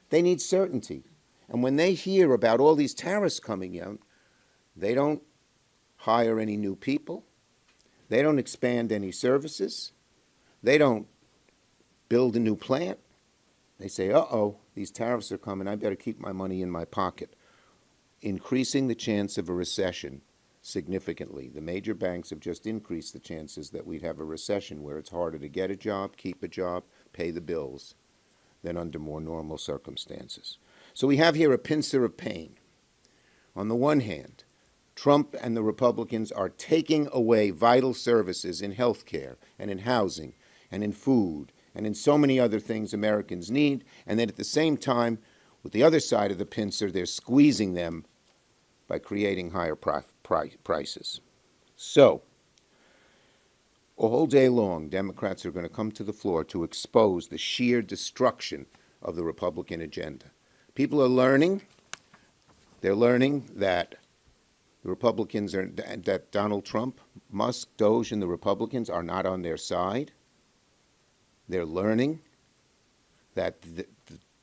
They need certainty. And when they hear about all these tariffs coming out, they don't hire any new people. They don't expand any services. They don't build a new plant. They say, uh-oh, these tariffs are coming. I better keep my money in my pocket, increasing the chance of a recession significantly. The major banks have just increased the chances that we'd have a recession where it's harder to get a job, keep a job, pay the bills than under more normal circumstances. So we have here a pincer of pain. On the one hand, Trump and the Republicans are taking away vital services in health care and in housing and in food and in so many other things Americans need, and then at the same time, with the other side of the pincer, they're squeezing them by creating higher prices. So, all day long, Democrats are going to come to the floor to expose the sheer destruction of the Republican agenda. People are learning. They're learning that the Republicans are, that Donald Trump, Musk, Doge, and the Republicans are not on their side. They're learning that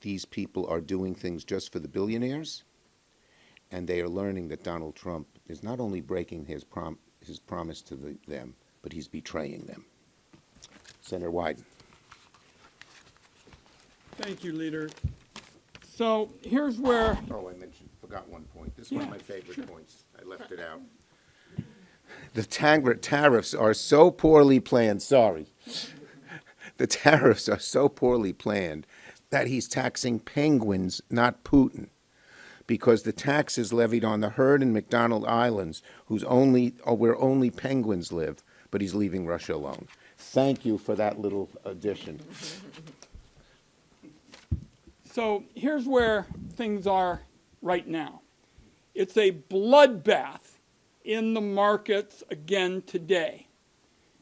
these people are doing things just for the billionaires. And they are learning that Donald Trump is not only breaking his promise to them, but he's betraying them. Senator Wyden. Thank you, Leader. So here's where... Oh, I forgot one point. This is one of my favorite points. I left it out. The tariffs are so poorly planned, the tariffs are so poorly planned that he's taxing penguins, not Putin, because the tax is levied on the herd in McDonald Islands, where only penguins live, but he's leaving Russia alone. Thank you for that little addition. So here's where things are right now. It's a bloodbath in the markets again today.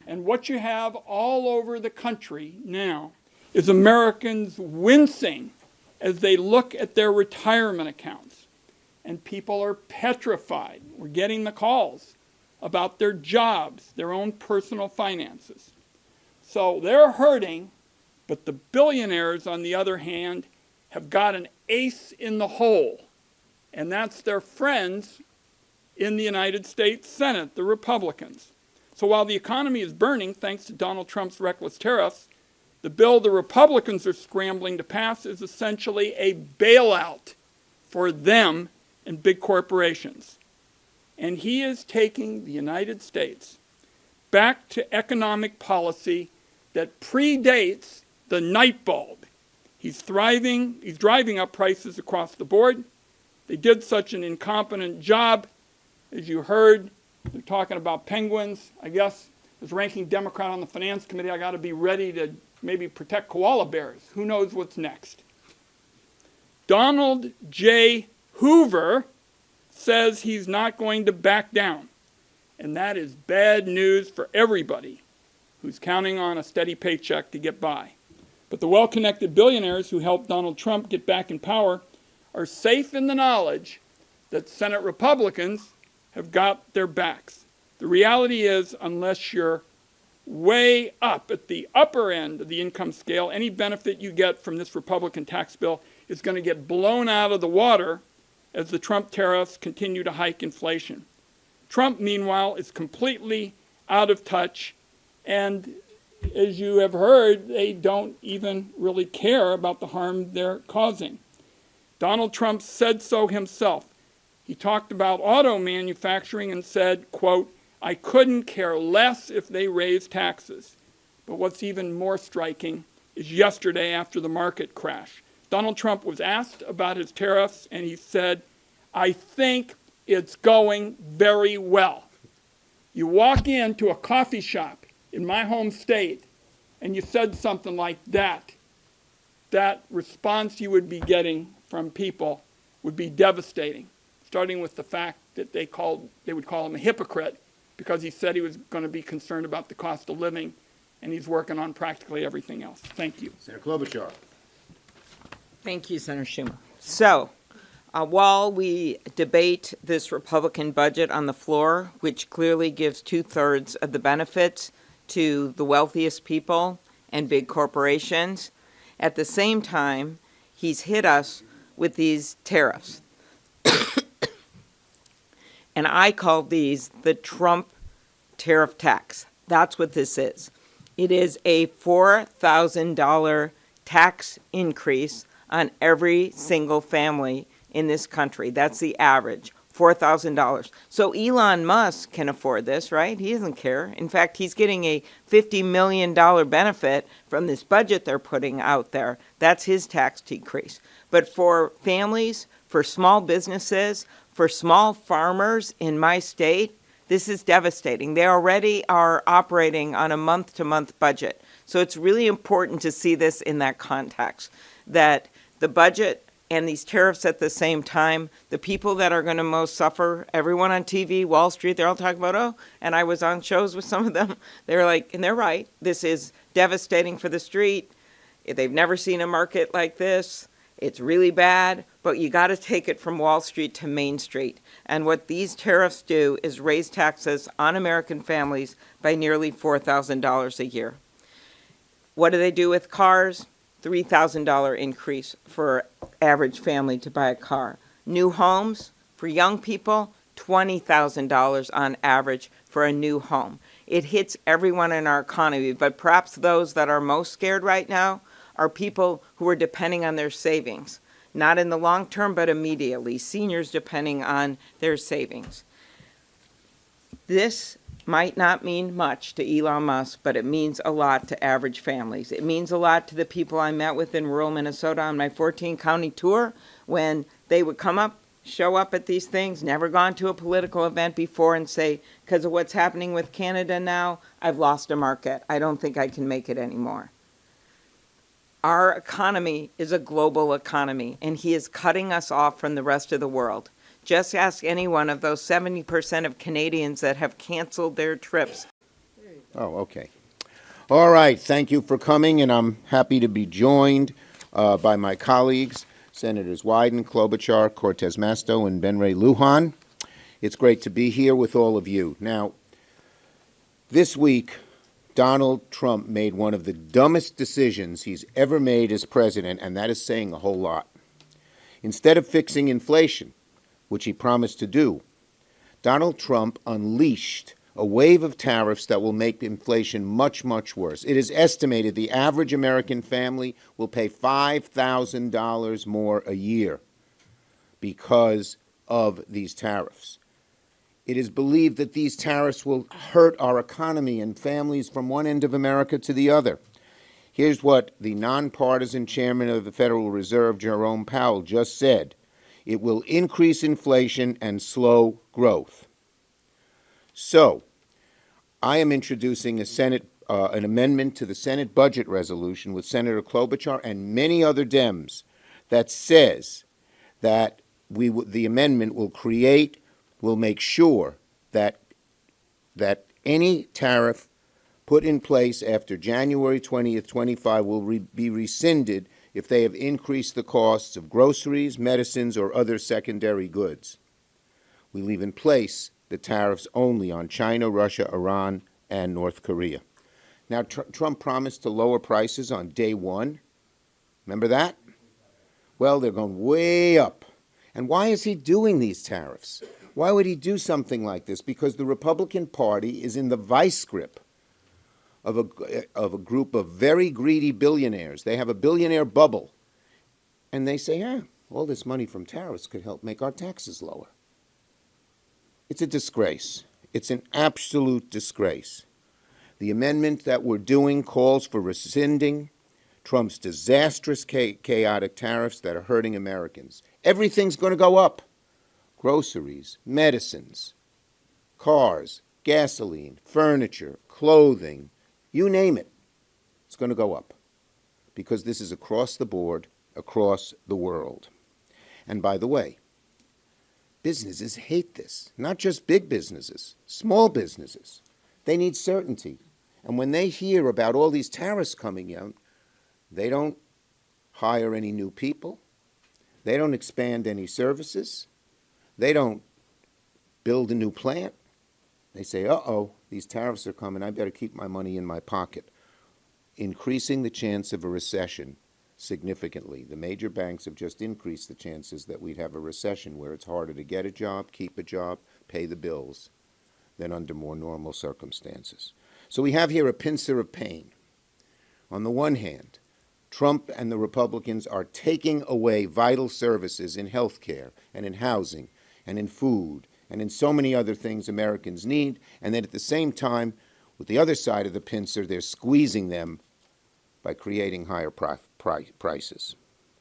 And what you have all over the country now is Americans wincing as they look at their retirement accounts. And people are petrified. We're getting the calls about their jobs, their own personal finances. So they're hurting, but the billionaires, on the other hand, have got an ace in the hole. And that's their friends in the United States Senate, the Republicans. So while the economy is burning, thanks to Donald Trump's reckless tariffs, the bill the Republicans are scrambling to pass is essentially a bailout for them and big corporations. And he is taking the United States back to economic policy that predates the night bulb. He's driving up prices across the board. They did such an incompetent job. As you heard, they're talking about penguins. I guess as ranking Democrat on the Finance Committee, I got to be ready to maybe protect koala bears. Who knows what's next? Donald J. Hoover says he's not going to back down. And that is bad news for everybody who's counting on a steady paycheck to get by. But the well-connected billionaires who helped Donald Trump get back in power are safe in the knowledge that Senate Republicans have got their backs. The reality is, unless you're way up at the upper end of the income scale, any benefit you get from this Republican tax bill is going to get blown out of the water as the Trump tariffs continue to hike inflation. Trump, meanwhile, is completely out of touch, and as you have heard, they don't even really care about the harm they're causing. Donald Trump said so himself. He talked about auto manufacturing and said, quote, "I couldn't care less if they raised taxes." But what's even more striking is yesterday after the market crash. Donald Trump was asked about his tariffs, and he said, "I think it's going very well." You walk into a coffee shop in my home state, and you said something like that, that response you would be getting from people would be devastating, starting with the fact that they would call him a hypocrite because he said he was going to be concerned about the cost of living, and he's working on practically everything else. Thank you. Senator Klobuchar. Thank you, Senator Schumer. So, while we debate this Republican budget on the floor, which clearly gives 2/3 of the benefits to the wealthiest people and big corporations, at the same time, he's hit us with these tariffs. And I call these the Trump tariff tax. That's what this is. It is a $4,000 tax increase on every single family in this country. That's the average, $4,000. So Elon Musk can afford this, right? He doesn't care. In fact, he's getting a $50 million benefit from this budget they're putting out there. That's his tax decrease. But for families, for small businesses, for small farmers in my state, this is devastating. They already are operating on a month-to-month budget. So it's really important to see this in that context, that the budget and these tariffs at the same time, the people that are going to most suffer, everyone on TV, Wall Street, they're all talking about, oh, and I was on shows with some of them. They're like, and they're right, this is devastating for the street. They've never seen a market like this. It's really bad, but you got to take it from Wall Street to Main Street. And what these tariffs do is raise taxes on American families by nearly $4,000 a year. What do they do with cars? $3,000 increase for average family to buy a car. New homes for young people, $20,000 on average for a new home. It hits everyone in our economy, but perhaps those that are most scared right now are people who are depending on their savings, not in the long term, but immediately. Seniors depending on their savings. This might not mean much to Elon Musk, but it means a lot to average families. It means a lot to the people I met with in rural Minnesota on my 14-county tour when they would come up, show up at these things, never gone to a political event before, and say, because of what's happening with Canada now, I've lost a market. I don't think I can make it anymore. Our economy is a global economy, and he is cutting us off from the rest of the world. Just ask any one of those 70% of Canadians that have canceled their trips. Oh, okay. All right. Thank you for coming, and I'm happy to be joined by my colleagues, Senators Wyden, Klobuchar, Cortez Masto, and Ben Ray Lujan. It's great to be here with all of you. Now, this week, Donald Trump made one of the dumbest decisions he's ever made as president, and that is saying a whole lot. Instead of fixing inflation, which he promised to do, Donald Trump unleashed a wave of tariffs that will make inflation much, much worse. It is estimated the average American family will pay $5,000 more a year because of these tariffs. It is believed that these tariffs will hurt our economy and families from one end of America to the other. Here's what the nonpartisan chairman of the Federal Reserve, Jerome Powell, just said. It will increase inflation and slow growth. So, I am introducing an amendment to the Senate budget resolution with Senator Klobuchar and many other Dems that says that the amendment will make sure that any tariff put in place after January 20th, 25 will be rescinded if they have increased the costs of groceries, medicines, or other secondary goods. We leave in place the tariffs only on China, Russia, Iran, and North Korea. Now, Trump promised to lower prices on day one. Remember that? Well, they're going way up. And why is he doing these tariffs? Why would he do something like this? Because the Republican Party is in the vice grip of a group of very greedy billionaires. They have a billionaire bubble. And they say, all this money from tariffs could help make our taxes lower. It's a disgrace. It's an absolute disgrace. The amendment that we're doing calls for rescinding Trump's disastrous, chaotic tariffs that are hurting Americans. Everything's going to go up. Groceries, medicines, cars, gasoline, furniture, clothing, you name it. It's going to go up because this is across the board, across the world. And by the way, businesses hate this, not just big businesses, small businesses. They need certainty. And when they hear about all these tariffs coming out, they don't hire any new people. They don't expand any services. They don't build a new plant. They say, uh-oh, these tariffs are coming. I better keep my money in my pocket, increasing the chance of a recession significantly. The major banks have just increased the chances that we'd have a recession where it's harder to get a job, keep a job, pay the bills than under more normal circumstances. So we have here a pincer of pain. On the one hand, Trump and the Republicans are taking away vital services in health care and in housing and in food and in so many other things Americans need, and then at the same time, with the other side of the pincer, they're squeezing them by creating higher prices.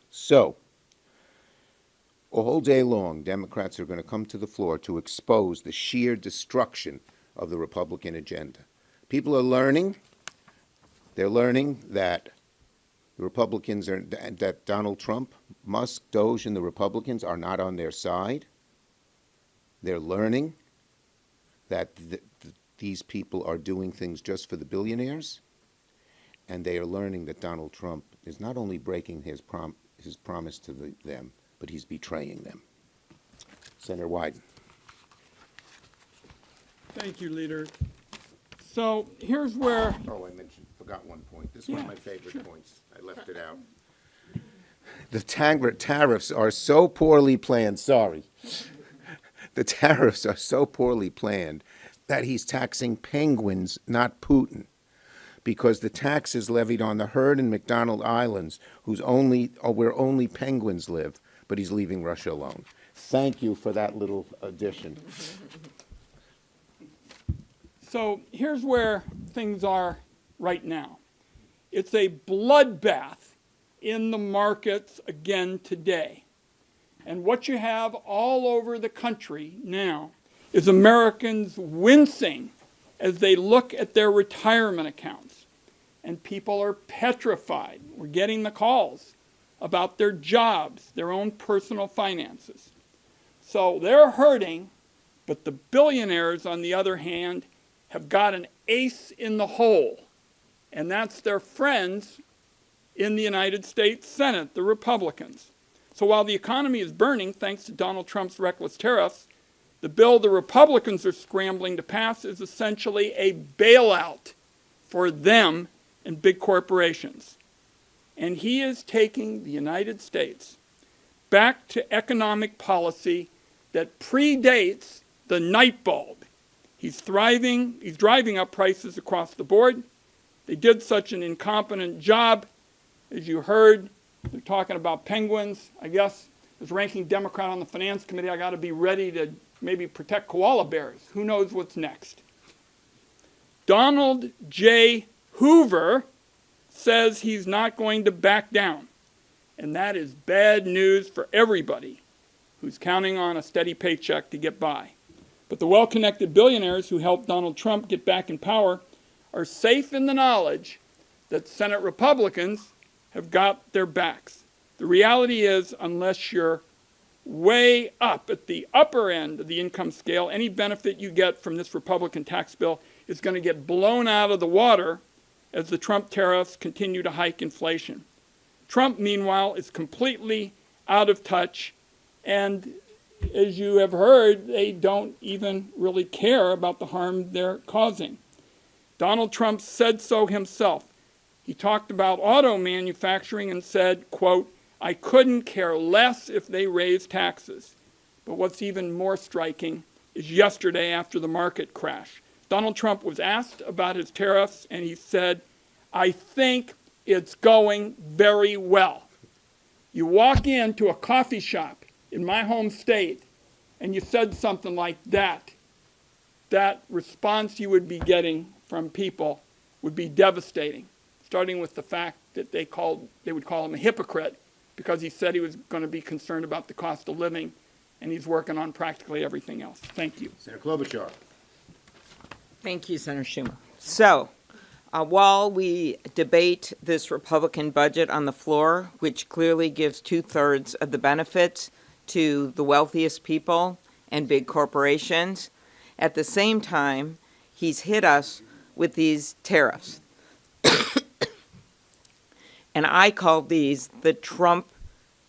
So, all day long, Democrats are going to come to the floor to expose the sheer destruction of the Republican agenda. People are learning. They're learning that the Republicans are, that Donald Trump, Musk, Doge, and the Republicans are not on their side. They're learning that these people are doing things just for the billionaires. And they are learning that Donald Trump is not only breaking his promise to them, but he's betraying them. Senator Wyden. Thank you, Leader. So here's where... Oh, forgot one point. This is one of my favorite points. I left it out. The tariffs are so poorly planned, sorry. The tariffs are so poorly planned that he's taxing penguins, not Putin, because the tax is levied on the herd in McDonald Islands, where only penguins live, but he's leaving Russia alone. Thank you for that little addition. So here's where things are right now. It's a bloodbath in the markets again today. And what you have all over the country now is Americans wincing as they look at their retirement accounts. And people are petrified. We're getting the calls about their jobs, their own personal finances. So they're hurting, but the billionaires, on the other hand, have got an ace in the hole. And that's their friends in the United States Senate, the Republicans. So while the economy is burning, thanks to Donald Trump's reckless tariffs, the bill the Republicans are scrambling to pass is essentially a bailout for them and big corporations. And he is taking the United States back to economic policy that predates the night bulb. He's driving up prices across the board. They did such an incompetent job. As you heard, they're talking about penguins. I guess as ranking Democrat on the Finance Committee, I got to be ready to maybe protect koala bears. Who knows what's next? Donald J. Hoover says he's not going to back down. And that is bad news for everybody who's counting on a steady paycheck to get by. But the well-connected billionaires who helped Donald Trump get back in power are safe in the knowledge that Senate Republicans have got their backs. The reality is, unless you're way up at the upper end of the income scale, any benefit you get from this Republican tax bill is going to get blown out of the water as the Trump tariffs continue to hike inflation. Trump, meanwhile, is completely out of touch, and as you have heard, they don't even really care about the harm they're causing. Donald Trump said so himself. He talked about auto manufacturing and said, quote, "I couldn't care less if they raised taxes." But what's even more striking is yesterday after the market crash. Donald Trump was asked about his tariffs, and he said, "I think it's going very well." You walk into a coffee shop in my home state, and you said something like that, that response you would be getting from people would be devastating, starting with the fact that they would call him a hypocrite because he said he was going to be concerned about the cost of living, and he's working on practically everything else. Thank you. Senator Klobuchar. Thank you, Senator Schumer. So, while we debate this Republican budget on the floor, which clearly gives 2/3 of the benefits to the wealthiest people and big corporations, at the same time, he's hit us with these tariffs. And I call these the Trump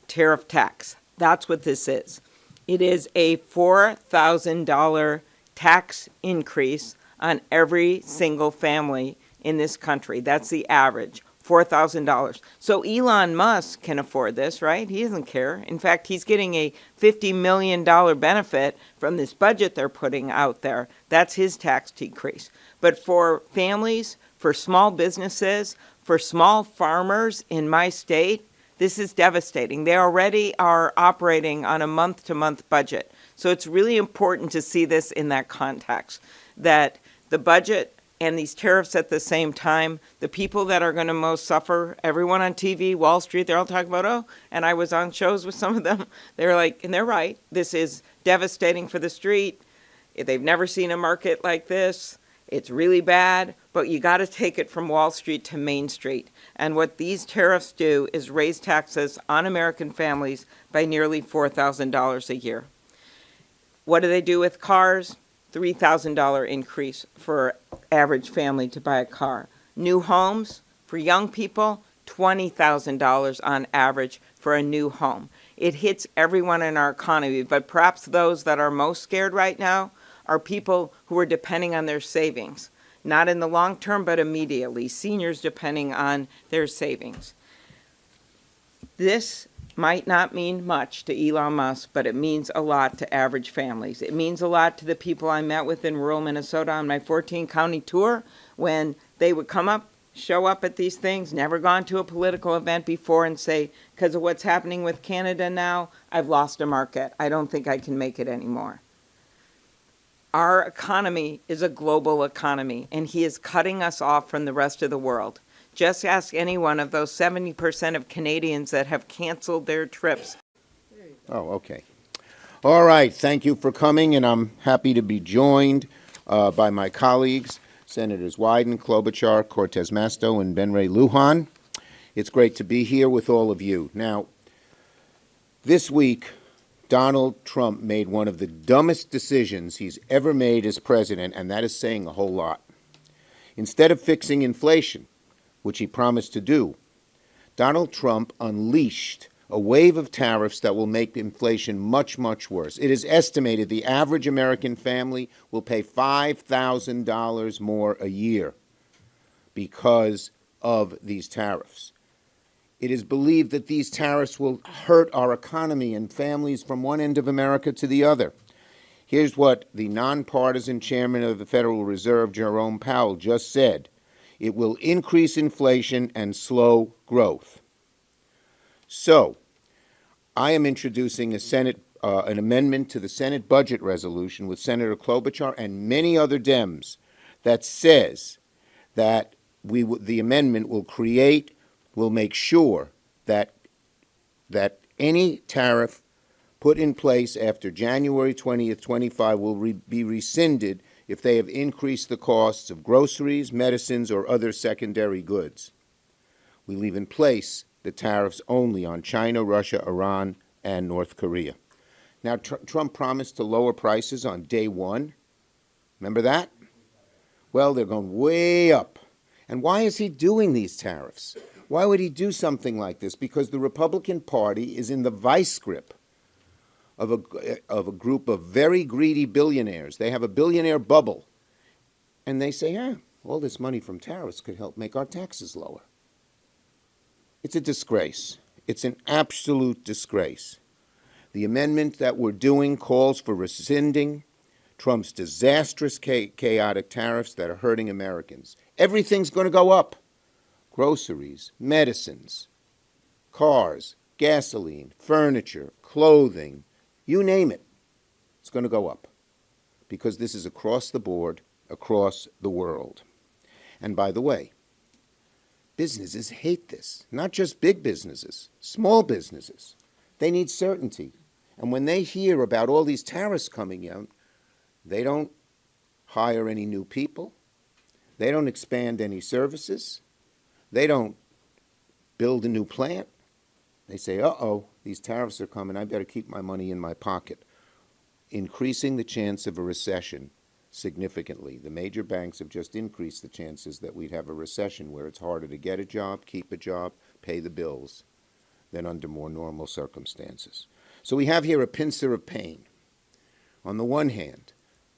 tariff tax. That's what this is. It is a $4,000 tax increase on every single family in this country. That's the average, $4,000. So Elon Musk can afford this, right? He doesn't care. In fact, he's getting a $50 million benefit from this budget they're putting out there. That's his tax decrease. But for families, for small businesses, for small farmers in my state, this is devastating. They already are operating on a month-to-month budget. So it's really important to see this in that context, that the budget and these tariffs at the same time, the people that are going to most suffer, everyone on TV, Wall Street, they're all talking about, oh, and I was on shows with some of them. They're like, and they're right, this is devastating for the street. They've never seen a market like this. It's really bad, but you got to take it from Wall Street to Main Street. And what these tariffs do is raise taxes on American families by nearly $4,000 a year. What do they do with cars? $3,000 increase for average family to buy a car. New homes for young people, $20,000 on average for a new home. It hits everyone in our economy, but perhaps those that are most scared right now are people who are depending on their savings, not in the long term, but immediately. Seniors depending on their savings. This might not mean much to Elon Musk, but it means a lot to average families. It means a lot to the people I met with in rural Minnesota on my 14-county tour when they would come up, show up at these things, never gone to a political event before, and say, because of what's happening with Canada now, I've lost a market. I don't think I can make it anymore. Our economy is a global economy, and he is cutting us off from the rest of the world. Just ask any one of those 70% of Canadians that have canceled their trips. Oh, okay. All right. Thank you for coming, and I'm happy to be joined by my colleagues, Senators Wyden, Klobuchar, Cortez Masto, and Ben Ray Lujan. It's great to be here with all of you. Now, this week, Donald Trump made one of the dumbest decisions he's ever made as president, and that is saying a whole lot. Instead of fixing inflation, which he promised to do, Donald Trump unleashed a wave of tariffs that will make inflation much, much worse. It is estimated the average American family will pay $5,000 more a year because of these tariffs. It is believed that these tariffs will hurt our economy and families from one end of America to the other. Here's what the nonpartisan chairman of the Federal Reserve, Jerome Powell, just said. It will increase inflation and slow growth. So, I am introducing an amendment to the Senate budget resolution with Senator Klobuchar and many other Dems that says that the amendment will make sure that any tariff put in place after January 20th, 25 will be rescinded if they have increased the costs of groceries, medicines, or other secondary goods. We leave in place the tariffs only on China, Russia, Iran, and North Korea. Now, Trump promised to lower prices on day one. Remember that? Well, they're going way up. And why is he doing these tariffs? Why would he do something like this? Because the Republican Party is in the vice grip of a group of very greedy billionaires. They have a billionaire bubble. And they say, all this money from tariffs could help make our taxes lower. It's a disgrace. It's an absolute disgrace. The amendment that we're doing calls for rescinding Trump's disastrous, chaotic tariffs that are hurting Americans. Everything's going to go up. Groceries, medicines, cars, gasoline, furniture, clothing, you name it. It's going to go up because this is across the board, across the world. And by the way, businesses hate this, not just big businesses, small businesses. They need certainty. And when they hear about all these tariffs coming out, they don't hire any new people. They don't expand any services. They don't build a new plant. They say, uh-oh, these tariffs are coming. I better keep my money in my pocket, increasing the chance of a recession significantly. The major banks have just increased the chances that we'd have a recession where it's harder to get a job, keep a job, pay the bills than under more normal circumstances. So we have here a pincer of pain. On the one hand,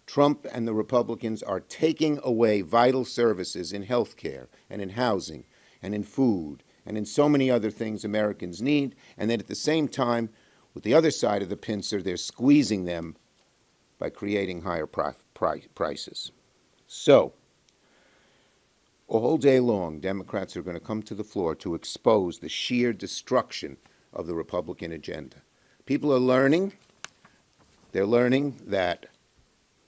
Trump and the Republicans are taking away vital services in health care and in housing, and in food and in so many other things Americans need, and then at the same time, with the other side of the pincer, they're squeezing them by creating higher prices. So, all day long, Democrats are going to come to the floor to expose the sheer destruction of the Republican agenda. People are learning. They're learning that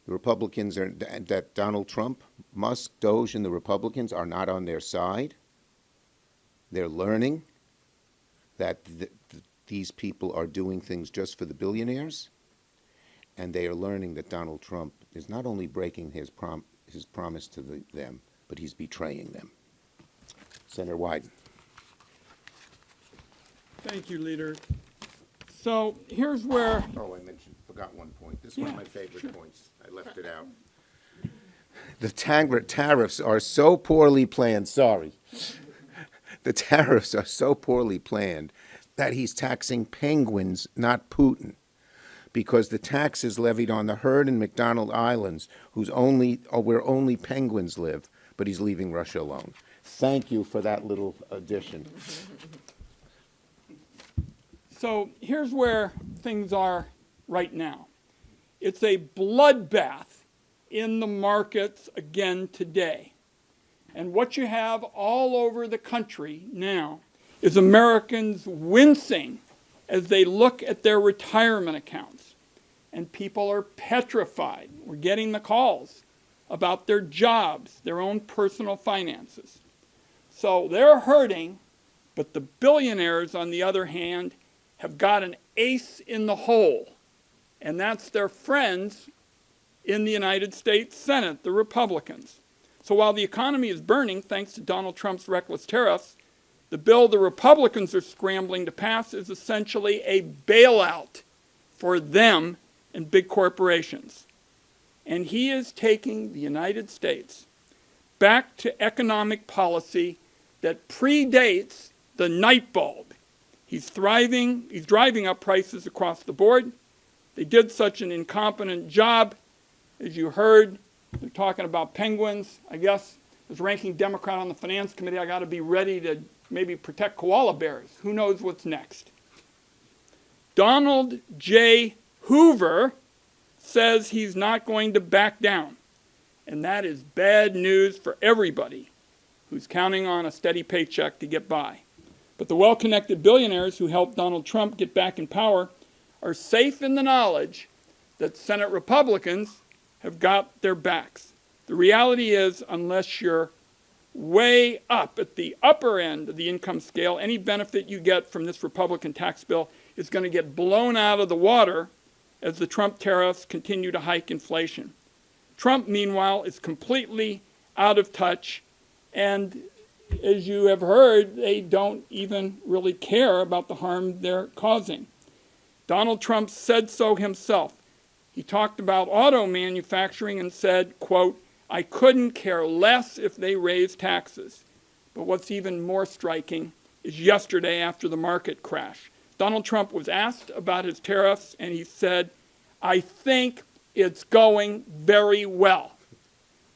the Republicans are, that Donald Trump, Musk, Doge, and the Republicans are not on their side. They're learning that these people are doing things just for the billionaires. And they are learning that Donald Trump is not only breaking his promise to them, but he's betraying them. Senator Wyden. Thank you, Leader. So here's where... Oh, I forgot one point. This is one of my favorite points. I left it out. The tariffs are so poorly planned, the tariffs are so poorly planned that he's taxing penguins, not Putin, because the tax is levied on the herd in McDonald Islands, where only penguins live, but he's leaving Russia alone. Thank you for that little addition. So here's where things are right now. It's a bloodbath in the markets again today. And what you have all over the country now is Americans wincing as they look at their retirement accounts. And people are petrified. We're getting the calls about their jobs, their own personal finances. So they're hurting, but the billionaires, on the other hand, have got an ace in the hole. And that's their friends in the United States Senate, the Republicans. So while the economy is burning, thanks to Donald Trump's reckless tariffs, the bill the Republicans are scrambling to pass is essentially a bailout for them and big corporations. And he is taking the United States back to economic policy that predates the night bulb. He's driving up prices across the board. They did such an incompetent job. As you heard, they're talking about penguins. I guess as ranking Democrat on the Finance Committee, I got to be ready to maybe protect koala bears. Who knows what's next? Donald J. Hoover says he's not going to back down. And that is bad news for everybody who's counting on a steady paycheck to get by. But the well-connected billionaires who helped Donald Trump get back in power are safe in the knowledge that Senate Republicans have got their backs. The reality is, unless you're way up at the upper end of the income scale, any benefit you get from this Republican tax bill is going to get blown out of the water as the Trump tariffs continue to hike inflation. Trump, meanwhile, is completely out of touch, and as you have heard, they don't even really care about the harm they're causing. Donald Trump said so himself. He talked about auto manufacturing and said, quote, "I couldn't care less if they raised taxes." But what's even more striking is yesterday after the market crash. Donald Trump was asked about his tariffs, and he said, "I think it's going very well."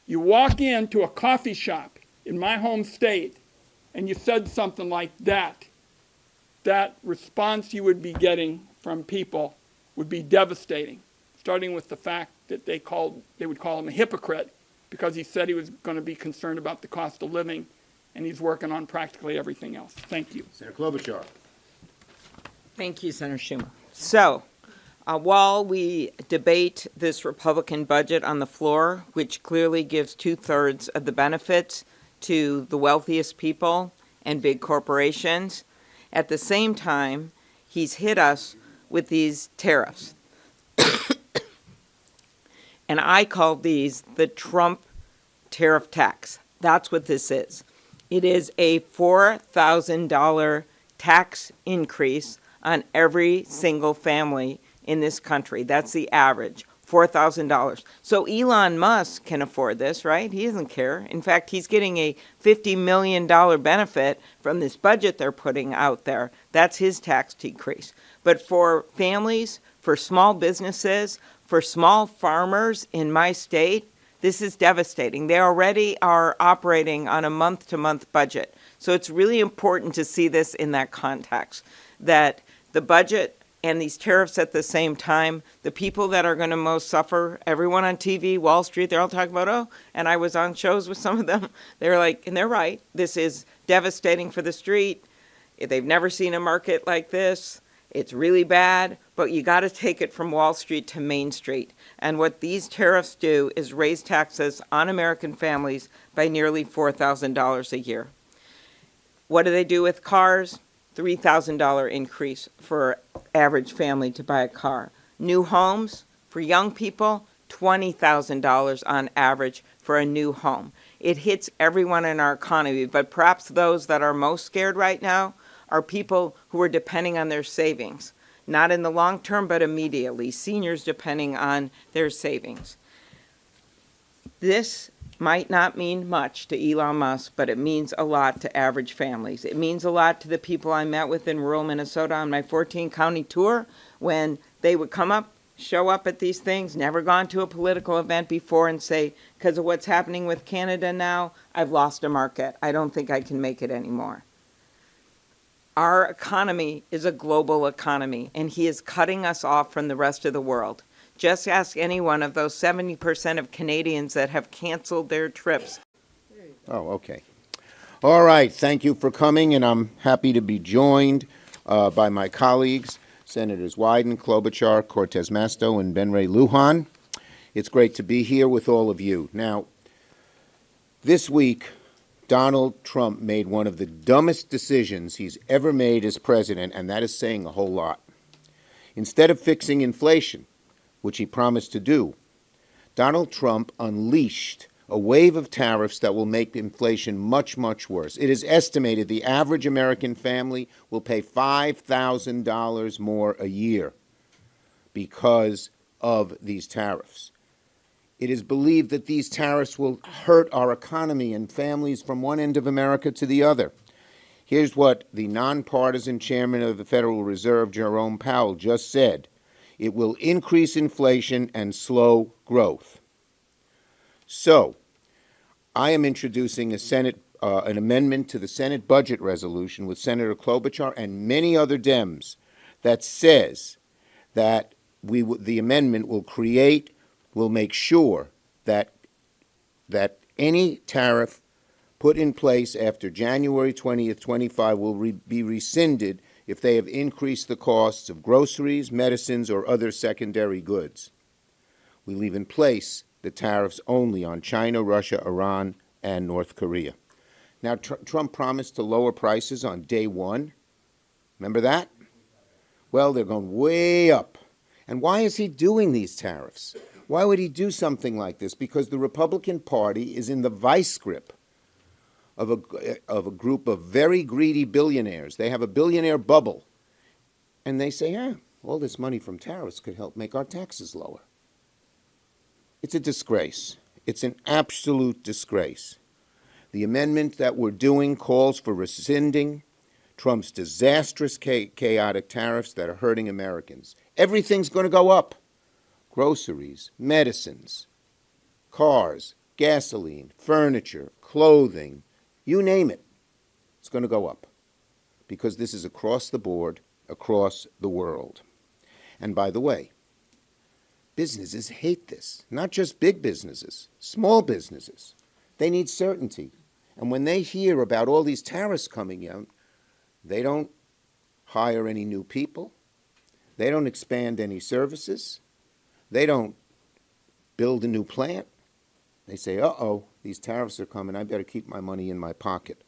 You walk into a coffee shop in my home state, and you said something like that, that response you would be getting from people would be devastating, starting with the fact that they would call him a hypocrite because he said he was going to be concerned about the cost of living, and he's working on practically everything else. Thank you. Senator Klobuchar. Thank you, Senator Schumer. So, while we debate this Republican budget on the floor, which clearly gives 2/3 of the benefits to the wealthiest people and big corporations, at the same time, he's hit us with these tariffs. And I call these the Trump tariff tax. That's what this is. It is a $4,000 tax increase on every single family in this country. That's the average, $4,000. So Elon Musk can afford this, right? He doesn't care. In fact, he's getting a $50 million benefit from this budget they're putting out there. That's his tax decrease. But for families, for small businesses, for small farmers in my state, this is devastating. They already are operating on a month-to-month budget. So it's really important to see this in that context, that the budget and these tariffs at the same time, the people that are going to most suffer, everyone on TV, Wall Street, they're all talking about, oh, and I was on shows with some of them, they're like, and they're right, this is devastating for the street. They've never seen a market like this. It's really bad, but you got to take it from Wall Street to Main Street. And what these tariffs do is raise taxes on American families by nearly $4,000 a year. What do they do with cars? $3,000 increase for average family to buy a car. New homes for young people, $20,000 on average for a new home. It hits everyone in our economy, but perhaps those that are most scared right now are people who are depending on their savings, not in the long term, but immediately. Seniors depending on their savings. This might not mean much to Elon Musk, but it means a lot to average families. It means a lot to the people I met with in rural Minnesota on my 14-county tour when they would come up, show up at these things, never gone to a political event before, and say, because of what's happening with Canada now, I've lost a market. I don't think I can make it anymore. Our economy is a global economy, and he is cutting us off from the rest of the world. Just ask any one of those 70% of Canadians that have canceled their trips. Oh, okay. All right. Thank you for coming, and I'm happy to be joined by my colleagues, Senators Wyden, Klobuchar, Cortez Masto, and Ben Ray Lujan. It's great to be here with all of you. Now, this week, Donald Trump made one of the dumbest decisions he's ever made as president, and that is saying a whole lot. Instead of fixing inflation, which he promised to do, Donald Trump unleashed a wave of tariffs that will make inflation much, much worse. It is estimated the average American family will pay $5,000 more a year because of these tariffs. It is believed that these tariffs will hurt our economy and families from one end of America to the other. Here's what the nonpartisan chairman of the Federal Reserve, Jerome Powell, just said. It will increase inflation and slow growth. So, I am introducing an amendment to the Senate budget resolution with Senator Klobuchar and many other Dems that says that the amendment will make sure that any tariff put in place after January 20th, 25 will be rescinded if they have increased the costs of groceries, medicines, or other secondary goods. We leave in place the tariffs only on China, Russia, Iran, and North Korea. Now, Trump promised to lower prices on day one. Remember that? Well, they're going way up. And why is he doing these tariffs? Why would he do something like this? Because the Republican Party is in the vice grip of a group of very greedy billionaires. They have a billionaire bubble. And they say, all this money from tariffs could help make our taxes lower. It's a disgrace. It's an absolute disgrace. The amendment that we're doing calls for rescinding Trump's disastrous, chaotic tariffs that are hurting Americans. Everything's going to go up. Groceries, medicines, cars, gasoline, furniture, clothing, you name it. It's going to go up because this is across the board, across the world. And by the way, businesses hate this, not just big businesses, small businesses. They need certainty. And when they hear about all these tariffs coming out, they don't hire any new people. They don't expand any services. They don't build a new plant. They say, uh-oh, these tariffs are coming. I better keep my money in my pocket,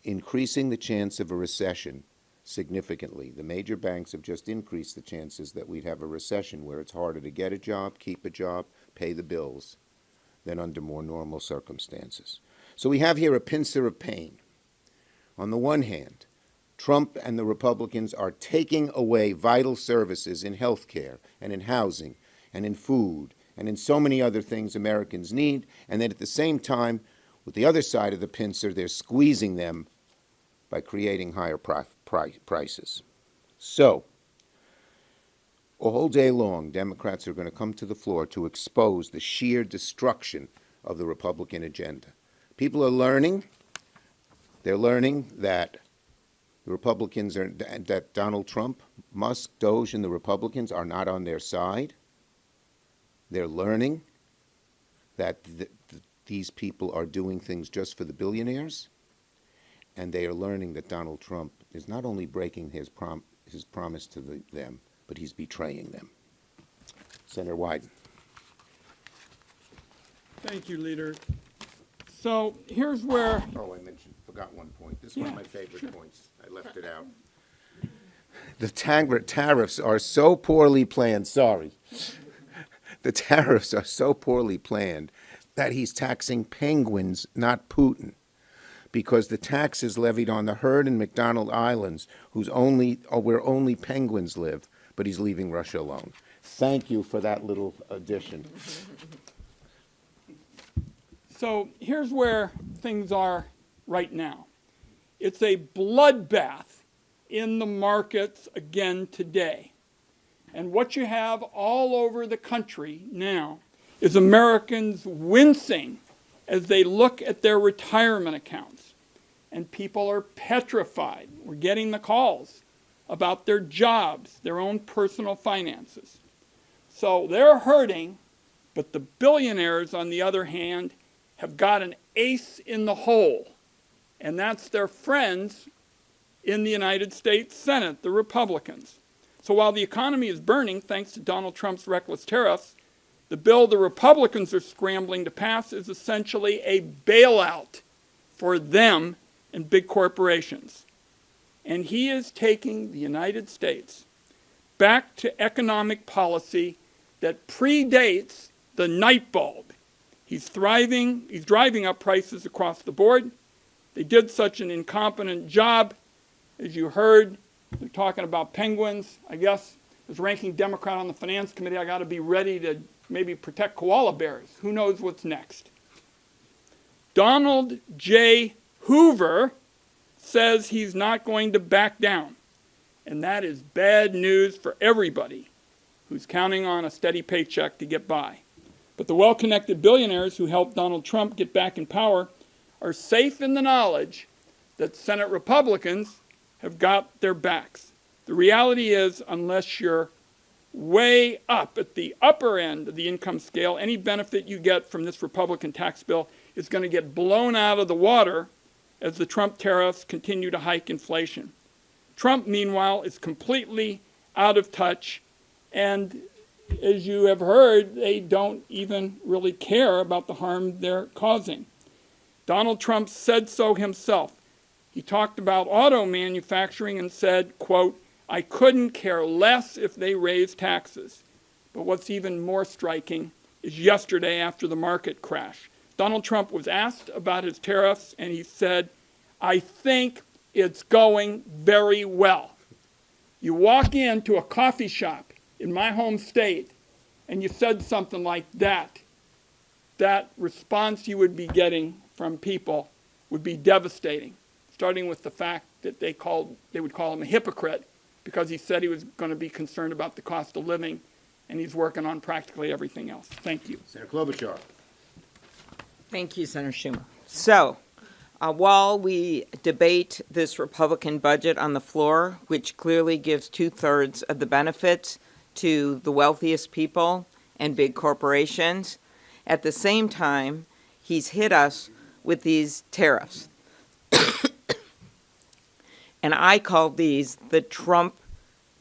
increasing the chance of a recession significantly. The major banks have just increased the chances that we'd have a recession where it's harder to get a job, keep a job, pay the bills than under more normal circumstances. So we have here a pincer of pain. On the one hand, Trump and the Republicans are taking away vital services in health care and in housing and in food and in so many other things Americans need, and then at the same time, with the other side of the pincer, they're squeezing them by creating higher prices. So, a whole day long, Democrats are going to come to the floor to expose the sheer destruction of the Republican agenda. People are learning They're learning that the Republicans are, that Donald Trump, Musk, Doge, and the Republicans are not on their side. They're learning that these people are doing things just for the billionaires. And they are learning that Donald Trump is not only breaking his promise to them, but he's betraying them. Senator Wyden. Thank you, Leader. So here's where... Oh, forgot one point. This is one of my favorite points. I left it out. The tariffs are so poorly planned, the tariffs are so poorly planned that he's taxing penguins, not Putin, because the tax is levied on the herd in McDonald Islands, where only penguins live, but he's leaving Russia alone. Thank you for that little addition. So here's where things are right now. It's a bloodbath in the markets again today. And what you have all over the country now is Americans wincing as they look at their retirement accounts. And people are petrified. We're getting the calls about their jobs, their own personal finances. So they're hurting, but the billionaires, on the other hand, have got an ace in the hole. And that's their friends in the United States Senate, the Republicans. So while the economy is burning, thanks to Donald Trump's reckless tariffs, the bill the Republicans are scrambling to pass is essentially a bailout for them and big corporations. And he is taking the United States back to economic policy that predates the night bulb. He's driving up prices across the board. They did such an incompetent job. As you heard, they're talking about penguins. I guess as ranking Democrat on the Finance Committee, I got to be ready to maybe protect koala bears. Who knows what's next? Donald J. Hoover says he's not going to back down. And that is bad news for everybody who's counting on a steady paycheck to get by. But the well-connected billionaires who helped Donald Trump get back in power are safe in the knowledge that Senate Republicans have got their backs. The reality is, unless you're way up at the upper end of the income scale, any benefit you get from this Republican tax bill is going to get blown out of the water as the Trump tariffs continue to hike inflation. Trump, meanwhile, is completely out of touch, and as you have heard, they don't even really care about the harm they're causing. Donald Trump said so himself. He talked about auto manufacturing and said, quote, "I couldn't care less if they raised taxes." But what's even more striking is yesterday after the market crash. Donald Trump was asked about his tariffs, and he said, "I think it's going very well." You walk into a coffee shop in my home state, and you said something like that, that response you would be getting from people would be devastating, starting with the fact that they would call him a hypocrite because he said he was going to be concerned about the cost of living, and he's working on practically everything else. Thank you. Senator Klobuchar. Thank you, Senator Schumer. So, while we debate this Republican budget on the floor, which clearly gives 2/3 of the benefits to the wealthiest people and big corporations, at the same time, he's hit us with these tariffs. And I call these the Trump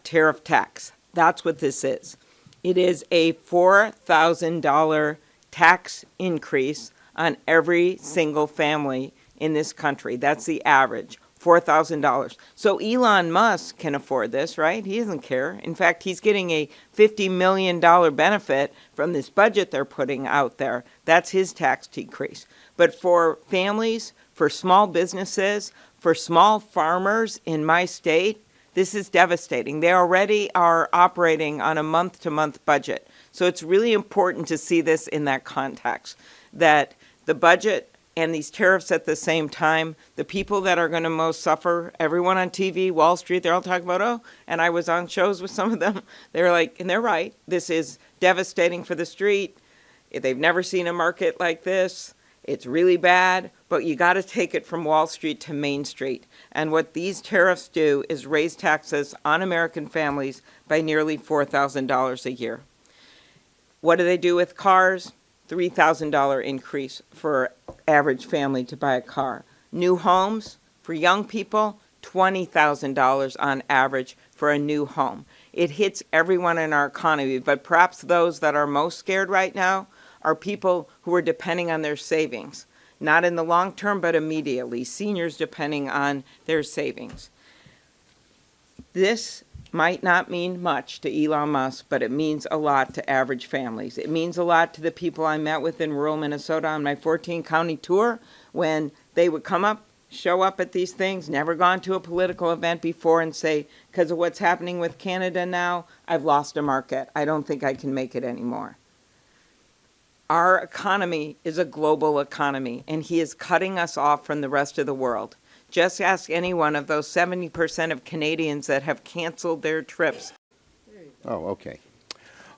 tariff tax. That's what this is. It is a $4,000 tax increase on every single family in this country. That's the average, $4,000. So Elon Musk can afford this, right? He doesn't care. In fact, he's getting a $50 million benefit from this budget they're putting out there. That's his tax decrease. But for families, for small businesses, for small farmers in my state, this is devastating. They already are operating on a month-to-month budget. So it's really important to see this in that context, that the budget and these tariffs at the same time, the people that are going to most suffer, everyone on TV, Wall Street, they're all talking about, oh, and I was on shows with some of them. They're like, and they're right, this is devastating for the street. They've never seen a market like this. It's really bad, but you got to take it from Wall Street to Main Street. And what these tariffs do is raise taxes on American families by nearly $4,000 a year. What do they do with cars? $3,000 increase for average family to buy a car. New homes for young people, $20,000 on average for a new home. It hits everyone in our economy, but perhaps those that are most scared right now are people who are depending on their savings. Not in the long term, but immediately. Seniors depending on their savings. This might not mean much to Elon Musk, but it means a lot to average families. It means a lot to the people I met with in rural Minnesota on my 14-county tour when they would come up, show up at these things, never gone to a political event before, and say, because of what's happening with Canada now, I've lost a market. I don't think I can make it anymore. Our economy is a global economy, and he is cutting us off from the rest of the world. Just ask any one of those 70% of Canadians that have canceled their trips. Oh, okay.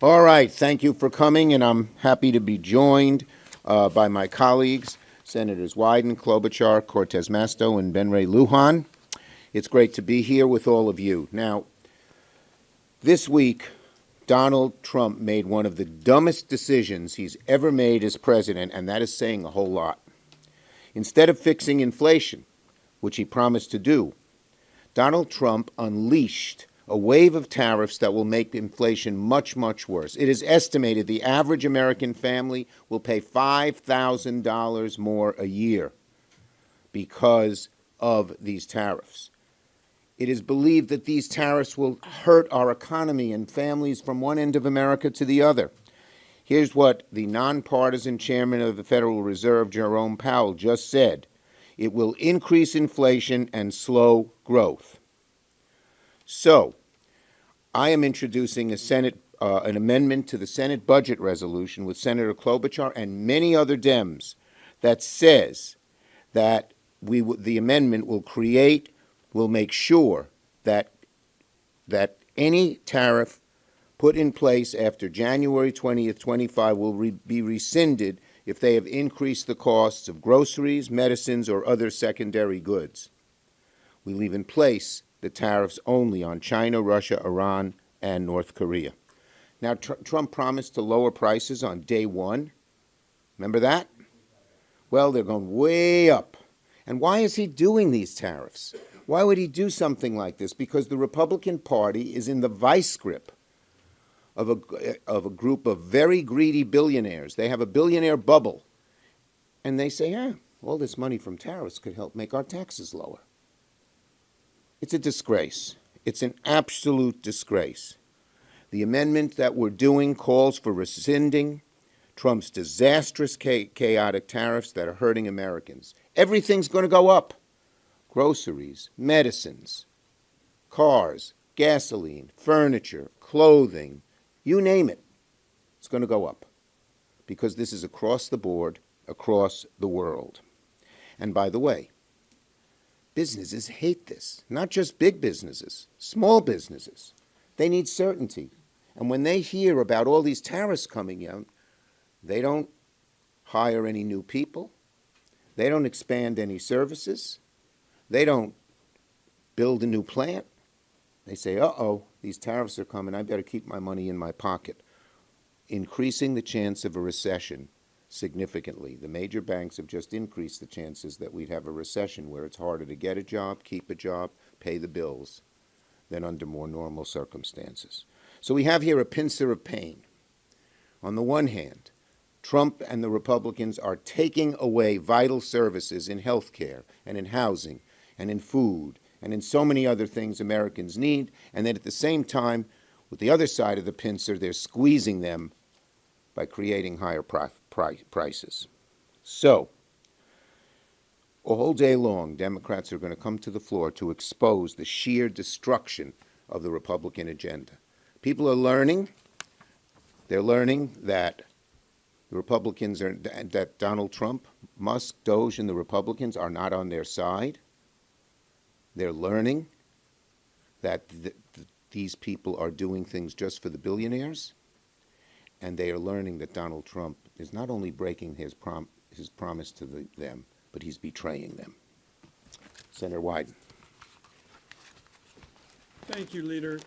All right. Thank you for coming, and I'm happy to be joined by my colleagues, Senators Wyden, Klobuchar, Cortez Masto, and Ben Ray Lujan. It's great to be here with all of you. Now, this week, Donald Trump made one of the dumbest decisions he's ever made as president, and that is saying a whole lot. Instead of fixing inflation, which he promised to do, Donald Trump unleashed a wave of tariffs that will make inflation much, much worse. It is estimated the average American family will pay $5,000 more a year because of these tariffs. It is believed that these tariffs will hurt our economy and families from one end of America to the other. Here's what the nonpartisan chairman of the Federal Reserve, Jerome Powell, just said. It will increase inflation and slow growth. So, I am introducing an amendment to the Senate budget resolution with Senator Klobuchar and many other Dems that says that the amendment will make sure that any tariff put in place after January 20th, 25 will be rescinded if they have increased the costs of groceries, medicines, or other secondary goods. We leave in place the tariffs only on China, Russia, Iran, and North Korea. Now, Trump promised to lower prices on day one. Remember that? Well, they're going way up. And why is he doing these tariffs? Why would he do something like this? Because the Republican Party is in the vice grip of a group of very greedy billionaires. They have a billionaire bubble. And they say, all this money from tariffs could help make our taxes lower. It's a disgrace. It's an absolute disgrace. The amendment that we're doing calls for rescinding Trump's disastrous, chaotic tariffs that are hurting Americans. Everything's going to go up. Groceries, medicines, cars, gasoline, furniture, clothing, you name it. It's going to go up because this is across the board, across the world. And by the way, businesses hate this, not just big businesses, small businesses. They need certainty. And when they hear about all these tariffs coming out, they don't hire any new people. They don't expand any services. They don't build a new plant. They say, these tariffs are coming. I better keep my money in my pocket, increasing the chance of a recession significantly. The major banks have just increased the chances that we'd have a recession where it's harder to get a job, keep a job, pay the bills than under more normal circumstances. So we have here a pincer of pain. On the one hand, Trump and the Republicans are taking away vital services in health care and in housing and in food and in so many other things Americans need, and then at the same time, with the other side of the pincer, they're squeezing them by creating higher prices. So, all day long, Democrats are going to come to the floor to expose the sheer destruction of the Republican agenda. People are learning. They're learning that the Republicans that Donald Trump, Musk, Doge, and the Republicans are not on their side. They're learning that these people are doing things just for the billionaires. And they are learning that Donald Trump is not only breaking his his promise to them, but he's betraying them. Senator Wyden. Thank you, Leader.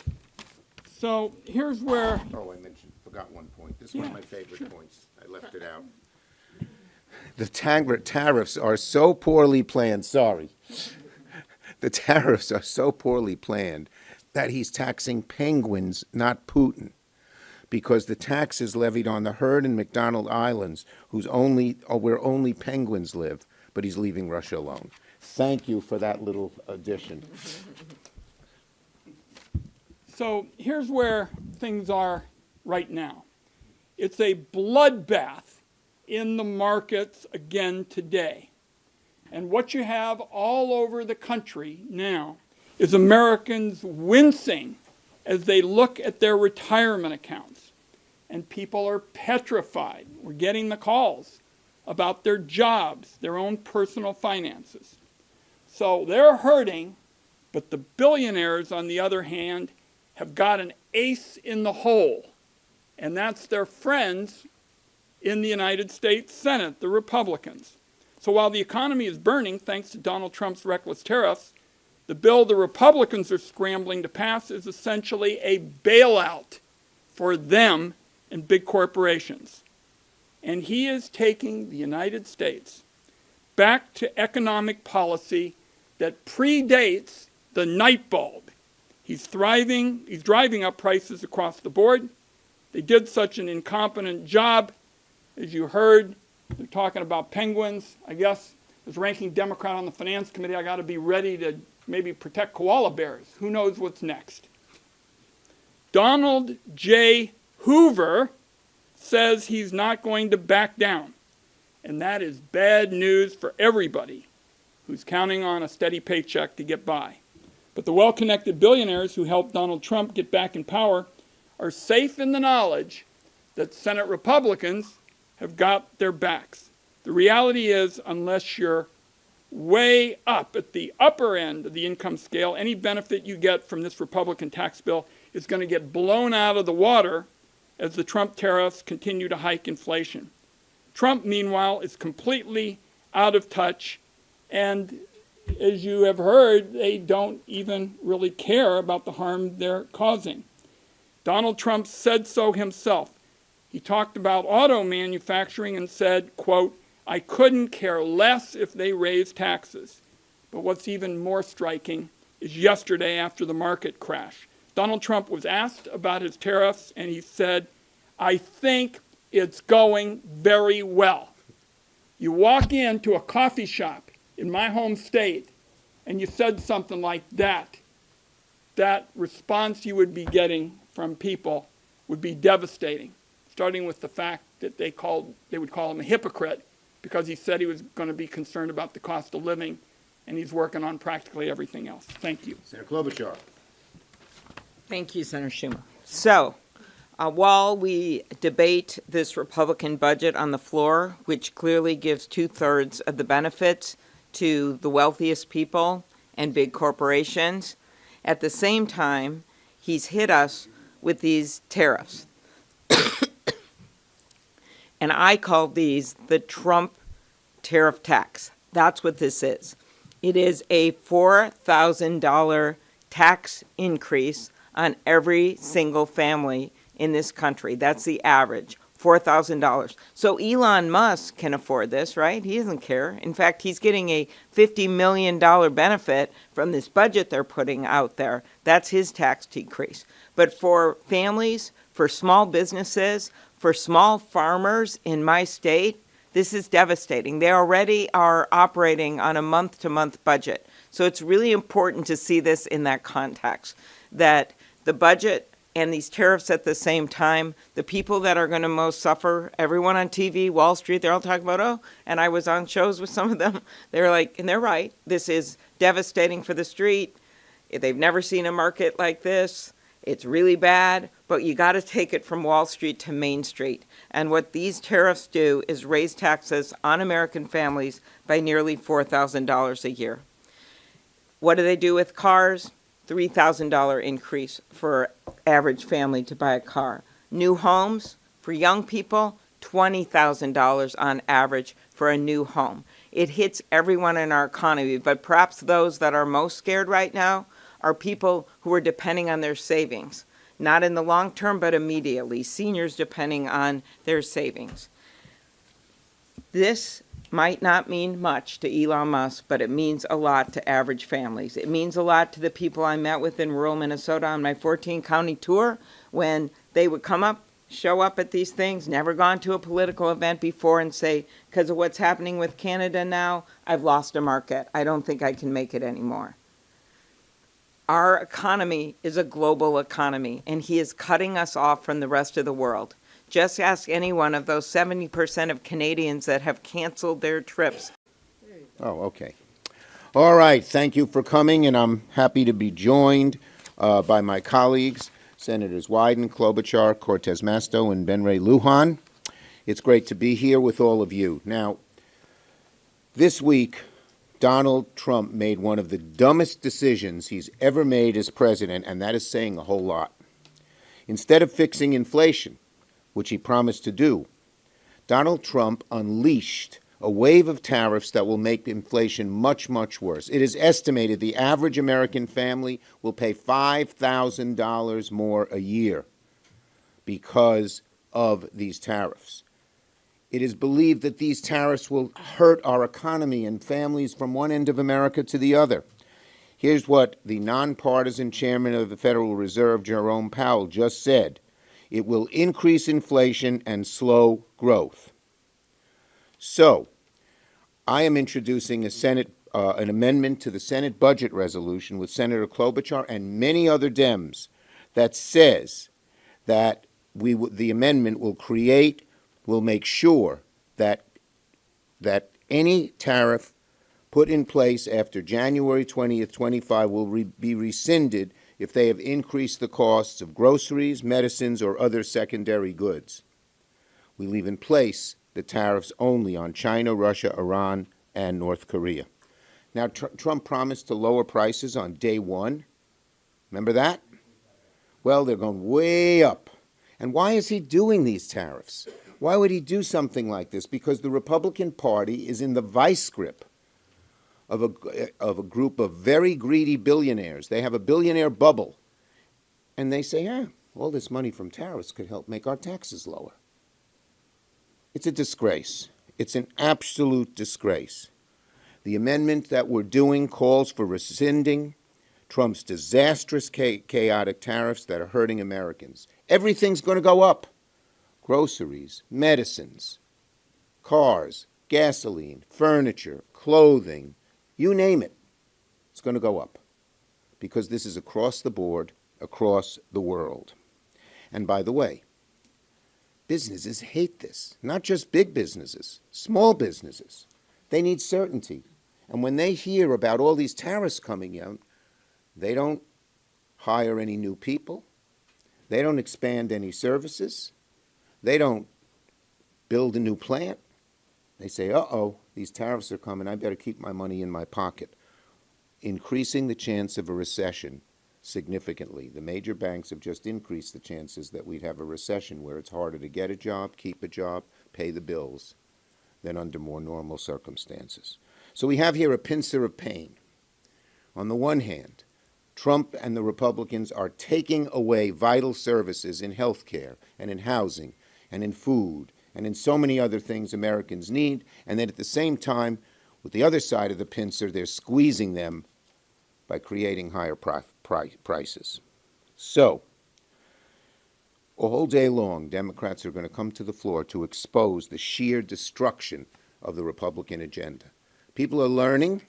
So here's where, Oh, forgot one point. This is one of my favorite points. I left it out. The tariffs are so poorly planned, the tariffs are so poorly planned that he's taxing penguins, not Putin, because the tax is levied on the herd in McDonald Islands, where only penguins live, but he's leaving Russia alone. Thank you for that little addition. so here's where things are right now. It's a bloodbath in the markets again today. And what you have all over the country now is Americans wincing as they look at their retirement accounts. And people are petrified. We're getting the calls about their jobs, their own personal finances. So they're hurting, but the billionaires, on the other hand, have got an ace in the hole. And that's their friends in the United States Senate, the Republicans. So while the economy is burning, thanks to Donald Trump's reckless tariffs, the bill the Republicans are scrambling to pass is essentially a bailout for them and big corporations. And he is taking the United States back to economic policy that predates the night bulb. He's driving up prices across the board. They did such an incompetent job. As you heard, they're talking about penguins. I guess as ranking Democrat on the Finance Committee, I got to be ready to maybe protect koala bears. Who knows what's next? Donald J. Hoover says he's not going to back down. And that is bad news for everybody who's counting on a steady paycheck to get by. But the well-connected billionaires who helped Donald Trump get back in power are safe in the knowledge that Senate Republicans have got their backs. The reality is, unless you're way up at the upper end of the income scale, any benefit you get from this Republican tax bill is going to get blown out of the water as the Trump tariffs continue to hike inflation. Trump, meanwhile, is completely out of touch, and as you have heard, they don't even really care about the harm they're causing. Donald Trump said so himself. He talked about auto manufacturing and said, quote, "I couldn't care less if they raised taxes." But what's even more striking is yesterday after the market crash. Donald Trump was asked about his tariffs, and he said, "I think it's going very well." You walk into a coffee shop in my home state, and you said something like that, that response you would be getting from people would be devastating, starting with the fact that they would call him a hypocrite because he said he was going to be concerned about the cost of living, and he's working on practically everything else. Thank you. Senator Klobuchar. Thank you, Senator Schumer. So, while we debate this Republican budget on the floor, which clearly gives 2/3 of the benefits to the wealthiest people and big corporations, at the same time, he's hit us with these tariffs. And I call these the Trump tariff tax. That's what this is. It is a $4,000 tax increase on every single family in this country. That's the average, $4,000. So Elon Musk can afford this, right? He doesn't care. In fact, he's getting a $50 million benefit from this budget they're putting out there. That's his tax decrease. But for families, for small businesses, for small farmers in my state, this is devastating. They already are operating on a month-to-month budget. So it's really important to see this in that context, that the budget and these tariffs at the same time, the people that are going to most suffer, everyone on TV, Wall Street, they're all talking about, oh, and I was on shows with some of them. They're like, and they're right, this is devastating for the street. They've never seen a market like this. It's really bad, but you got to take it from Wall Street to Main Street. And what these tariffs do is raise taxes on American families by nearly $4,000 a year. What do they do with cars? $3,000 increase for average family to buy a car. New homes for young people, $20,000 on average for a new home. It hits everyone in our economy, but perhaps those that are most scared right now are people who are depending on their savings. Not in the long term, but immediately. Seniors depending on their savings. This might not mean much to Elon Musk, but it means a lot to average families. It means a lot to the people I met with in rural Minnesota on my 14-county tour when they would show up at these things, never gone to a political event before, and say, because of what's happening with Canada now, I've lost a market. I don't think I can make it anymore. Our economy is a global economy, and he is cutting us off from the rest of the world. Just ask any one of those 70% of Canadians that have canceled their trips. Oh, okay. All right. Thank you for coming, and I'm happy to be joined by my colleagues, Senators Wyden, Klobuchar, Cortez Masto, and Ben Ray Lujan. It's great to be here with all of you. Now, this week, Donald Trump made one of the dumbest decisions he's ever made as president, and that is saying a whole lot. Instead of fixing inflation, which he promised to do, Donald Trump unleashed a wave of tariffs that will make inflation much, much worse. It is estimated the average American family will pay $5,000 more a year because of these tariffs. It is believed that these tariffs will hurt our economy and families from one end of America to the other. Here's what the nonpartisan chairman of the Federal Reserve, Jerome Powell, just said. It will increase inflation and slow growth. So, I am introducing an amendment to the Senate budget resolution with Senator Klobuchar and many other Dems that says that the amendment will make sure that any tariff put in place after January 20th, 25 will be rescinded if they have increased the costs of groceries, medicines, or other secondary goods. We leave in place the tariffs only on China, Russia, Iran, and North Korea. Now, Trump promised to lower prices on day one. Remember that? Well, they're going way up. And why is he doing these tariffs? Why would he do something like this? Because the Republican Party is in the vice grip of a group of very greedy billionaires. They have a billionaire bubble. And they say, all this money from tariffs could help make our taxes lower. It's a disgrace. It's an absolute disgrace. The amendment that we're doing calls for rescinding Trump's disastrous, chaotic tariffs that are hurting Americans. Everything's going to go up. Groceries, medicines, cars, gasoline, furniture, clothing, you name it. It's going to go up because this is across the board, across the world. And by the way, businesses hate this, not just big businesses, small businesses. They need certainty. And when they hear about all these tariffs coming out, they don't hire any new people. They don't expand any services. They don't build a new plant. They say, these tariffs are coming. I better keep my money in my pocket, increasing the chance of a recession significantly. The major banks have just increased the chances that we'd have a recession where it's harder to get a job, keep a job, pay the bills than under more normal circumstances. So we have here a pincer of pain. On the one hand, Trump and the Republicans are taking away vital services in health care and in housing and in food and in so many other things Americans need, and then at the same time, with the other side of the pincer, they're squeezing them by creating higher prices. So, all day long, Democrats are going to come to the floor to expose the sheer destruction of the Republican agenda. People are learning.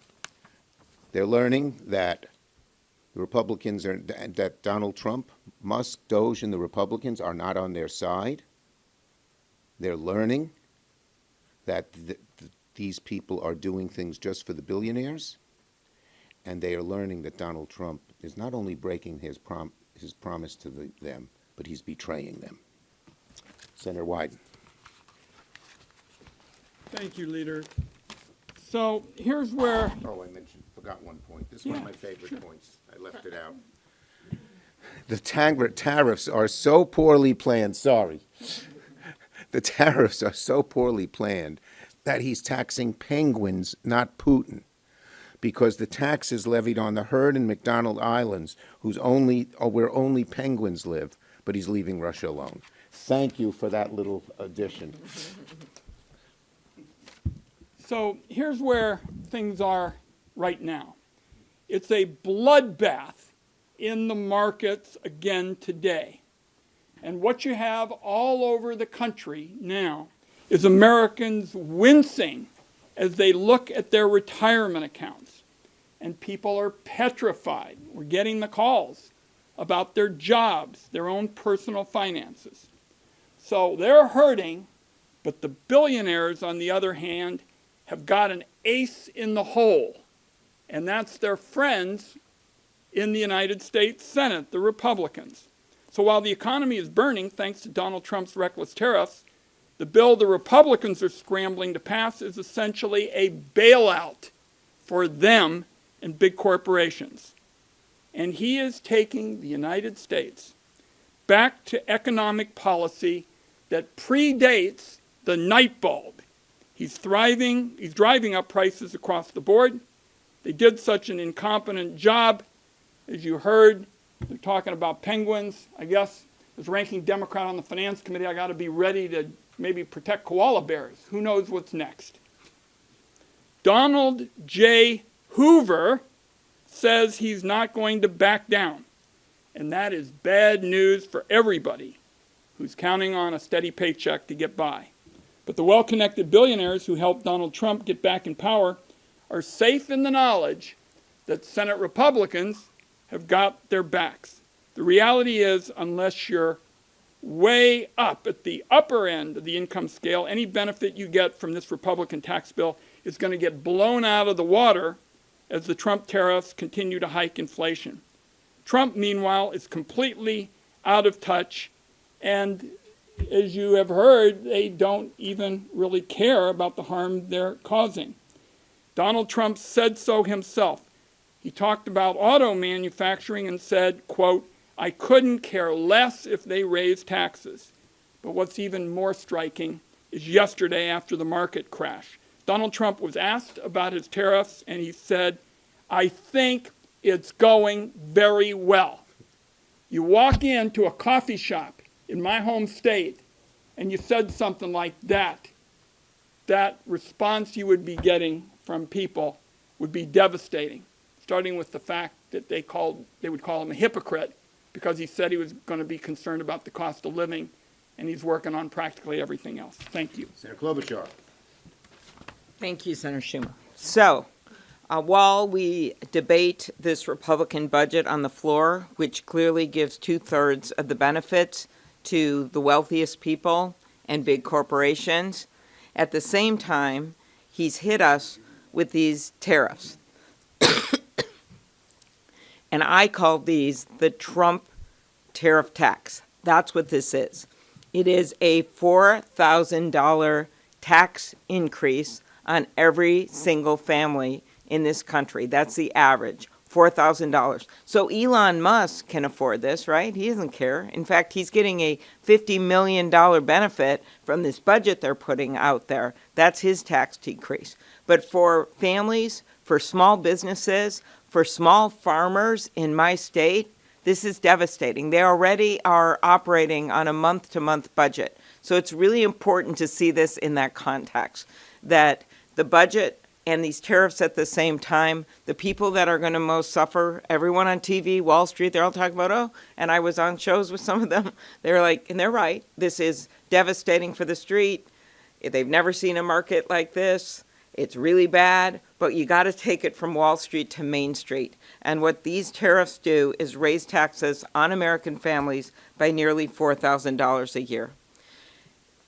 They're learning that the Republicans that Donald Trump, Musk, Doge, and the Republicans are not on their side. They're learning that these people are doing things just for the billionaires, and they are learning that Donald Trump is not only breaking his promise to them, but he's betraying them. Senator Wyden. Thank you, Leader. So here's where... Oh, forgot one point. This is one of my favorite points. I left it out. The tariffs are so poorly planned, The tariffs are so poorly planned that he's taxing penguins, not Putin, because the tax is levied on the herd in McDonald Islands, where only penguins live, but he's leaving Russia alone. Thank you for that little addition. So here's where things are right now. It's a bloodbath in the markets again today. And what you have all over the country now is Americans wincing as they look at their retirement accounts. And people are petrified. We're getting the calls about their jobs, their own personal finances. So they're hurting, but the billionaires, on the other hand, have got an ace in the hole. And that's their friends in the United States Senate, the Republicans. So while the economy is burning, thanks to Donald Trump's reckless tariffs, the bill the Republicans are scrambling to pass is essentially a bailout for them and big corporations. And he is taking the United States back to economic policy that predates the night bulb. He's driving up prices across the board. They did such an incompetent job. As you heard, they're talking about penguins. I guess as ranking Democrat on the Finance Committee, I got to be ready to maybe protect koala bears. Who knows what's next? Donald J. Hoover says he's not going to back down. And that is bad news for everybody who's counting on a steady paycheck to get by. But the well-connected billionaires who helped Donald Trump get back in power are safe in the knowledge that Senate Republicans have got their backs. The reality is, unless you're way up at the upper end of the income scale, any benefit you get from this Republican tax bill is going to get blown out of the water as the Trump tariffs continue to hike inflation. Trump, meanwhile, is completely out of touch, and as you have heard, they don't even really care about the harm they're causing. Donald Trump said so himself. He talked about auto manufacturing and said, quote, "I couldn't care less if they raise taxes." But what's even more striking is yesterday after the market crash. Donald Trump was asked about his tariffs, and he said, "I think it's going very well." You walk into a coffee shop in my home state, and you said something like that, that response you would be getting from people would be devastating, starting with the fact that they would call him a hypocrite because he said he was going to be concerned about the cost of living, and he's working on practically everything else. Thank you. Senator Klobuchar. Thank you, Senator Schumer. So, while we debate this Republican budget on the floor, which clearly gives 2/3 of the benefits to the wealthiest people and big corporations, at the same time, he's hit us with these tariffs. And I call these the Trump tariff tax. That's what this is. It is a $4,000 tax increase on every single family in this country. That's the average, $4,000. So Elon Musk can afford this, right? He doesn't care. In fact, he's getting a $50 million benefit from this budget they're putting out there. That's his tax decrease. But for families, for small businesses, for small farmers in my state, this is devastating. They already are operating on a month-to-month budget. So it's really important to see this in that context, that the budget and these tariffs at the same time, the people that are going to most suffer, everyone on TV, Wall Street, they're all talking about, oh, and I was on shows with some of them. They're like, and they're right, this is devastating for the street. They've never seen a market like this. It's really bad, but you got to take it from Wall Street to Main Street. And what these tariffs do is raise taxes on American families by nearly $4,000 a year.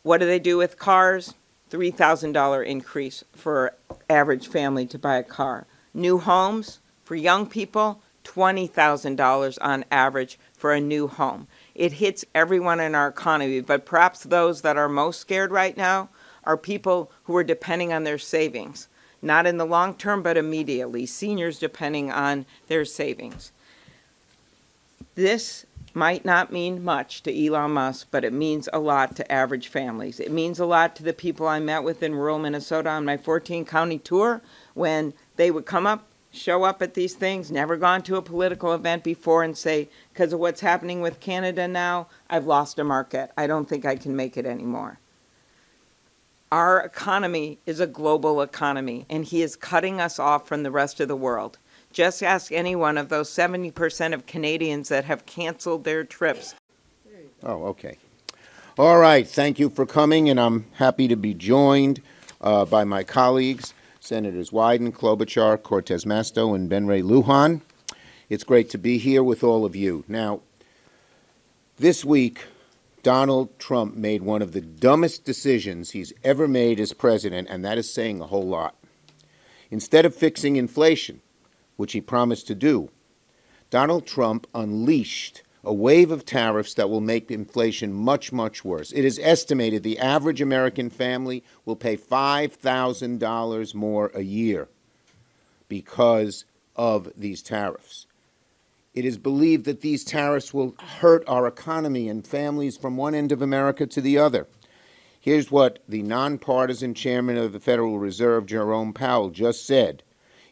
What do they do with cars? $3,000 increase for average family to buy a car. New homes for young people, $20,000 on average for a new home. It hits everyone in our economy, but perhaps those that are most scared right now are people who are depending on their savings, not in the long term, but immediately. Seniors depending on their savings. This might not mean much to Elon Musk, but it means a lot to average families. It means a lot to the people I met with in rural Minnesota on my 14-county tour when they would come up, show up at these things, never gone to a political event before, and say, because of what's happening with Canada now, I've lost a market. I don't think I can make it anymore. Our economy is a global economy, and he is cutting us off from the rest of the world. Just ask any one of those 70% of Canadians that have canceled their trips. Oh, okay. All right. Thank you for coming, and I'm happy to be joined by my colleagues, Senators Wyden, Klobuchar, Cortez Masto, and Ben Ray Lujan. It's great to be here with all of you. Now, this week, Donald Trump made one of the dumbest decisions he's ever made as president, and that is saying a whole lot. Instead of fixing inflation, which he promised to do, Donald Trump unleashed a wave of tariffs that will make inflation much, much worse. It is estimated the average American family will pay $5,000 more a year because of these tariffs. It is believed that these tariffs will hurt our economy and families from one end of America to the other. Here's what the nonpartisan chairman of the Federal Reserve, Jerome Powell, just said.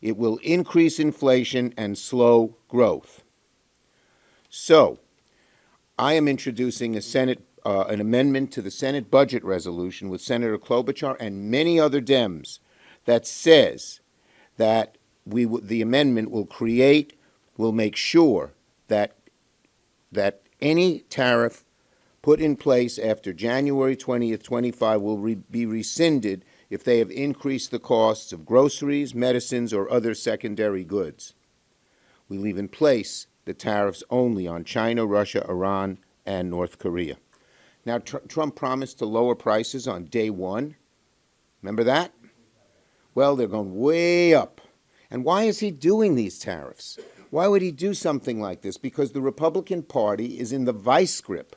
It will increase inflation and slow growth. So, I am introducing an amendment to the Senate budget resolution with Senator Klobuchar and many other Dems that says that the amendment will make sure that any tariff put in place after January 20th, 25 will be rescinded if they have increased the costs of groceries, medicines, or other secondary goods. We leave in place the tariffs only on China, Russia, Iran, and North Korea. Now, Trump promised to lower prices on day one. Remember that? Well, they're going way up. And why is he doing these tariffs? Why would he do something like this? Because the Republican Party is in the vice grip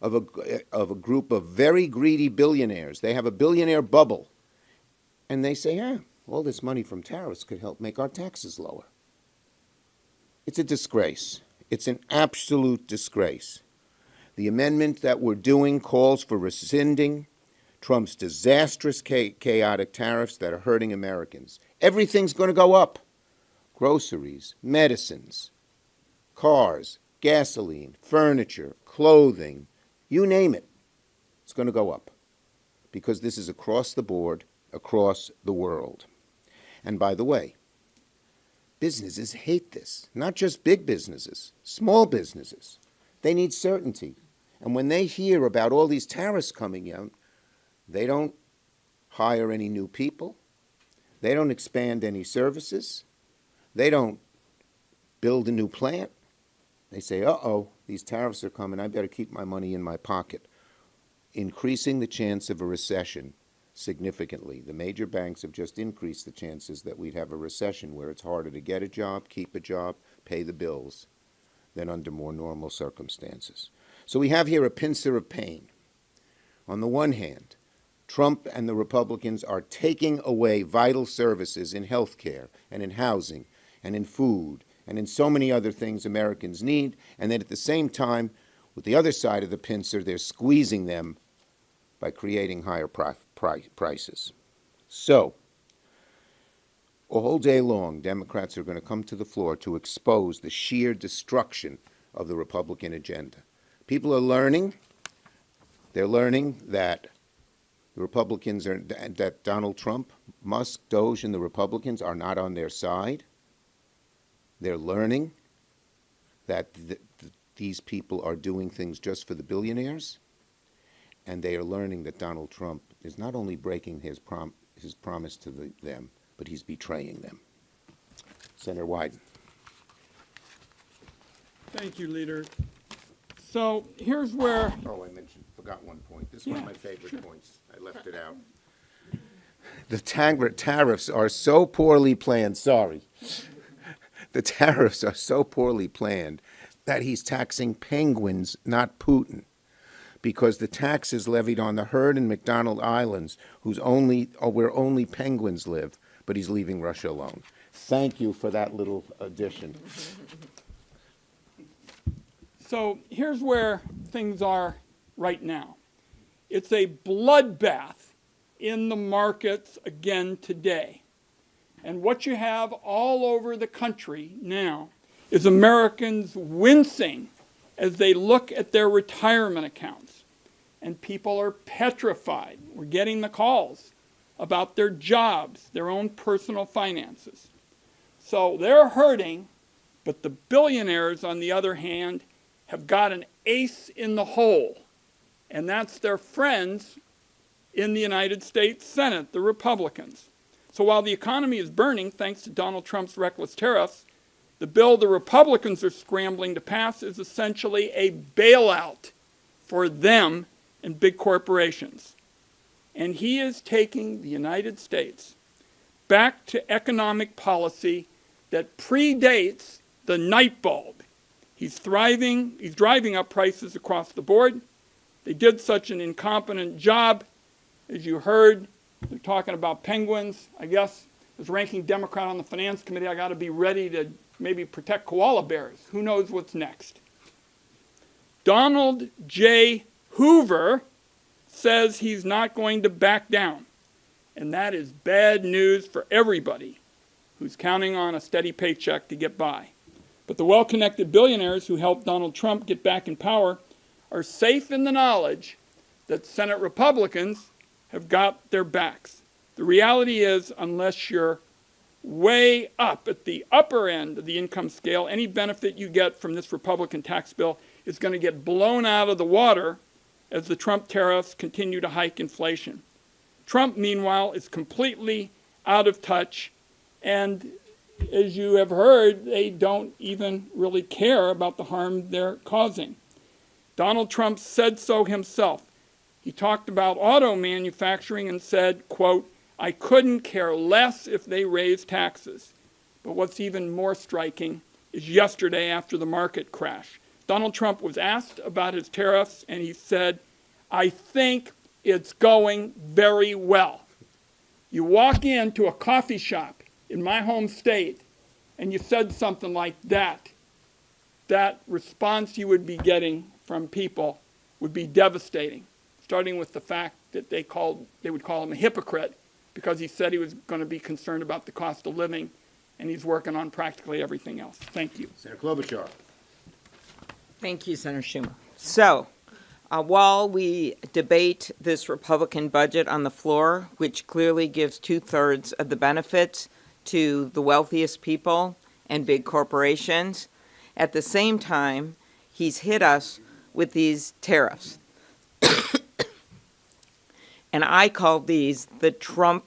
of a group of very greedy billionaires. They have a billionaire bubble. And they say, all this money from tariffs could help make our taxes lower. It's a disgrace. It's an absolute disgrace. The amendment that we're doing calls for rescinding Trump's disastrous, chaotic tariffs that are hurting Americans. Everything's going to go up. Groceries, medicines, cars, gasoline, furniture, clothing, you name it. It's going to go up because this is across the board, across the world. And by the way, businesses hate this, not just big businesses, small businesses. They need certainty. And when they hear about all these tariffs coming out, they don't hire any new people. They don't expand any services. They don't build a new plant. They say, these tariffs are coming. I better keep my money in my pocket, increasing the chance of a recession significantly. The major banks have just increased the chances that we'd have a recession where it's harder to get a job, keep a job, pay the bills than under more normal circumstances. So we have here a pincer of pain. On the one hand, Trump and the Republicans are taking away vital services in health care and in housing and in food and in so many other things Americans need, and then at the same time, with the other side of the pincer, they're squeezing them by creating higher prices. So, all day long, Democrats are going to come to the floor to expose the sheer destruction of the Republican agenda. People are learning. They're learning that the Republicans that Donald Trump, Musk, Doge, and the Republicans are not on their side. They're learning that these people are doing things just for the billionaires, and they are learning that Donald Trump is not only breaking his promise to them, but he's betraying them. Senator Wyden. Thank you, Leader. So here's where... Oh, I forgot one point. This is one of my favorite points. I left it out. The tariffs are so poorly planned, the tariffs are so poorly planned that he's taxing penguins, not Putin, because the tax is levied on the herd in McDonald Islands, where only penguins live, but he's leaving Russia alone. Thank you for that little addition. So here's where things are right now. It's a bloodbath in the markets again today. And what you have all over the country now is Americans wincing as they look at their retirement accounts. And people are petrified. We're getting the calls about their jobs, their own personal finances. So they're hurting, but the billionaires, on the other hand, have got an ace in the hole. And that's their friends in the United States Senate, the Republicans. So while the economy is burning, thanks to Donald Trump's reckless tariffs, the bill the Republicans are scrambling to pass is essentially a bailout for them and big corporations. And he is taking the United States back to economic policy that predates the night bulb. He's driving up prices across the board. They did such an incompetent job. As you heard, they're talking about penguins. I guess as ranking Democrat on the Finance Committee, I got to be ready to maybe protect koala bears. Who knows what's next? Donald J. Hoover says he's not going to back down. And that is bad news for everybody who's counting on a steady paycheck to get by. But the well-connected billionaires who helped Donald Trump get back in power are safe in the knowledge that Senate Republicans have got their backs. The reality is, unless you're way up at the upper end of the income scale, any benefit you get from this Republican tax bill is going to get blown out of the water as the Trump tariffs continue to hike inflation. Trump, meanwhile, is completely out of touch, and as you have heard, they don't even really care about the harm they're causing. Donald Trump said so himself. He talked about auto manufacturing and said, quote, "I couldn't care less if they raised taxes." But what's even more striking is yesterday after the market crash. Donald Trump was asked about his tariffs, and he said, "I think it's going very well." You walk into a coffee shop in my home state, and you said something like that, that response you would be getting from people would be devastating, starting with the fact that they would call him a hypocrite because he said he was going to be concerned about the cost of living, and he's working on practically everything else. Thank you. Senator Klobuchar. Thank you, Senator Schumer. So, while we debate this Republican budget on the floor, which clearly gives 2/3 of the benefits to the wealthiest people and big corporations, at the same time, he's hit us with these tariffs. And I call these the Trump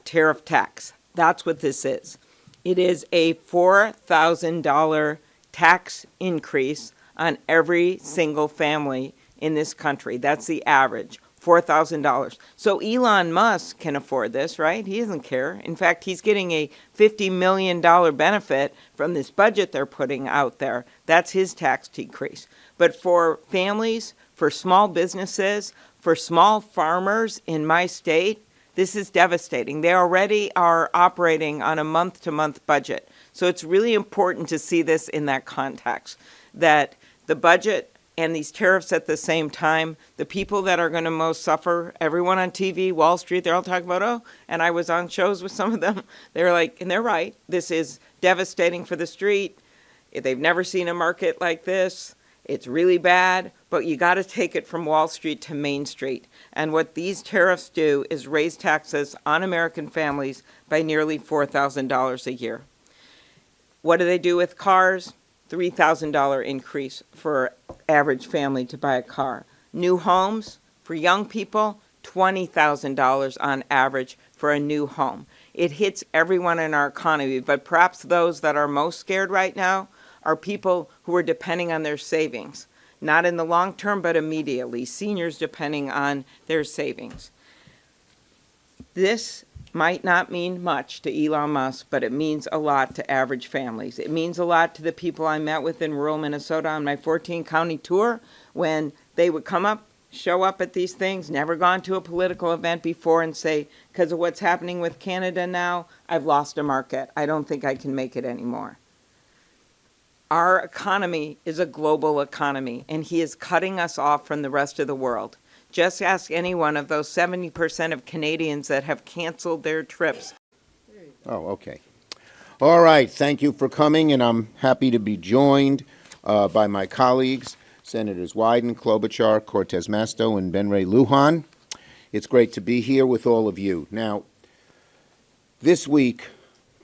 tariff tax. That's what this is. It is a $4,000 tax increase on every single family in this country. That's the average, $4,000. So Elon Musk can afford this, right? He doesn't care. In fact, he's getting a $50 million benefit from this budget they're putting out there. That's his tax decrease. But for families, for small businesses, for small farmers in my state, this is devastating. They already are operating on a month-to-month budget. So it's really important to see this in that context, that the budget and these tariffs at the same time, the people that are going to most suffer, everyone on TV, Wall Street, they're all talking about, oh, and I was on shows with some of them. They're like, and they're right, this is devastating for the street. They've never seen a market like this. It's really bad, but you got to take it from Wall Street to Main Street. And what these tariffs do is raise taxes on American families by nearly $4,000 a year. What do they do with cars? $3,000 increase for average family to buy a car. New homes for young people, $20,000 on average for a new home. It hits everyone in our economy, but perhaps those that are most scared right now are people who are depending on their savings, not in the long term, but immediately. Seniors depending on their savings. This might not mean much to Elon Musk, but it means a lot to average families. It means a lot to the people I met with in rural Minnesota on my 14-county tour when they would come up, show up at these things, never gone to a political event before, and say, because of what's happening with Canada now, I've lost a market. I don't think I can make it anymore. Our economy is a global economy, and he is cutting us off from the rest of the world. Just ask any one of those 70% of Canadians that have canceled their trips. Oh, okay. All right, thank you for coming, and I'm happy to be joined by my colleagues, Senators Wyden, Klobuchar, Cortez Masto, and Ben Ray Lujan. It's great to be here with all of you. Now, this week,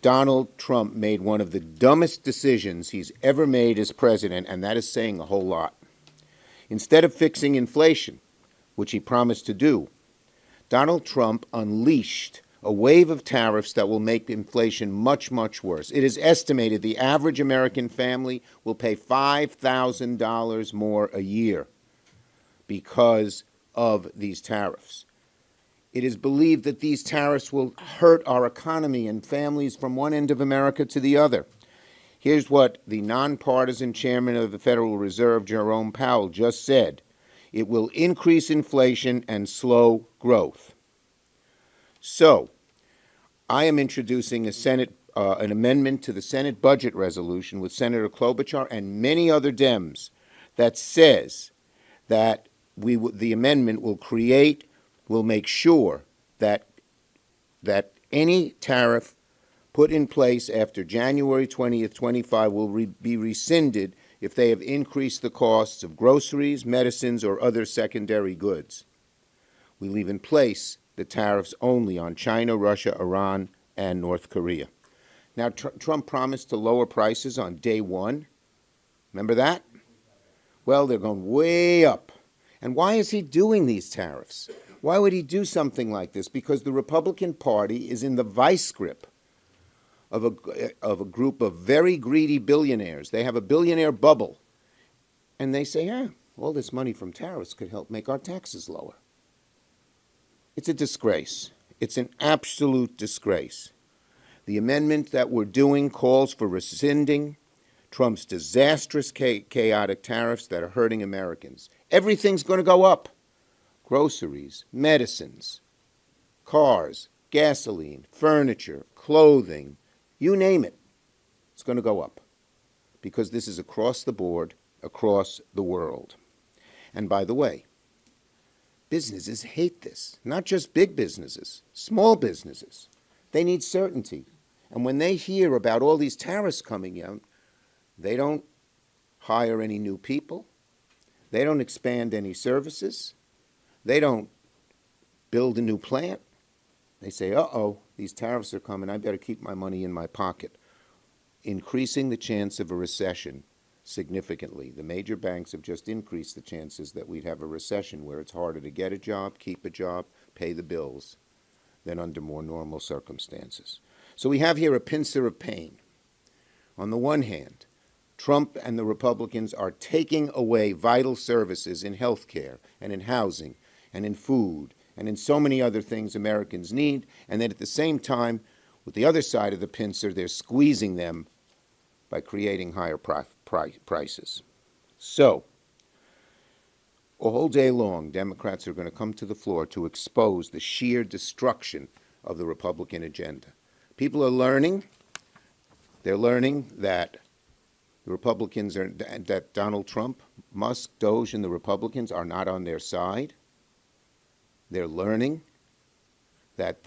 Donald Trump made one of the dumbest decisions he's ever made as president, and that is saying a whole lot. Instead of fixing inflation, which he promised to do, Donald Trump unleashed a wave of tariffs that will make inflation much, much worse. It is estimated the average American family will pay $5,000 more a year because of these tariffs. It is believed that these tariffs will hurt our economy and families from one end of America to the other. Here's what the nonpartisan chairman of the Federal Reserve, Jerome Powell, just said. It will increase inflation and slow growth. So, I am introducing an amendment to the Senate budget resolution with Senator Klobuchar and many other Dems that says that the amendment will make sure that any tariff put in place after January 20th, 25 will be rescinded if they have increased the costs of groceries, medicines, or other secondary goods. We leave in place the tariffs only on China, Russia, Iran, and North Korea. Now, Trump promised to lower prices on day one. Remember that? Well, they're going way up. And why is he doing these tariffs? Why would he do something like this? Because the Republican Party is in the vice grip of a group of very greedy billionaires. They have a billionaire bubble. And they say, all this money from tariffs could help make our taxes lower. It's a disgrace. It's an absolute disgrace. The amendment that we're doing calls for rescinding Trump's disastrous, chaotic tariffs that are hurting Americans. Everything's going to go up. Groceries, medicines, cars, gasoline, furniture, clothing, you name it. It's going to go up because this is across the board, across the world. And by the way, businesses hate this, not just big businesses, small businesses. They need certainty. And when they hear about all these tariffs coming out, they don't hire any new people. They don't expand any services. They don't build a new plant. They say, uh-oh, these tariffs are coming. I better keep my money in my pocket, increasing the chance of a recession significantly. The major banks have just increased the chances that we'd have a recession where it's harder to get a job, keep a job, pay the bills than under more normal circumstances. So we have here a pincer of pain. On the one hand, Trump and the Republicans are taking away vital services in health care and in housing and in food and in so many other things Americans need, and then at the same time, with the other side of the pincer, they're squeezing them by creating higher prices. So, all day long, Democrats are going to come to the floor to expose the sheer destruction of the Republican agenda. People are learning. They're learning that the Republicans that Donald Trump, Musk, Doge, and the Republicans are not on their side. They're learning that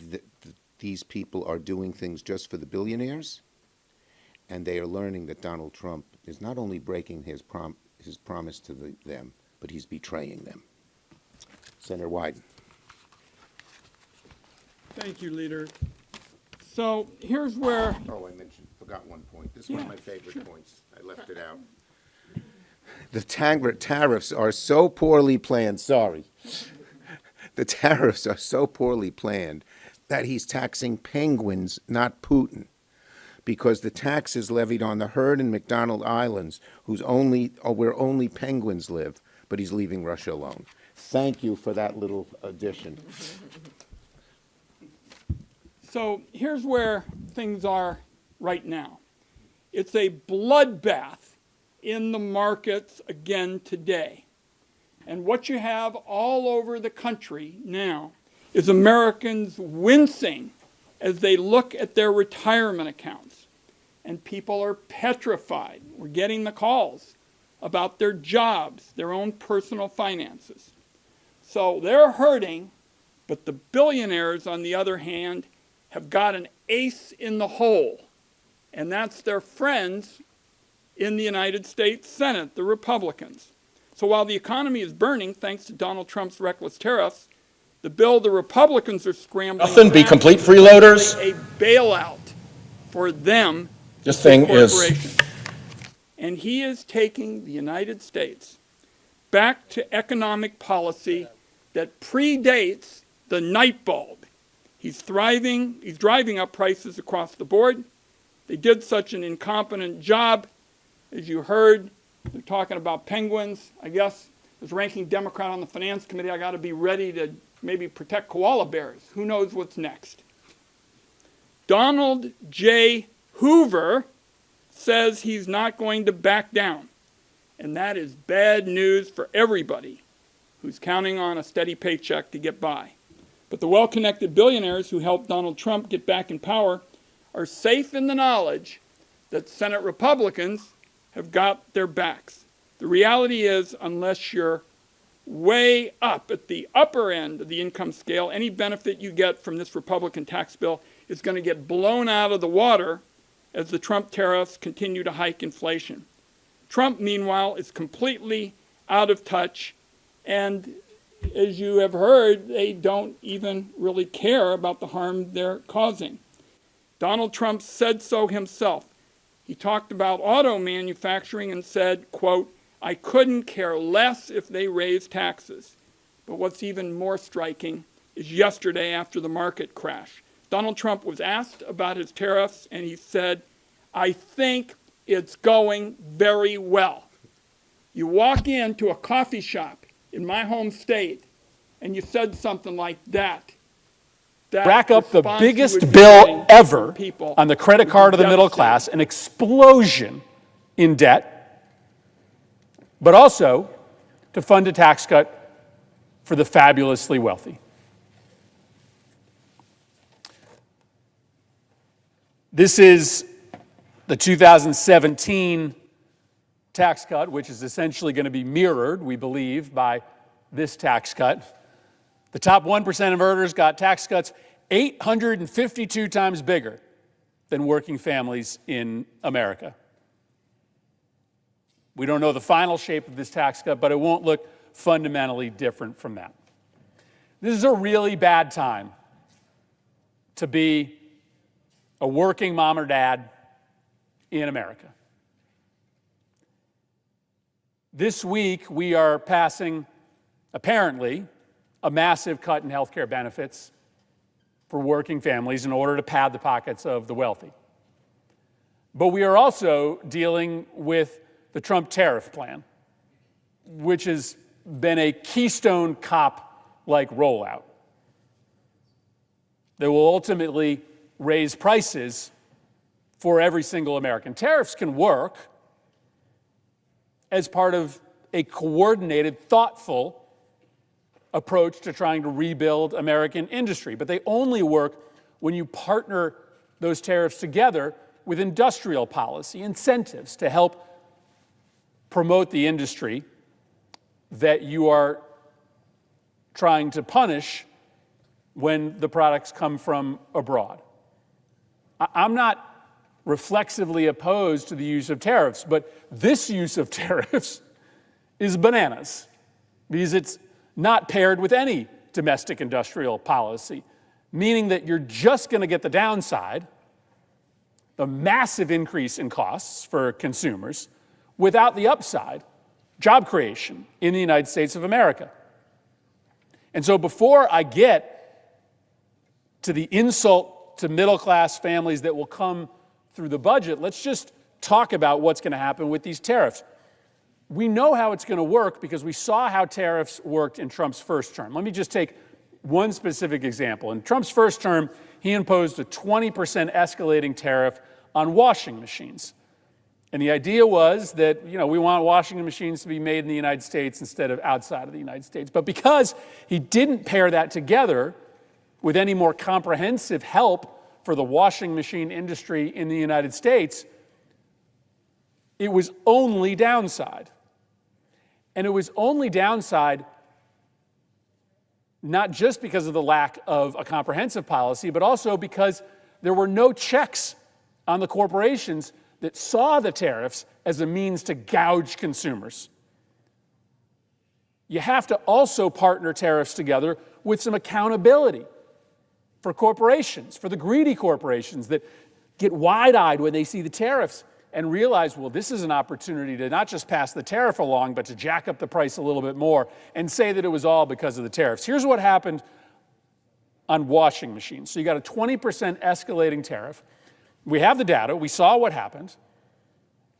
these people are doing things just for the billionaires. And they are learning that Donald Trump is not only breaking his promise to them, but he's betraying them. Senator Wyden. Thank you, Leader. So here's where... Oh, I forgot one point. This is one of my favorite points. I left it out. The tariffs are so poorly planned. Sorry. The tariffs are so poorly planned that he's taxing penguins, not Putin, because the tax is levied on the herd in McDonald Islands, where only penguins live, but he's leaving Russia alone. Thank you for that little addition. So here's where things are right now. It's a bloodbath in the markets again today. And what you have all over the country now is Americans wincing as they look at their retirement accounts and people are petrified. We're getting the calls about their jobs, their own personal finances. So they're hurting, but the billionaires, on the other hand, have got an ace in the hole, and that's their friends in the United States Senate, the Republicans. So while the economy is burning thanks to Donald Trump's reckless tariffs, the bill the Republicans are scrambling Nothing be complete freeloaders. a bailout for them. This thing is. And he is taking the United States back to economic policy that predates the night bulb. He's driving up prices across the board. They did such an incompetent job. As you heard, they're talking about penguins. I guess as ranking Democrat on the Finance Committee, I got to be ready to maybe protect koala bears. Who knows what's next? Donald J. Hoover says he's not going to back down. And that is bad news for everybody who's counting on a steady paycheck to get by. But the well-connected billionaires who helped Donald Trump get back in power are safe in the knowledge that Senate Republicans have got their backs. The reality is, unless you're way up at the upper end of the income scale, any benefit you get from this Republican tax bill is going to get blown out of the water as the Trump tariffs continue to hike inflation. Trump, meanwhile, is completely out of touch, and as you have heard, they don't even really care about the harm they're causing. Donald Trump said so himself. He talked about auto manufacturing and said, quote, "I couldn't care less if they raise taxes." But what's even more striking is yesterday after the market crash. Donald Trump was asked about his tariffs, and he said, "I think it's going very well." You walk into a coffee shop in my home state, and you said something like that. Rack up the biggest bill ever on the credit card of the middle class, an explosion in debt, but also to fund a tax cut for the fabulously wealthy. This is the 2017 tax cut, which is essentially going to be mirrored, we believe, by this tax cut. The top 1% of earners got tax cuts 852 times bigger than working families in America. We don't know the final shape of this tax cut, but it won't look fundamentally different from that. This is a really bad time to be a working mom or dad in America. This week, we are passing, apparently, a massive cut in health care benefits for working families in order to pad the pockets of the wealthy. But we are also dealing with the Trump tariff plan, which has been a Keystone Cop-like rollout that will ultimately raise prices for every single American. Tariffs can work as part of a coordinated, thoughtful approach to trying to rebuild American industry. But they only work when you partner those tariffs together with industrial policy, incentives to help promote the industry that you are trying to punish when the products come from abroad. I'm not reflexively opposed to the use of tariffs, but this use of tariffs is bananas because it's not paired with any domestic industrial policy, meaning that you're just going to get the downside, the massive increase in costs for consumers, without the upside, job creation in the United States of America. And so before I get to the insult to middle-class families that will come through the budget, let's just talk about what's going to happen with these tariffs. We know how it's going to work because we saw how tariffs worked in Trump's first term. Let me just take one specific example. In Trump's first term, he imposed a 20% escalating tariff on washing machines. And the idea was that, we want washing machines to be made in the United States instead of outside of the United States. But because he didn't pair that together with any more comprehensive help for the washing machine industry in the United States, it was only downside. And it was only downside not just because of the lack of a comprehensive policy, but also because there were no checks on the corporations that saw the tariffs as a means to gouge consumers. You have to also partner tariffs together with some accountability for corporations, for the greedy corporations that get wide-eyed when they see the tariffs and realize, well, this is an opportunity to not just pass the tariff along, but to jack up the price a little bit more and say that it was all because of the tariffs. Here's what happened on washing machines. So you got a 20% escalating tariff. We have the data. We saw what happened.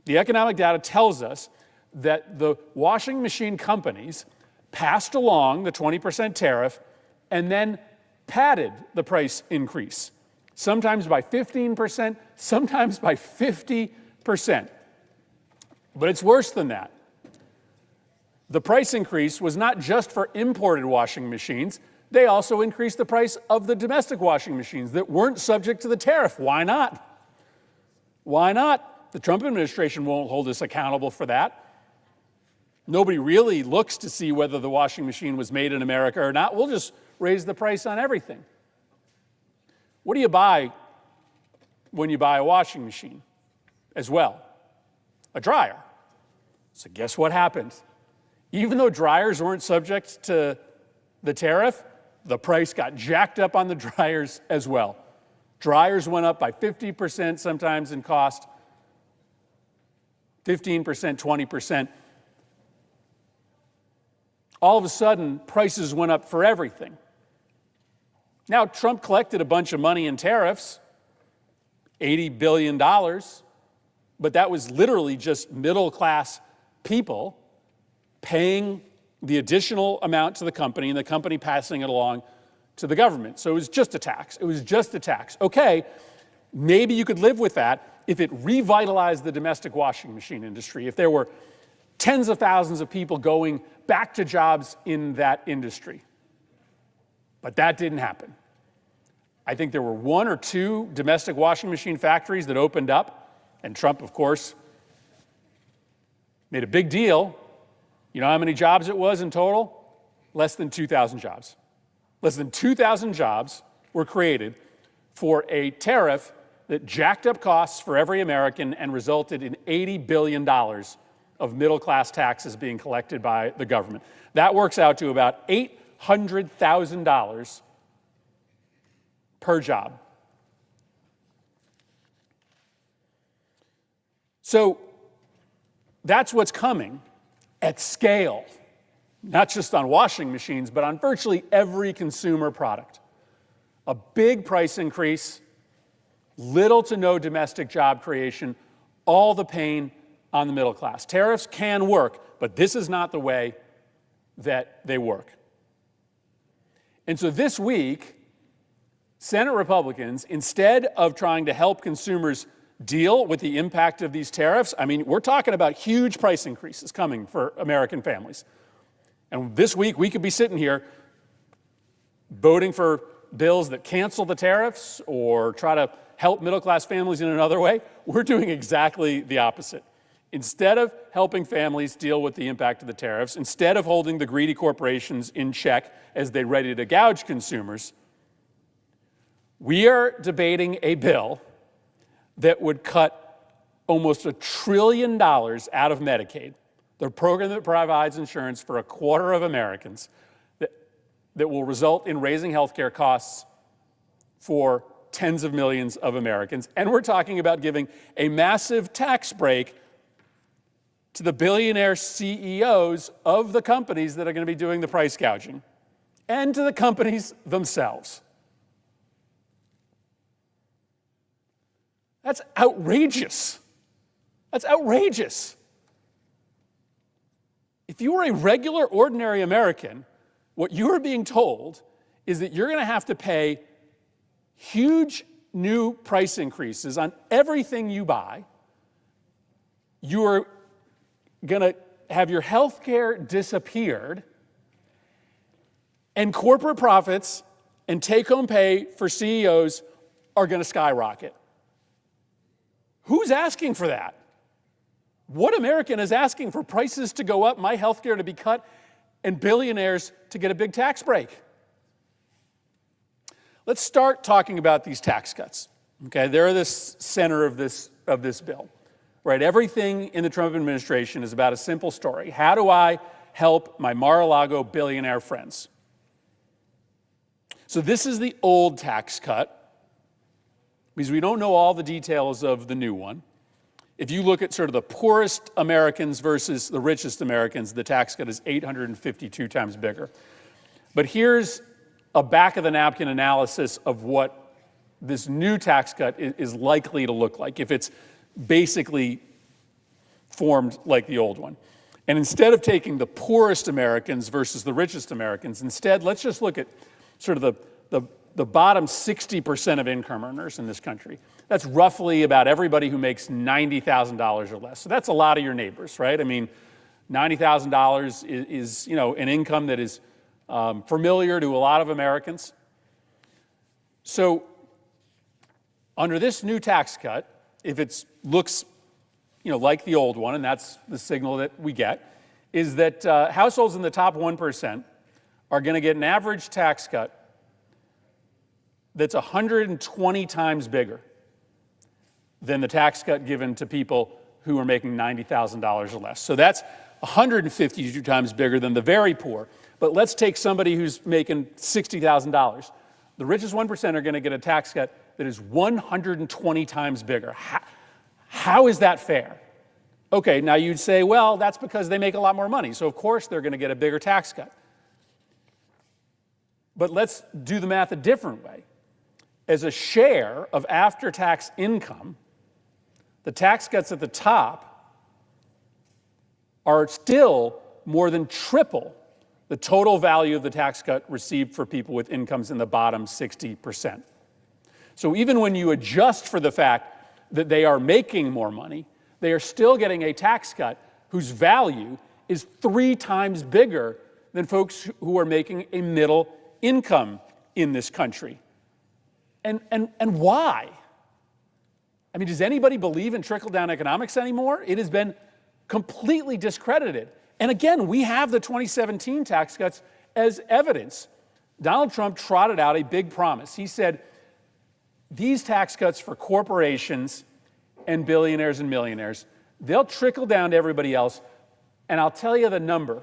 The economic data tells us that the washing machine companies passed along the 20% tariff and then padded the price increase, sometimes by 15%, sometimes by 50%. But it's worse than that. The price increase was not just for imported washing machines. They also increased the price of the domestic washing machines that weren't subject to the tariff. Why not? Why not? The Trump administration won't hold us accountable for that. Nobody really looks to see whether the washing machine was made in America or not. We'll just raise the price on everything. What do you buy when you buy a washing machine as well? A dryer. So guess what happened? Even though dryers weren't subject to the tariff, the price got jacked up on the dryers as well. Dryers went up by 50% sometimes in cost, 15%, 20%. All of a sudden, prices went up for everything. Now, Trump collected a bunch of money in tariffs, $80 billion, but that was literally just middle-class people paying the additional amount to the company and the company passing it along to the government. So it was just a tax. It was just a tax. Okay, maybe you could live with that if it revitalized the domestic washing machine industry, if there were tens of thousands of people going back to jobs in that industry. But that didn't happen. I think there were 1 or 2 domestic washing machine factories that opened up, and Trump, of course, made a big deal. You know how many jobs it was in total? Less than 2,000 jobs. Less than 2,000 jobs were created for a tariff that jacked up costs for every American and resulted in $80 billion of middle-class taxes being collected by the government. That works out to about $800,000 per job. So that's what's coming at scale, not just on washing machines, but on virtually every consumer product. A big price increase, little to no domestic job creation, all the pain on the middle class. Tariffs can work, but this is not the way that they work. And so this week, Senate Republicans, instead of trying to help consumers deal with the impact of these tariffs, I mean, we're talking about huge price increases coming for American families. And this week, we could be sitting here voting for bills that cancel the tariffs or try to help middle-class families in another way. We're doing exactly the opposite. Instead of helping families deal with the impact of the tariffs, instead of holding the greedy corporations in check as they're ready to gouge consumers, we are debating a bill that would cut almost $1 trillion out of Medicaid, the program that provides insurance for 1/4 of Americans, that will result in raising health care costs for tens of millions of Americans. And we're talking about giving a massive tax break to the billionaire CEOs of the companies that are going to be doing the price gouging, and to the companies themselves. That's outrageous. That's outrageous. If you were a regular, ordinary American, what you are being told is that you're going to have to pay huge new price increases on everything you buy. You are going to have your health care disappeared, and corporate profits and take-home pay for CEOs are going to skyrocket. Who's asking for that? What American is asking for prices to go up, my health care to be cut, and billionaires to get a big tax break? Let's start talking about these tax cuts. Okay, they're the center of this bill. Right? Everything in the Trump administration is about a simple story. How do I help my Mar-a-Lago billionaire friends? So this is the old tax cut, because we don't know all the details of the new one. If you look at sort of the poorest Americans versus the richest Americans, the tax cut is 852 times bigger. But here's a back-of-the-napkin analysis of what this new tax cut is likely to look like if it's basically formed like the old one. And instead of taking the poorest Americans versus the richest Americans, instead, let's just look at sort of the bottom 60% of income earners in this country. That's roughly about everybody who makes $90,000 or less. So that's a lot of your neighbors, right? I mean, $90,000 is an income that is familiar to a lot of Americans. So under this new tax cut, if it looks like the old one, and that's the signal that we get, is that households in the top 1% are going to get an average tax cut that's 120 times bigger than the tax cut given to people who are making $90,000 or less. So that's 152 times bigger than the very poor. But let's take somebody who's making $60,000. The richest 1% are going to get a tax cut that is 120 times bigger. How is that fair? Okay, now you'd say, well, that's because they make a lot more money. So of course they're going to get a bigger tax cut. But let's do the math a different way. As a share of after-tax income, the tax cuts at the top are still more than triple the total value of the tax cut received for people with incomes in the bottom 60%. So even when you adjust for the fact that they are making more money, they are still getting a tax cut whose value is 3 times bigger than folks who are making a middle income in this country. And why? I mean, does anybody believe in trickle-down economics anymore? It has been completely discredited. And again, we have the 2017 tax cuts as evidence. Donald Trump trotted out a big promise. He said, these tax cuts for corporations and billionaires and millionaires, they'll trickle down to everybody else. And I'll tell you the number.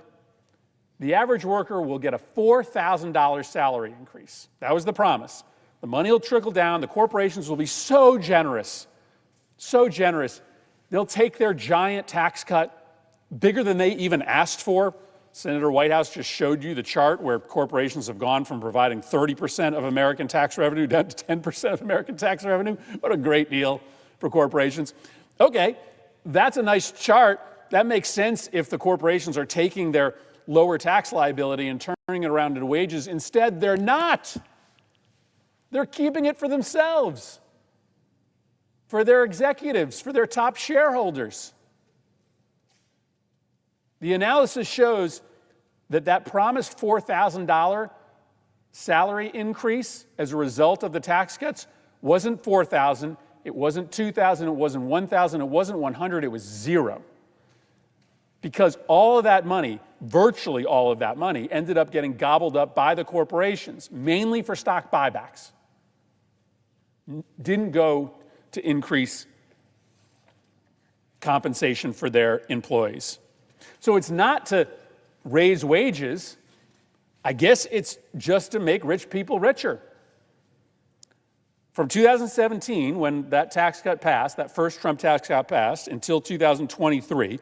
The average worker will get a $4,000 salary increase. That was the promise. The money will trickle down. The corporations will be so generous, they'll take their giant tax cut, bigger than they even asked for. Senator Whitehouse just showed you the chart where corporations have gone from providing 30% of American tax revenue down to 10% of American tax revenue. What a great deal for corporations. Okay, that's a nice chart. That makes sense if the corporations are taking their lower tax liability and turning it around into wages. Instead, they're not. They're keeping it for themselves, for their executives, for their top shareholders. The analysis shows that that promised $4,000 salary increase as a result of the tax cuts wasn't $4,000, it wasn't $2,000, it wasn't $1,000, it wasn't $100, it was zero. Because all of that money, virtually all of that money, ended up getting gobbled up by the corporations, mainly for stock buybacks. Didn't go to increase compensation for their employees. So it's not to raise wages. I guess it's just to make rich people richer. From 2017, when that tax cut passed, that first Trump tax cut passed, until 2023,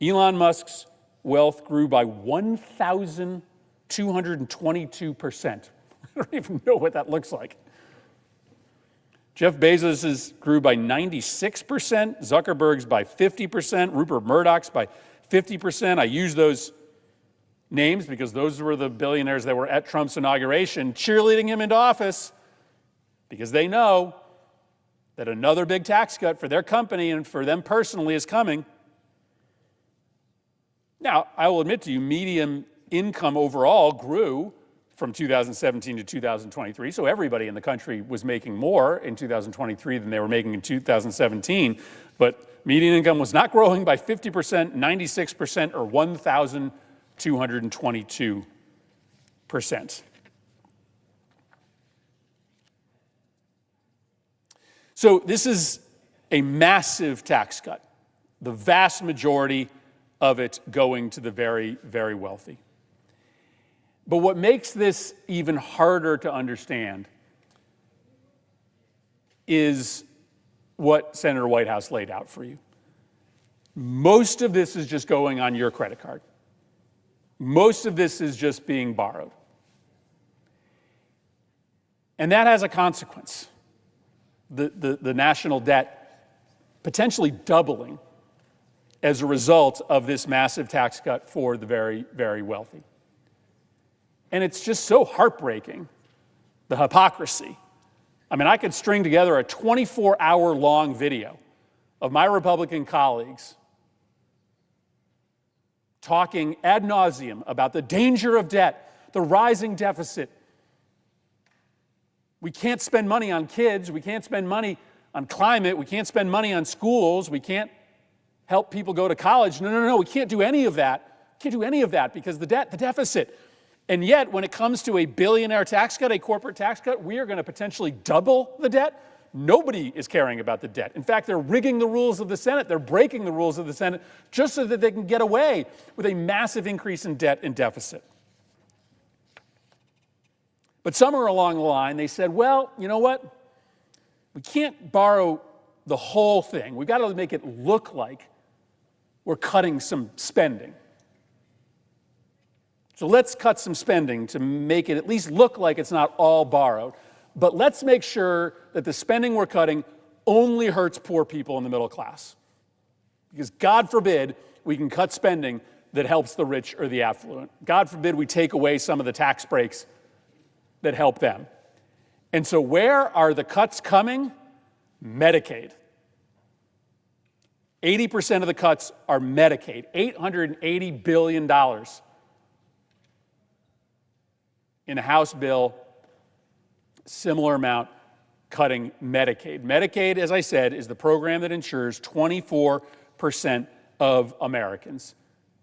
Elon Musk's wealth grew by 1,222%. I don't even know what that looks like. Jeff Bezos's grew by 96%, Zuckerberg's by 50%, Rupert Murdoch's by 50%. I use those names because those were the billionaires that were at Trump's inauguration cheerleading him into office, because they know that another big tax cut for their company and for them personally is coming. Now, I will admit to you, median income overall grew from 2017 to 2023, so everybody in the country was making more in 2023 than they were making in 2017, but median income was not growing by 50%, 96%, or 1,222%. So this is a massive tax cut, the vast majority of it going to the very, very wealthy. But what makes this even harder to understand is what Senator Whitehouse laid out for you. Most of this is just going on your credit card. Most of this is just being borrowed. And that has a consequence. The national debt potentially doubling as a result of this massive tax cut for the very, very wealthy. And it's just so heartbreaking, the hypocrisy. I mean, I could string together a 24-hour-long video of my Republican colleagues talking ad nauseum about the danger of debt, the rising deficit. We can't spend money on kids. We can't spend money on climate. We can't spend money on schools. We can't help people go to college. No. We can't do any of that. Can't do any of that because the deficit. And yet, when it comes to a billionaire tax cut, a corporate tax cut, we are going to potentially double the debt. Nobody is caring about the debt. In fact, they're rigging the rules of the Senate. They're breaking the rules of the Senate just so that they can get away with a massive increase in debt and deficit. But somewhere along the line, they said, well, you know what? We can't borrow the whole thing. We've got to make it look like we're cutting some spending. So let's cut some spending to make it at least look like it's not all borrowed. But let's make sure that the spending we're cutting only hurts poor people in the middle class. Because God forbid we can cut spending that helps the rich or the affluent. God forbid we take away some of the tax breaks that help them. And so where are the cuts coming? Medicaid. 80% of the cuts are Medicaid, $880 billion in a House bill, similar amount cutting Medicaid. Medicaid, as I said, is the program that insures 24% of Americans.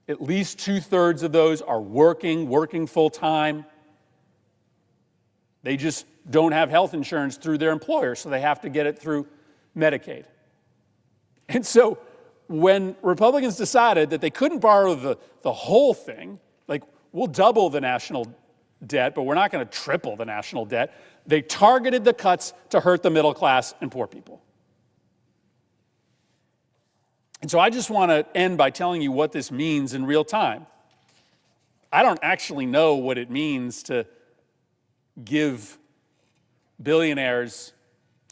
At least 2/3 of those are working full-time. They just don't have health insurance through their employer, so they have to get it through Medicaid. And so when Republicans decided that they couldn't borrow the whole thing, like we'll double the national debt, but we're not going to triple the national debt, they targeted the cuts to hurt the middle class and poor people. And so I just want to end by telling you what this means in real time. I don't actually know what it means to give billionaires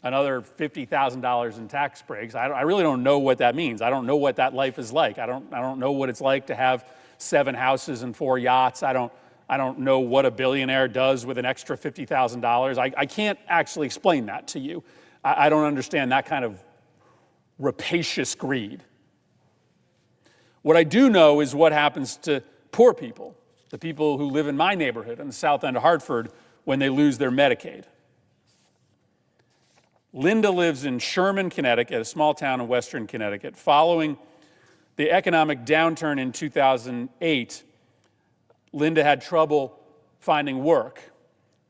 another $50,000 in tax breaks. I really don't know what that means. I don't know what that life is like. I don't know what it's like to have 7 houses and 4 yachts. I don't know what a billionaire does with an extra $50,000. I can't actually explain that to you. I don't understand that kind of rapacious greed. What I do know is what happens to poor people, the people who live in my neighborhood in the south end of Hartford when they lose their Medicaid. Linda lives in Sherman, Connecticut, a small town in western Connecticut. Following the economic downturn in 2008, Linda had trouble finding work.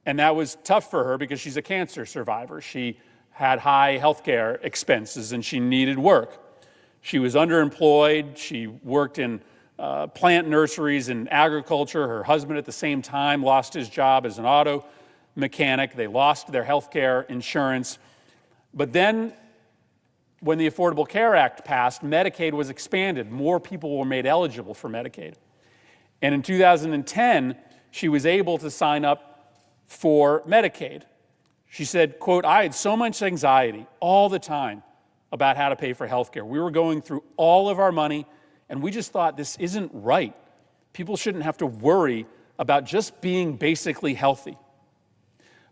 And that was tough for her because she's a cancer survivor. She had high health care expenses and she needed work. She was underemployed. She worked in plant nurseries and agriculture. Her husband at the same time lost his job as an auto mechanic. They lost their health care insurance. But then when the Affordable Care Act passed, Medicaid was expanded. More people were made eligible for Medicaid. And in 2010, she was able to sign up for Medicaid. She said, quote, I had so much anxiety all the time about how to pay for health care. We were going through all of our money, and we just thought this isn't right. People shouldn't have to worry about just being basically healthy.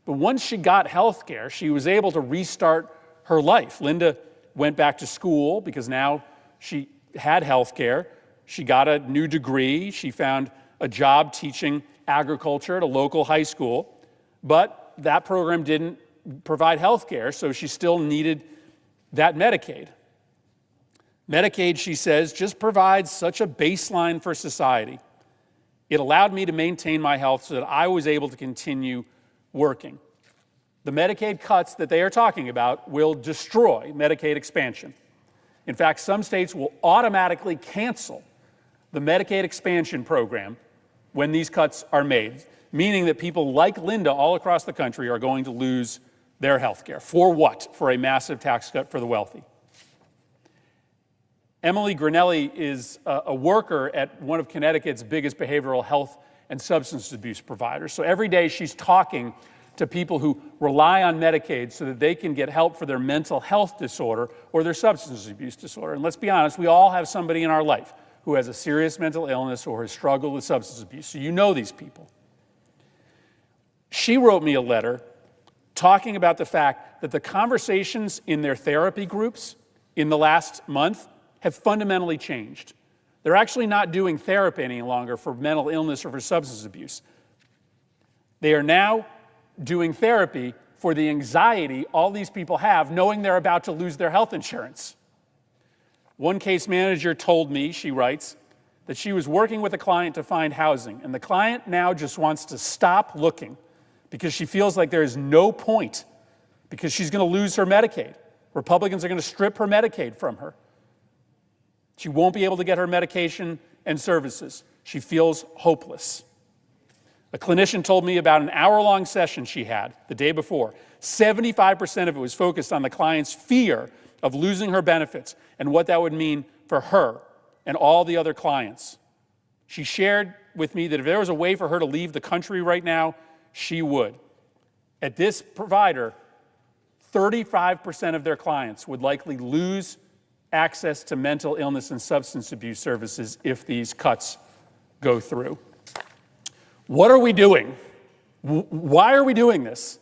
But once she got health care, she was able to restart her life. Linda went back to school because now she had health care. She got a new degree. She found a job teaching agriculture at a local high school. But that program didn't provide health care, so she still needed that Medicaid. Medicaid, she says, just provides such a baseline for society. It allowed me to maintain my health so that I was able to continue working. The Medicaid cuts that they are talking about will destroy Medicaid expansion. In fact, some states will automatically cancel the Medicaid expansion program when these cuts are made, meaning that people like Linda all across the country are going to lose their health care. For what? For a massive tax cut for the wealthy. Emily Grinelli is a worker at one of Connecticut's biggest behavioral health and substance abuse providers. So every day she's talking to people who rely on Medicaid so that they can get help for their mental health disorder or their substance abuse disorder. And let's be honest, we all have somebody in our life who has a serious mental illness or has struggled with substance abuse. So you know these people. She wrote me a letter talking about the fact that the conversations in their therapy groups in the last month have fundamentally changed. They're actually not doing therapy any longer for mental illness or for substance abuse. They are now doing therapy for the anxiety all these people have knowing they're about to lose their health insurance. One case manager told me, she writes, that she was working with a client to find housing, and the client now just wants to stop looking because she feels like there is no point because she's going to lose her Medicaid. Republicans are going to strip her Medicaid from her. She won't be able to get her medication and services. She feels hopeless. A clinician told me about an hour-long session she had the day before. 75% of it was focused on the client's fear of losing her benefits and what that would mean for her and all the other clients. She shared with me that if there was a way for her to leave the country right now, she would. At this provider, 35% of their clients would likely lose access to mental illness and substance abuse services if these cuts go through. What are we doing? Why are we doing this?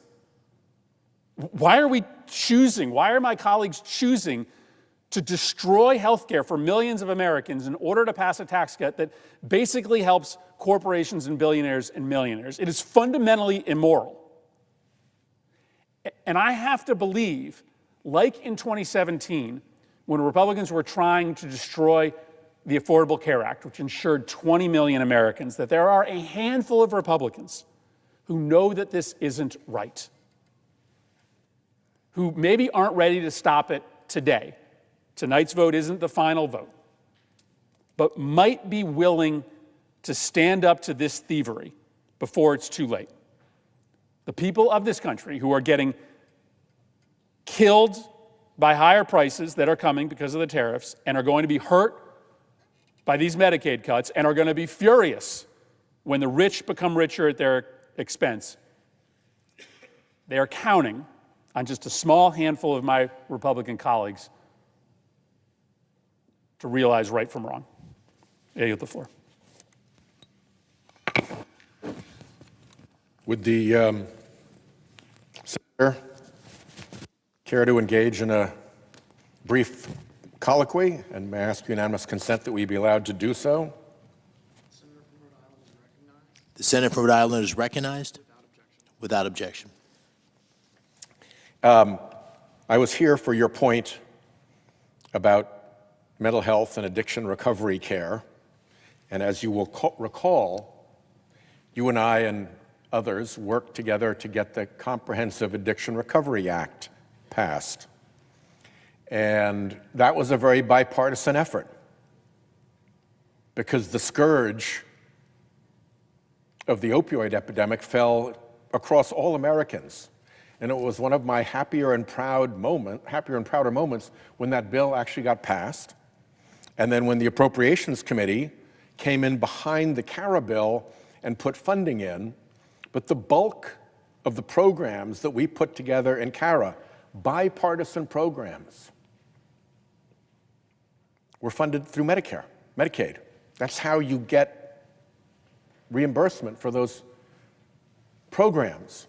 Why are we choosing? Why are my colleagues choosing to destroy health care for millions of Americans in order to pass a tax cut that basically helps corporations and billionaires and millionaires? It is fundamentally immoral. And I have to believe, like in 2017, when Republicans were trying to destroy the Affordable Care Act, which insured 20 million Americans, that there are a handful of Republicans who know that this isn't right, who maybe aren't ready to stop it today. Tonight's vote isn't the final vote, but might be willing to stand up to this thievery before it's too late. The people of this country who are getting killed by higher prices that are coming because of the tariffs and are going to be hurt by these Medicaid cuts and are going to be furious when the rich become richer at their expense. They are counting on just a small handful of my Republican colleagues to realize right from wrong. I yield the floor. Would the Senator care to engage in a brief colloquy, and may I ask unanimous consent that we be allowed to do so? The Senator from Rhode Island is recognized. Without objection. I was here for your point about mental health and addiction recovery care, and as you will recall, you and I and others worked together to get the Comprehensive Addiction Recovery Act passed. And that was a very bipartisan effort because the scourge of the opioid epidemic fell across all Americans. And it was one of my happier and prouder moments when that bill actually got passed. And then when the Appropriations Committee came in behind the CARA bill and put funding in, but the bulk of the programs that we put together in CARA, bipartisan programs, were funded through Medicare, Medicaid. That's how you get reimbursement for those programs.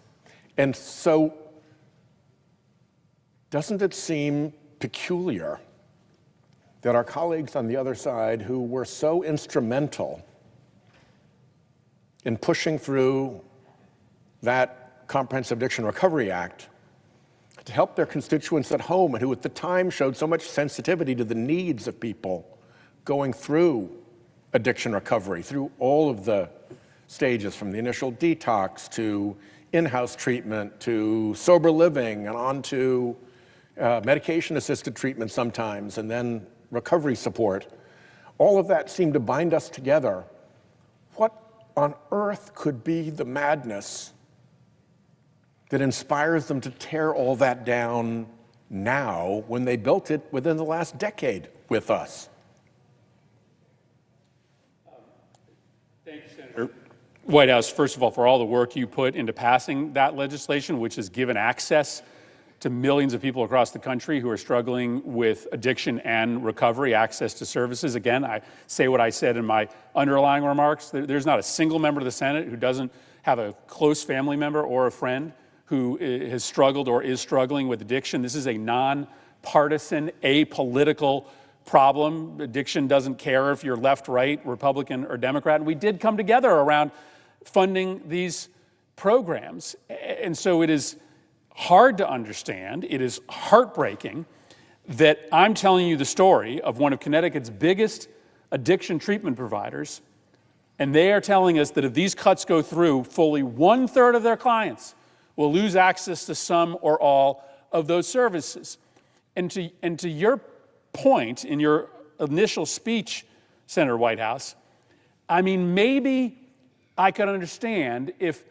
And so, doesn't it seem peculiar that our colleagues on the other side who were so instrumental in pushing through that Comprehensive Addiction Recovery Act to help their constituents at home and who at the time showed so much sensitivity to the needs of people going through addiction recovery, through all of the stages from the initial detox to in-house treatment to sober living and on to medication-assisted treatment sometimes, and then recovery support. All of that seemed to bind us together. What on earth could be the madness that inspires them to tear all that down now when they built it within the last decade with us? Thank you, Senator White House, first of all, for all the work you put into passing that legislation, which has given access to millions of people across the country who are struggling with addiction and recovery, access to services. Again, I say what I said in my underlying remarks. There's not a single member of the Senate who doesn't have a close family member or a friend who has struggled or is struggling with addiction. This is a nonpartisan, apolitical problem. Addiction doesn't care if you're left, right, Republican, or Democrat. And we did come together around funding these programs. And so it is hard to understand, it is heartbreaking that I'm telling you the story of one of Connecticut's biggest addiction treatment providers, and they are telling us that if these cuts go through, fully 1/3 of their clients will lose access to some or all of those services. And to your point in your initial speech, Senator Whitehouse, I mean, maybe I could understand if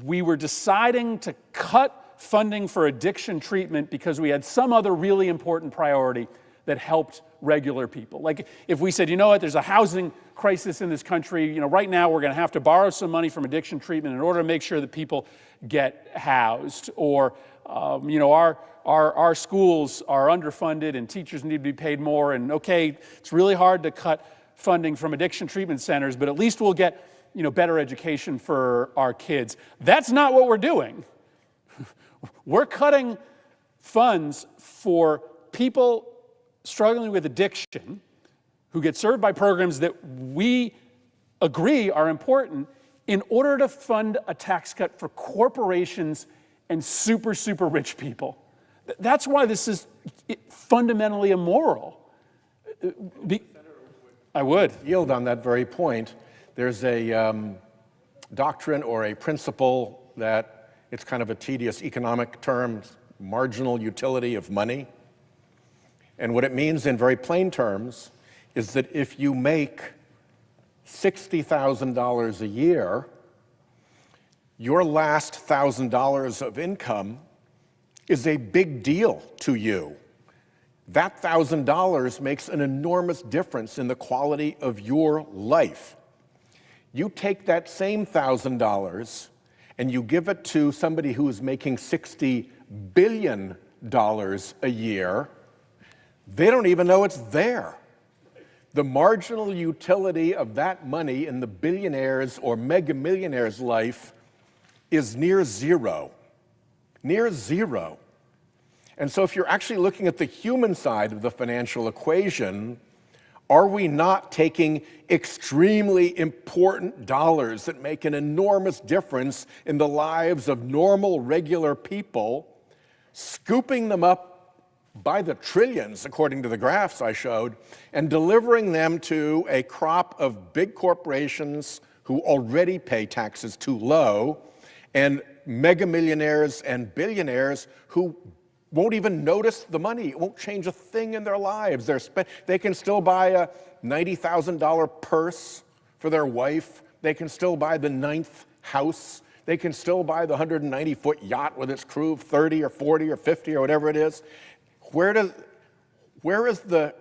we were deciding to cut funding for addiction treatment because we had some other really important priority that helped regular people. Like if we said, you know what, there's a housing crisis in this country, you know, right now we're going to have to borrow some money from addiction treatment in order to make sure that people get housed, or you know, our schools are underfunded and teachers need to be paid more, and okay, it's really hard to cut funding from addiction treatment centers, but at least we'll get, you know, better education for our kids. That's not what we're doing. We're cutting funds for people struggling with addiction who get served by programs that we agree are important in order to fund a tax cut for corporations and super, super rich people. That's why this is fundamentally immoral. I would yield on that very point. There's a doctrine or a principle that it's kind of a tedious economic term, marginal utility of money. And what it means in very plain terms is that if you make $60,000 a year, your last $1,000 of income is a big deal to you. That $1,000 makes an enormous difference in the quality of your life. You take that same $1,000 and you give it to somebody who is making $60 billion a year, they don't even know it's there. The marginal utility of that money in the billionaire's or mega millionaire's life is near zero. Near zero. And so if you're actually looking at the human side of the financial equation, are we not taking extremely important dollars that make an enormous difference in the lives of normal, regular people, scooping them up by the trillions, according to the graphs I showed, and delivering them to a crop of big corporations who already pay taxes too low, and mega millionaires and billionaires who won't even notice the money. It won't change a thing in their lives. They can still buy a $90,000 purse for their wife. They can still buy the 9th house. They can still buy the 190-foot yacht with its crew of 30 or 40 or 50 or whatever it is. Where is the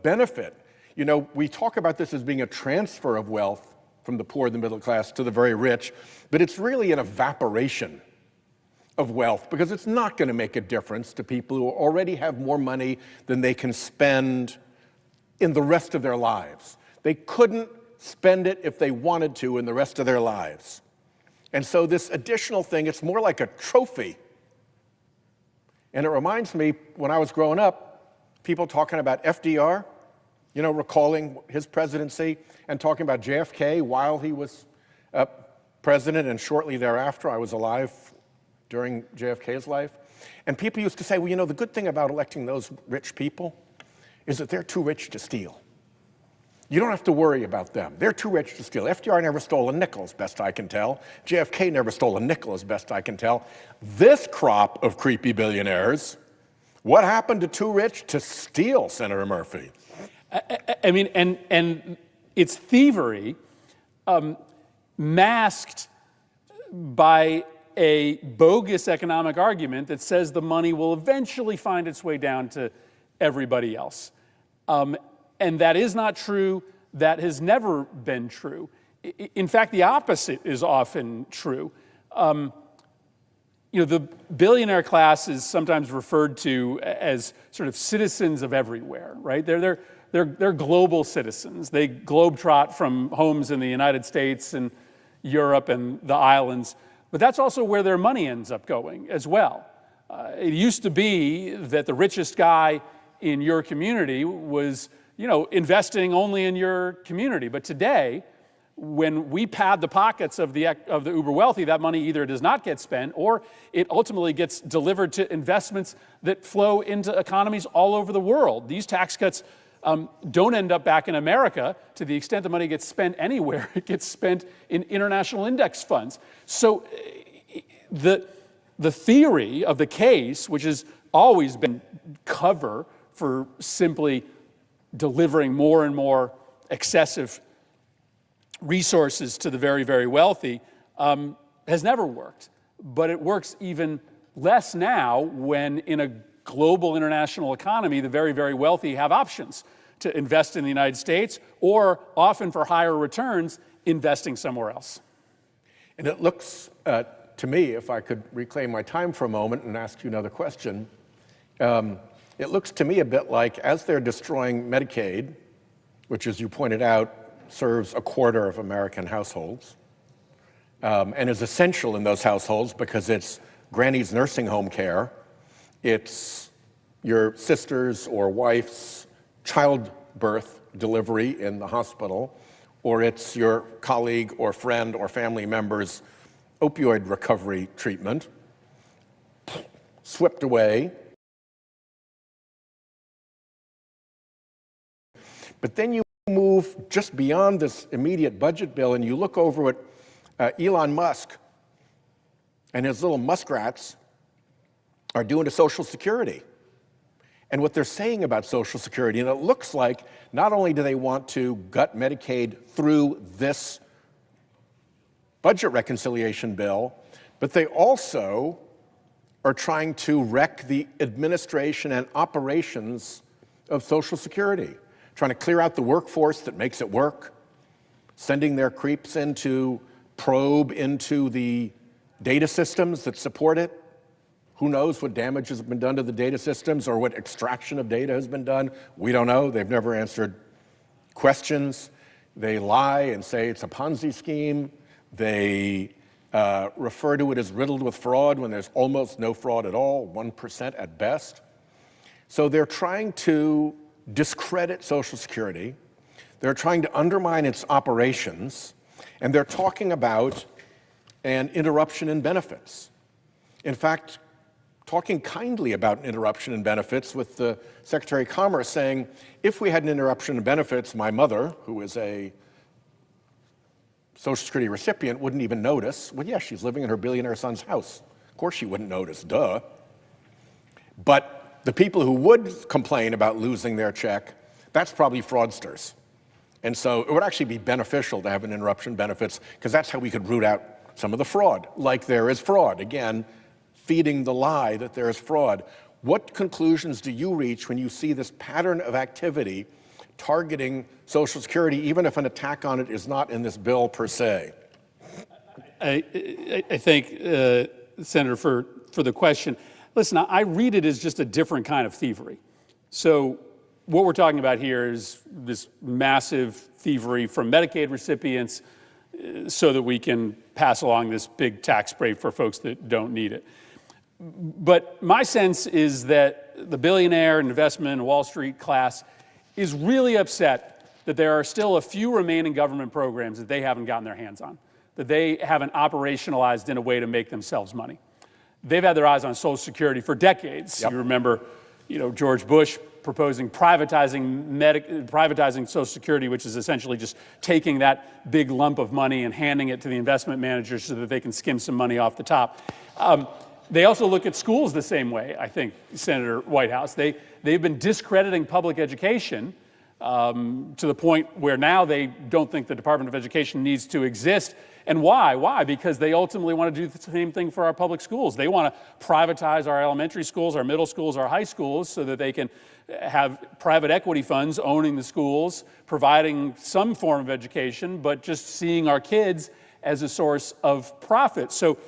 benefit? You know, we talk about this as being a transfer of wealth from the poor, the middle class, to the very rich, but it's really an evaporation of wealth, because it's not going to make a difference to people who already have more money than they can spend in the rest of their lives. They couldn't spend it if they wanted to in the rest of their lives. And so this additional thing, it's more like a trophy. And it reminds me, when I was growing up, people talking about FDR, you know, recalling his presidency, and talking about JFK while he was president, and shortly thereafter. I was alive during JFK's life. And people used to say, well, you know, the good thing about electing those rich people is that they're too rich to steal. You don't have to worry about them. They're too rich to steal. FDR never stole a nickel, as best I can tell. JFK never stole a nickel, as best I can tell. This crop of creepy billionaires, what happened to too rich to steal, Senator Murphy? I mean, and it's thievery masked by a bogus economic argument that says the money will eventually find its way down to everybody else. And that is not true. That has never been true. In fact, the opposite is often true. You know, the billionaire class is sometimes referred to as sort of citizens of everywhere, right? They're global citizens. They globetrot from homes in the United States and Europe and the islands, but that's also where their money ends up going as well. It used to be that the richest guy in your community was, you know, investing only in your community. But today, when we pad the pockets of the uber wealthy, that money either does not get spent or it ultimately gets delivered to investments that flow into economies all over the world. These tax cuts don't end up back in America. To the extent the money gets spent anywhere, it gets spent in international index funds. So the theory of the case, which has always been cover for simply delivering more and more excessive resources to the very, very wealthy, has never worked. But it works even less now when in a global international economy, the very, very wealthy have options to invest in the United States or often for higher returns, investing somewhere else. And it looks to me, if I could reclaim my time for a moment and ask you another question, it looks to me a bit like as they're destroying Medicaid, which as you pointed out, serves a quarter of American households, and is essential in those households because it's granny's nursing home care, it's your sister's or wife's childbirth delivery in the hospital, or it's your colleague or friend or family member's opioid recovery treatment, swept away. But then you move just beyond this immediate budget bill and you look over at Elon Musk and his little muskrats are doing to Social Security. And what they're saying about Social Security, and it looks like not only do they want to gut Medicaid through this budget reconciliation bill, but they also are trying to wreck the administration and operations of Social Security, trying to clear out the workforce that makes it work, sending their creeps in to probe into the data systems that support it. Who knows what damage has been done to the data systems or what extraction of data has been done? We don't know. They've never answered questions. They lie and say it's a Ponzi scheme. They refer to it as riddled with fraud when there's almost no fraud at all, 1% at best. So they're trying to discredit Social Security. They're trying to undermine its operations, and they're talking about an interruption in benefits. In fact, talking kindly about an interruption in benefits with the Secretary of Commerce saying, if we had an interruption in benefits, my mother, who is a Social Security recipient, wouldn't even notice. Well, yeah, she's living in her billionaire son's house. Of course she wouldn't notice, duh. But the people who would complain about losing their check, that's probably fraudsters. And so it would actually be beneficial to have an interruption benefits because that's how we could root out some of the fraud, like there is fraud. Again, feeding the lie that there is fraud. What conclusions do you reach when you see this pattern of activity targeting Social Security, even if an attack on it is not in this bill per se? I thank Senator for the question. Listen, I read it as just a different kind of thievery. So what we're talking about here is this massive thievery from Medicaid recipients so that we can pass along this big tax break for folks that don't need it. But my sense is that the billionaire, investment, and Wall Street class is really upset that there are still a few remaining government programs that they haven't gotten their hands on, that they haven't operationalized in a way to make themselves money. they've had their eyes on Social Security for decades. Yep. You remember, George Bush proposing privatizing Social Security, which is essentially just taking that big lump of money and handing it to the investment managers so that they can skim some money off the top. They also look at schools the same way, I think, Senator Whitehouse. They've been discrediting public education to the point where now they don't think the Department of Education needs to exist. And why? Why? Because they ultimately want to do the same thing for our public schools. They want to privatize our elementary schools, our middle schools, our high schools, so that they can have private equity funds owning the schools, providing some form of education, but just seeing our kids as a source of profit. So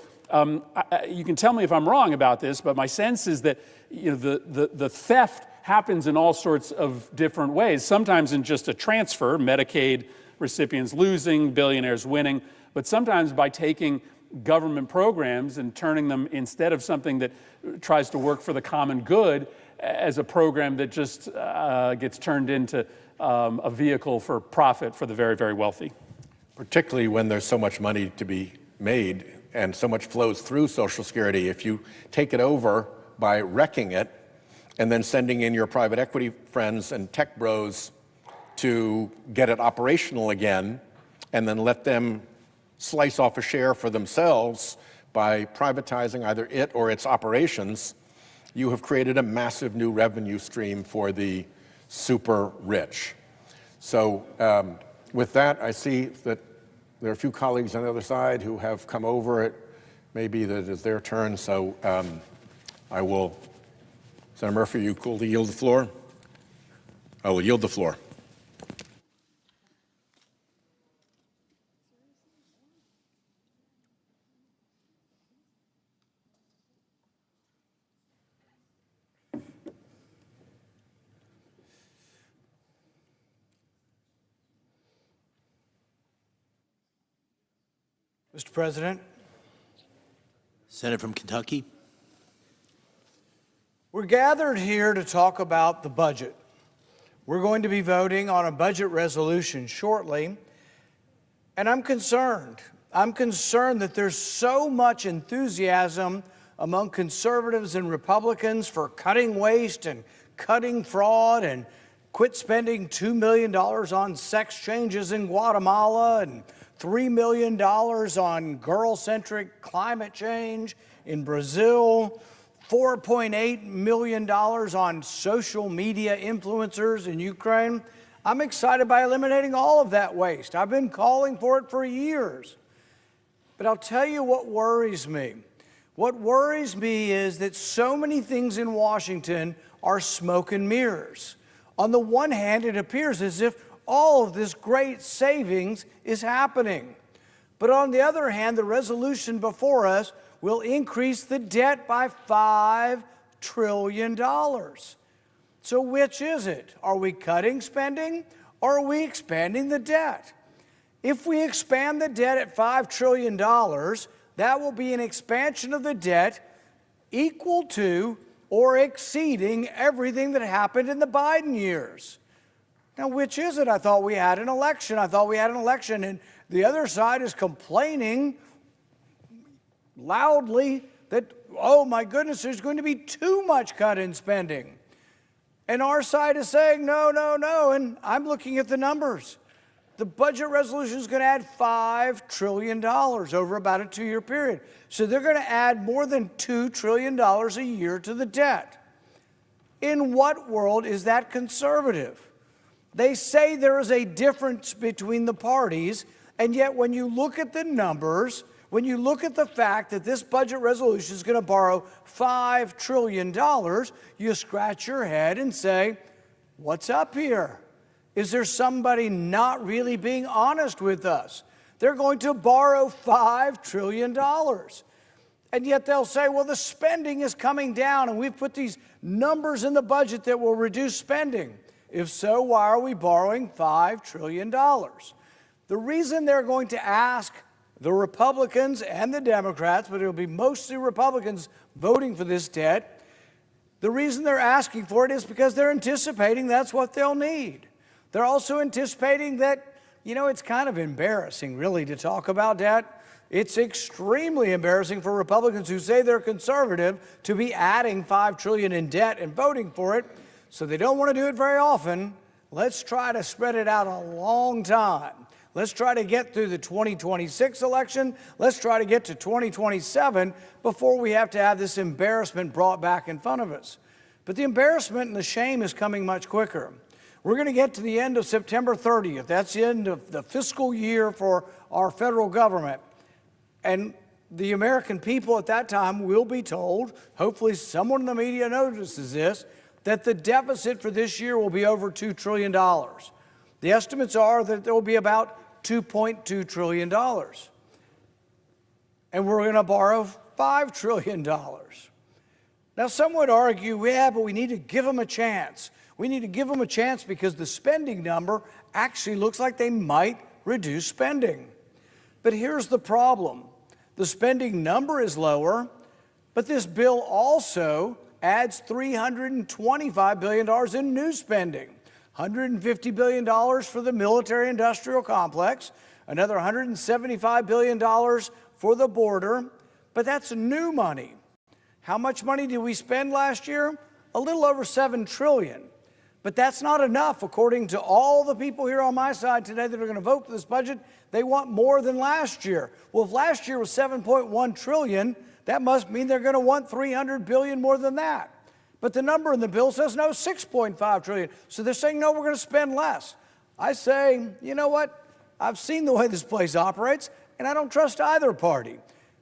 you can tell me if I'm wrong about this, but my sense is that the theft happens in all sorts of different ways, sometimes in just a transfer, Medicaid recipients losing, billionaires winning, but sometimes by taking government programs and turning them, instead of something that tries to work for the common good, as a program that just gets turned into a vehicle for profit for the very, very wealthy. Particularly when there's so much money to be made and so much flows through Social Security. If you take it over by wrecking it and then sending in your private equity friends and tech bros to get it operational again, and then let them slice off a share for themselves by privatizing either it or its operations, you have created a massive new revenue stream for the super rich. So with that, I see that there are a few colleagues on the other side who have come over. It may be that it's their turn, so I will, Senator Murphy, are you cool to yield the floor? I will yield the floor. Mr. President, Senator from Kentucky. we're gathered here to talk about the budget. We're going to be voting on a budget resolution shortly, and I'm concerned. I'm concerned that there's so much enthusiasm among conservatives and Republicans for cutting waste and cutting fraud and quit spending $2 million on sex changes in Guatemala and $3 million on girl-centric climate change in Brazil, $4.8 million on social media influencers in Ukraine. I'm excited by eliminating all of that waste. I've been calling for it for years. But I'll tell you what worries me. What worries me is that so many things in Washington are smoke and mirrors. On the one hand, it appears as if all of this great savings is happening. But on the other hand, the resolution before us will increase the debt by $5 trillion. So which is it? Are we cutting spending or are we expanding the debt? If we expand the debt at $5 trillion, that will be an expansion of the debt equal to or exceeding everything that happened in the Biden years. Now, which is it? I thought we had an election. And the other side is complaining loudly that, oh my goodness, there's going to be too much cut in spending. And our side is saying, no, no, no. And I'm looking at the numbers. The budget resolution is going to add $5 trillion over about a 2-year period. So they're going to add more than $2 trillion a year to the debt. In what world is that conservative? They say there is a difference between the parties, and yet when you look at the numbers, when you look at the fact that this budget resolution is going to borrow $5 trillion, you scratch your head and say, what's up here? Is there somebody not really being honest with us? They're going to borrow $5 trillion. And yet they'll say, well, the spending is coming down, and we've put these numbers in the budget that will reduce spending. If so, why are we borrowing $5 trillion? The reason they're going to ask the Republicans and the Democrats, but it'll be mostly Republicans voting for this debt, the reason they're asking for it is because they're anticipating that's what they'll need. They're also anticipating that, it's kind of embarrassing, really, to talk about debt. It's extremely embarrassing for Republicans who say they're conservative to be adding $5 trillion in debt and voting for it. So they don't want to do it very often. Let's try to spread it out a long time. Let's try to get through the 2026 election. Let's try to get to 2027 before we have to have this embarrassment brought back in front of us. But the embarrassment and the shame is coming much quicker. We're going to get to the end of September 30th. That's the end of the fiscal year for our federal government. And the American people at that time will be told, hopefully someone in the media notices this, that the deficit for this year will be over $2 trillion. The estimates are that there will be about $2.2 trillion. And we're going to borrow $5 trillion. Now, some would argue, yeah, but we need to give them a chance. We need to give them a chance because the spending number actually looks like they might reduce spending. But here's the problem. The spending number is lower, but this bill also adds $325 billion in new spending. $150 billion for the military-industrial complex, another $175 billion for the border, but that's new money. How much money did we spend last year? A little over $7 trillion. But that's not enough, according to all the people here on my side today that are going to vote for this budget. They want more than last year. Well, if last year was $7.1 trillion, that must mean they're going to want $300 billion more than that. But the number in the bill says no, $6.5 trillion. So they're saying, no, we're going to spend less. I say, you know what? I've seen the way this place operates, and I don't trust either party.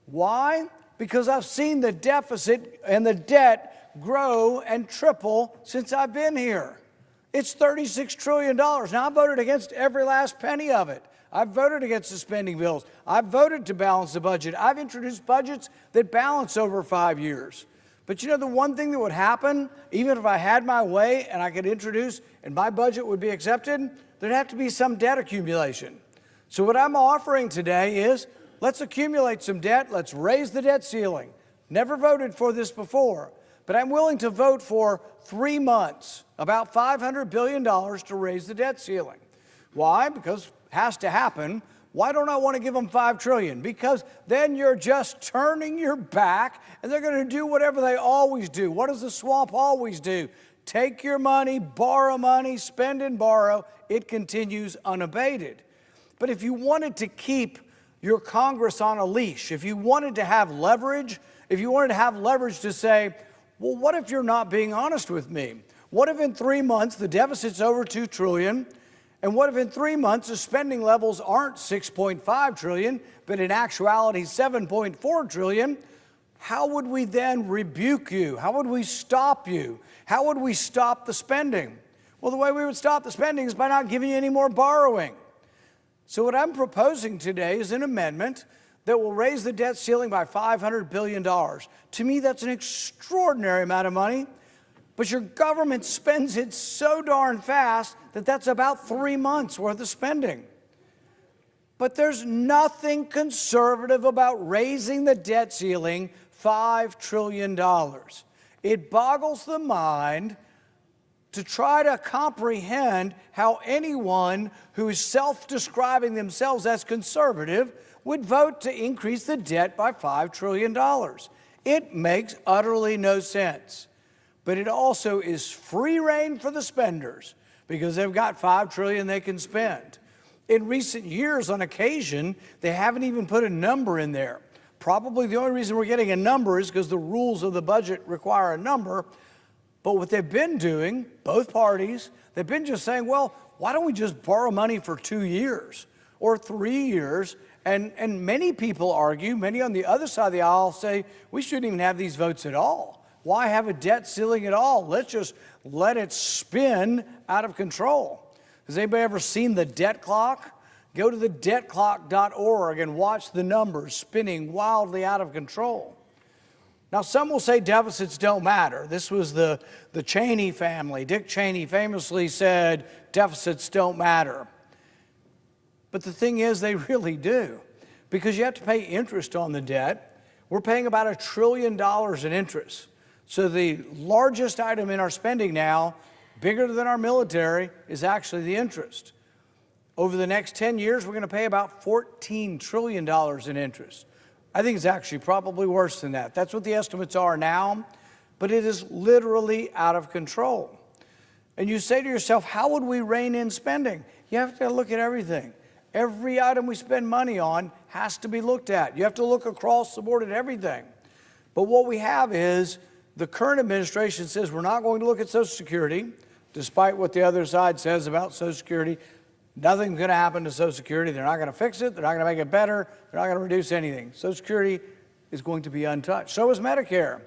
Why? Because I've seen the deficit and the debt grow and triple since I've been here. It's $36 trillion. Now, I voted against every last penny of it. I've voted against the spending bills. I've voted to balance the budget. I've introduced budgets that balance over 5 years. But you know, the one thing that would happen, even if I had my way and I could introduce and my budget would be accepted, there'd have to be some debt accumulation. So what I'm offering today is, let's accumulate some debt. Let's raise the debt ceiling. Never voted for this before, but I'm willing to vote for 3 months, about $500 billion to raise the debt ceiling. Why? Because it has to happen. Why don't I want to give them $5 trillion? Because then you're just turning your back and they're going to do whatever they always do. What does the swamp always do? Take your money, borrow money, spend and borrow. It continues unabated. But if you wanted to keep your Congress on a leash, if you wanted to have leverage, to say, well, what if you're not being honest with me? What if in 3 months the deficit's over $2 trillion? And what if in 3 months the spending levels aren't $6.5 trillion, but in actuality $7.4 trillion? How would we then rebuke you? How would we stop you? How would we stop the spending? Well, the way we would stop the spending is by not giving you any more borrowing. So what I'm proposing today is an amendment that will raise the debt ceiling by $500 billion. To me, that's an extraordinary amount of money, but your government spends it so darn fast that that's about 3 months worth of spending. But there's nothing conservative about raising the debt ceiling $5 trillion. It boggles the mind to try to comprehend how anyone who is self-describing themselves as conservative would vote to increase the debt by $5 trillion. It makes utterly no sense. But it also is free rein for the spenders because they've got $5 trillion they can spend. In recent years, on occasion, they haven't even put a number in there. Probably the only reason we're getting a number is because the rules of the budget require a number. But what they've been doing, both parties, they've been just saying, well, why don't we just borrow money for 2 years or 3 years? And many people argue, many on the other side of the aisle say, we shouldn't even have these votes at all. Why have a debt ceiling at all? Let's just let it spin out of control. Has anybody ever seen the debt clock? Go to the debtclock.org and watch the numbers spinning wildly out of control. Now, some will say deficits don't matter. This was the Cheney family. Dick Cheney famously said deficits don't matter. But the thing is, they really do, because you have to pay interest on the debt. We're paying about $1 trillion in interest. So the largest item in our spending now, bigger than our military, is actually the interest. Over the next 10 years, we're going to pay about $14 trillion in interest. I think it's actually probably worse than that. That's what the estimates are now, but it is literally out of control. And you say to yourself, how would we rein in spending? You have to look at everything. Every item we spend money on has to be looked at. You have to look across the board at everything. But what we have is the current administration says we're not going to look at Social Security, despite what the other side says about Social Security. Nothing's going to happen to Social Security. They're not going to fix it. They're not going to make it better. They're not going to reduce anything. Social Security is going to be untouched. So is Medicare.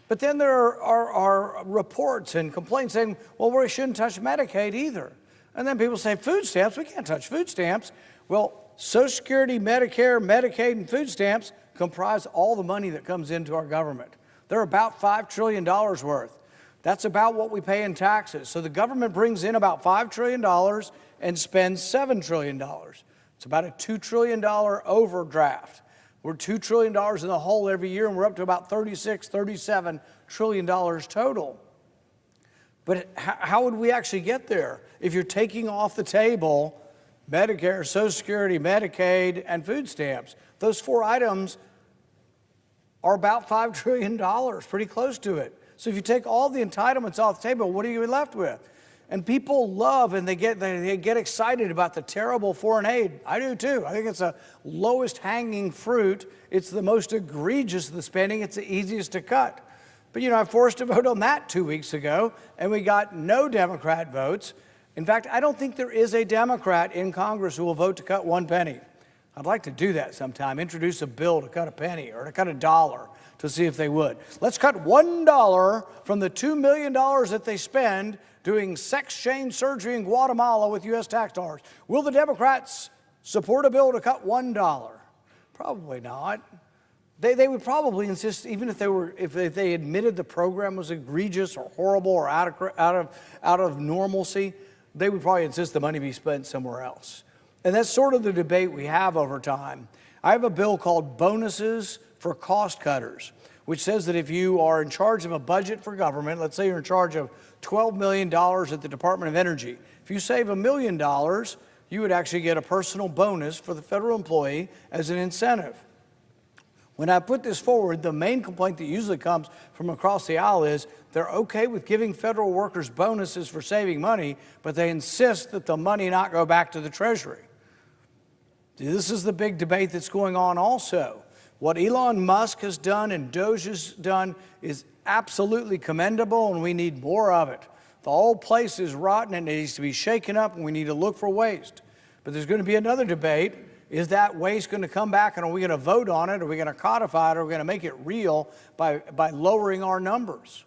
But then there are reports and complaints saying, well, we shouldn't touch Medicaid either. And then people say, food stamps, we can't touch food stamps. Well, Social Security, Medicare, Medicaid, and food stamps comprise all the money that comes into our government. They're about $5 trillion worth. That's about what we pay in taxes. So the government brings in about $5 trillion and spends $7 trillion. It's about a $2 trillion overdraft. We're $2 trillion in the hole every year, and we're up to about $36, $37 trillion total. But how would we actually get there if you're taking off the table Medicare, Social Security, Medicaid, and food stamps? Those four items are about $5 trillion, pretty close to it. So if you take all the entitlements off the table, what are you left with? And people love and they get excited about the terrible foreign aid. I do too. I think it's the lowest hanging fruit. It's the most egregious of the spending. It's the easiest to cut. But I forced a vote on that 2 weeks ago, and we got no Democrat votes. In fact, I don't think there is a Democrat in Congress who will vote to cut 1 penny. I'd like to do that sometime, introduce a bill to cut a penny or to cut $1 to see if they would. Let's cut $1 from the $2 million that they spend doing sex change surgery in Guatemala with U.S. tax dollars. Will the Democrats support a bill to cut $1? Probably not. They would probably insist, even if they admitted the program was egregious or horrible or out of normalcy, they would probably insist the money be spent somewhere else. And that's sort of the debate we have over time. I have a bill called Bonuses for Cost Cutters, which says that if you are in charge of a budget for government, let's say you're in charge of $12 million at the Department of Energy, if you save $1 million, you would actually get a personal bonus for the federal employee as an incentive. When I put this forward, the main complaint that usually comes from across the aisle is they're okay with giving federal workers bonuses for saving money, but they insist that the money not go back to the Treasury. This is the big debate that's going on also. What Elon Musk has done and Doge has done is absolutely commendable, and we need more of it. The whole place is rotten and it needs to be shaken up, and we need to look for waste. But there's going to be another debate. Is that waste going to come back, and are we going to vote on it? Are we going to codify it? Or are we going to make it real by lowering our numbers?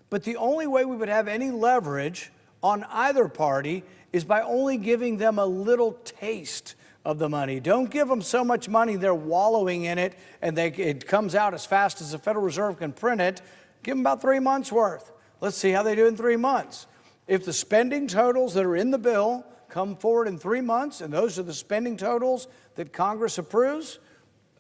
But the only way we would have any leverage on either party is by only giving them a little taste of the money. Don't give them so much money they're wallowing in it and it comes out as fast as the Federal Reserve can print it. Give them about 3 months worth. Let's see how they do in 3 months. If the spending totals that are in the bill come forward in 3 months, and those are the spending totals that Congress approves,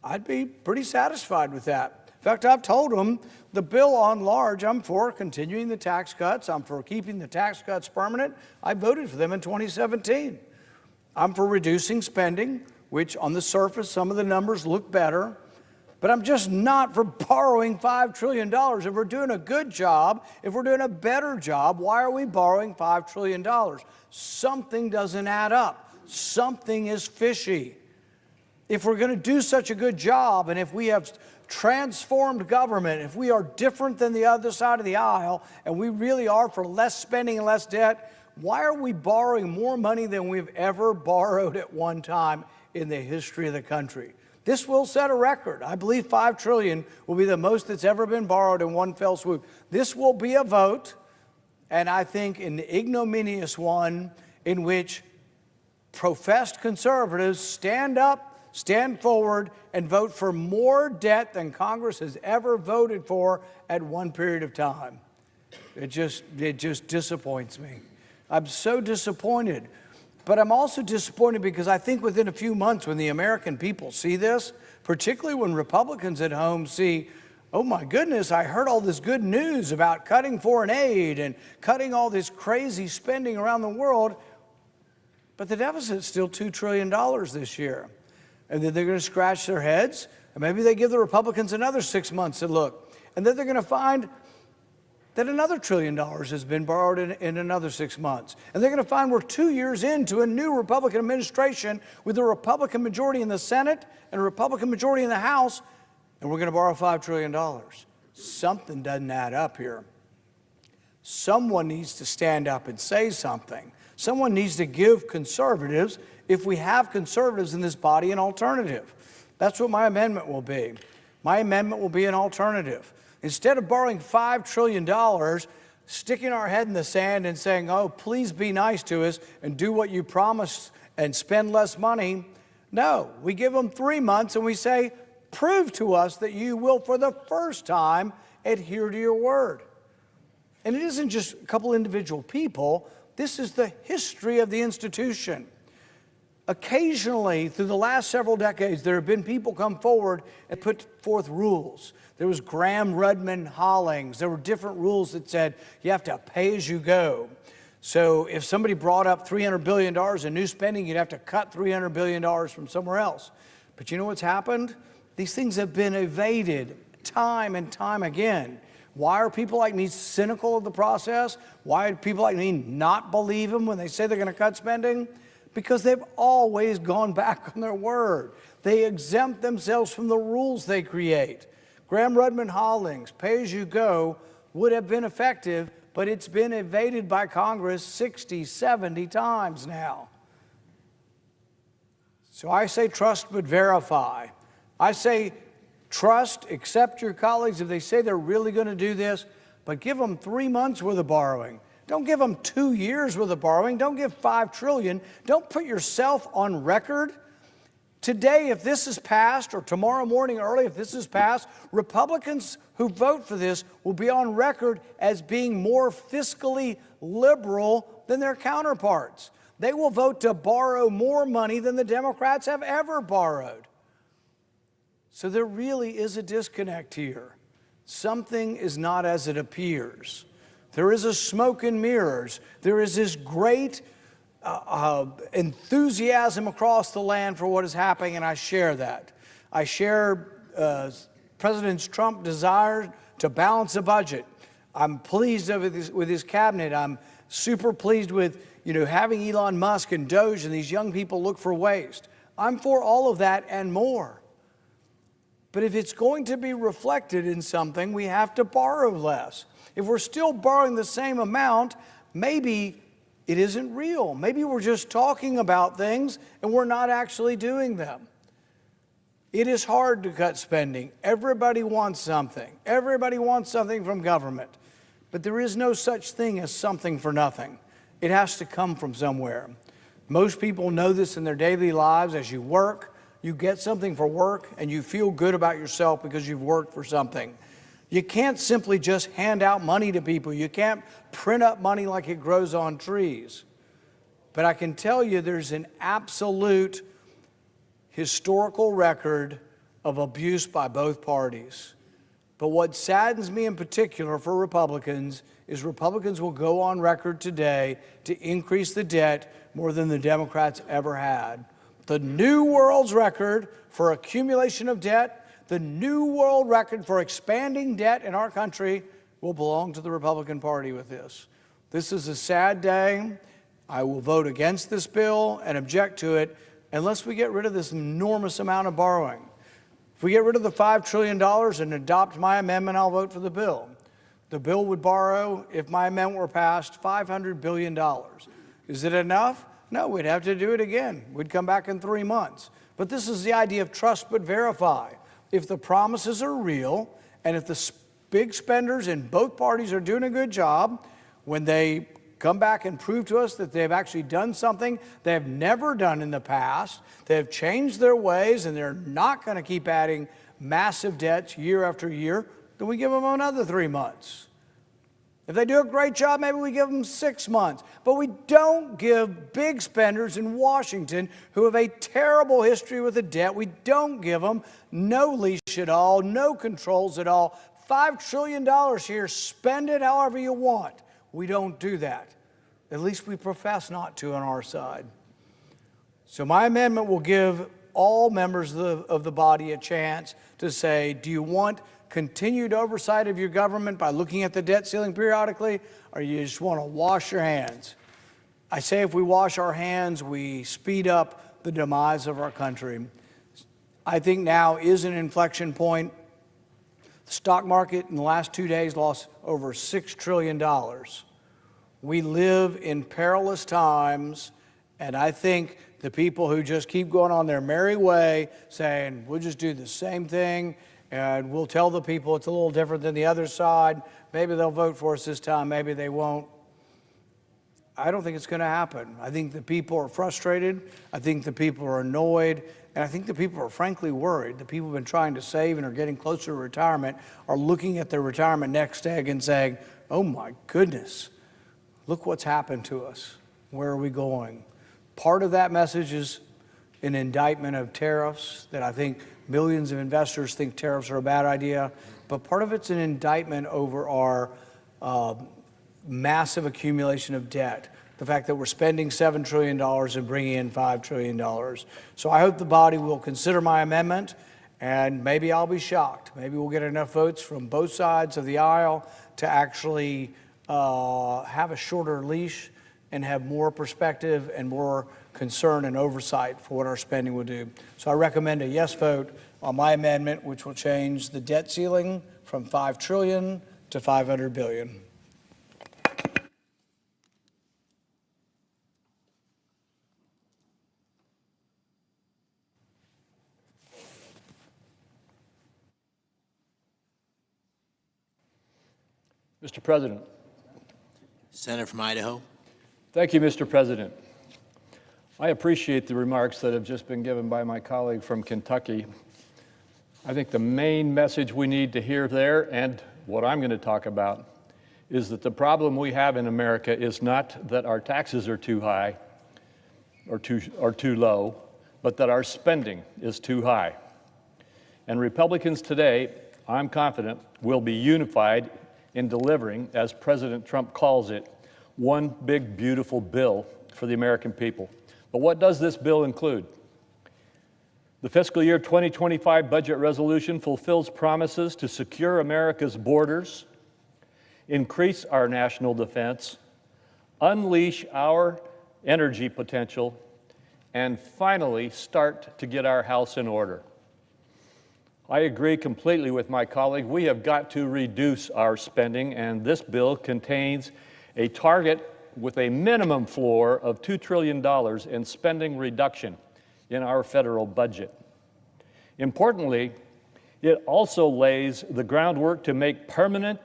I'd be pretty satisfied with that. In fact, I've told them the bill on large, I'm for continuing the tax cuts. I'm for keeping the tax cuts permanent. I voted for them in 2017. I'm for reducing spending, which on the surface, some of the numbers look better. But I'm just not for borrowing $5 trillion. If we're doing a good job, if we're doing a better job, why are we borrowing $5 trillion? Something doesn't add up. Something is fishy. If we're going to do such a good job, and if we have transformed government, if we are different than the other side of the aisle, and we really are for less spending and less debt, why are we borrowing more money than we've ever borrowed at one time in the history of the country? This will set a record. I believe $5 trillion will be the most that's ever been borrowed in one fell swoop. This will be a vote, and I think an ignominious one, in which professed conservatives stand up, stand forward, and vote for more debt than Congress has ever voted for at one period of time. It just disappoints me. I'm so disappointed. But I'm also disappointed because I think within a few months, when the American people see this, particularly when Republicans at home see, oh my goodness, I heard all this good news about cutting foreign aid and cutting all this crazy spending around the world, But the deficit's still $2 trillion this year. And then they're going to scratch their heads, and maybe they give the Republicans another 6 months to look. And then they're going to find that another $1 trillion has been borrowed in another 6 months. And they're going to find we're 2 years into a new Republican administration with a Republican majority in the Senate and a Republican majority in the House, and we're going to borrow $5 trillion. Something doesn't add up here. Someone needs to stand up and say something. Someone needs to give conservatives, if we have conservatives in this body, an alternative. That's what my amendment will be. My amendment will be an alternative. Instead of borrowing $5 trillion, sticking our head in the sand and saying, oh, please be nice to us and do what you promised and spend less money, no, we give them 3 months and we say, prove to us that you will, for the first time, adhere to your word. And it isn't just a couple individual people. This is the history of the institution. Occasionally, through the last several decades, there have been people come forward and put forth rules. There was Graham-Rudman-Hollings. There were different rules that said you have to pay as you go. So if somebody brought up $300 billion in new spending, you'd have to cut $300 billion from somewhere else. But you know what's happened? These things have been evaded time and time again. Why are people like me cynical of the process? Why do people like me not believe them when they say they're going to cut spending? Because they've always gone back on their word. They exempt themselves from the rules they create. Graham-Rudman-Hollings, pay-as-you-go, would have been effective, but it's been evaded by Congress 60, 70 times now. So I say trust but verify. I say trust, accept your colleagues if they say they're really going to do this, but give them 3 months worth of borrowing. Don't give them 2 years worth of borrowing. Don't give $5 trillion. Don't put yourself on record. Today, if this is passed, or tomorrow morning early, if this is passed, Republicans who vote for this will be on record as being more fiscally liberal than their counterparts. They will vote to borrow more money than the Democrats have ever borrowed. So there really is a disconnect here. Something is not as it appears. There is a smoke and mirrors. There is this great enthusiasm across the land for what is happening, and I share that. I share President Trump's desire to balance the budget. I'm pleased with his cabinet. I'm super pleased with having Elon Musk and Doge and these young people look for waste. I'm for all of that and more. But if it's going to be reflected in something, we have to borrow less. If we're still borrowing the same amount, maybe it isn't real. Maybe we're just talking about things and we're not actually doing them. It is hard to cut spending. Everybody wants something. Everybody wants something from government. But there is no such thing as something for nothing. It has to come from somewhere. Most people know this in their daily lives. As you work, you get something for work and you feel good about yourself because you've worked for something. You can't simply just hand out money to people. You can't print up money like it grows on trees. But I can tell you there's an absolute historical record of abuse by both parties. But what saddens me in particular for Republicans is Republicans will go on record today to increase the debt more than the Democrats ever had. The new world's record for accumulation of debt, the new world record for expanding debt in our country will belong to the Republican Party with this. This is a sad day. I will vote against this bill and object to it unless we get rid of this enormous amount of borrowing. If we get rid of the $5 trillion and adopt my amendment, I'll vote for the bill. The bill would borrow, if my amendment were passed, $500 billion. Is it enough? No, we'd have to do it again. We'd come back in 3 months. But this is the idea of trust but verify. If the promises are real, and if the big spenders in both parties are doing a good job, when they come back and prove to us that they've actually done something they have never done in the past, they have changed their ways, and they're not going to keep adding massive debts year after year, then we give them another 3 months. If they do a great job, maybe we give them 6 months. But we don't give big spenders in Washington who have a terrible history with the debt, we don't give them no leash at all, no controls at all. $5 trillion here, spend it however you want. We don't do that. At least we profess not to on our side. So my amendment will give all members of the body a chance to say, do you want continued oversight of your government by looking at the debt ceiling periodically, or you just want to wash your hands? I say if we wash our hands, we speed up the demise of our country. I think now is an inflection point. The stock market in the last 2 days lost over $6 trillion. We live in perilous times, and I think the people who just keep going on their merry way saying, we'll just do the same thing and we'll tell the people it's a little different than the other side. Maybe they'll vote for us this time, maybe they won't. I don't think it's going to happen. I think the people are frustrated. I think the people are annoyed. And I think the people are frankly worried. The people who've been trying to save and are getting closer to retirement are looking at their retirement nest egg and saying, oh my goodness, look what's happened to us. Where are we going? Part of that message is an indictment of tariffs, that I think millions of investors think tariffs are a bad idea. But part of it's an indictment over our massive accumulation of debt. The fact that we're spending $7 trillion and bringing in $5 trillion. So I hope the body will consider my amendment, and maybe I'll be shocked. Maybe we'll get enough votes from both sides of the aisle to actually have a shorter leash and have more perspective and more concern and oversight for what our spending will do. So I recommend a yes vote on my amendment, which will change the debt ceiling from $5 trillion to $500 billion. Mr. President. Senator from Idaho. Thank you, Mr. President. I appreciate the remarks that have just been given by my colleague from Kentucky. I think the main message we need to hear there, and what I'm going to talk about, is that the problem we have in America is not that our taxes are too high or too low, but that our spending is too high. And Republicans today, I'm confident, will be unified in delivering, as President Trump calls it, one big, beautiful bill for the American people. But what does this bill include? The fiscal year 2025 budget resolution fulfills promises to secure America's borders, increase our national defense, unleash our energy potential, and finally start to get our house in order. I agree completely with my colleague. We have got to reduce our spending, and this bill contains a target with a minimum floor of $2 trillion in spending reduction in our federal budget. Importantly, it also lays the groundwork to make permanent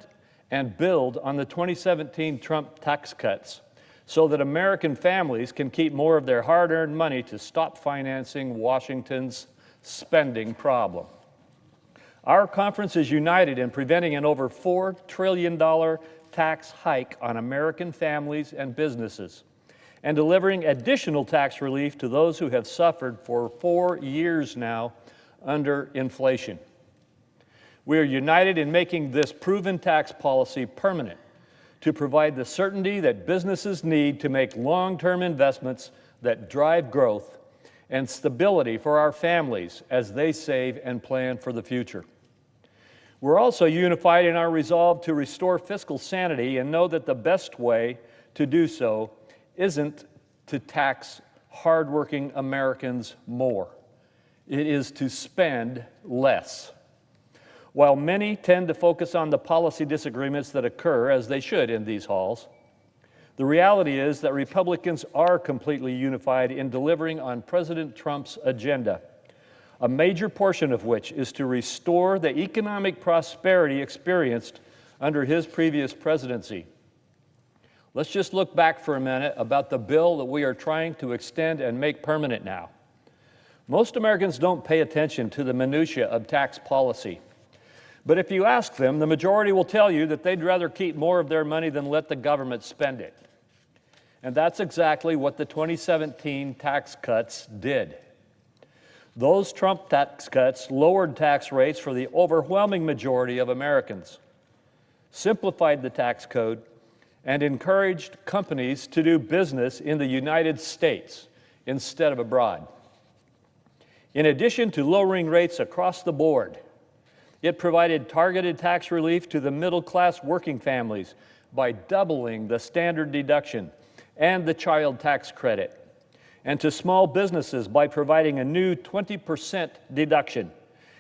and build on the 2017 Trump tax cuts so that American families can keep more of their hard-earned money to stop financing Washington's spending problem. Our conference is united in preventing an over $4 trillion tax hike on American families and businesses, and delivering additional tax relief to those who have suffered for 4 years now under inflation. We are united in making this proven tax policy permanent to provide the certainty that businesses need to make long-term investments that drive growth and stability for our families as they save and plan for the future. We're also unified in our resolve to restore fiscal sanity and know that the best way to do so isn't to tax hardworking Americans more. It is to spend less. While many tend to focus on the policy disagreements that occur, as they should in these halls, the reality is that Republicans are completely unified in delivering on President Trump's agenda, a major portion of which is to restore the economic prosperity experienced under his previous presidency. Let's just look back for a minute about the bill that we are trying to extend and make permanent now. Most Americans don't pay attention to the minutiae of tax policy. But if you ask them, the majority will tell you that they'd rather keep more of their money than let the government spend it. And that's exactly what the 2017 tax cuts did. Those Trump tax cuts lowered tax rates for the overwhelming majority of Americans, simplified the tax code, and encouraged companies to do business in the United States instead of abroad. In addition to lowering rates across the board, it provided targeted tax relief to the middle-class working families by doubling the standard deduction and the child tax credit, and to small businesses by providing a new 20% deduction,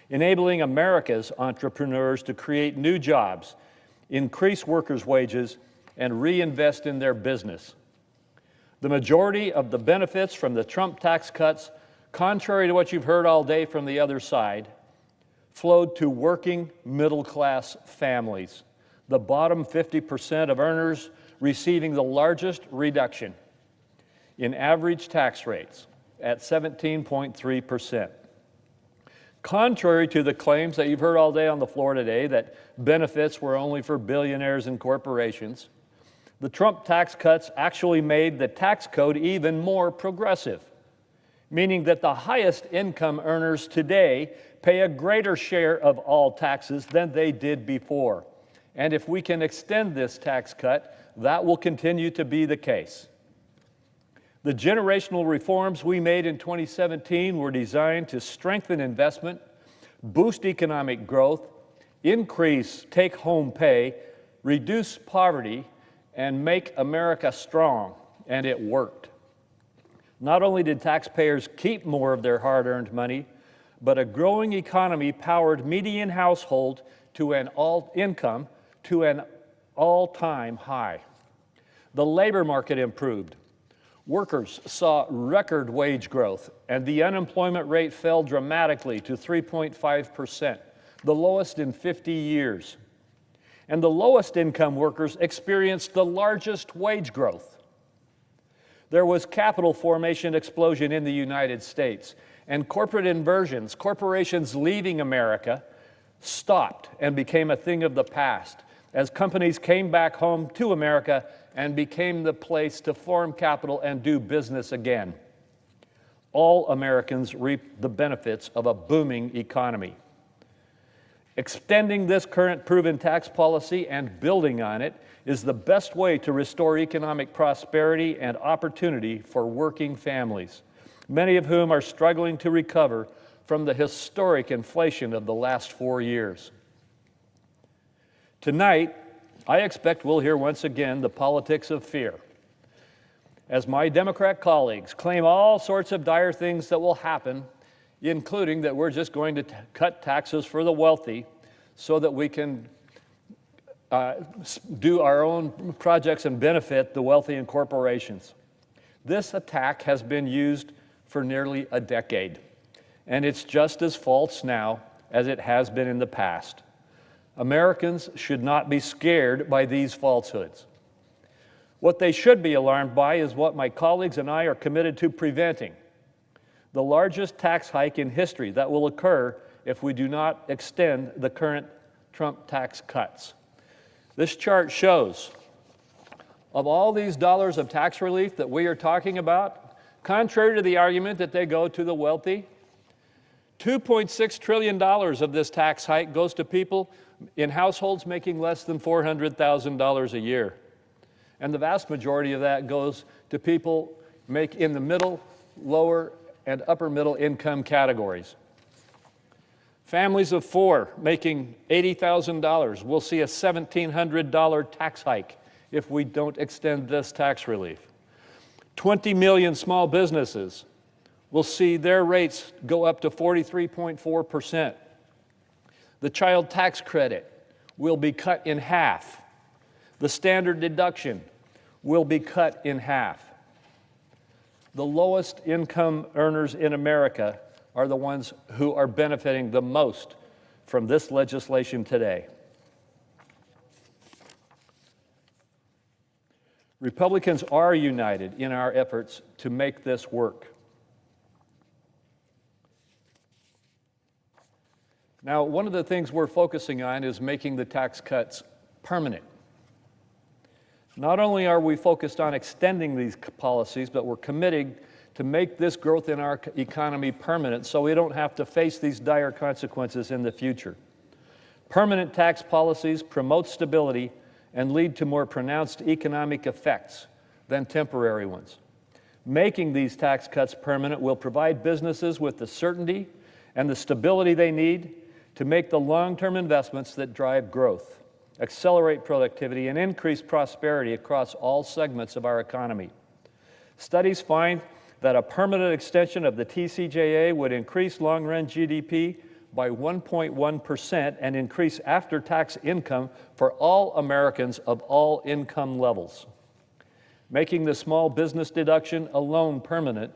enabling America's entrepreneurs to create new jobs, increase workers' wages, and reinvest in their business. The majority of the benefits from the Trump tax cuts, contrary to what you've heard all day from the other side, flowed to working middle-class families, the bottom 50% of earners receiving the largest reduction in average tax rates at 17.3%. Contrary to the claims that you've heard all day on the floor today that benefits were only for billionaires and corporations, the Trump tax cuts actually made the tax code even more progressive, meaning that the highest income earners today pay a greater share of all taxes than they did before. And if we can extend this tax cut, that will continue to be the case. The generational reforms we made in 2017 were designed to strengthen investment, boost economic growth, increase take-home pay, reduce poverty, and make America strong, and it worked. Not only did taxpayers keep more of their hard-earned money, but a growing economy powered median household to an all-income to an all-time high. The labor market improved. Workers saw record wage growth, and the unemployment rate fell dramatically to 3.5%, the lowest in 50 years. And the lowest income workers experienced the largest wage growth. There was capital formation explosion in the United States, and corporate inversions, corporations leaving America, stopped and became a thing of the past as companies came back home to America and became the place to form capital and do business again. All Americans reaped the benefits of a booming economy. Extending this current proven tax policy and building on it is the best way to restore economic prosperity and opportunity for working families, many of whom are struggling to recover from the historic inflation of the last 4 years. Tonight, I expect we'll hear once again the politics of fear, as my Democrat colleagues claim all sorts of dire things that will happen, including that we're just going to cut taxes for the wealthy so that we can do our own projects and benefit the wealthy and corporations. This attack has been used for nearly a decade, and it's just as false now as it has been in the past. Americans should not be scared by these falsehoods. What they should be alarmed by is what my colleagues and I are committed to preventing: the largest tax hike in history that will occur if we do not extend the current Trump tax cuts. This chart shows, of all these dollars of tax relief that we are talking about, contrary to the argument that they go to the wealthy, $2.6 trillion of this tax hike goes to people in households making less than $400,000 a year. And the vast majority of that goes to people in the middle, lower, and upper middle income categories. Families of four making $80,000 will see a $1,700 tax hike if we don't extend this tax relief. 20 million small businesses will see their rates go up to 43.4%. The child tax credit will be cut in half. The standard deduction will be cut in half. The lowest income earners in America are the ones who are benefiting the most from this legislation today. Republicans are united in our efforts to make this work. Now, one of the things we're focusing on is making the tax cuts permanent. Not only are we focused on extending these policies, but we're committing to make this growth in our economy permanent so we don't have to face these dire consequences in the future. Permanent tax policies promote stability and lead to more pronounced economic effects than temporary ones. Making these tax cuts permanent will provide businesses with the certainty and the stability they need to make the long-term investments that drive growth, accelerate productivity, and increase prosperity across all segments of our economy. Studies find that a permanent extension of the TCJA would increase long-run GDP by 1.1% and increase after-tax income for all Americans of all income levels. Making the small business deduction alone permanent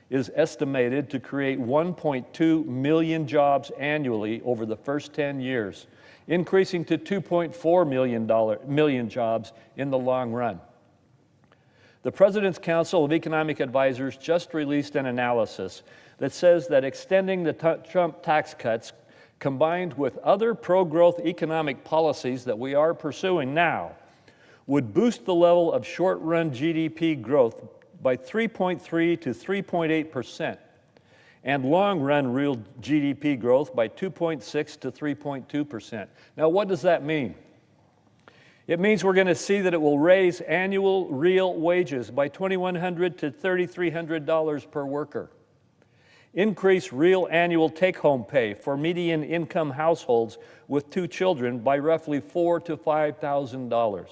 is estimated to create 1.2 million jobs annually over the first 10 years, increasing to 2.4 million jobs in the long run. The President's Council of Economic Advisors just released an analysis that says that extending the Trump tax cuts combined with other pro-growth economic policies that we are pursuing now would boost the level of short-run GDP growth by 3.3 to 3.8%, and long-run real GDP growth by 2.6 to 3.2%. Now, what does that mean? It means we're going to see that it will raise annual real wages by $2,100 to $3,300 per worker, increase real annual take-home pay for median income households with 2 children by roughly $4,000 to $5,000,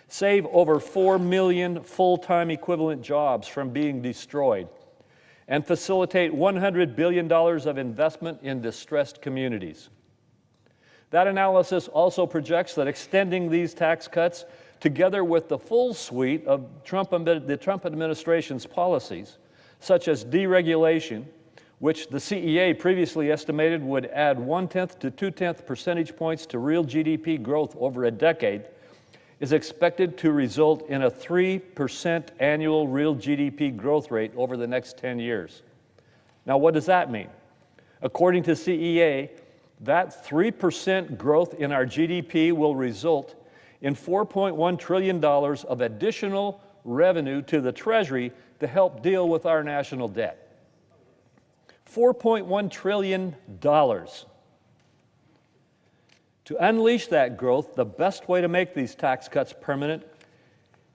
save over 4 million full-time equivalent jobs from being destroyed, and facilitate $100 billion of investment in distressed communities. That analysis also projects that extending these tax cuts, together with the full suite of the Trump administration's policies, such as deregulation, which the CEA previously estimated would add 0.1 to 0.2 percentage points to real GDP growth over a decade, is expected to result in a 3% annual real GDP growth rate over the next 10 years. Now, what does that mean? According to CEA, that 3% growth in our GDP will result in $4.1 trillion of additional revenue to the Treasury to help deal with our national debt. $4.1 trillion. To unleash that growth, the best way to make these tax cuts permanent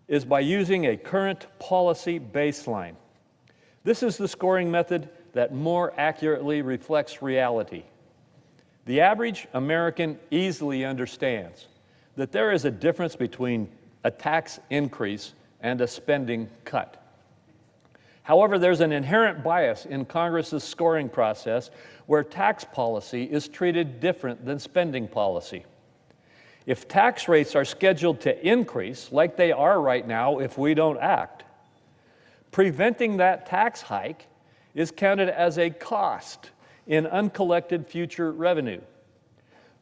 is by using a current policy baseline. This is the scoring method that more accurately reflects reality. The average American easily understands that there is a difference between a tax increase and a spending cut. However, there's an inherent bias in Congress's scoring process where tax policy is treated different than spending policy. If tax rates are scheduled to increase, like they are right now if we don't act, preventing that tax hike is counted as a cost in uncollected future revenue.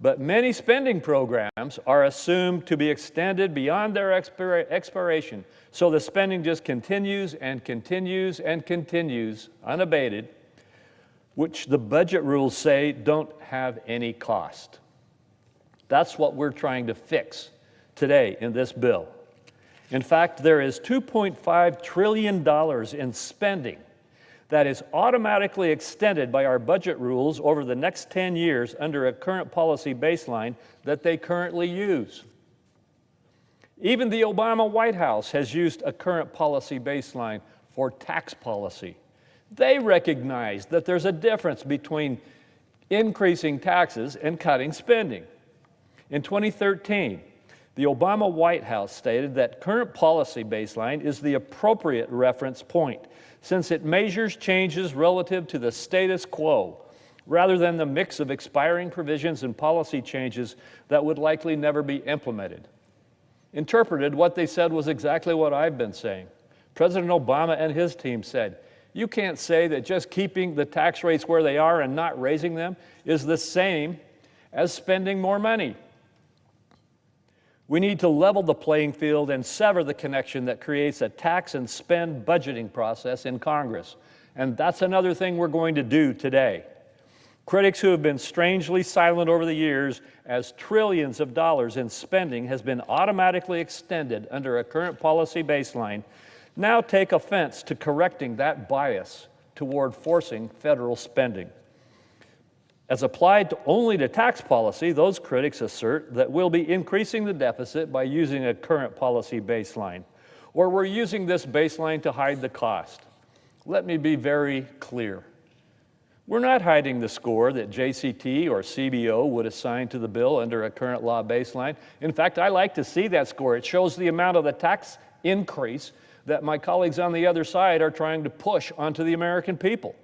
But many spending programs are assumed to be extended beyond their expiration, so the spending just continues and continues and continues unabated, which the budget rules say don't have any cost. That's what we're trying to fix today in this bill. In fact, there is $2.5 trillion in spending that is automatically extended by our budget rules over the next 10 years under a current policy baseline that they currently use. Even the Obama White House has used a current policy baseline for tax policy. They recognize that there's a difference between increasing taxes and cutting spending. In 2013, the Obama White House stated that current policy baseline is the appropriate reference point, since it measures changes relative to the status quo, rather than the mix of expiring provisions and policy changes that would likely never be implemented. Interpreted, what they said was exactly what I've been saying. President Obama and his team said, you can't say that just keeping the tax rates where they are and not raising them is the same as spending more money. We need to level the playing field and sever the connection that creates a tax and spend budgeting process in Congress. And that's another thing we're going to do today. Critics who have been strangely silent over the years as trillions of dollars in spending has been automatically extended under a current policy baseline now take offense to correcting that bias toward forcing federal spending. As applied only to tax policy, those critics assert that we'll be increasing the deficit by using a current policy baseline, or we're using this baseline to hide the cost. Let me be very clear. We're not hiding the score that JCT or CBO would assign to the bill under a current law baseline. In fact, I like to see that score. It shows the amount of the tax increase that my colleagues on the other side are trying to push onto the American people.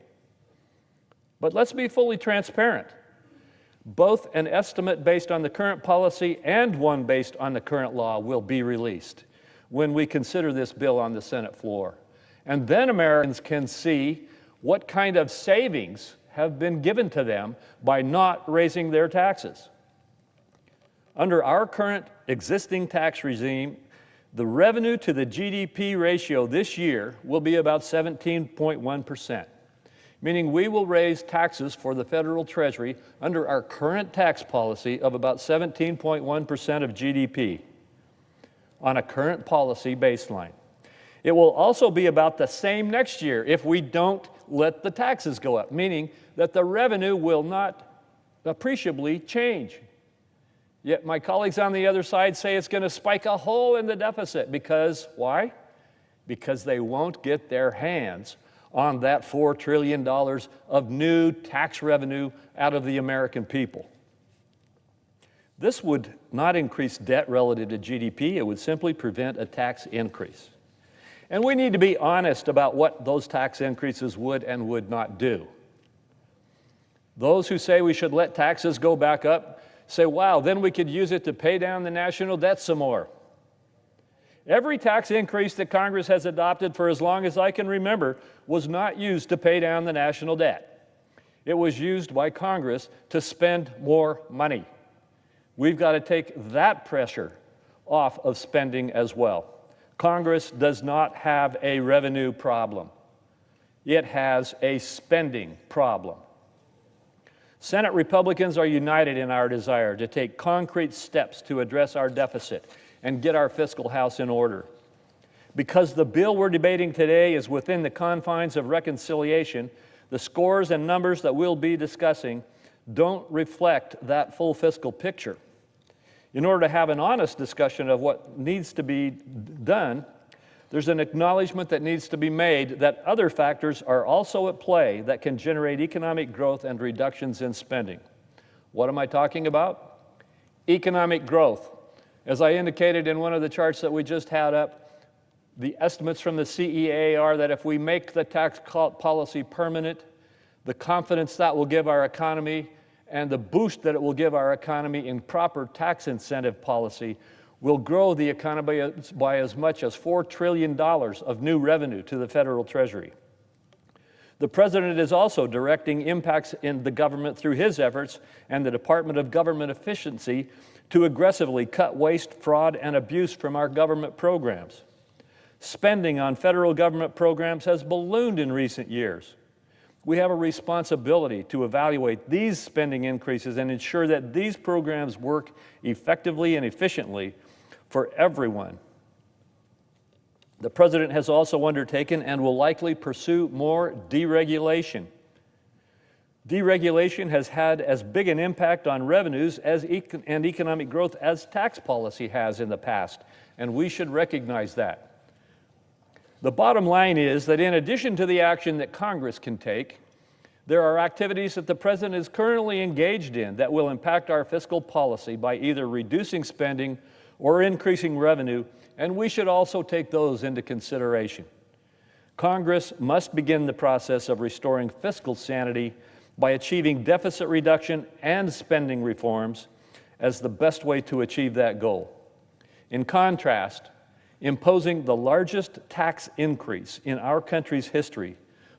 But let's be fully transparent. Both an estimate based on the current policy and one based on the current law will be released when we consider this bill on the Senate floor. And then Americans can see what kind of savings have been given to them by not raising their taxes. Under our current existing tax regime, the revenue to the GDP ratio this year will be about 17.1%, meaning we will raise taxes for the federal treasury under our current tax policy of about 17.1% of GDP on a current policy baseline. It will also be about the same next year if we don't let the taxes go up, meaning that the revenue will not appreciably change. Yet my colleagues on the other side say it's going to spike a hole in the deficit because, why? Because they won't get their hands on that $4 trillion of new tax revenue out of the American people. This would not increase debt relative to GDP. It would simply prevent a tax increase. And we need to be honest about what those tax increases would and would not do. Those who say we should let taxes go back up say, wow, then we could use it to pay down the national debt some more. Every tax increase that Congress has adopted for as long as I can remember was not used to pay down the national debt. It was used by Congress to spend more money. We've got to take that pressure off of spending as well. Congress does not have a revenue problem. It has a spending problem. Senate Republicans are united in our desire to take concrete steps to address our deficit and get our fiscal house in order. Because the bill we're debating today is within the confines of reconciliation, the scores and numbers that we'll be discussing don't reflect that full fiscal picture. In order to have an honest discussion of what needs to be done, there's an acknowledgement that needs to be made that other factors are also at play that can generate economic growth and reductions in spending. What am I talking about? Economic growth. As I indicated in one of the charts that we just had up, the estimates from the CEA are that if we make the tax policy permanent, the confidence that will give our economy and the boost that it will give our economy in proper tax incentive policy will grow the economy by as much as $4 trillion of new revenue to the federal treasury. The president is also directing impacts in the government through his efforts and the Department of Government Efficiency to aggressively cut waste, fraud, and abuse from our government programs. Spending on federal government programs has ballooned in recent years. We have a responsibility to evaluate these spending increases and ensure that these programs work effectively and efficiently for everyone. The president has also undertaken and will likely pursue more deregulation. Deregulation has had as big an impact on revenues and economic growth as tax policy has in the past, and we should recognize that. The bottom line is that in addition to the action that Congress can take, there are activities that the president is currently engaged in that will impact our fiscal policy by either reducing spending or increasing revenue, and we should also take those into consideration. Congress must begin the process of restoring fiscal sanity by achieving deficit reduction and spending reforms as the best way to achieve that goal. In contrast, imposing the largest tax increase in our country's history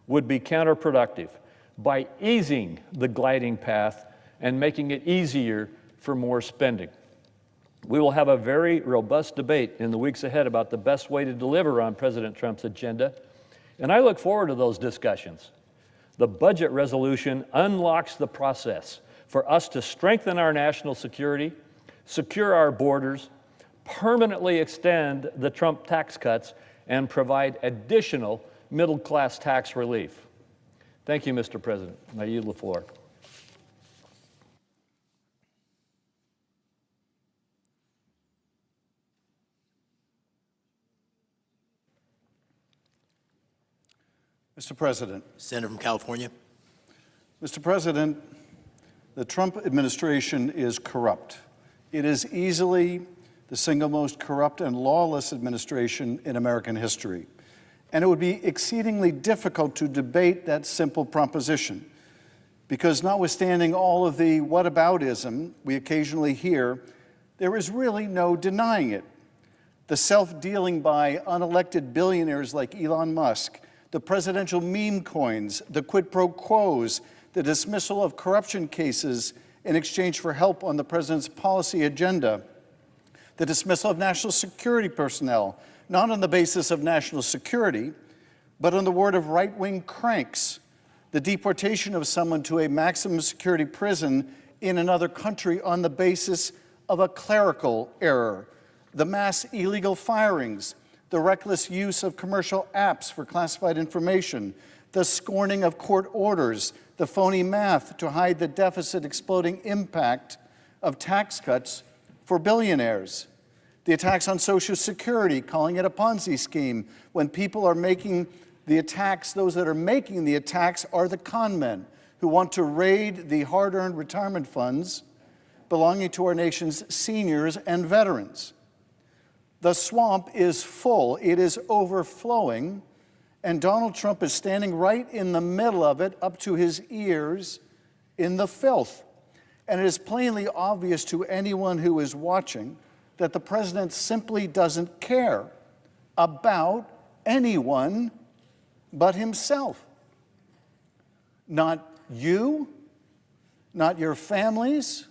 would be counterproductive by easing the gliding path and making it easier for more spending. We will have a very robust debate in the weeks ahead about the best way to deliver on President Trump's agenda, and I look forward to those discussions. The budget resolution unlocks the process for us to strengthen our national security, secure our borders, permanently extend the Trump tax cuts, and provide additional middle-class tax relief. Thank you, Mr. President. I yield the floor. Mr. President. Senator from California. Mr. President, the Trump administration is corrupt. It is easily the single most corrupt and lawless administration in American history. And it would be exceedingly difficult to debate that simple proposition, because notwithstanding all of the whataboutism we occasionally hear, there is really no denying it. The self-dealing by unelected billionaires like Elon Musk, the presidential meme coins, the quid pro quos, the dismissal of corruption cases in exchange for help on the president's policy agenda, the dismissal of national security personnel, not on the basis of national security, but on the word of right-wing cranks, the deportation of someone to a maximum security prison in another country on the basis of a clerical error, the mass illegal firings, the reckless use of commercial apps for classified information, the scorning of court orders, the phony math to hide the deficit exploding impact of tax cuts for billionaires, the attacks on Social Security, calling it a Ponzi scheme, when people are making the attacks, those that are making the attacks are the con men who want to raid the hard-earned retirement funds belonging to our nation's seniors and veterans. The swamp is full, it is overflowing, and Donald Trump is standing right in the middle of it, up to his ears in the filth. And it is plainly obvious to anyone who is watching that the president simply doesn't care about anyone but himself. Not you, not your families,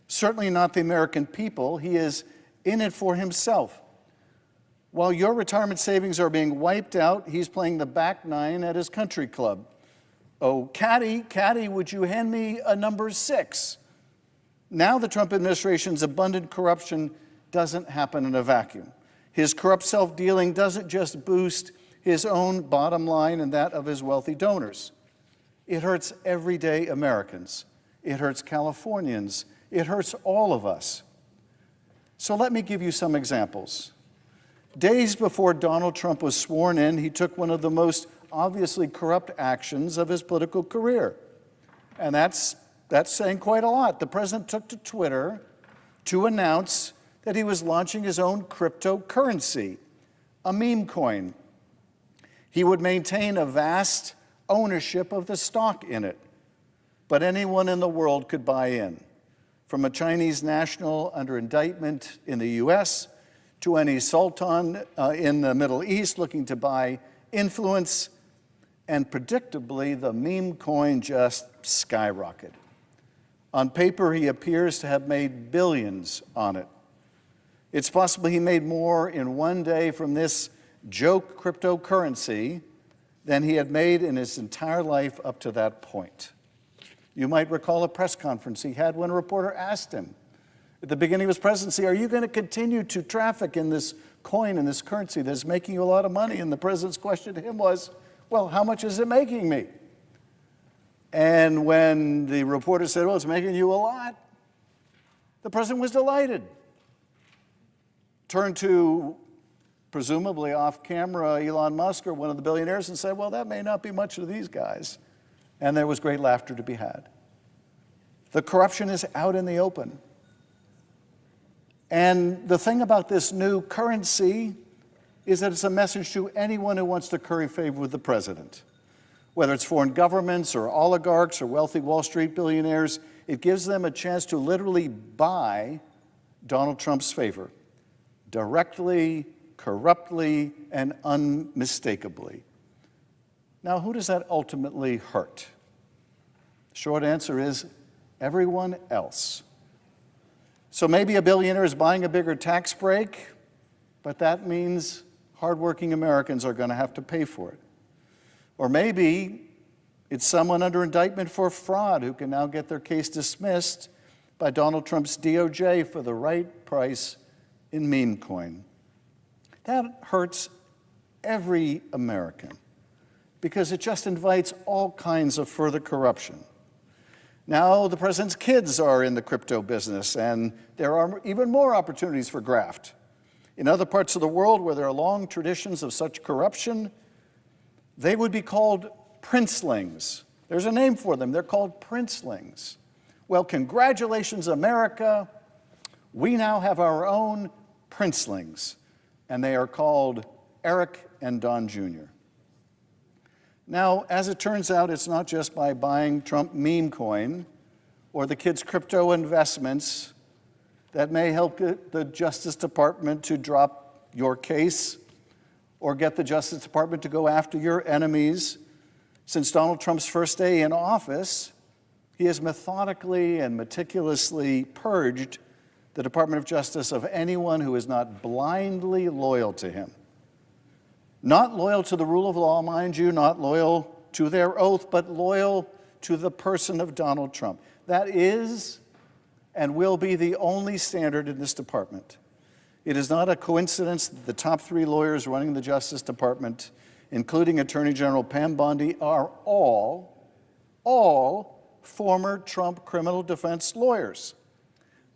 certainly not the American people. He is in it for himself. While your retirement savings are being wiped out, he's playing the back nine at his country club. Oh, caddy, would you hand me a number 6? Now the Trump administration's abundant corruption doesn't happen in a vacuum. His corrupt self-dealing doesn't just boost his own bottom line and that of his wealthy donors. It hurts everyday Americans. It hurts Californians. It hurts all of us. So let me give you some examples. Days before Donald Trump was sworn in, he took one of the most obviously corrupt actions of his political career. And that's saying quite a lot. The president took to Twitter to announce that he was launching his own cryptocurrency, a meme coin. He would maintain a vast ownership of the stock in it, but anyone in the world could buy in, from a Chinese national under indictment in the US to any sultan in the Middle East looking to buy influence, and predictably the meme coin just skyrocketed. On paper, he appears to have made billions on it. It's possible he made more in one day from this joke cryptocurrency than he had made in his entire life up to that point. You might recall a press conference he had when a reporter asked him at the beginning of his presidency, are you going to continue to traffic in this coin and this currency that's making you a lot of money? And the president's question to him was, well, how much is it making me? And when the reporter said, well, it's making you a lot, the president was delighted. Turned to, presumably off camera, Elon Musk or one of the billionaires and said, well, that may not be much to these guys. And there was great laughter to be had. The corruption is out in the open. And the thing about this new currency is that it's a message to anyone who wants to curry favor with the president. Whether it's foreign governments or oligarchs or wealthy Wall Street billionaires, it gives them a chance to literally buy Donald Trump's favor, directly, corruptly, and unmistakably. Now, who does that ultimately hurt? Short answer is everyone else. So maybe a billionaire is buying a bigger tax break, but that means hardworking Americans are going to have to pay for it. Or maybe it's someone under indictment for fraud who can now get their case dismissed by Donald Trump's DOJ for the right price in meme coin. That hurts every American because it just invites all kinds of further corruption. Now the president's kids are in the crypto business, and there are even more opportunities for graft. In other parts of the world where there are long traditions of such corruption, they would be called princelings. There's a name for them. They're called princelings. Well, congratulations, America. We now have our own princelings, and they are called Eric and Don Jr. Now, as it turns out, it's not just by buying Trump Memecoin or the kids' crypto investments that may help get the Justice Department to drop your case or get the Justice Department to go after your enemies. Since Donald Trump's first day in office, he has methodically and meticulously purged the Department of Justice of anyone who is not blindly loyal to him. Not loyal to the rule of law, mind you, not loyal to their oath, but loyal to the person of Donald Trump. That is and will be the only standard in this department. It is not a coincidence that the top 3 lawyers running the Justice Department, including Attorney General Pam Bondi, are all former Trump criminal defense lawyers.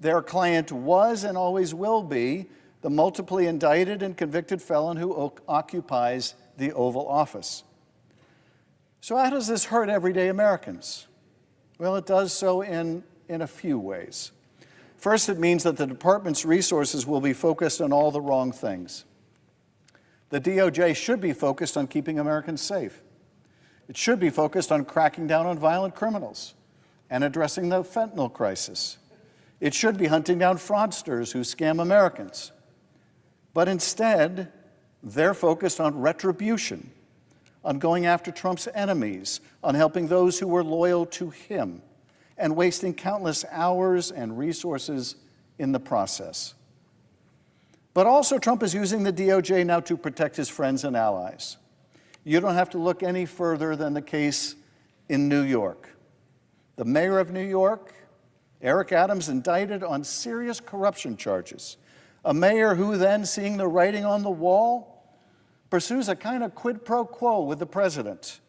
Their client was and always will be the multiply indicted and convicted felon who occupies the Oval Office. So how does this hurt everyday Americans? Well, it does so in a few ways. First, it means that the department's resources will be focused on all the wrong things. The DOJ should be focused on keeping Americans safe. It should be focused on cracking down on violent criminals and addressing the fentanyl crisis. It should be hunting down fraudsters who scam Americans. But instead, they're focused on retribution, on going after Trump's enemies, on helping those who were loyal to him, and wasting countless hours and resources in the process. But also, Trump is using the DOJ now to protect his friends and allies. You don't have to look any further than the case in New York. The mayor of New York, Eric Adams, indicted on serious corruption charges. A mayor who then, seeing the writing on the wall, pursues a kind of quid pro quo with the president.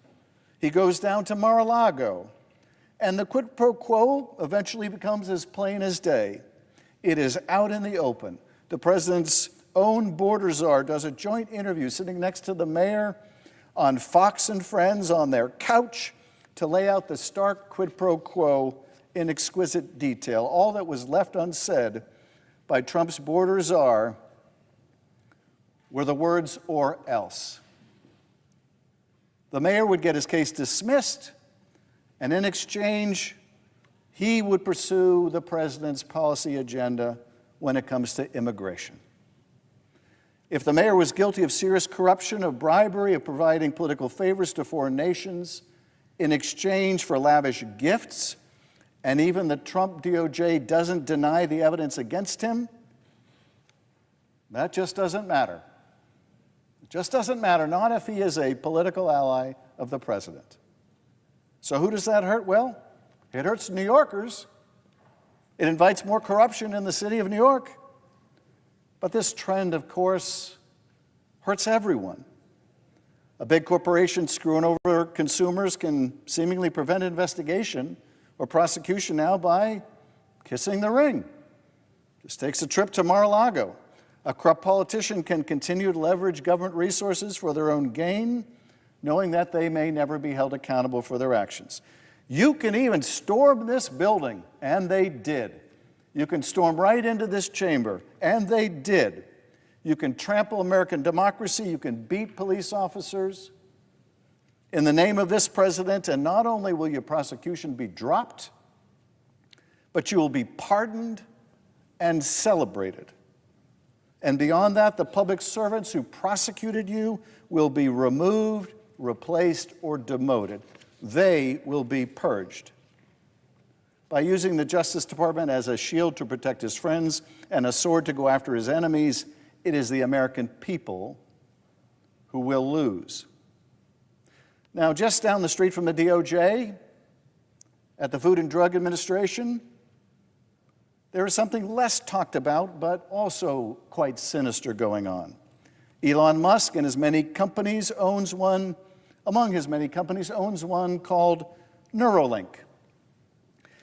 He goes down to Mar-a-Lago, and the quid pro quo eventually becomes as plain as day. It is out in the open. The president's own border czar does a joint interview sitting next to the mayor on Fox and Friends on their couch to lay out the stark quid pro quo in exquisite detail. All that was left unsaid by Trump's border czar were the words, "or else." The mayor would get his case dismissed, and in exchange, he would pursue the president's policy agenda when it comes to immigration. If the mayor was guilty of serious corruption, of bribery, of providing political favors to foreign nations in exchange for lavish gifts, and even the Trump DOJ doesn't deny the evidence against him, that just doesn't matter. It just doesn't matter, not if he is a political ally of the president. So who does that hurt? Well, it hurts New Yorkers. It invites more corruption in the city of New York. But this trend, of course, hurts everyone. A big corporation screwing over consumers can seemingly prevent investigation or prosecution now by kissing the ring. Just takes a trip to Mar-a-Lago. A corrupt politician can continue to leverage government resources for their own gain, knowing that they may never be held accountable for their actions. You can even storm this building, and they did. You can storm right into this chamber, and they did. You can trample American democracy, you can beat police officers in the name of this president, and not only will your prosecution be dropped, but you will be pardoned and celebrated. And beyond that, the public servants who prosecuted you will be removed, replaced, or demoted. They will be purged. By using the Justice Department as a shield to protect his friends and a sword to go after his enemies, it is the American people who will lose. Now, just down the street from the DOJ, at the Food and Drug Administration, there is something less talked about, but also quite sinister going on. Elon Musk and his many companies owns one, among his many companies, owns one called Neuralink.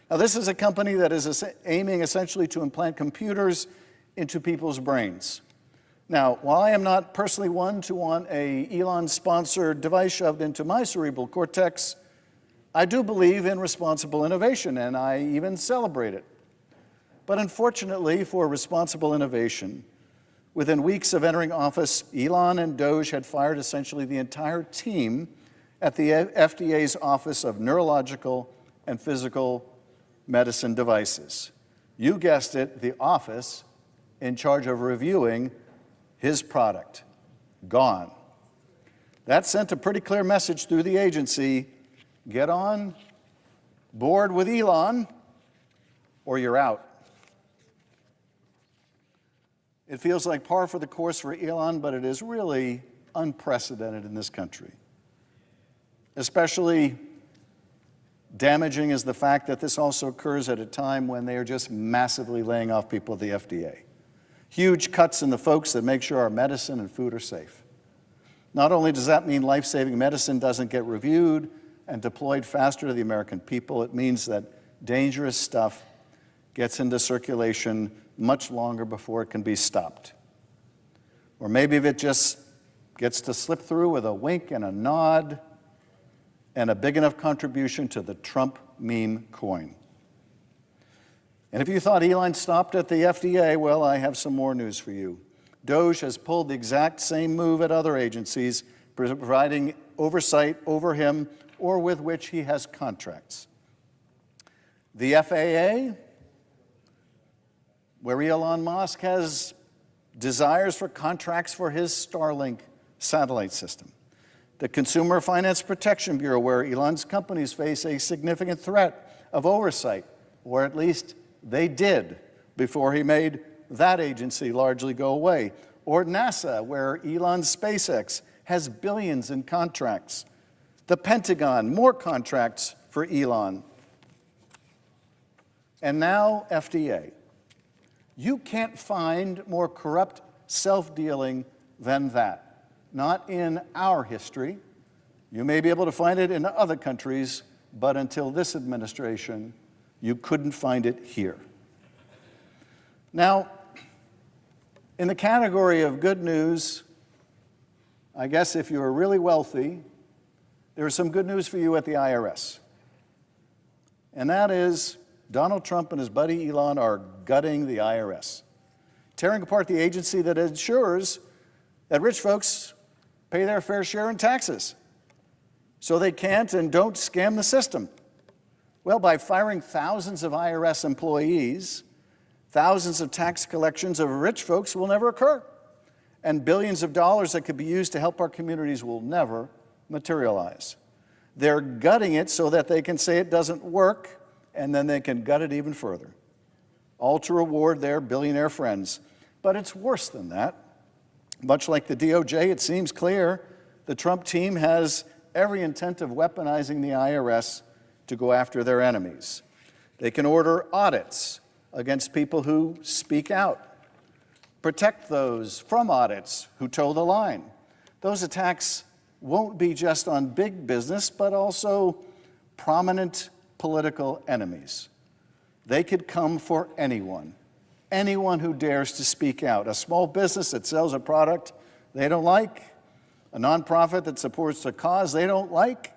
Now, this is a company that is aiming essentially to implant computers into people's brains. Now, while I am not personally one to want a Elon-sponsored device shoved into my cerebral cortex, I do believe in responsible innovation, and I even celebrate it. But unfortunately for responsible innovation, within weeks of entering office, Elon and Doge had fired essentially the entire team at the FDA's Office of Neurological and Physical Medicine Devices. You guessed it, the office in charge of reviewing his product. Gone. That sent a pretty clear message through the agency: get on board with Elon or you're out. It feels like par for the course for Elon, but it is really unprecedented in this country. Especially damaging is the fact that this also occurs at a time when they are just massively laying off people at the FDA. Huge cuts in the folks that make sure our medicine and food are safe. Not only does that mean life-saving medicine doesn't get reviewed and deployed faster to the American people, it means that dangerous stuff gets into circulation much longer before it can be stopped. Or maybe if it just gets to slip through with a wink and a nod and a big enough contribution to the Trump meme coin. And if you thought Elon stopped at the FDA, well, I have some more news for you. Doge has pulled the exact same move at other agencies, providing oversight over him or with which he has contracts. The FAA, where Elon Musk has desires for contracts for his Starlink satellite system. The Consumer Finance Protection Bureau, where Elon's companies face a significant threat of oversight, or at least they did before he made that agency largely go away. Or NASA, where Elon's SpaceX has billions in contracts. The Pentagon, more contracts for Elon. And now FDA. You can't find more corrupt self-dealing than that. Not in our history. You may be able to find it in other countries, but until this administration, you couldn't find it here. Now, in the category of good news, I guess if you're really wealthy, there is some good news for you at the IRS. And that is Donald Trump and his buddy Elon are gutting the IRS, tearing apart the agency that ensures that rich folks pay their fair share in taxes so they can't and don't scam the system. Well, by firing thousands of IRS employees, thousands of tax collections of rich folks will never occur, and billions of dollars that could be used to help our communities will never materialize. They're gutting it so that they can say it doesn't work, and then they can gut it even further, all to reward their billionaire friends. But it's worse than that. Much like the DOJ, it seems clear the Trump team has every intent of weaponizing the IRS to go after their enemies. They can order audits against people who speak out, protect those from audits who toe the line. Those attacks won't be just on big business, but also prominent political enemies. They could come for anyone who dares to speak out. A small business that sells a product they don't like, a nonprofit that supports a cause they don't like,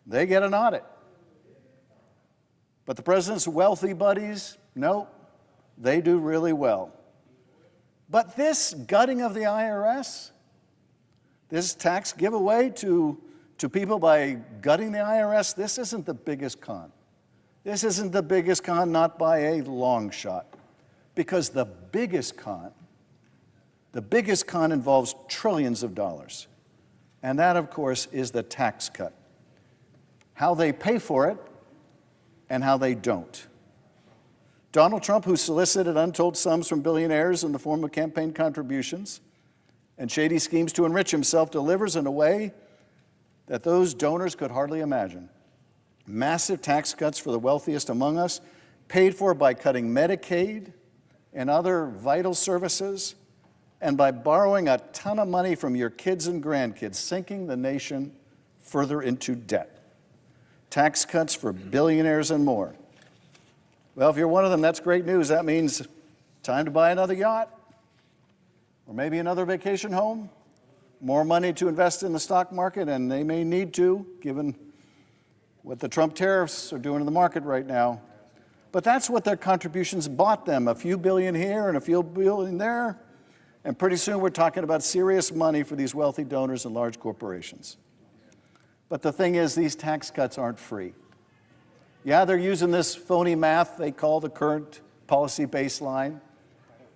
they get an audit. But the president's wealthy buddies, no, they do really well. But this gutting of the IRS, this tax giveaway to people by gutting the IRS, this isn't the biggest con. This isn't the biggest con, not by a long shot. Because the biggest con involves trillions of dollars. And that, of course, is the tax cut. How they pay for it and how they don't. Donald Trump, who solicited untold sums from billionaires in the form of campaign contributions and shady schemes to enrich himself, delivers in a way that those donors could hardly imagine. Massive tax cuts for the wealthiest among us, paid for by cutting Medicaid and other vital services, and by borrowing a ton of money from your kids and grandkids, sinking the nation further into debt. Tax cuts for billionaires and more. Well, if you're one of them, that's great news. That means time to buy another yacht. or maybe another vacation home, more money to invest in the stock market, and they may need to, given what the Trump tariffs are doing in the market right now. But that's what their contributions bought them, a few billion here and a few billion there. And pretty soon we're talking about serious money for these wealthy donors and large corporations. But the thing is, these tax cuts aren't free. Yeah, they're using this phony math they call the current policy baseline.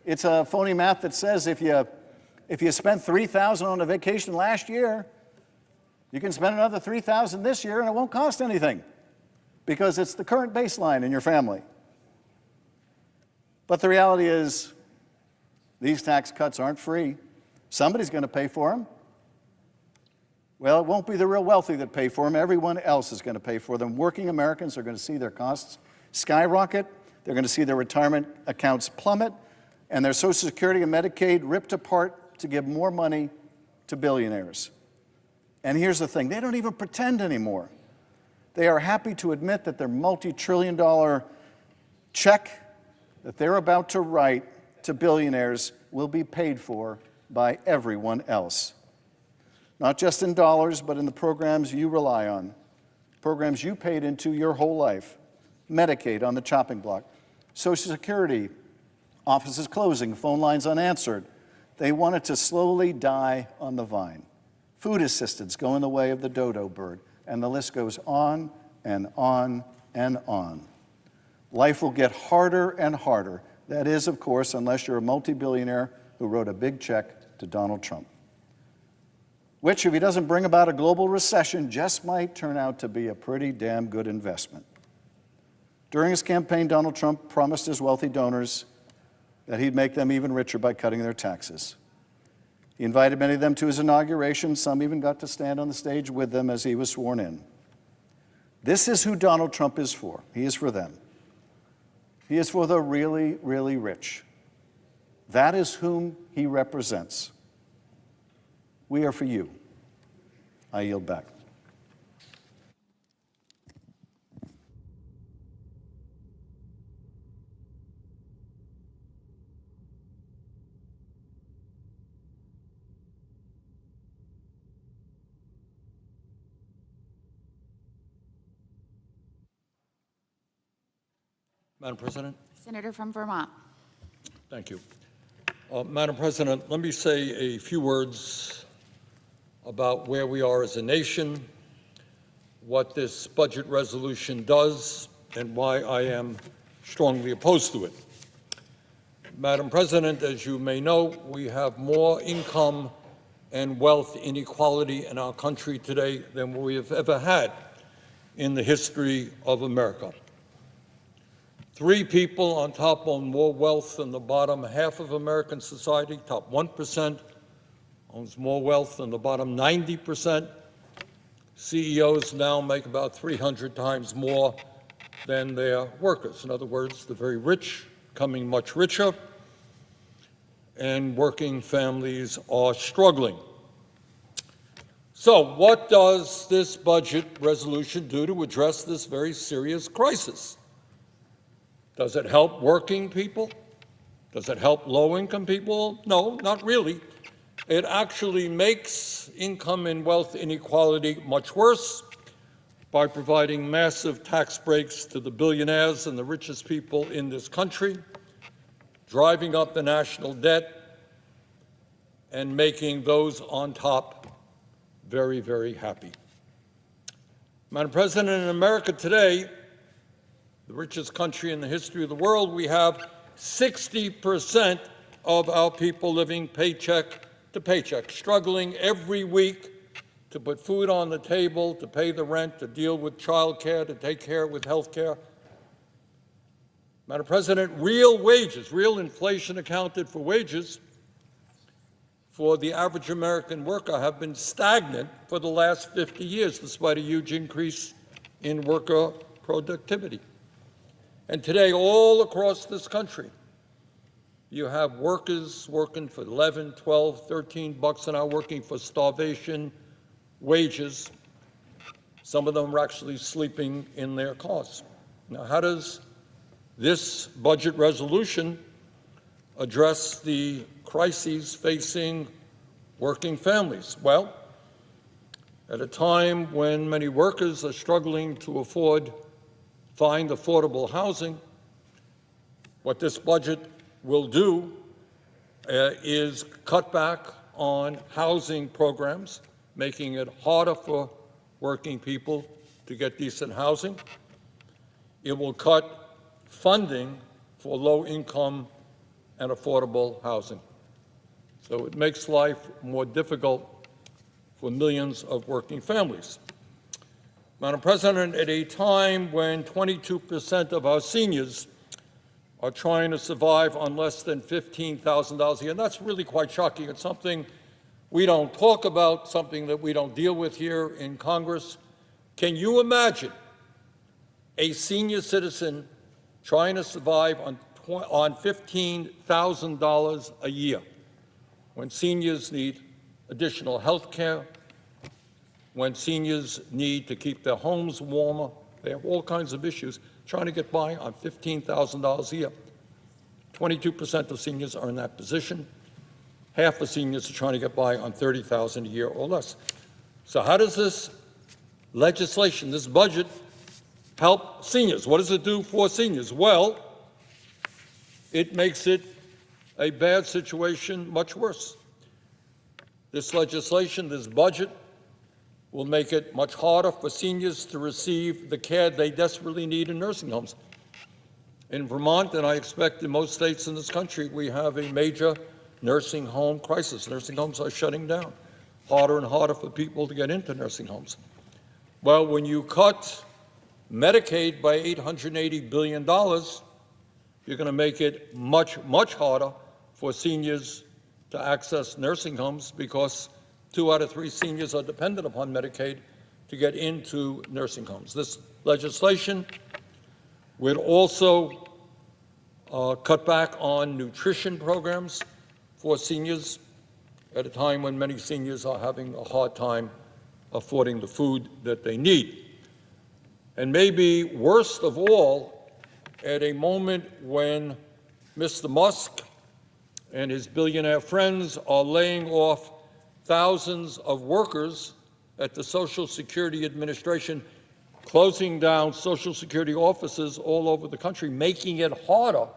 It's a phony math that says if you spent $3,000 on a vacation last year, you can spend another $3,000 this year and it won't cost anything because it's the current baseline in your family. But the reality is, these tax cuts aren't free. Somebody's going to pay for them. Well, it won't be the real wealthy that pay for them. Everyone else is going to pay for them. Working Americans are going to see their costs skyrocket. They're going to see their retirement accounts plummet, and their Social Security and Medicaid ripped apart to give more money to billionaires. And here's the thing, they don't even pretend anymore. They are happy to admit that their multi-trillion-dollar check that they're about to write to billionaires will be paid for by everyone else. Not just in dollars, but in the programs you rely on, programs you paid into your whole life. Medicaid on the chopping block, Social Security, offices closing, phone lines unanswered. They want it to slowly die on the vine. Food assistance going the way of the dodo bird, and the list goes on and on and on. Life will get harder and harder. That is, of course, unless you're a multi-billionaire who wrote a big check to Donald Trump, which, if he doesn't bring about a global recession, just might turn out to be a pretty damn good investment. During his campaign, Donald Trump promised his wealthy donors that he'd make them even richer by cutting their taxes. He invited many of them to his inauguration. Some even got to stand on the stage with them as he was sworn in. This is who Donald Trump is for. He is for them. He is for the really, really rich. That is whom he represents. We are for you. I yield back. Madam President. Senator from Vermont. Thank you. Madam President, let me say a few words about where we are as a nation, what this budget resolution does, and why I am strongly opposed to it. Madam President, as you may know, we have more income and wealth inequality in our country today than we have ever had in the history of America. 3 people on top own more wealth than the bottom half of American society. Top 1% owns more wealth than the bottom 90%. CEOs now make about 300 times more than their workers. In other words, the very rich becoming much richer, and working families are struggling. So what does this budget resolution do to address this very serious crisis? Does it help working people? Does it help low-income people? No, not really. It actually makes income and wealth inequality much worse by providing massive tax breaks to the billionaires and the richest people in this country, driving up the national debt, and making those on top very, very happy. Madam President, in America today, the richest country in the history of the world, we have 60% of our people living paycheck to paycheck, struggling every week to put food on the table, to pay the rent, to deal with child care, to take care with health care. Madam President, real wages, real inflation accounted for wages for the average American worker have been stagnant for the last 50 years, despite a huge increase in worker productivity. And today, all across this country, you have workers working for 11, 12, 13 bucks an hour, working for starvation wages. Some of them are actually sleeping in their cars. Now, how does this budget resolution address the crises facing working families? Well, at a time when many workers are struggling to find affordable housing, what this budget will do is cut back on housing programs, making it harder for working people to get decent housing. It will cut funding for low-income and affordable housing. So it makes life more difficult for millions of working families. Madam President, at a time when 22% of our seniors are trying to survive on less than $15,000 a year, and that's really quite shocking. It's something we don't talk about, something that we don't deal with here in Congress. Can you imagine a senior citizen trying to survive on $15,000 a year when seniors need additional health care, when seniors need to keep their homes warmer? They have all kinds of issues trying to get by on $15,000 a year. 22% of seniors are in that position. Half of seniors are trying to get by on $30,000 a year or less. So how does this legislation, this budget, help seniors? What does it do for seniors? Well, it makes it a bad situation much worse. This legislation, this budget, will make it much harder for seniors to receive the care they desperately need in nursing homes. In Vermont, and I expect in most states in this country, we have a major nursing home crisis. Nursing homes are shutting down. Harder and harder for people to get into nursing homes. Well, when you cut Medicaid by $880 billion, you're going to make it much, much harder for seniors to access nursing homes, because 2 out of 3 seniors are dependent upon Medicaid to get into nursing homes. This legislation would also cut back on nutrition programs for seniors at a time when many seniors are having a hard time affording the food that they need. And maybe worst of all, at a moment when Mr. Musk and his billionaire friends are laying off thousands of workers at the Social Security Administration, closing down Social Security offices all over the country, making it harder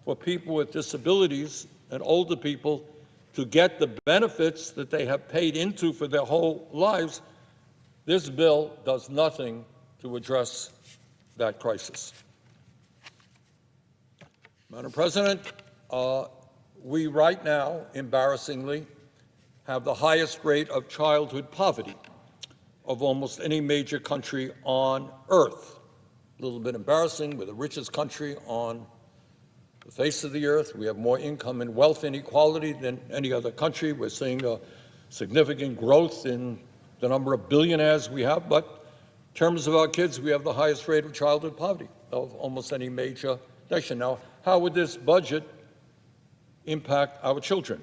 for people with disabilities and older people to get the benefits that they have paid into for their whole lives. This bill does nothing to address that crisis. Madam President, we right now, embarrassingly, have the highest rate of childhood poverty of almost any major country on earth. A little bit embarrassing. We're the richest country on the face of the earth. We have more income and wealth inequality than any other country. We're seeing a significant growth in the number of billionaires we have, but in terms of our kids, we have the highest rate of childhood poverty of almost any major nation. Now, how would this budget impact our children?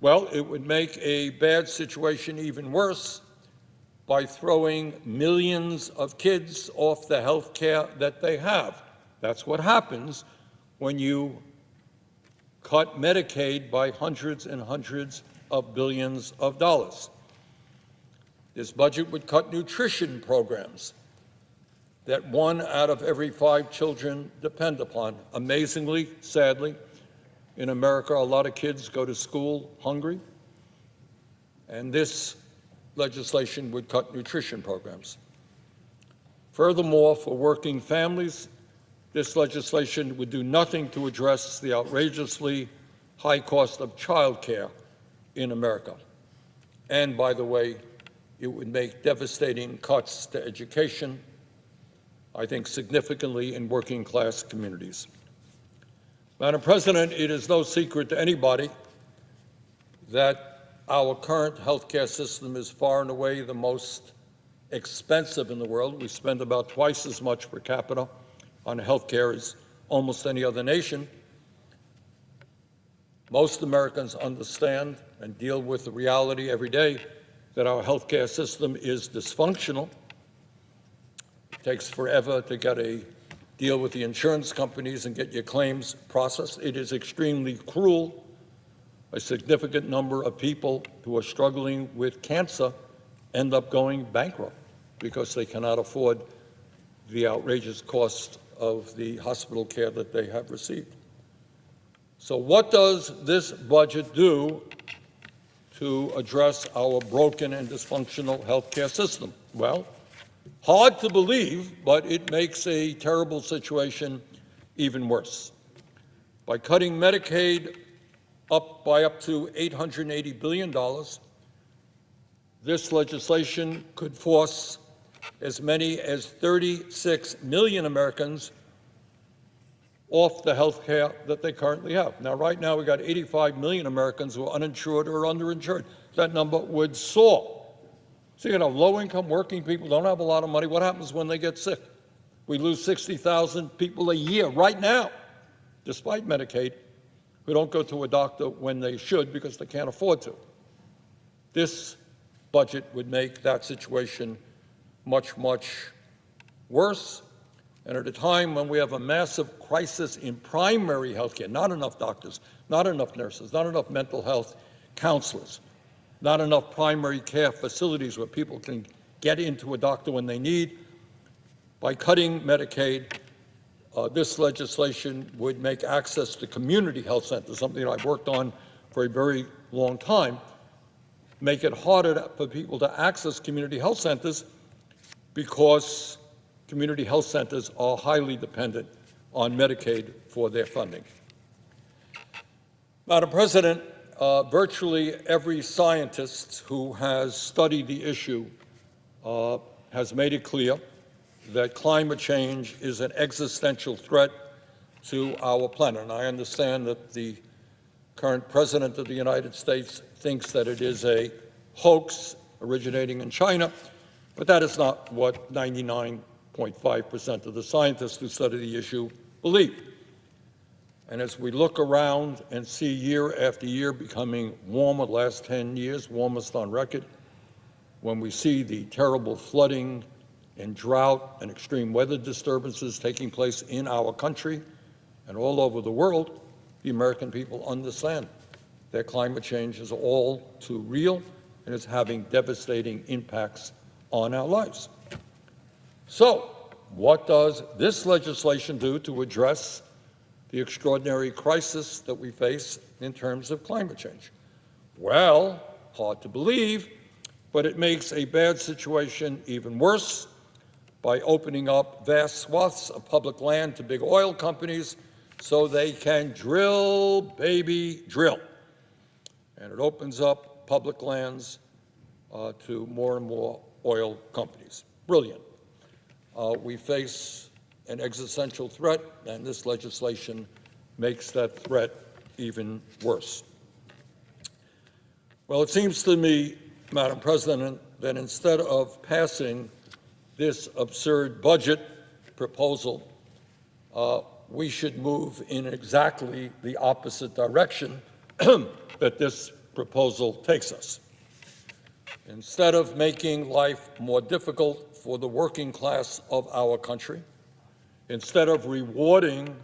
Well, it would make a bad situation even worse by throwing millions of kids off the health care that they have. That's what happens when you cut Medicaid by hundreds and hundreds of billions of dollars. This budget would cut nutrition programs that 1 out of every 5 children depend upon. Amazingly, sadly, in America, a lot of kids go to school hungry, and this legislation would cut nutrition programs. Furthermore, for working families, this legislation would do nothing to address the outrageously high cost of child care in America. And by the way, it would make devastating cuts to education, I think significantly in working class communities. Madam President, it is no secret to anybody that our current health care system is far and away the most expensive in the world. We spend about twice as much per capita on health care as almost any other nation. Most Americans understand and deal with the reality every day that our health care system is dysfunctional. It takes forever to get a deal with the insurance companies and get your claims processed. It is extremely cruel. A significant number of people who are struggling with cancer end up going bankrupt because they cannot afford the outrageous cost of the hospital care that they have received. So what does this budget do to address our broken and dysfunctional healthcare system? Well, hard to believe, but it makes a terrible situation even worse. By cutting Medicaid by up to $880 billion, this legislation could force as many as 36 million Americans off the health care that they currently have. Now, right now, we've got 85 million Americans who are uninsured or underinsured. That number would soar. So, low-income working people don't have a lot of money. What happens when they get sick? We lose 60,000 people a year right now, despite Medicaid, who don't go to a doctor when they should because they can't afford to. This budget would make that situation much, much worse. And at a time when we have a massive crisis in primary health care, not enough doctors, not enough nurses, not enough mental health counselors, not enough primary care facilities where people can get into a doctor when they need. By cutting Medicaid, this legislation would make access to community health centers, something that I've worked on for a very long time, make it harder for people to access community health centers because community health centers are highly dependent on Medicaid for their funding. Madam President, virtually every scientist who has studied the issue has made it clear that climate change is an existential threat to our planet. And I understand that the current President of the United States thinks that it is a hoax originating in China, but that is not what 99.5% of the scientists who study the issue believe. And as we look around and see year after year becoming warmer, the last 10 years, warmest on record, when we see the terrible flooding and drought and extreme weather disturbances taking place in our country and all over the world, the American people understand that climate change is all too real and is having devastating impacts on our lives. So, what does this legislation do to address the extraordinary crisis that we face in terms of climate change? Well, hard to believe, but it makes a bad situation even worse by opening up vast swaths of public land to big oil companies so they can drill, baby, drill. And it opens up public lands to more and more oil companies. Brilliant. We face an existential threat, and this legislation makes that threat even worse. Well, it seems to me, Madam President, that instead of passing this absurd budget proposal, we should move in exactly the opposite direction that this proposal takes us. Instead of making life more difficult for the working class of our country, instead of rewarding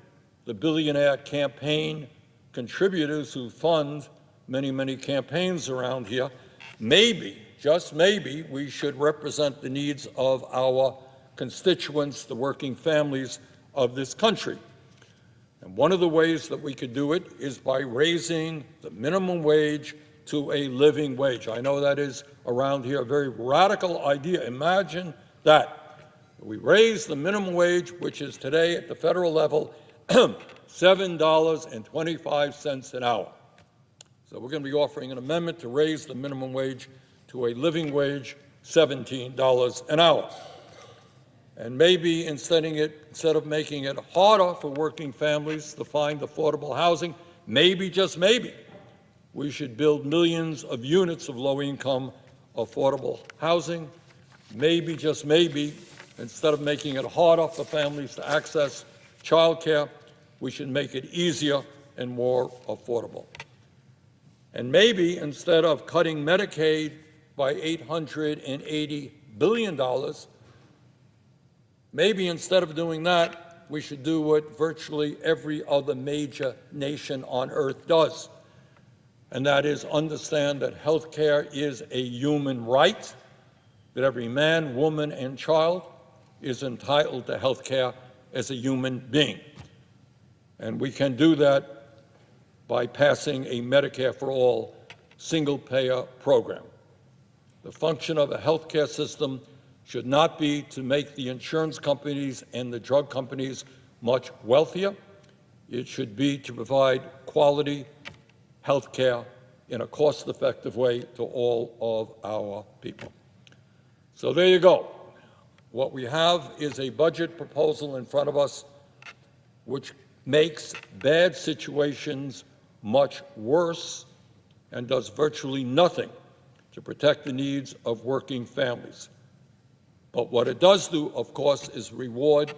the billionaire campaign contributors who fund many, many campaigns around here, maybe, just maybe, we should represent the needs of our constituents, the working families of this country. And one of the ways that we could do it is by raising the minimum wage to a living wage. I know that is around here a very radical idea. Imagine that. We raise the minimum wage, which is today at the federal level $7.25 an hour. So we're going to be offering an amendment to raise the minimum wage to a living wage, $17 an hour. And maybe instead of making it harder for working families to find affordable housing, maybe, just maybe, we should build millions of units of low-income affordable housing. Maybe, just maybe, instead of making it harder for families to access child care, we should make it easier and more affordable. And maybe instead of cutting Medicaid by $880 billion, maybe instead of doing that, we should do what virtually every other major nation on earth does, and that is understand that health care is a human right, that every man, woman, and child is entitled to health care as a human being. And we can do that by passing a Medicare for All single-payer program. The function of a health care system should not be to make the insurance companies and the drug companies much wealthier. It should be to provide quality health care in a cost-effective way to all of our people. So there you go. What we have is a budget proposal in front of us which makes bad situations much worse and does virtually nothing to protect the needs of working families. But what it does do, of course, is reward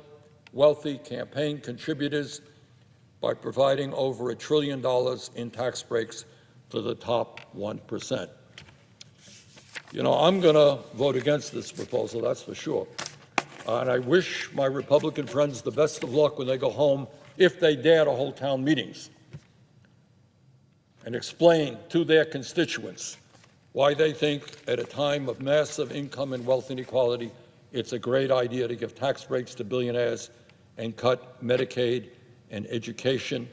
wealthy campaign contributors by providing over $1 trillion in tax breaks to the top 1%. You know, I'm going to vote against this proposal, that's for sure. And I wish my Republican friends the best of luck when they go home, if they dare to hold town meetings and explain to their constituents why they think at a time of massive income and wealth inequality, it's a great idea to give tax breaks to billionaires and cut Medicaid and education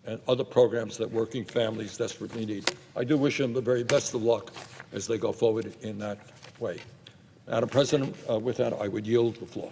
and other programs that working families desperately need. I do wish them the very best of luck as they go forward in that way. Madam President, with that, I would yield the floor.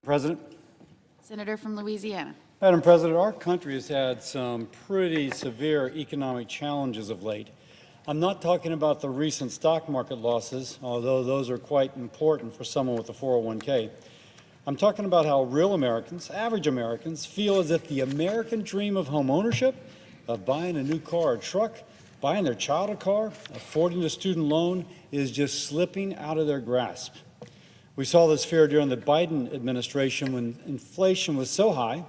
President. Senator from Louisiana. Madam President, our country has had some pretty severe economic challenges of late. I'm not talking about the recent stock market losses, although those are quite important for someone with a 401k. I'm talking about how real Americans, average Americans, feel as if the American dream of home ownership, of buying a new car or truck, buying their child a car, affording a student loan, is just slipping out of their grasp. We saw this fear during the Biden administration when inflation was so high,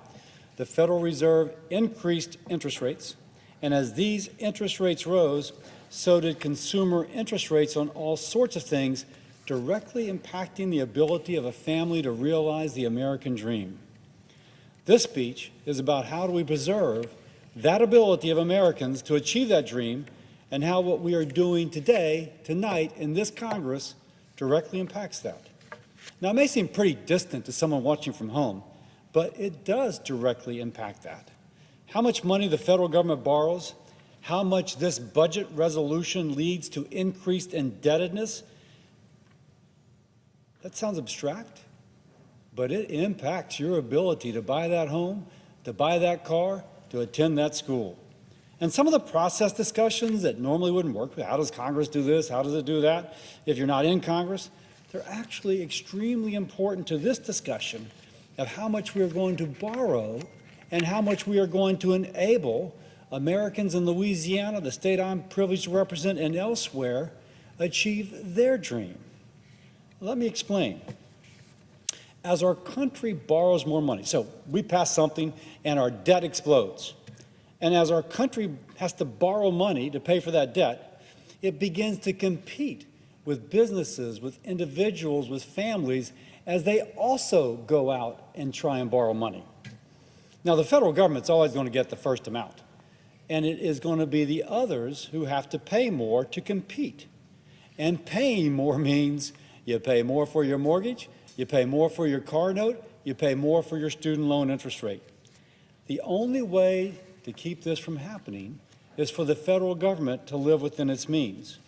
the Federal Reserve increased interest rates, and as these interest rates rose, so did consumer interest rates on all sorts of things, directly impacting the ability of a family to realize the American dream. This speech is about how do we preserve that ability of Americans to achieve that dream, and how what we are doing today, tonight, in this Congress directly impacts that. Now, it may seem pretty distant to someone watching from home, but it does directly impact that. How much money the federal government borrows, how much this budget resolution leads to increased indebtedness, that sounds abstract, but it impacts your ability to buy that home, to buy that car, to attend that school. And some of the process discussions that normally wouldn't work, how does Congress do this, how does it do that, if you're not in Congress, they're actually extremely important to this discussion of how much we are going to borrow and how much we are going to enable Americans in Louisiana, the state I'm privileged to represent, and elsewhere, achieve their dream. Let me explain. As our country borrows more money, so we pass something and our debt explodes, and as our country has to borrow money to pay for that debt, it begins to compete with businesses, with individuals, with families, as they also go out and try and borrow money. Now, the federal government's always going to get the first amount, and it is going to be the others who have to pay more to compete. And paying more means you pay more for your mortgage, You pay more for your car note, you pay more for your student loan interest rate. The only way to keep this from happening is for the federal government to live within its means.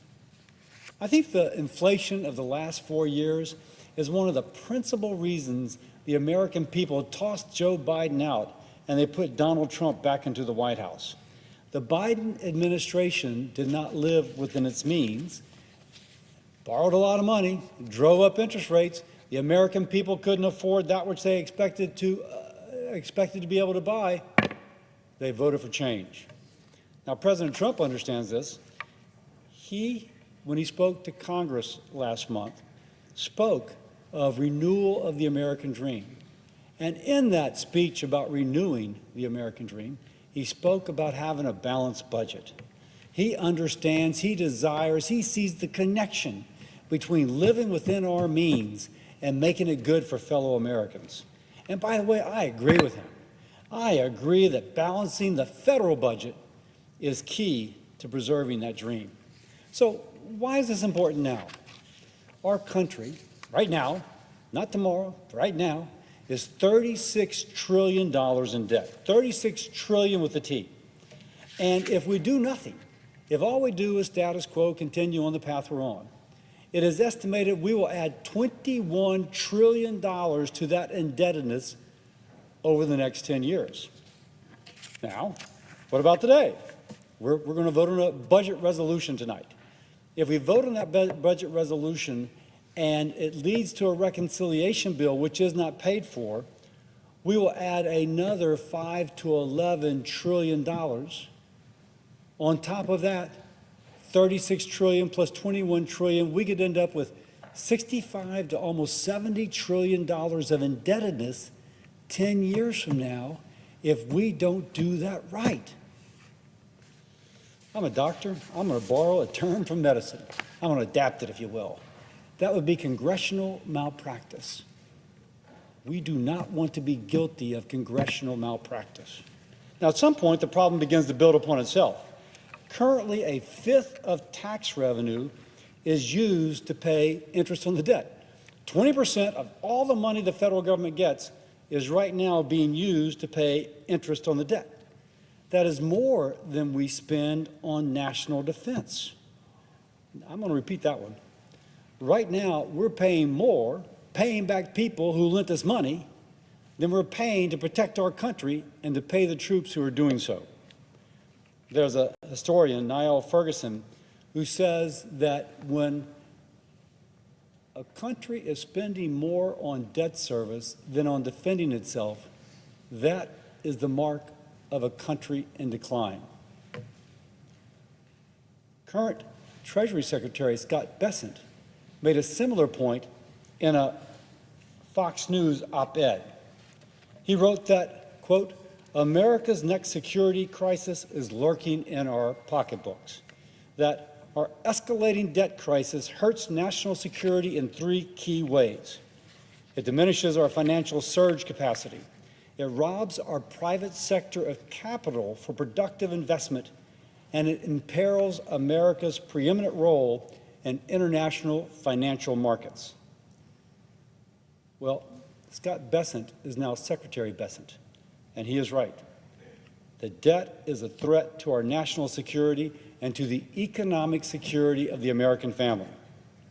I think the inflation of the last 4 years is one of the principal reasons the American people tossed Joe Biden out and they put Donald Trump back into the White House. The Biden administration did not live within its means, borrowed a lot of money, drove up interest rates. The American people couldn't afford that which they expected to be able to buy. They voted for change. Now, President Trump understands this. When he spoke to Congress last month, spoke of renewal of the American dream. And in that speech about renewing the American dream, he spoke about having a balanced budget. He understands, he desires, he sees the connection between living within our means and making it good for fellow Americans. And by the way, I agree with him. I agree that balancing the federal budget is key to preserving that dream. So why is this important now? Our country, right now, not tomorrow, right now, is $36 trillion in debt. 36 trillion with a T. And if we do nothing, if all we do is status quo, continue on the path we're on, it is estimated we will add $21 trillion to that indebtedness over the next 10 years. Now, what about today? We're going to vote on a budget resolution tonight. If we vote on that budget resolution and it leads to a reconciliation bill which is not paid for, we will add another $5 to $11 trillion. On top of that, 36 trillion plus 21 trillion, we could end up with 65 to almost $70 trillion of indebtedness 10 years from now if we don't do that right. I'm a doctor. I'm going to borrow a term from medicine. I'm going to adapt it, if you will. That would be congressional malpractice. We do not want to be guilty of congressional malpractice. Now, at some point, the problem begins to build upon itself. Currently, a fifth of tax revenue is used to pay interest on the debt. 20% of all the money the federal government gets is right now being used to pay interest on the debt. That is more than we spend on national defense. I'm going to repeat that one. Right now, we're paying more, paying back people who lent us money, than we're paying to protect our country and to pay the troops who are doing so. There's a historian, Niall Ferguson, who says that when a country is spending more on debt service than on defending itself, that is the mark of a country in decline. Current Treasury Secretary Scott Bessent made a similar point in a Fox News op-ed. He wrote that, quote, America's next security crisis is lurking in our pocketbooks, that our escalating debt crisis hurts national security in three key ways. It diminishes our financial surge capacity. It robs our private sector of capital for productive investment, and it imperils America's preeminent role in international financial markets. Well, Scott Bessent is now Secretary Bessent, and he is right. The debt is a threat to our national security and to the economic security of the American family.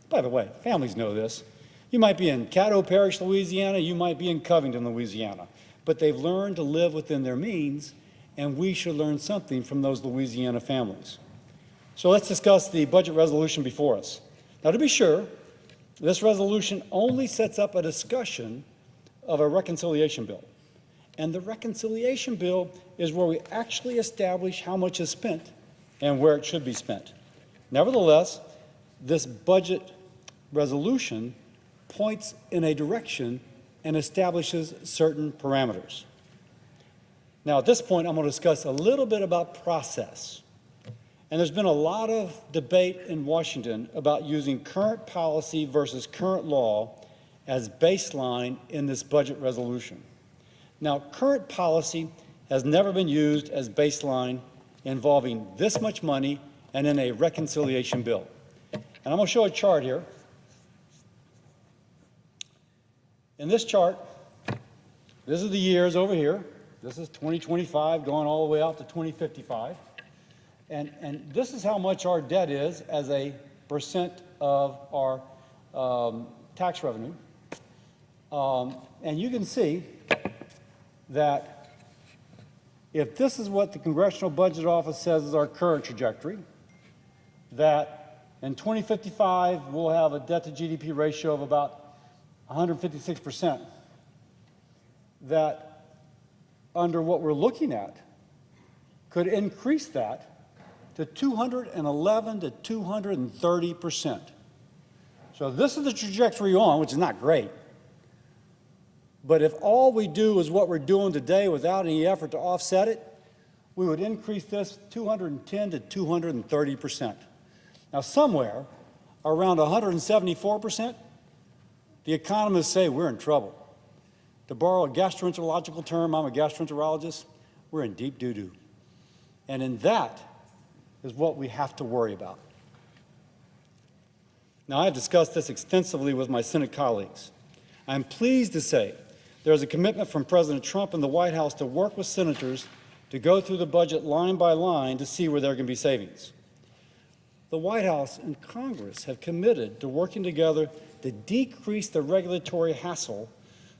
By the way, families know this. You might be in Caddo Parish, Louisiana, you might be in Covington, Louisiana, but they've learned to live within their means, and we should learn something from those Louisiana families. So let's discuss the budget resolution before us. Now, to be sure, this resolution only sets up a discussion of a reconciliation bill. And the reconciliation bill is where we actually establish how much is spent and where it should be spent. Nevertheless, this budget resolution points in a direction and establishes certain parameters. Now, at this point, I'm going to discuss a little bit about process. And there's been a lot of debate in Washington about using current policy versus current law as baseline in this budget resolution. Now, current policy has never been used as baseline involving this much money and in a reconciliation bill. And I'm going to show a chart here. In this chart, this is the years over here. This is 2025 going all the way out to 2055. And this is how much our debt is as a percent of our tax revenue. And you can see that if this is what the Congressional Budget Office says is our current trajectory, that in 2055 we'll have a debt to GDP ratio of about 156%, that under what we're looking at could increase that to 211 to 230%. So this is the trajectory on, which is not great. But if all we do is what we're doing today without any effort to offset it, we would increase this 210 to 230%. Now somewhere around 174%, the economists say we're in trouble. To borrow a gastroenterological term, I'm a gastroenterologist, we're in deep doo-doo. And in that is what we have to worry about. Now, I've discussed this extensively with my Senate colleagues. I'm pleased to say there is a commitment from President Trump and the White House to work with senators to go through the budget line by line to see where there can be savings. The White House and Congress have committed to working together to decrease the regulatory hassle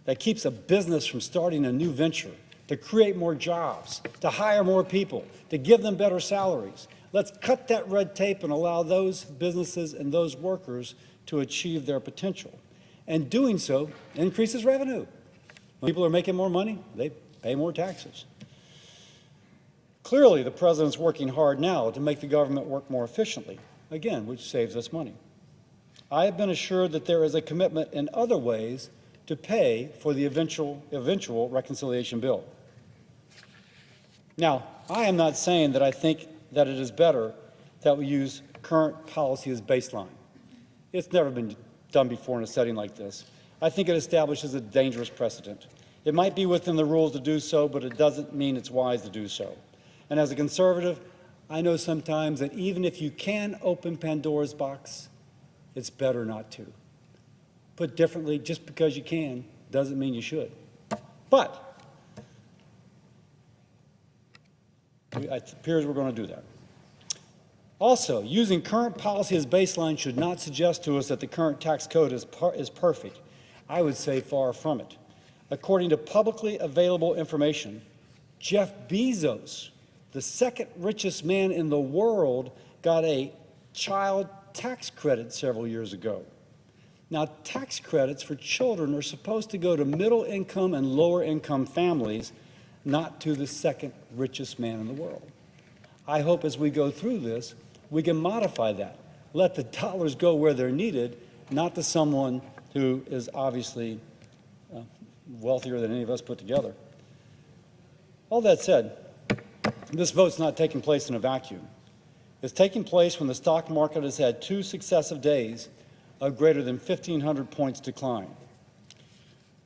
that keeps a business from starting a new venture, to create more jobs, to hire more people, to give them better salaries. Let's cut that red tape and allow those businesses and those workers to achieve their potential. And doing so increases revenue. When people are making more money, they pay more taxes. Clearly, the president's working hard now to make the government work more efficiently, again, which saves us money. I have been assured that there is a commitment in other ways to pay for the eventual reconciliation bill. Now, I am not saying that I think that it is better that we use current policy as baseline. It's never been done before in a setting like this. I think it establishes a dangerous precedent. It might be within the rules to do so, but it doesn't mean it's wise to do so. And as a conservative, I know sometimes that even if you can open Pandora's box, it's better not to. Put differently, just because you can doesn't mean you should. But it appears we're going to do that. Also, using current policy as baseline should not suggest to us that the current tax code is perfect. I would say far from it. According to publicly available information, Jeff Bezos, the second richest man in the world, got a child tax credit several years ago. Now, tax credits for children are supposed to go to middle income and lower income families, not to the second richest man in the world. I hope as we go through this, we can modify that. Let the dollars go where they're needed, not to someone who is obviously wealthier than any of us put together. All that said, this vote's not taking place in a vacuum. It's taking place when the stock market has had 2 successive days of greater than 1,500 points decline.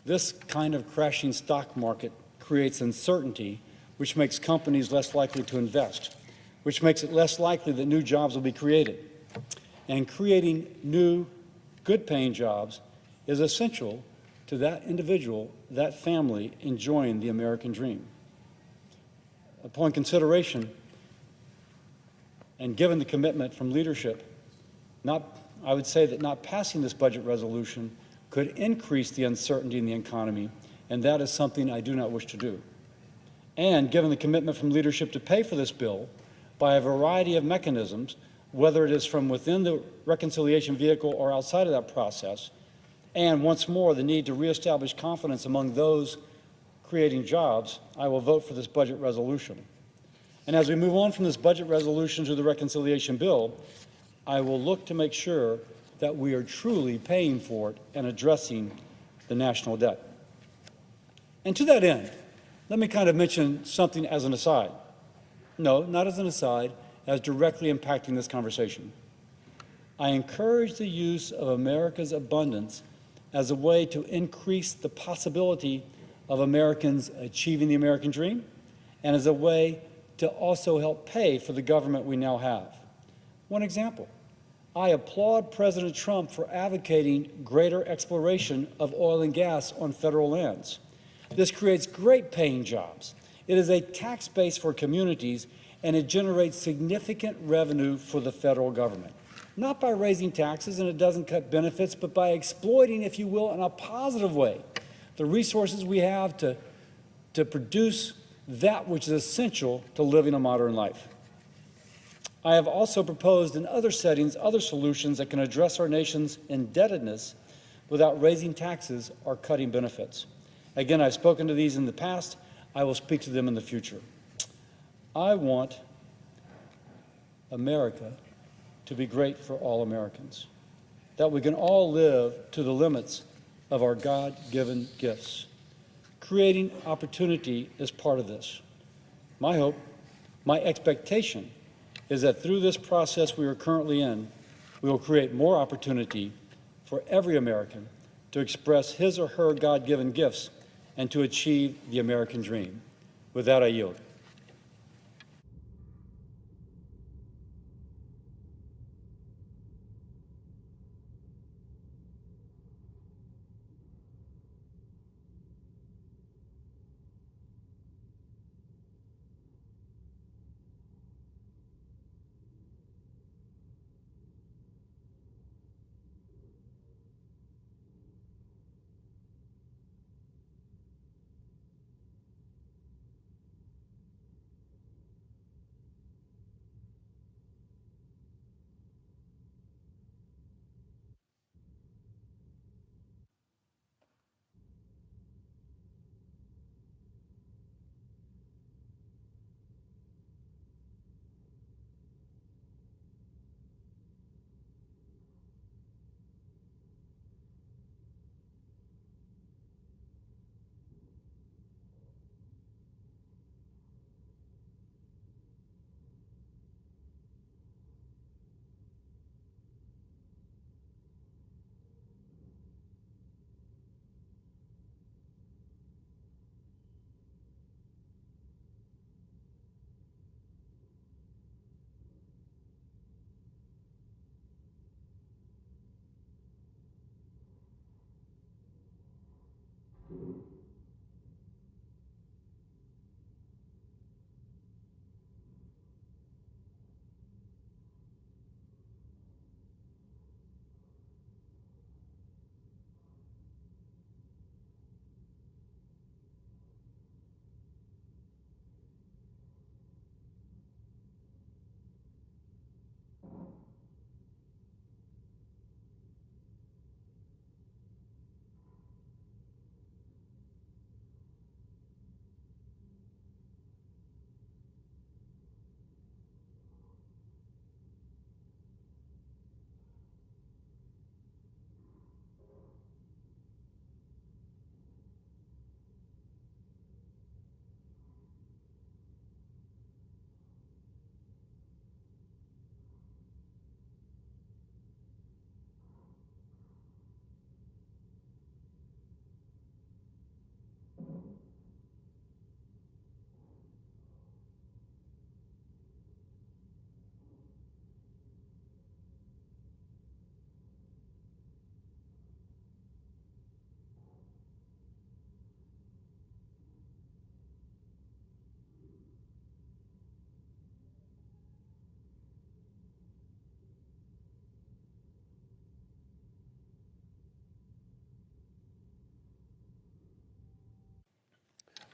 This kind of crashing stock market creates uncertainty, which makes companies less likely to invest, which makes it less likely that new jobs will be created. And creating new, good-paying jobs is essential to that individual, that family, enjoying the American dream. Upon consideration, and given the commitment from leadership, I would say that not passing this budget resolution could increase the uncertainty in the economy, and that is something I do not wish to do. And given the commitment from leadership to pay for this bill by a variety of mechanisms, whether it is from within the reconciliation vehicle or outside of that process, and once more, the need to reestablish confidence among those creating jobs, I will vote for this budget resolution. And as we move on from this budget resolution to the reconciliation bill, I will look to make sure that we are truly paying for it and addressing the national debt. And to that end, let me kind of mention something as an aside. No, not as an aside, as directly impacting this conversation. I encourage the use of America's abundance as a way to increase the possibility of Americans achieving the American dream, and as a way to also help pay for the government we now have. One example, I applaud President Trump for advocating greater exploration of oil and gas on federal lands. This creates great paying jobs. It is a tax base for communities, and it generates significant revenue for the federal government. Not by raising taxes, and it doesn't cut benefits, but by exploiting, if you will, in a positive way, the resources we have to produce that which is essential to living a modern life. I have also proposed in other settings other solutions that can address our nation's indebtedness without raising taxes or cutting benefits. Again, I've spoken to these in the past. I will speak to them in the future. I want America to be great for all Americans, that we can all live to the limits of our God-given gifts. Creating opportunity is part of this. My hope, my expectation, is that through this process we are currently in, we will create more opportunity for every American to express his or her God-given gifts and to achieve the American dream. With that, I yield.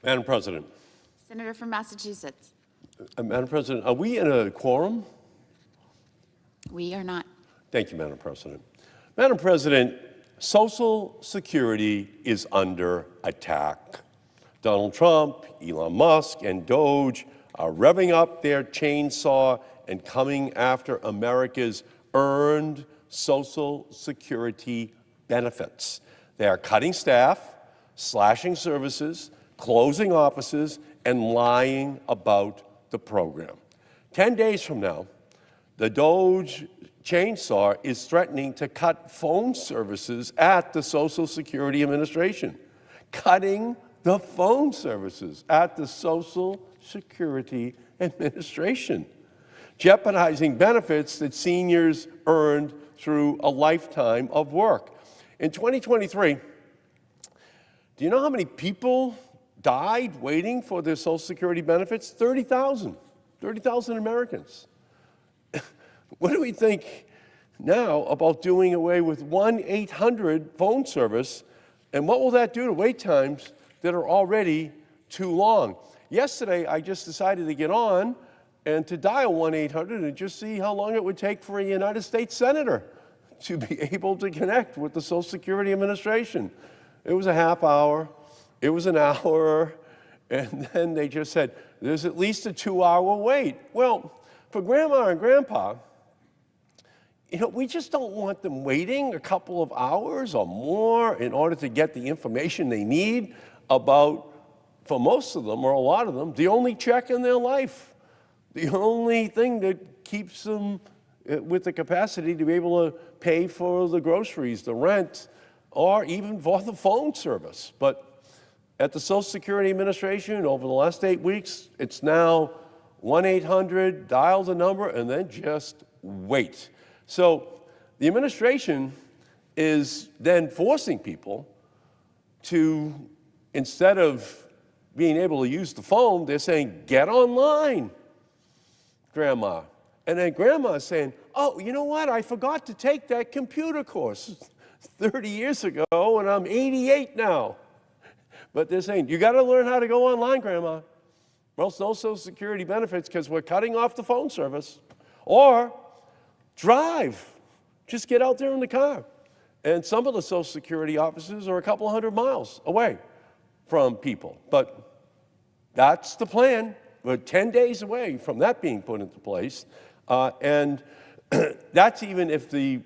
Madam President. Senator from Massachusetts. Madam President, are we in a quorum? We are not. Thank you, Madam President. Madam President, Social Security is under attack. Donald Trump, Elon Musk, and Doge are revving up their chainsaw and coming after America's earned Social Security benefits. They are cutting staff, slashing services, closing offices, and lying about the program. 10 days from now, the Doge chainsaw is threatening to cut phone services at the Social Security Administration. Cutting the phone services at the Social Security Administration. jeopardizing benefits that seniors earned through a lifetime of work. In 2023, do you know how many people died waiting for their Social Security benefits? 30,000. 30,000 Americans. What do we think now about doing away with 1-800 phone service, and what will that do to wait times that are already too long? Yesterday, I just decided to get on and to dial 1-800 and just see how long it would take for a United States senator to be able to connect with the Social Security Administration. It was a half hour, it was an hour, and then they just said, there's at least a 2-hour wait. Well, for Grandma and Grandpa, you know, we just don't want them waiting a couple of hours or more in order to get the information they need about, for most of them, or a lot of them, the only check in their life, the only thing that keeps them with the capacity to be able to pay for the groceries, the rent, or even for the phone service. But at the Social Security Administration, over the last 8 weeks, it's now 1-800, dial the number, and then just wait. So the administration is then forcing people to, instead of being able to use the phone, they're saying, get online, Grandma. And then Grandma is saying, oh, you know what? I forgot to take that computer course 30 years ago, and I'm 88 now. But they're saying, you got to learn how to go online, Grandma. Well, it's no Social Security benefits because we're cutting off the phone service. Or drive. Just get out there in the car. And some of the Social Security offices are a couple of 100 miles away from people. But that's the plan. We're 10 days away from that being put into place. And that's even if the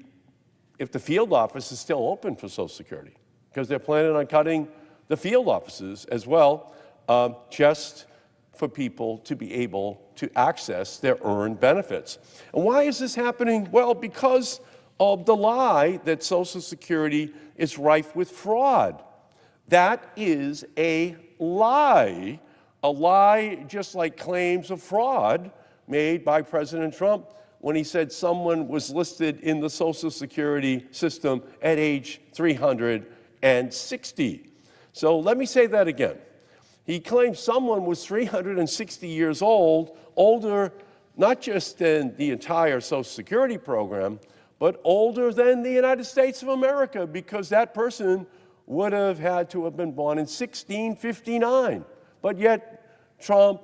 field office is still open for Social Security, because they're planning on cutting the field offices as well, just for people to be able to access their earned benefits. And why is this happening? Well, because of the lie that Social Security is rife with fraud. That is a lie just like claims of fraud made by President Trump when he said someone was listed in the Social Security system at age 360. So let me say that again. He claimed someone was 360 years old, older not just than the entire Social Security program, but older than the United States of America, because that person would have had to have been born in 1659. But yet Trump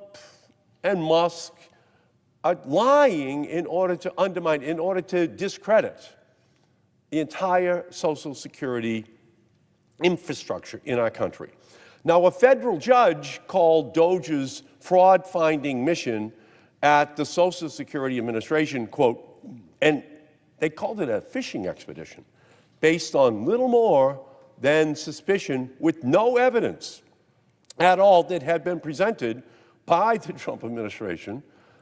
and Musk are lying in order to undermine, in order to discredit the entire Social Security infrastructure in our country. Now, a federal judge called DOJ's fraud-finding mission at the Social Security Administration, quote, and they called it a fishing expedition, based on little more than suspicion with no evidence at all that had been presented by the Trump administration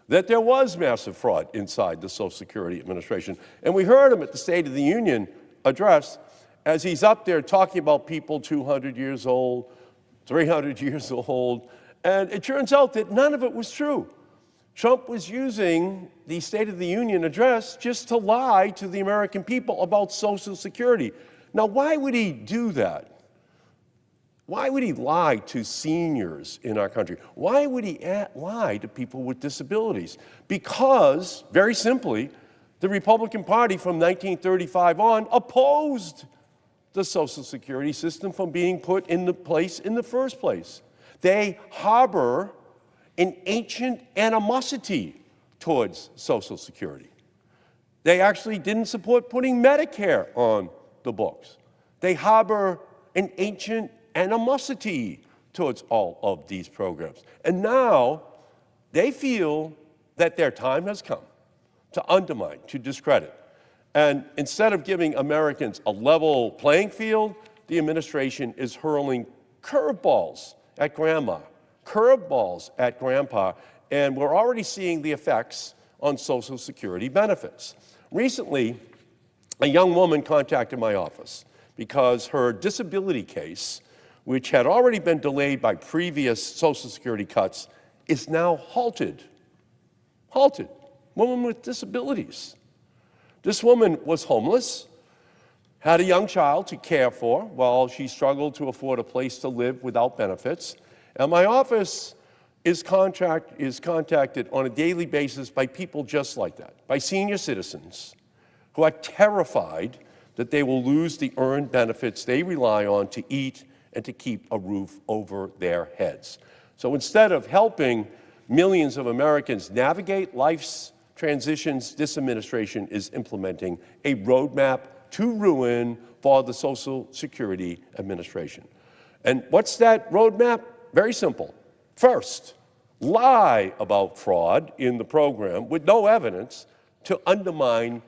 that there was massive fraud inside the Social Security Administration. And we heard him at the State of the Union address as he's up there talking about people 200 years old, 300 years old, and it turns out that none of it was true. Trump was using the State of the Union address just to lie to the American people about Social Security. Now, why would he do that? Why would he lie to seniors in our country? Why would he lie to people with disabilities? Because, very simply, the Republican Party from 1935 on opposed the Social Security system from being put into place in the first place. They harbor an ancient animosity towards Social Security. They actually didn't support putting Medicare on the books. They harbor an ancient animosity towards all of these programs. And now they feel that their time has come to undermine, to discredit. And instead of giving Americans a level playing field, the administration is hurling curveballs at grandma, curveballs at grandpa, and we're already seeing the effects on Social Security benefits. Recently, a young woman contacted my office because her disability case, which had already been delayed by previous Social Security cuts, is now halted. Halted. woman with disabilities. This woman was homeless, had a young child to care for while she struggled to afford a place to live without benefits. And my office is contacted on a daily basis by people just like that, by senior citizens who are terrified that they will lose the earned benefits they rely on to eat and to keep a roof over their heads. So instead of helping millions of Americans navigate life's transitions, this administration is implementing a roadmap to ruin for the Social Security Administration. And what's that roadmap? Very simple. First, lie about fraud in the program with no evidence to undermine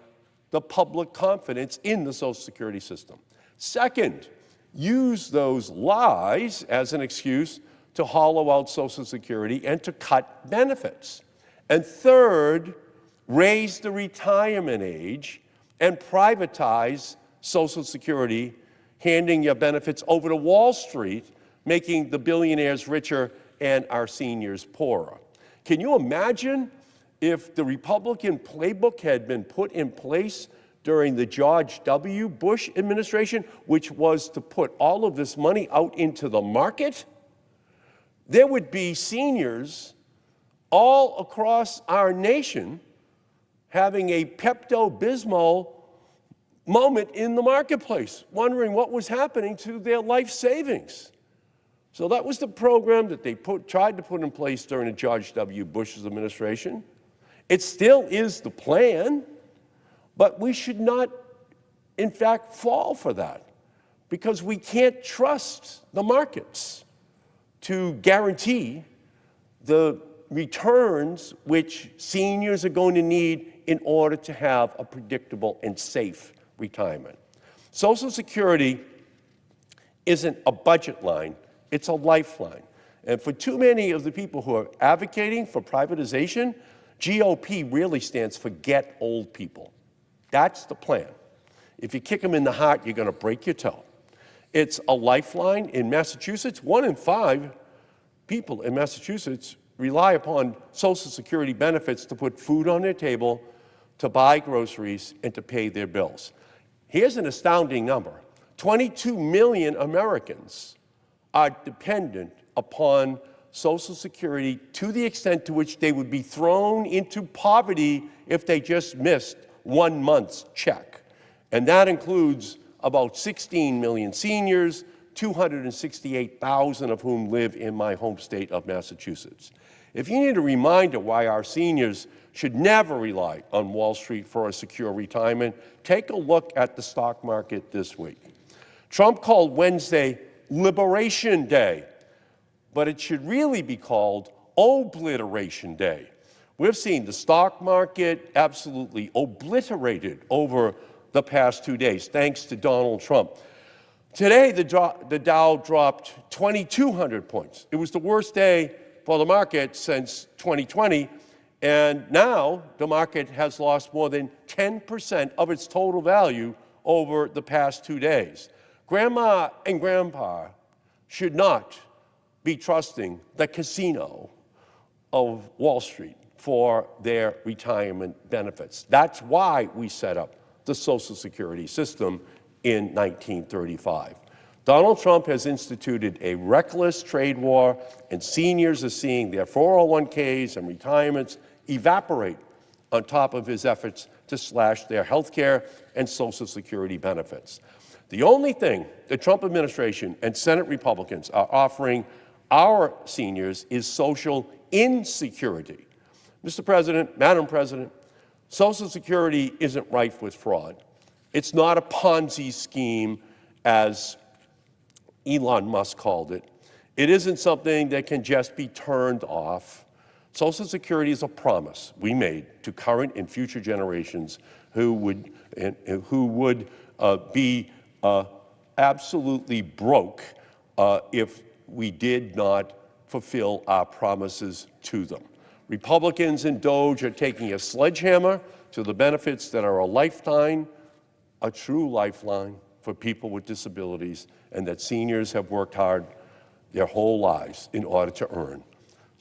the public confidence in the Social Security system. Second, use those lies as an excuse to hollow out Social Security and to cut benefits. And third, raise the retirement age and privatize Social Security, handing your benefits over to Wall Street, making the billionaires richer and our seniors poorer. Can you imagine if the Republican playbook had been put in place during the George W. Bush administration, which was to put all of this money out into the market? There would be seniors all across our nation having a Pepto-Bismol moment in the marketplace, wondering what was happening to their life savings. So that was the program that they tried to put in place during the George W. Bush's administration. It still is the plan, but we should not, in fact, fall for that, because we can't trust the markets to guarantee the returns which seniors are going to need in order to have a predictable and safe retirement. Social Security isn't a budget line, it's a lifeline. And for too many of the people who are advocating for privatization, GOP really stands for get old people. That's the plan. If you kick them in the heart, you're going to break your toe. It's a lifeline. In Massachusetts, 1 in 5 people in Massachusetts rely upon Social Security benefits to put food on their table, to buy groceries, and to pay their bills. Here's an astounding number. 22 million Americans are dependent upon Social Security to the extent to which they would be thrown into poverty if they just missed 1 month's check. And that includes about 16 million seniors, 268,000 of whom live in my home state of Massachusetts. If you need a reminder why our seniors should never rely on Wall Street for a secure retirement, take a look at the stock market this week. Trump called Wednesday Liberation Day, but it should really be called Obliteration Day. We've seen the stock market absolutely obliterated over the past 2 days, thanks to Donald Trump. Today, the Dow dropped 2,200 points. It was the worst day for the market since 2020, and now the market has lost more than 10% of its total value over the past 2 days. Grandma and Grandpa should not be trusting the casino of Wall Street for their retirement benefits. That's why we set up the Social Security system in 1935. Donald Trump has instituted a reckless trade war, and seniors are seeing their 401ks and retirements evaporate on top of his efforts to slash their health care and Social Security benefits. The only thing the Trump administration and Senate Republicans are offering our seniors is social insecurity. Mr. President, Madam President, Social Security isn't rife with fraud. It's not a Ponzi scheme, as Elon Musk called it. It isn't something that can just be turned off. Social Security is a promise we made to current and future generations who would be absolutely broke if we did not fulfill our promises to them. Republicans and DOJ are taking a sledgehammer to the benefits that are a lifetime, a true lifeline for people with disabilities, and that seniors have worked hard their whole lives in order to earn.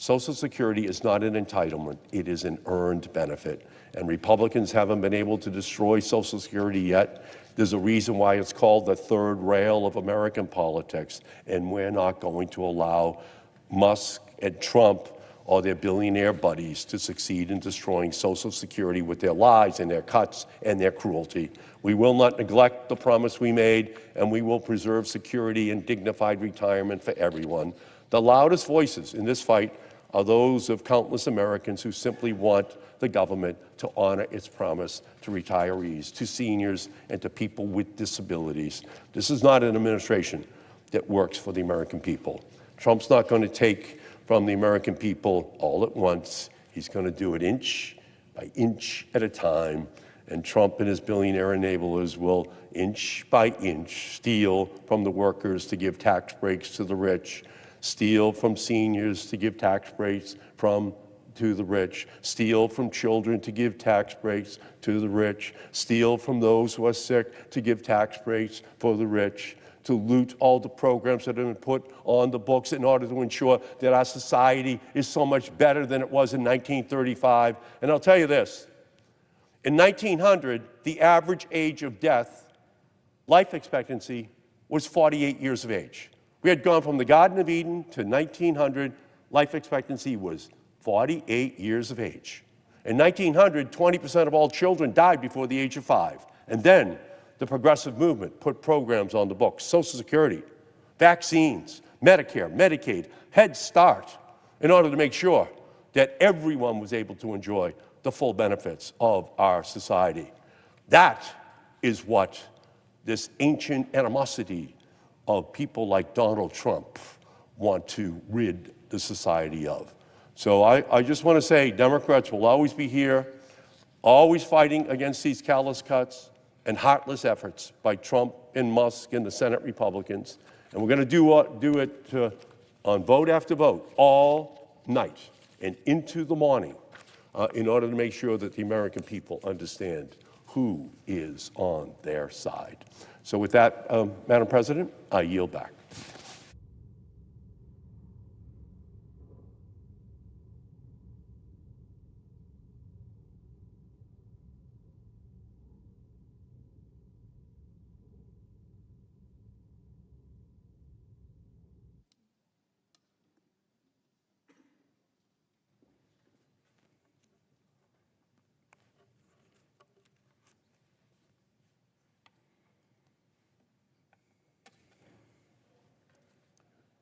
Social Security is not an entitlement, it is an earned benefit. And Republicans haven't been able to destroy Social Security yet. There's a reason why it's called the third rail of American politics, and we're not going to allow Musk and Trump or their billionaire buddies to succeed in destroying Social Security with their lies and their cuts and their cruelty. We will not neglect the promise we made, and we will preserve security and dignified retirement for everyone. The loudest voices in this fight are those of countless Americans who simply want the government to honor its promise to retirees, to seniors, and to people with disabilities. This is not an administration that works for the American people. Trump's not going to take from the American people all at once. He's going to do it inch by inch at a time, and Trump and his billionaire enablers will inch by inch steal from the workers to give tax breaks to the rich, steal from seniors to give tax breaks to the rich, steal from children to give tax breaks to the rich, steal from those who are sick to give tax breaks for the rich, to loot all the programs that have been put on the books in order to ensure that our society is so much better than it was in 1935. And I'll tell you this, in 1900, the average age of death, life expectancy, was 48 years of age. We had gone from the Garden of Eden to 1900, life expectancy was 48 years of age. In 1900, 20% of all children died before the age of 5. And then the progressive movement put programs on the books, Social Security, vaccines, Medicare, Medicaid, Head Start, in order to make sure that everyone was able to enjoy the full benefits of our society. That is what this ancient animosity of people like Donald Trump want to rid the society of. So I just want to say Democrats will always be here, always fighting against these callous cuts and heartless efforts by Trump and Musk and the Senate Republicans. And we're going to do it on vote after vote all night and into the morning in order to make sure that the American people understand who is on their side. So with that, Madam President, I yield back.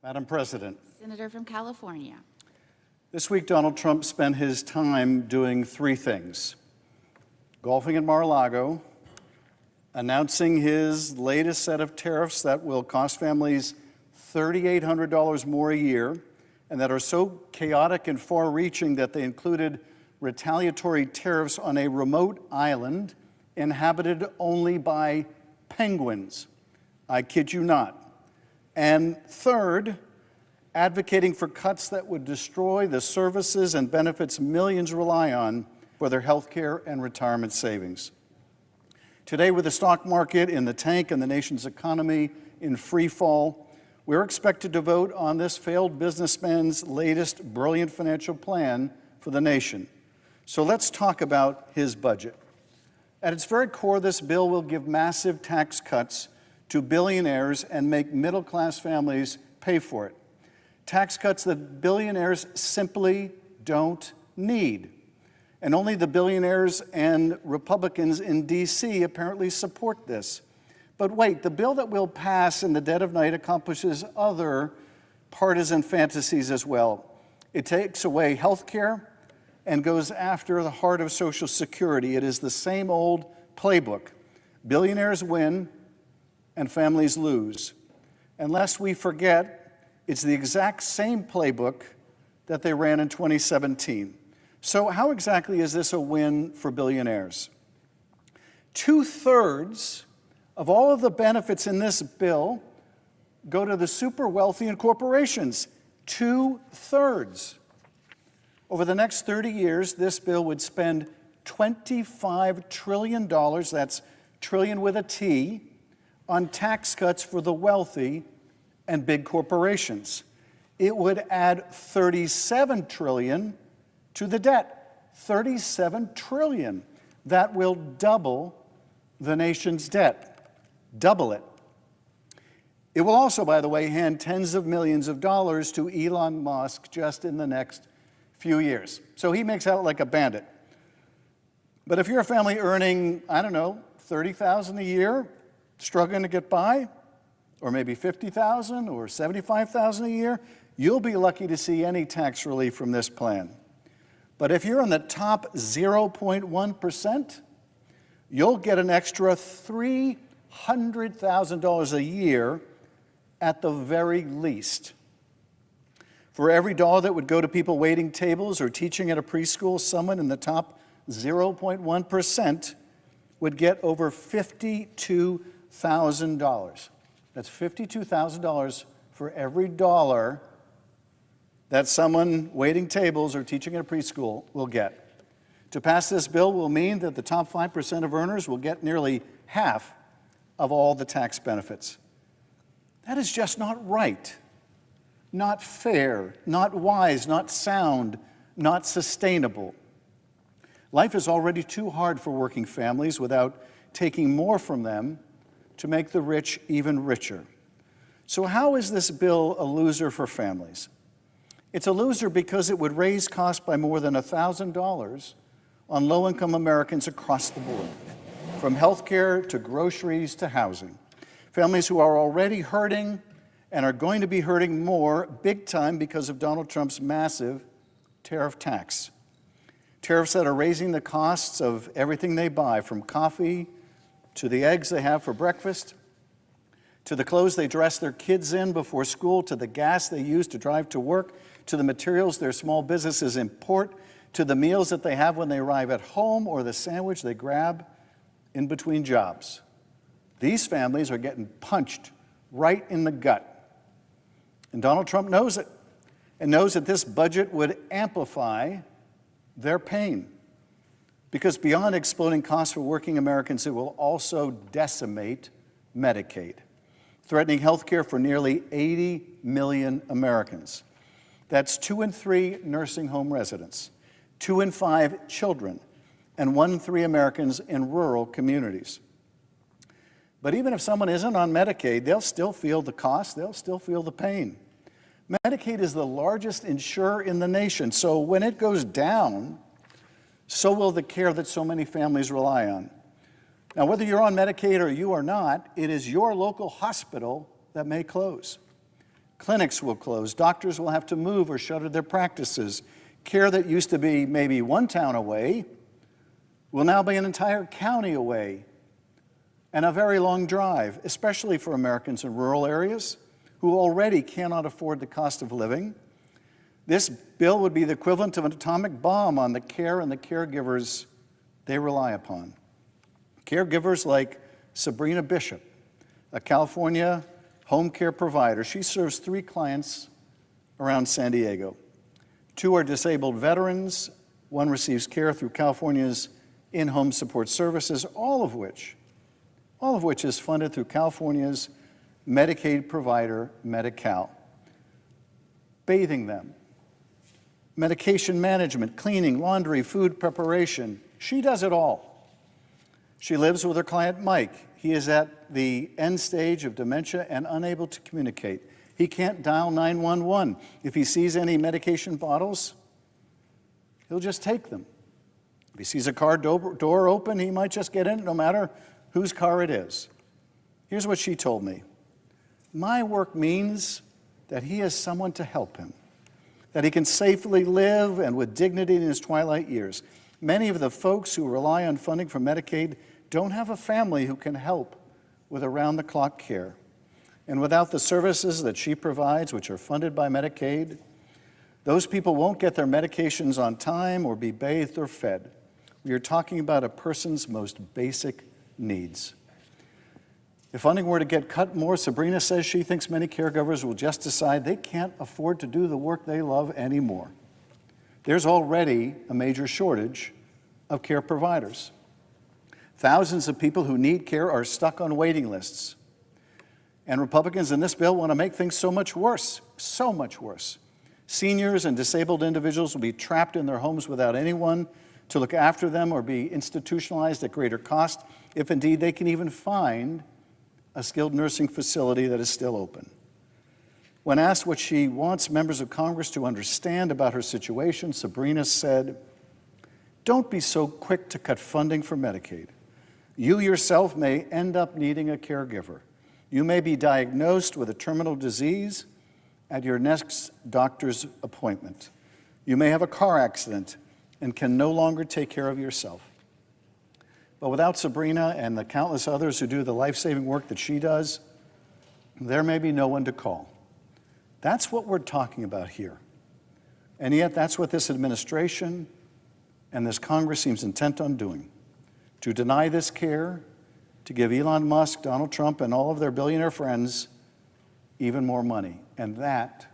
Madam President. Senator from California. This week, Donald Trump spent his time doing three things: golfing at Mar-a-Lago, announcing his latest set of tariffs that will cost families $3,800 more a year, and that are so chaotic and far-reaching that they included retaliatory tariffs on a remote island inhabited only by penguins. I kid you not. And third, advocating for cuts that would destroy the services and benefits millions rely on for their health care and retirement savings. Today, with the stock market in the tank and the nation's economy in free fall, we're expected to vote on this failed businessman's latest brilliant financial plan for the nation. So let's talk about his budget. At its very core, this bill will give massive tax cuts to billionaires and make middle-class families pay for it. Tax cuts that billionaires simply don't need. And only the billionaires and Republicans in D.C. apparently support this. But wait, the bill that will pass in the dead of night accomplishes other partisan fantasies as well. It takes away health care and goes after the heart of Social Security. It is the same old playbook. Billionaires win and families lose. And lest we forget, it's the exact same playbook that they ran in 2017. So how exactly is this a win for billionaires? 2/3 of all of the benefits in this bill go to the super wealthy and corporations. 2/3. Over the next 30 years, this bill would spend $25 trillion, that's trillion with a T, on tax cuts for the wealthy and big corporations. It would add $37 trillion to the debt. $37 trillion. That will double the nation's debt. Double it. It will also, by the way, hand tens of millions of dollars to Elon Musk just in the next few years. So he makes out like a bandit. But if you're a family earning, I don't know, $30,000 a year, struggling to get by, or maybe $50,000 or $75,000 a year, you'll be lucky to see any tax relief from this plan. But if you're in the top 0.1%, you'll get an extra $300,000 a year at the very least. For every dollar that would go to people waiting tables or teaching at a preschool, someone in the top 0.1% would get over $52,000. That's $52,000 for every dollar that someone waiting tables or teaching at a preschool will get. To pass this bill will mean that the top 5% of earners will get nearly half of all the tax benefits. That is just not right, not fair, not wise, not sound, not sustainable. Life is already too hard for working families without taking more from them to make the rich even richer. So how is this bill a loser for families? It's a loser because it would raise costs by more than $1,000 on low-income Americans across the board, from health care to groceries to housing. Families who are already hurting and are going to be hurting more big time because of Donald Trump's massive tariff tax. Tariffs that are raising the costs of everything they buy, from coffee to the eggs they have for breakfast, to the clothes they dress their kids in before school, to the gas they use to drive to work, to the materials their small businesses import, to the meals that they have when they arrive at home, or the sandwich they grab in between jobs. These families are getting punched right in the gut. And Donald Trump knows it, and knows that this budget would amplify their pain. Because beyond exploding costs for working Americans, it will also decimate Medicaid, threatening health care for nearly 80 million Americans. That's 2 in 3 nursing home residents, 2 in 5 children, and 1 in 3 Americans in rural communities. But even if someone isn't on Medicaid, they'll still feel the cost, they'll still feel the pain. Medicaid is the largest insurer in the nation, so when it goes down, so will the care that so many families rely on. Now, whether you're on Medicaid or you are not, it is your local hospital that may close. Clinics will close, doctors will have to move or shutter their practices. Care that used to be maybe one town away will now be an entire county away, and a very long drive, especially for Americans in rural areas who already cannot afford the cost of living. This bill would be the equivalent of an atomic bomb on the care and the caregivers they rely upon. Caregivers like Sabrina Bishop, a California home care provider. She serves 3 clients around San Diego. 2 are disabled veterans. 1 receives care through California's in-home support services, all of which is funded through California's Medicaid provider, Medi-Cal. Bathing them, medication management, cleaning, laundry, food preparation. She does it all. She lives with her client, Mike. He is at the end stage of dementia and unable to communicate. He can't dial 911. If he sees any medication bottles, he'll just take them. If he sees a car door open, he might just get in, no matter whose car it is. Here's what she told me. My work means that he has someone to help him, that he can safely live and with dignity in his twilight years. Many of the folks who rely on funding from Medicaid don't have a family who can help with around-the-clock care. And without the services that she provides, which are funded by Medicaid, those people won't get their medications on time or be bathed or fed. We are talking about a person's most basic needs. If funding were to get cut more, Sabrina says she thinks many caregivers will just decide they can't afford to do the work they love anymore. There's already a major shortage of care providers. Thousands of people who need care are stuck on waiting lists. And Republicans in this bill want to make things so much worse, so much worse. Seniors and disabled individuals will be trapped in their homes without anyone to look after them or be institutionalized at greater cost, if indeed they can even find a skilled nursing facility that is still open. When asked what she wants members of Congress to understand about her situation, Sabrina said, "Don't be so quick to cut funding for Medicaid. You yourself may end up needing a caregiver. You may be diagnosed with a terminal disease at your next doctor's appointment. You may have a car accident and can no longer take care of yourself." But without Sabrina and the countless others who do the life-saving work that she does, there may be no one to call. That's what we're talking about here. And yet that's what this administration and this Congress seems intent on doing, to deny this care, to give Elon Musk, Donald Trump, and all of their billionaire friends even more money. And that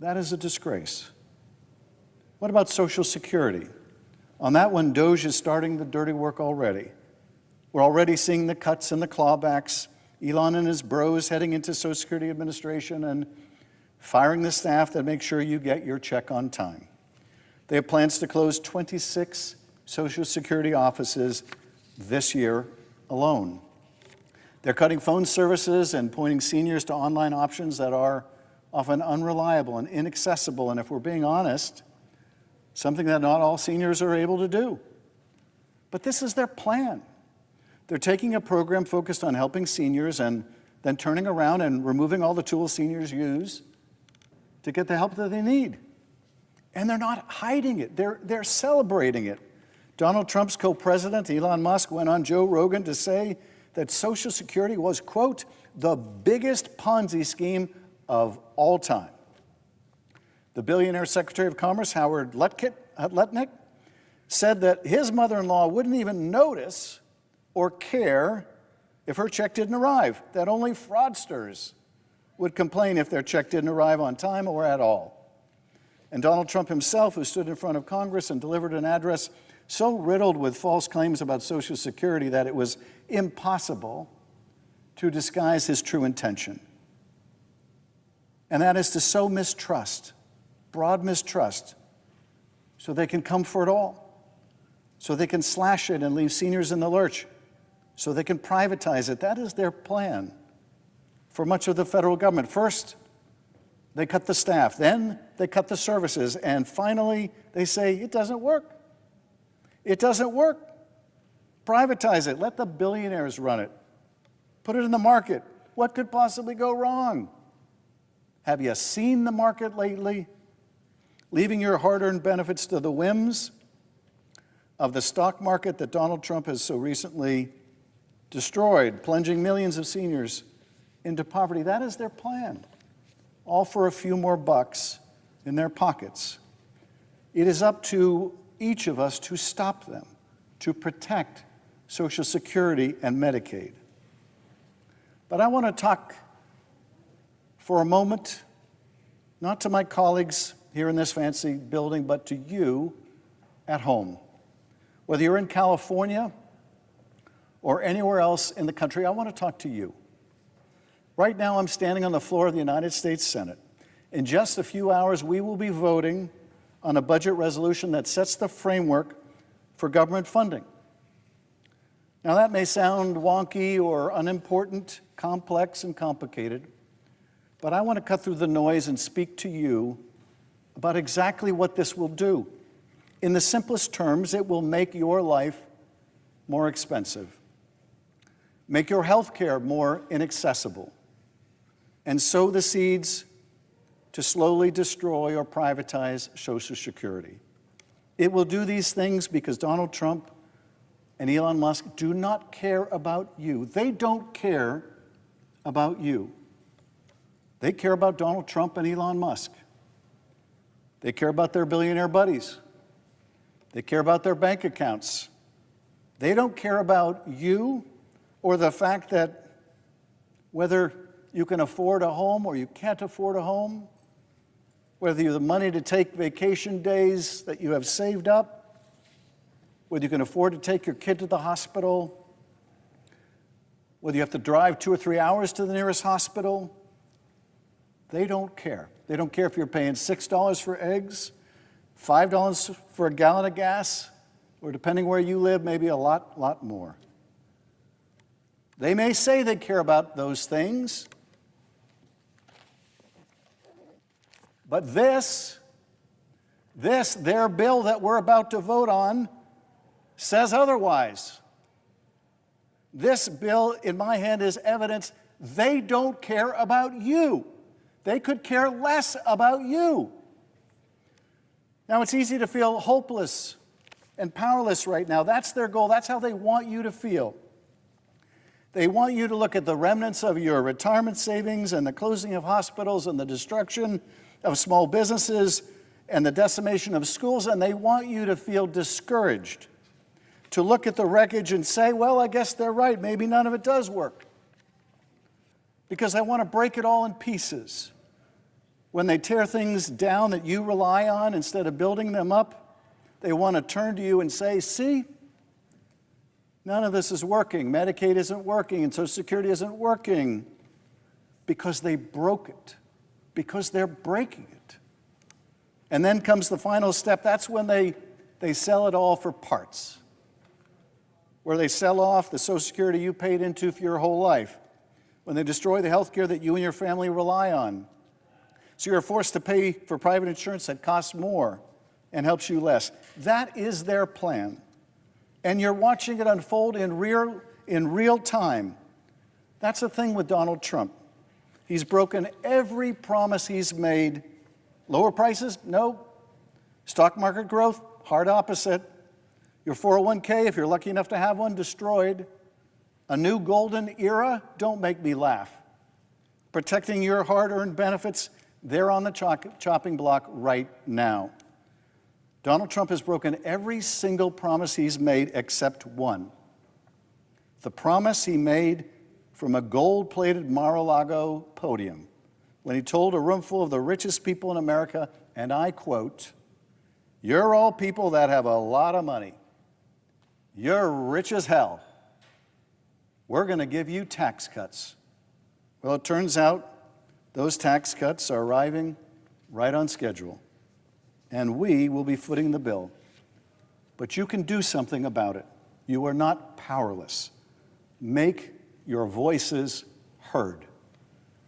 is a disgrace. What about Social Security? On that one, DOGE is starting the dirty work already. We're already seeing the cuts and the clawbacks, Elon and his bros heading into Social Security Administration and firing the staff that make sure you get your check on time. They have plans to close 26 Social Security offices this year alone. They're cutting phone services and pointing seniors to online options that are often unreliable and inaccessible, and if we're being honest, something that not all seniors are able to do. But this is their plan. They're taking a program focused on helping seniors and then turning around and removing all the tools seniors use to get the help that they need. And they're not hiding it. They're celebrating it. Donald Trump's co-president, Elon Musk, went on Joe Rogan to say that Social Security was, quote, the biggest Ponzi scheme of all time. The billionaire Secretary of Commerce, Howard Lutnick, said that his mother-in-law wouldn't even notice or care if her check didn't arrive, that only fraudsters would complain if their check didn't arrive on time or at all. And Donald Trump himself, who stood in front of Congress and delivered an address so riddled with false claims about Social Security that it was impossible to disguise his true intention. And that is to sow mistrust, broad mistrust, so they can come for it all, so they can slash it and leave seniors in the lurch, so they can privatize it. That is their plan for much of the federal government. First, they cut the staff, then they cut the services, and finally they say, it doesn't work. It doesn't work. Privatize it. Let the billionaires run it. Put it in the market. What could possibly go wrong? Have you seen the market lately? Leaving your hard-earned benefits to the whims of the stock market that Donald Trump has so recently destroyed, plunging millions of seniors into poverty. That is their plan, all for a few more bucks in their pockets. It is up to each of us to stop them, to protect Social Security and Medicaid. But I want to talk for a moment, not to my colleagues here in this fancy building, but to you at home. Whether you're in California or anywhere else in the country, I want to talk to you. Right now, I'm standing on the floor of the United States Senate. In just a few hours, we will be voting on a budget resolution that sets the framework for government funding. Now, that may sound wonky or unimportant, complex and complicated, but I want to cut through the noise and speak to you about exactly what this will do. In the simplest terms, it will make your life more expensive, make your health care more inaccessible, and sow the seeds to slowly destroy or privatize Social Security. It will do these things because Donald Trump and Elon Musk do not care about you. They don't care about you. They care about Donald Trump and Elon Musk. They care about their billionaire buddies. They care about their bank accounts. They don't care about you or the fact that whether you can afford a home or you can't afford a home, whether you have the money to take vacation days that you have saved up, whether you can afford to take your kid to the hospital, whether you have to drive 2 or 3 hours to the nearest hospital, they don't care. They don't care if you're paying $6 for eggs, $5 for a gallon of gas, or depending where you live, maybe a lot more. They may say they care about those things, but their bill that we're about to vote on says otherwise. This bill in my hand is evidence they don't care about you. They could care less about you. Now, it's easy to feel hopeless and powerless right now. That's their goal. That's how they want you to feel. They want you to look at the remnants of your retirement savings and the closing of hospitals and the destruction of small businesses and the decimation of schools, and they want you to feel discouraged, to look at the wreckage and say, well, I guess they're right. Maybe none of it does work. Because they want to break it all in pieces. When they tear things down that you rely on instead of building them up, they want to turn to you and say, see, none of this is working. Medicaid isn't working and Social Security isn't working because they broke it, because they're breaking it. And then comes the final step. That's when they sell it all for parts, where they sell off the Social Security you paid into for your whole life, when they destroy the health care that you and your family rely on. So you're forced to pay for private insurance that costs more and helps you less. That is their plan. And you're watching it unfold in real time. That's the thing with Donald Trump. He's broken every promise he's made. Lower prices? No. Stock market growth? Hard opposite. Your 401k, if you're lucky enough to have one, destroyed. A new golden era? Don't make me laugh. Protecting your hard-earned benefits? They're on the chopping block right now. Donald Trump has broken every single promise he's made except one. The promise he made from a gold-plated Mar-a-Lago podium when he told a room full of the richest people in America, and I quote, "You're all people that have a lot of money. You're rich as hell. We're going to give you tax cuts." Well, it turns out those tax cuts are arriving right on schedule, and we will be footing the bill. But you can do something about it. You are not powerless. Make your voices heard.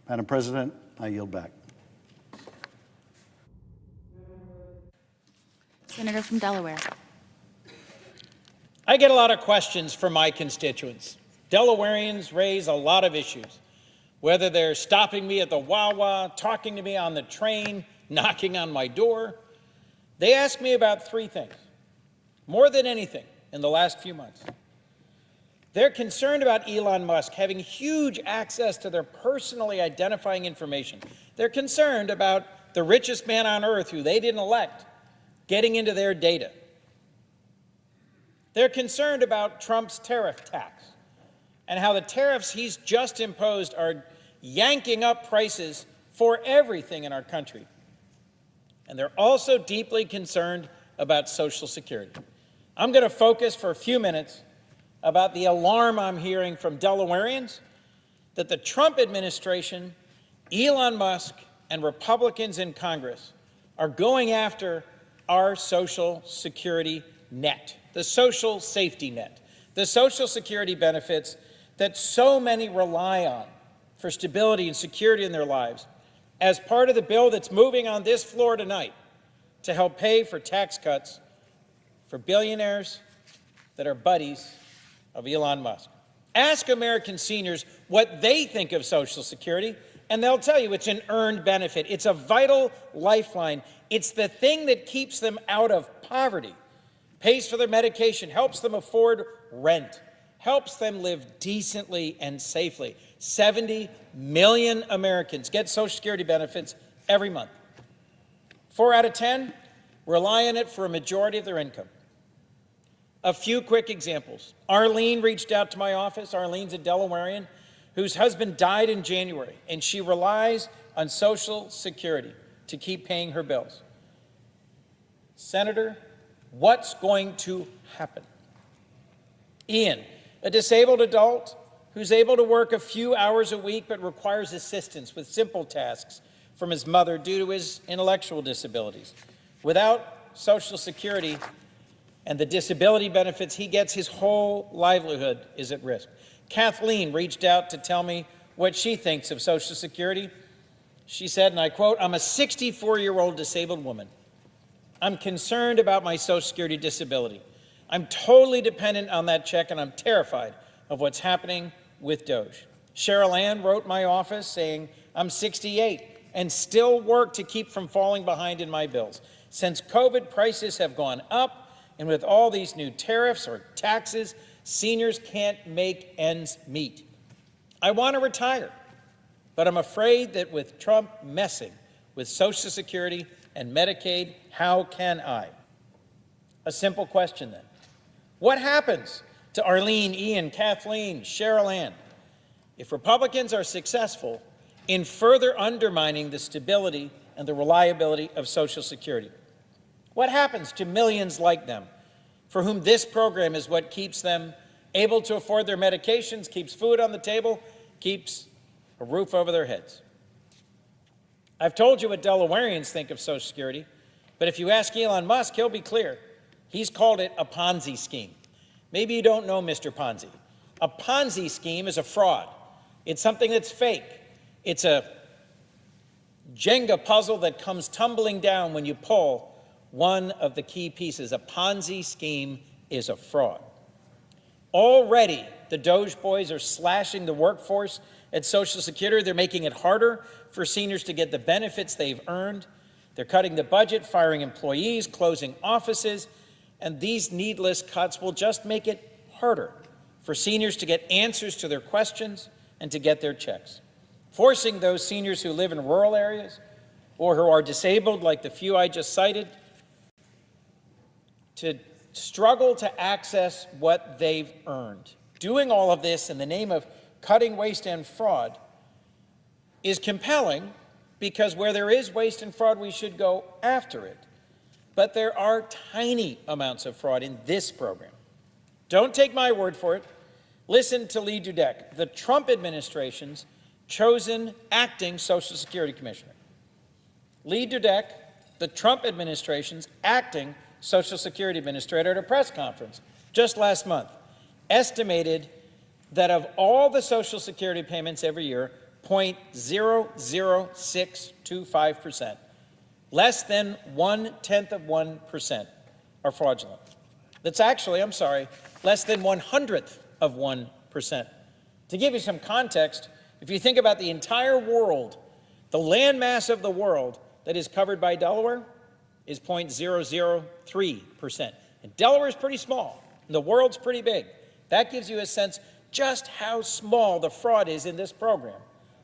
Madam President, I yield back. Senator from Delaware. I get a lot of questions from my constituents. Delawareans raise a lot of issues, whether they're stopping me at the Wawa, talking to me on the train, knocking on my door. They ask me about three things, more than anything in the last few months. They're concerned about Elon Musk having huge access to their personally identifying information. They're concerned about the richest man on earth, who they didn't elect, getting into their data. They're concerned about Trump's tariff tax and how the tariffs he's just imposed are yanking up prices for everything in our country. And they're also deeply concerned about Social Security. I'm going to focus for a few minutes about the alarm I'm hearing from Delawareans that the Trump administration, Elon Musk, and Republicans in Congress are going after our Social Security net, the social safety net, the Social Security benefits that so many rely on for stability and security in their lives, as part of the bill that's moving on this floor tonight to help pay for tax cuts for billionaires that are buddies of Elon Musk. Ask American seniors what they think of Social Security, and they'll tell you it's an earned benefit. It's a vital lifeline. It's the thing that keeps them out of poverty, pays for their medication, helps them afford rent, helps them live decently and safely. 70 million Americans get Social Security benefits every month. 4 out of 10 rely on it for a majority of their income. A few quick examples. Arlene reached out to my office. Arlene's a Delawarean whose husband died in January, and she relies on Social Security to keep paying her bills. Senator, what's going to happen? Ian, a disabled adult who's able to work a few hours a week but requires assistance with simple tasks from his mother due to his intellectual disabilities. Without Social Security and the disability benefits he gets, his whole livelihood is at risk. Kathleen reached out to tell me what she thinks of Social Security. She said, and I quote, "I'm a 64-year-old disabled woman. I'm concerned about my Social Security disability. I'm totally dependent on that check, and I'm terrified of what's happening with Doge." Cheryl Ann wrote my office saying, "I'm 68 and still work to keep from falling behind in my bills. Since COVID, prices have gone up, and with all these new tariffs or taxes, seniors can't make ends meet. I want to retire, but I'm afraid that with Trump messing with Social Security and Medicaid, how can I?" A simple question then. What happens to Arlene, Ian, Kathleen, Cheryl Ann if Republicans are successful in further undermining the stability and the reliability of Social Security? What happens to millions like them for whom this program is what keeps them able to afford their medications, keeps food on the table, keeps a roof over their heads? I've told you what Delawareans think of Social Security, but if you ask Elon Musk, he'll be clear. He's called it a Ponzi scheme. Maybe you don't know Mr. Ponzi. A Ponzi scheme is a fraud. It's something that's fake. It's a Jenga puzzle that comes tumbling down when you pull one of the key pieces. A Ponzi scheme is a fraud. Already, the Doge boys are slashing the workforce at Social Security. They're making it harder for seniors to get the benefits they've earned. They're cutting the budget, firing employees, closing offices, and these needless cuts will just make it harder for seniors to get answers to their questions and to get their checks, forcing those seniors who live in rural areas or who are disabled, like the few I just cited, to struggle to access what they've earned. Doing all of this in the name of cutting waste and fraud is compelling because where there is waste and fraud, we should go after it. But there are tiny amounts of fraud in this program. Don't take my word for it. Listen to Lee Dudek, the Trump administration's chosen acting Social Security commissioner. Lee Dudek, the Trump administration's acting Social Security administrator, at a press conference just last month, estimated that of all the Social Security payments every year, 0.00625%, less than 0.1% are fraudulent. That's actually, I'm sorry, less than 0.01%. To give you some context, if you think about the entire world, the landmass of the world that is covered by Delaware is 0.003%. And Delaware is pretty small, and the world's pretty big. That gives you a sense just how small the fraud is in this program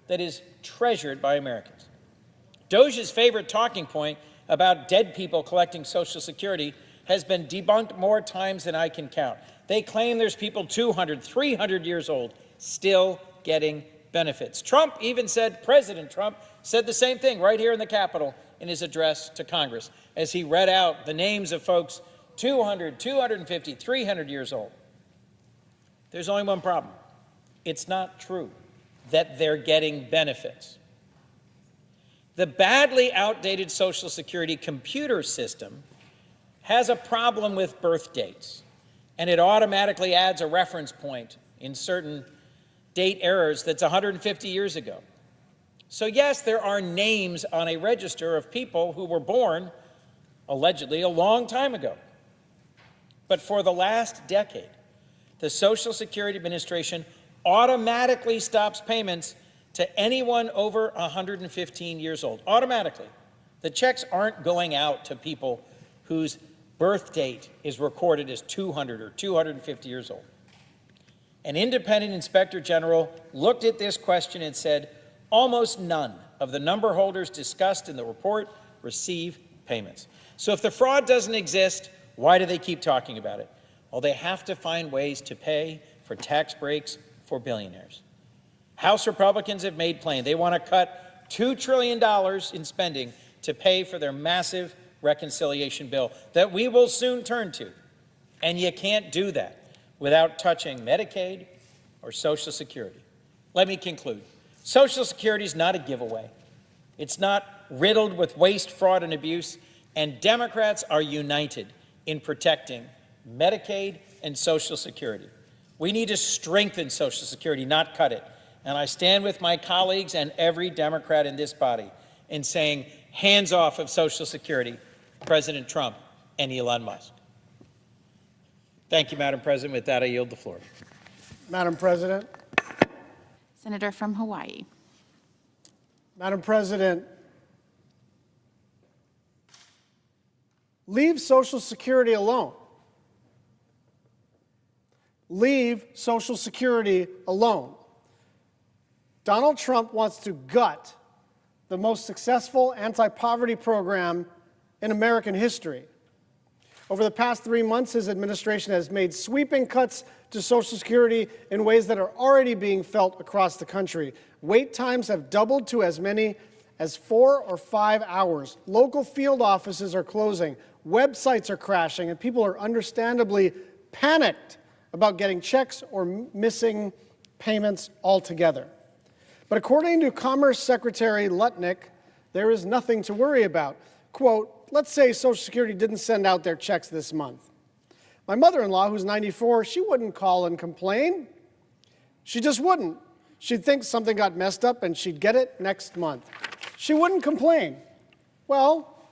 that is treasured by Americans. Doge's favorite talking point about dead people collecting Social Security has been debunked more times than I can count. They claim there's people 200, 300 years old still getting benefits. Trump even said, President Trump said the same thing right here in the Capitol in his address to Congress as he read out the names of folks 200, 250, 300 years old. There's only one problem. It's not true that they're getting benefits. The badly outdated Social Security computer system has a problem with birth dates, and it automatically adds a reference point in certain date errors that's 150 years ago. So yes, there are names on a register of people who were born, allegedly, a long time ago. But for the last decade, the Social Security Administration automatically stops payments to anyone over 115 years old. Automatically. The checks aren't going out to people whose birth date is recorded as 200 or 250 years old. An independent inspector general looked at this question and said, almost none of the number holders discussed in the report receive payments. So if the fraud doesn't exist, why do they keep talking about it? Well, they have to find ways to pay for tax breaks for billionaires. House Republicans have made plain they want to cut $2 trillion in spending to pay for their massive reconciliation bill that we will soon turn to. And you can't do that without touching Medicaid, or Social Security. Let me conclude. Social Security is not a giveaway. It's not riddled with waste, fraud, and abuse, and Democrats are united in protecting Medicaid and Social Security. We need to strengthen Social Security, not cut it. And I stand with my colleagues and every Democrat in this body in saying, hands off of Social Security, President Trump and Elon Musk. Thank you, Madam President. With that, I yield the floor. Madam President. Senator from Hawaii. Madam President, leave Social Security alone. Leave Social Security alone. Donald Trump wants to gut the most successful anti-poverty program in American history. Over the past 3 months, his administration has made sweeping cuts to Social Security in ways that are already being felt across the country. Wait times have doubled to as many as 4 or 5 hours. Local field offices are closing, websites are crashing, and people are understandably panicked about getting checks or missing payments altogether. But according to Commerce Secretary Lutnick, there is nothing to worry about. Quote, let's say Social Security didn't send out their checks this month. My mother-in-law, who's 94, she wouldn't call and complain. She just wouldn't. She'd think something got messed up and she'd get it next month. She wouldn't complain. Well,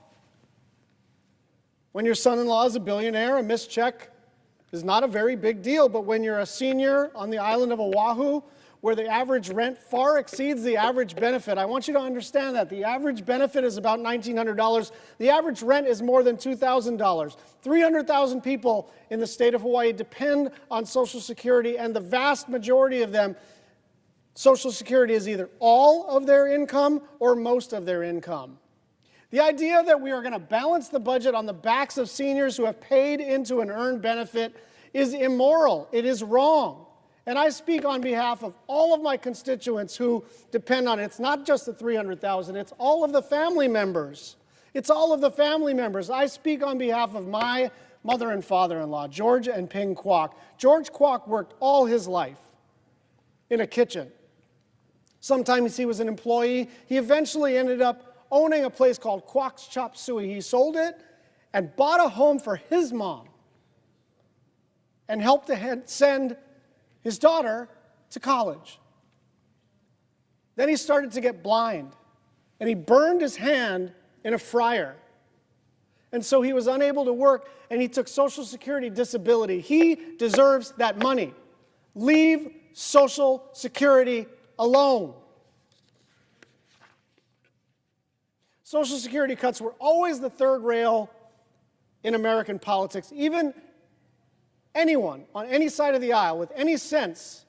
when your son-in-law is a billionaire, a missed check is not a very big deal, but when you're a senior on the island of Oahu, where the average rent far exceeds the average benefit. I want you to understand that. The average benefit is about $1,900. The average rent is more than $2,000. 300,000 people in the state of Hawaii depend on Social Security, and the vast majority of them, Social Security is either all of their income or most of their income. The idea that we are going to balance the budget on the backs of seniors who have paid into an earned benefit is immoral. It is wrong. And I speak on behalf of all of my constituents who depend on it. It's not just the 300,000, it's all of the family members. It's all of the family members. I speak on behalf of my mother and father-in-law, George and Ping Kwok. George Kwok worked all his life in a kitchen. Sometimes he was an employee. He eventually ended up owning a place called Kwok's Chop Suey. He sold it and bought a home for his mom and helped to send his daughter to college. Then he started to get blind, and he burned his hand in a fryer. And so he was unable to work, and he took Social Security disability. He deserves that money. Leave Social Security alone. Social Security cuts were always the third rail in American politics. Even anyone on any side of the aisle with any sense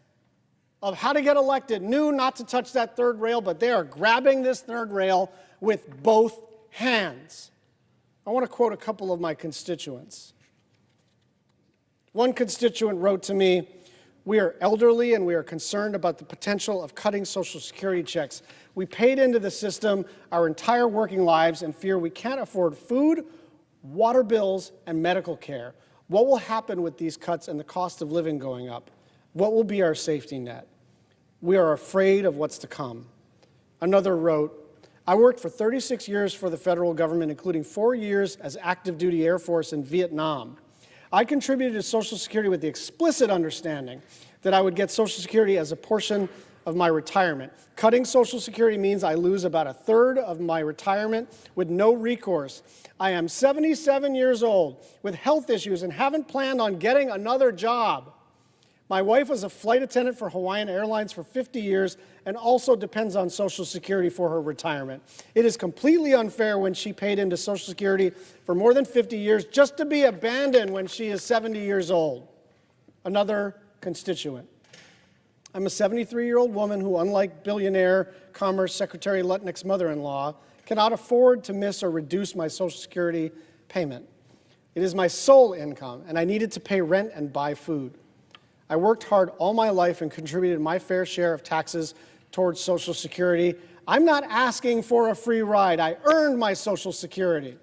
of how to get elected knew not to touch that third rail, but they are grabbing this third rail with both hands. I want to quote a couple of my constituents. One constituent wrote to me, "We are elderly and we are concerned about the potential of cutting Social Security checks. We paid into the system our entire working lives and fear we can't afford food, water bills, and medical care. What will happen with these cuts and the cost of living going up? What will be our safety net? We are afraid of what's to come." Another wrote, "I worked for 36 years for the federal government, including 4 years as active duty Air Force in Vietnam. I contributed to Social Security with the explicit understanding that I would get Social Security as a portion of my retirement. Cutting Social Security means I lose about a third of my retirement with no recourse. I am 77 years old with health issues and haven't planned on getting another job. My wife was a flight attendant for Hawaiian Airlines for 50 years and also depends on Social Security for her retirement. It is completely unfair when she paid into Social Security for more than 50 years just to be abandoned when she is 70 years old." Another constituent. "I'm a 73-year-old woman who, unlike billionaire Commerce Secretary Lutnick's mother-in-law, cannot afford to miss or reduce my Social Security payment. It is my sole income, and I needed to pay rent and buy food. I worked hard all my life and contributed my fair share of taxes towards Social Security. I'm not asking for a free ride. I earned my Social Security.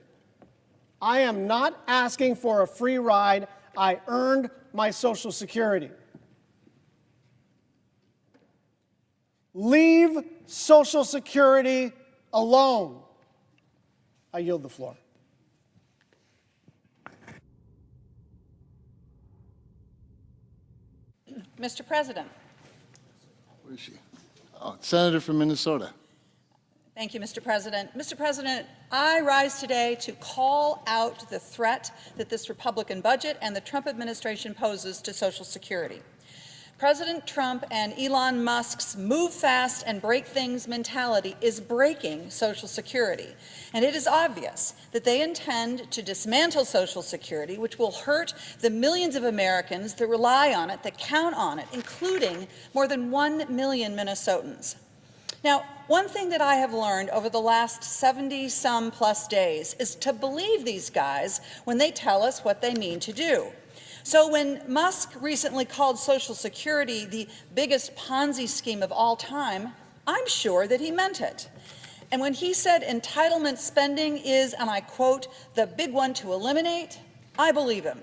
I am not asking for a free ride. I earned my Social Security." Leave Social Security alone. I yield the floor. Mr. President. Where is she? Oh, Senator from Minnesota. Thank you, Mr. President. Mr. President, I rise today to call out the threat that this Republican budget and the Trump administration poses to Social Security. President Trump and Elon Musk's move fast and break things mentality is breaking Social Security. And it is obvious that they intend to dismantle Social Security, which will hurt the millions of Americans that rely on it, that count on it, including more than 1 million Minnesotans. Now, one thing that I have learned over the last 70-some plus days is to believe these guys when they tell us what they mean to do. So when Musk recently called Social Security the biggest Ponzi scheme of all time, I'm sure that he meant it. And when he said entitlement spending is, and I quote, the big one to eliminate, I believe him.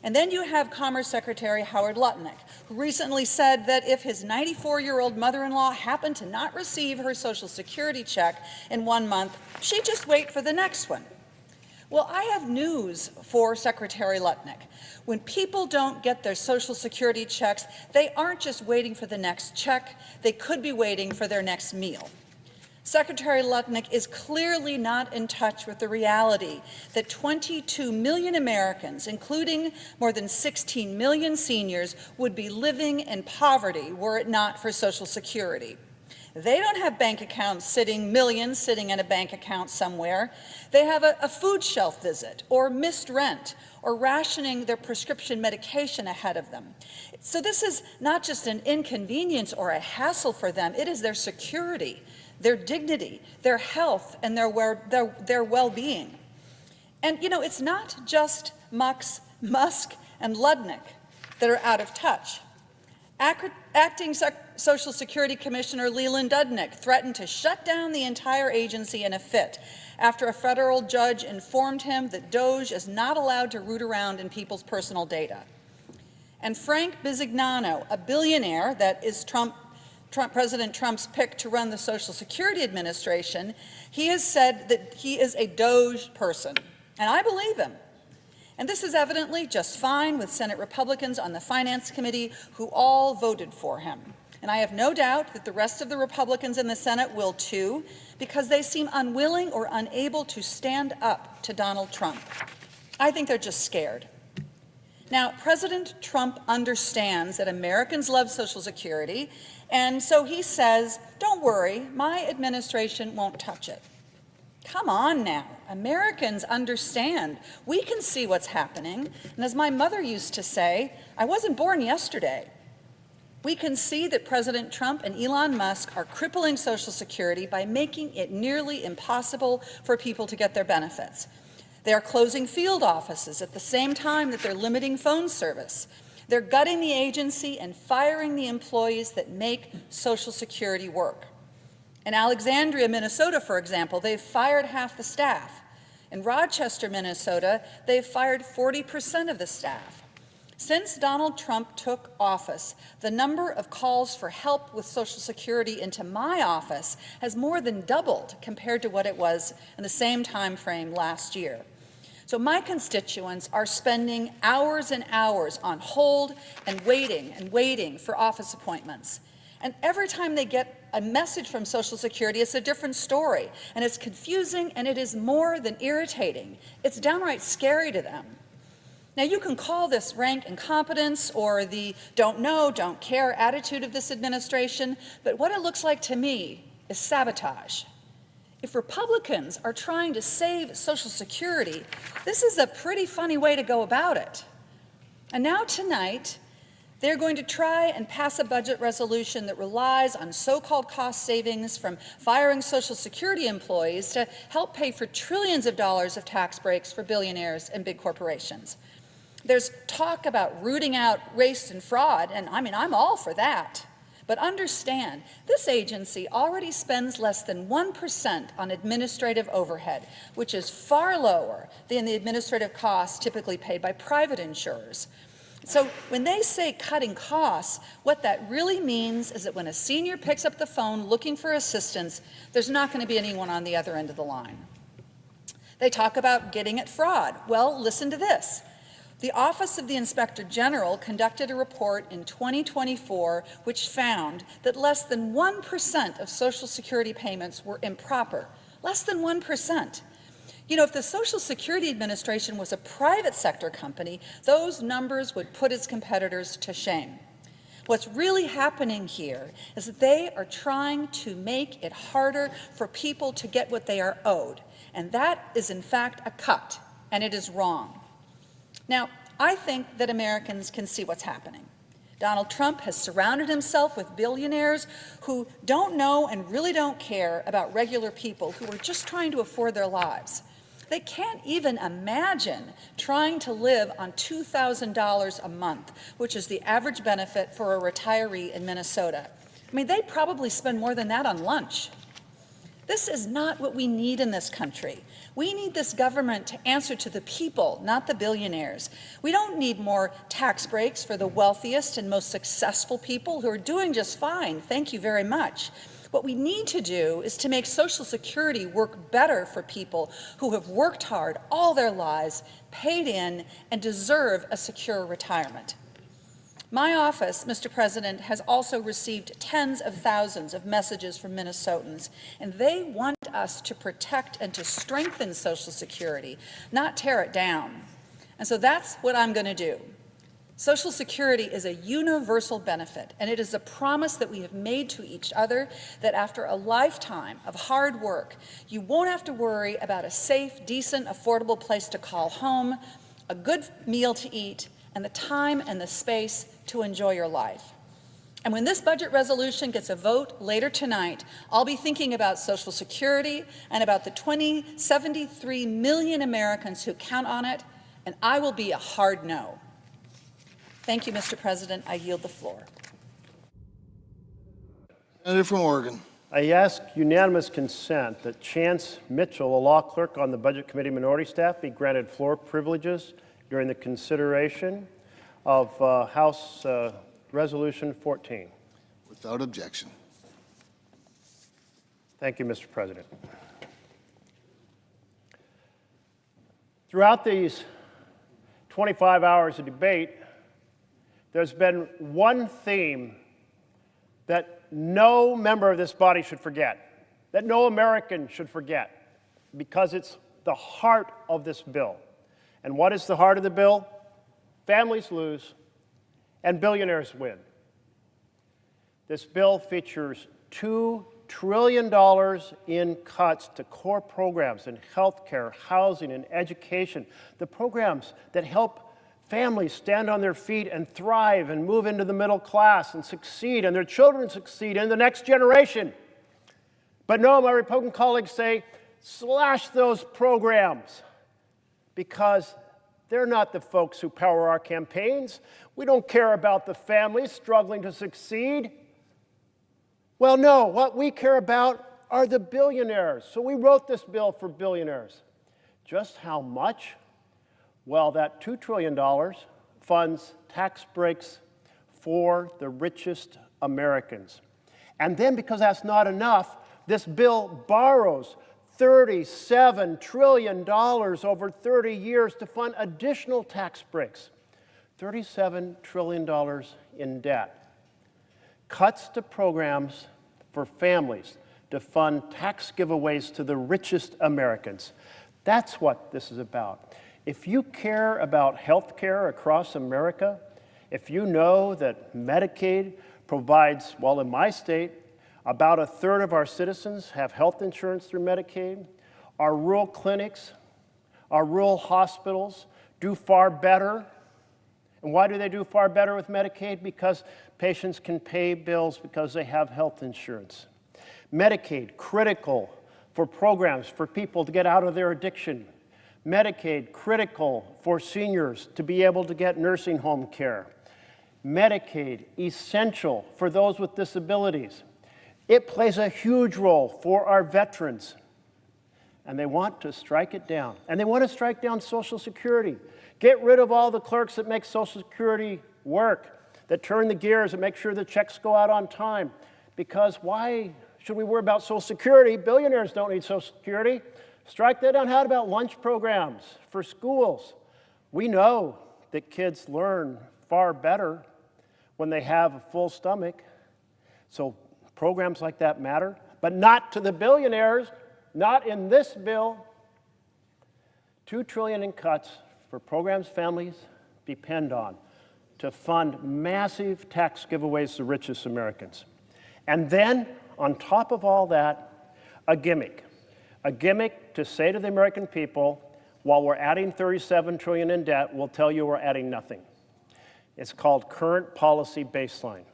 And then you have Commerce Secretary Howard Lutnick, who recently said that if his 94-year-old mother-in-law happened to not receive her Social Security check in 1 month, she'd just wait for the next one. Well, I have news for Secretary Lutnick. When people don't get their Social Security checks, they aren't just waiting for the next check, they could be waiting for their next meal. Secretary Lutnick is clearly not in touch with the reality that 22 million Americans, including more than 16 million seniors, would be living in poverty were it not for Social Security. They don't have bank accounts millions sitting in a bank account somewhere. They have a food shelf visit or missed rent or rationing their prescription medication ahead of them. So this is not just an inconvenience or a hassle for them, it is their security, their dignity, their health, and their well-being. And you know, it's not just Musk and Lutnick that are out of touch. Acting Social Security Commissioner Leland Dudnick threatened to shut down the entire agency in a fit after a federal judge informed him that DOJ is not allowed to root around in people's personal data. And Frank Bisignano, a billionaire that is President Trump's pick to run the Social Security Administration, he has said that he is a DOJ person, and I believe him. And this is evidently just fine with Senate Republicans on the Finance Committee who all voted for him. And I have no doubt that the rest of the Republicans in the Senate will too, because they seem unwilling or unable to stand up to Donald Trump. I think they're just scared. Now, President Trump understands that Americans love Social Security, and so he says, don't worry, my administration won't touch it. Come on now, Americans understand. We can see what's happening, and as my mother used to say, I wasn't born yesterday. We can see that President Trump and Elon Musk are crippling Social Security by making it nearly impossible for people to get their benefits. They are closing field offices at the same time that they're limiting phone service. They're gutting the agency and firing the employees that make Social Security work. In Alexandria, Minnesota, for example, they've fired half the staff. In Rochester, Minnesota, they've fired 40% of the staff. Since Donald Trump took office, the number of calls for help with Social Security into my office has more than doubled compared to what it was in the same time frame last year. So my constituents are spending hours and hours on hold and waiting for office appointments. And every time they get a message from Social Security, it's a different story. And it's confusing, and it is more than irritating. It's downright scary to them. Now, you can call this rank incompetence or the don't know, don't care attitude of this administration, but what it looks like to me is sabotage. If Republicans are trying to save Social Security, this is a pretty funny way to go about it. And now tonight, they're going to try and pass a budget resolution that relies on so-called cost savings from firing Social Security employees to help pay for trillions of dollars of tax breaks for billionaires and big corporations. There's talk about rooting out waste and fraud, and I mean, I'm all for that. But understand, this agency already spends less than 1% on administrative overhead, which is far lower than the administrative costs typically paid by private insurers. So when they say cutting costs, what that really means is that when a senior picks up the phone looking for assistance, there's not going to be anyone on the other end of the line. They talk about getting at fraud. Well, listen to this. The Office of the Inspector General conducted a report in 2024 which found that less than 1% of Social Security payments were improper. Less than 1%. You know, if the Social Security Administration was a private sector company, those numbers would put its competitors to shame. What's really happening here is that they are trying to make it harder for people to get what they are owed. And that is, in fact, a cut, and it is wrong. Now, I think that Americans can see what's happening. Donald Trump has surrounded himself with billionaires who don't know and really don't care about regular people who are just trying to afford their lives. They can't even imagine trying to live on $2,000 a month, which is the average benefit for a retiree in Minnesota. I mean, they probably spend more than that on lunch. This is not what we need in this country. We need this government to answer to the people, not the billionaires. We don't need more tax breaks for the wealthiest and most successful people who are doing just fine. Thank you very much. What we need to do is to make Social Security work better for people who have worked hard all their lives, paid in, and deserve a secure retirement. My office, Mr. President, has also received tens of thousands of messages from Minnesotans, and they want us to protect and to strengthen Social Security, not tear it down. And so that's what I'm going to do. Social Security is a universal benefit, and it is a promise that we have made to each other that after a lifetime of hard work, you won't have to worry about a safe, decent, affordable place to call home, a good meal to eat, and the time and the space to enjoy your life. And when this budget resolution gets a vote later tonight, I'll be thinking about Social Security and about the 73 million Americans who count on it, and I will be a hard no. Thank you, Mr. President. I yield the floor. Senator from Oregon. I ask unanimous consent that Chance Mitchell, a law clerk on the Budget Committee minority staff, be granted floor privileges during the consideration of House Resolution 14. Without objection. Thank you, Mr. President. Throughout these 25 hours of debate, there's been one theme that no member of this body should forget, that no American should forget, because it's the heart of this bill. And what is the heart of the bill? Families lose and billionaires win. This bill features $2 trillion in cuts to core programs in healthcare, housing, and education, the programs that help families stand on their feet and thrive and move into the middle class and succeed, and their children succeed in the next generation. But no, my Republican colleagues say, slash those programs, because they're not the folks who power our campaigns. We don't care about the families struggling to succeed. Well, no, what we care about are the billionaires. So we wrote this bill for billionaires. Just how much? Well, that $2 trillion funds tax breaks for the richest Americans. And then, because that's not enough, this bill borrows $37 trillion over 30 years to fund additional tax breaks. $37 trillion in debt. Cuts to programs for families to fund tax giveaways to the richest Americans. That's what this is about. If you care about health care across America, if you know that Medicaid provides, well, in my state, about a third of our citizens have health insurance through Medicaid, our rural clinics, our rural hospitals do far better. And why do they do far better with Medicaid? Because patients can pay bills because they have health insurance. Medicaid, critical for programs for people to get out of their addiction. Medicaid, critical for seniors to be able to get nursing home care. Medicaid, essential for those with disabilities. It plays a huge role for our veterans. And they want to strike it down. And they want to strike down Social Security. Get rid of all the clerks that make Social Security work, that turn the gears and make sure the checks go out on time. Because why should we worry about Social Security? Billionaires don't need Social Security. Strike that down. How about lunch programs for schools? We know that kids learn far better when they have a full stomach. So programs like that matter, but not to the billionaires, not in this bill. $2 trillion in cuts for programs families depend on to fund massive tax giveaways to the richest Americans. And then, on top of all that, a gimmick to say to the American people, while we're adding $37 trillion in debt, we'll tell you we're adding nothing. It's called current policy baseline.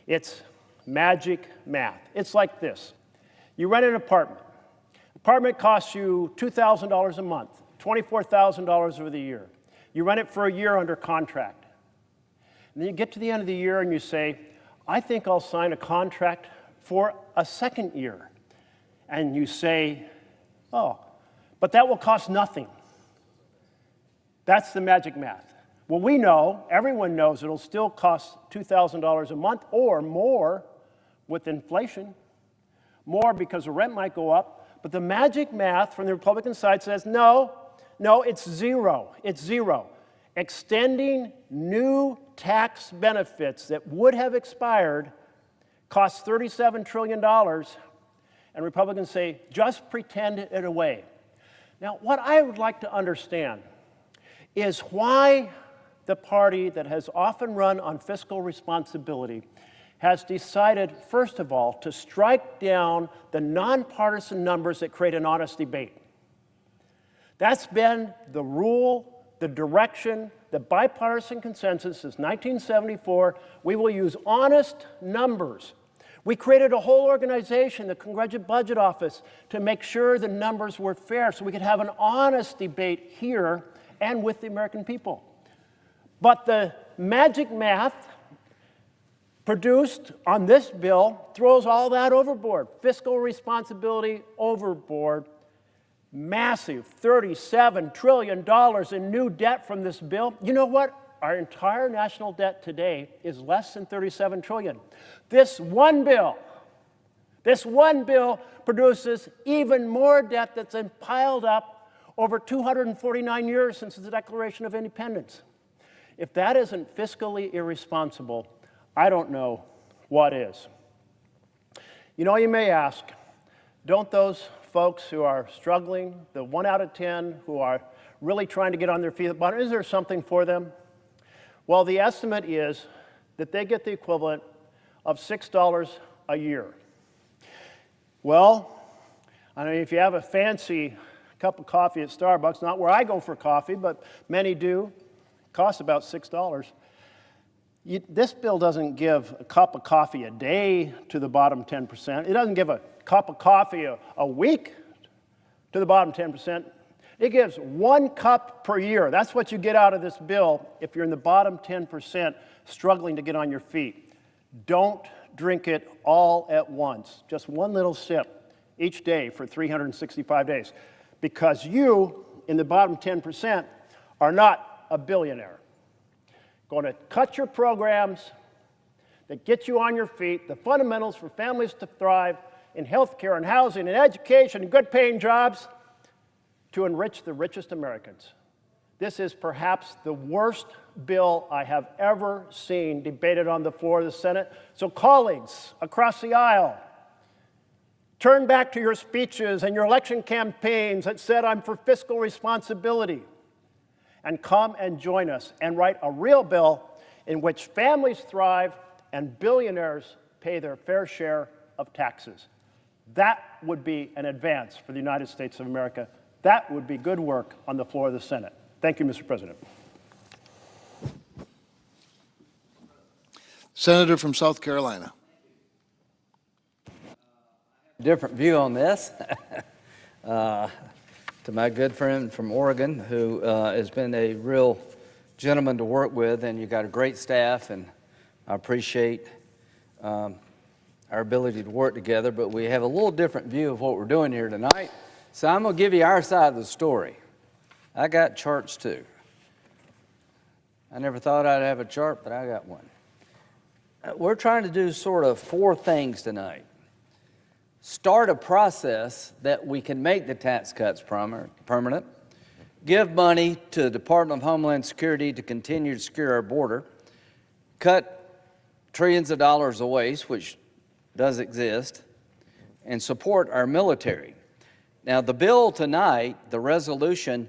It's magic math. It's like this. You rent an apartment. Apartment costs you $2,000 a month, $24,000 over the year. You rent it for a year under contract. And then you get to the end of the year and you say, I think I'll sign a contract for a second year. And you say, oh, but that will cost nothing. That's the magic math. Well, we know, everyone knows it'll still cost $2,000 a month or more with inflation. More because the rent might go up. But the magic math from the Republican side says, no, it's zero. It's zero. Extending new tax benefits that would have expired costs $37 trillion. And Republicans say, just pretend it away. Now, what I would like to understand is why the party that has often run on fiscal responsibility has decided, first of all, to strike down the nonpartisan numbers that create an honest debate. That's been the rule, the direction, the bipartisan consensus since 1974. We will use honest numbers. We created a whole organization, the Congressional Budget Office, to make sure the numbers were fair so we could have an honest debate here and with the American people. But the magic math produced on this bill throws all that overboard. Fiscal responsibility overboard. Massive $37 trillion in new debt from this bill. You know what? Our entire national debt today is less than $37 trillion. This one bill produces even more debt that's been piled up over 249 years since the Declaration of Independence. If that isn't fiscally irresponsible, I don't know what is. You know, you may ask, don't those folks who are struggling, the 1 out of 10 who are really trying to get on their feet at the bottom, is there something for them? Well, the estimate is that they get the equivalent of $6 a year. Well, I mean, if you have a fancy cup of coffee at Starbucks, not where I go for coffee, but many do, it costs about $6. This bill doesn't give a cup of coffee a day to the bottom 10%. It doesn't give a cup of coffee a week to the bottom 10%. It gives 1 cup per year. That's what you get out of this bill if you're in the bottom 10% struggling to get on your feet. Don't drink it all at once. Just one little sip each day for 365 days. Because you, in the bottom 10%, are not a billionaire. Going to cut your programs that get you on your feet, the fundamentals for families to thrive in healthcare and housing and education and good-paying jobs to enrich the richest Americans. This is perhaps the worst bill I have ever seen debated on the floor of the Senate. So colleagues across the aisle, turn back to your speeches and your election campaigns that said, I'm for fiscal responsibility, and come and join us and write a real bill in which families thrive and billionaires pay their fair share of taxes. That would be an advance for the United States of America. That would be good work on the floor of the Senate. Thank you, Mr. President. Senator from South Carolina. Different view on this. To my good friend from Oregon, who has been a real gentleman to work with, and you got a great staff, and I appreciate our ability to work together, but we have a little different view of what we're doing here tonight. So I'm going to give you our side of the story. I got charts too. I never thought I'd have a chart, but I got one. We're trying to do sort of four things tonight. Start a process that we can make the tax cuts permanent, give money to the Department of Homeland Security to continue to secure our border, cut trillions of dollars of waste, which does exist, and support our military. Now, the bill tonight, the resolution,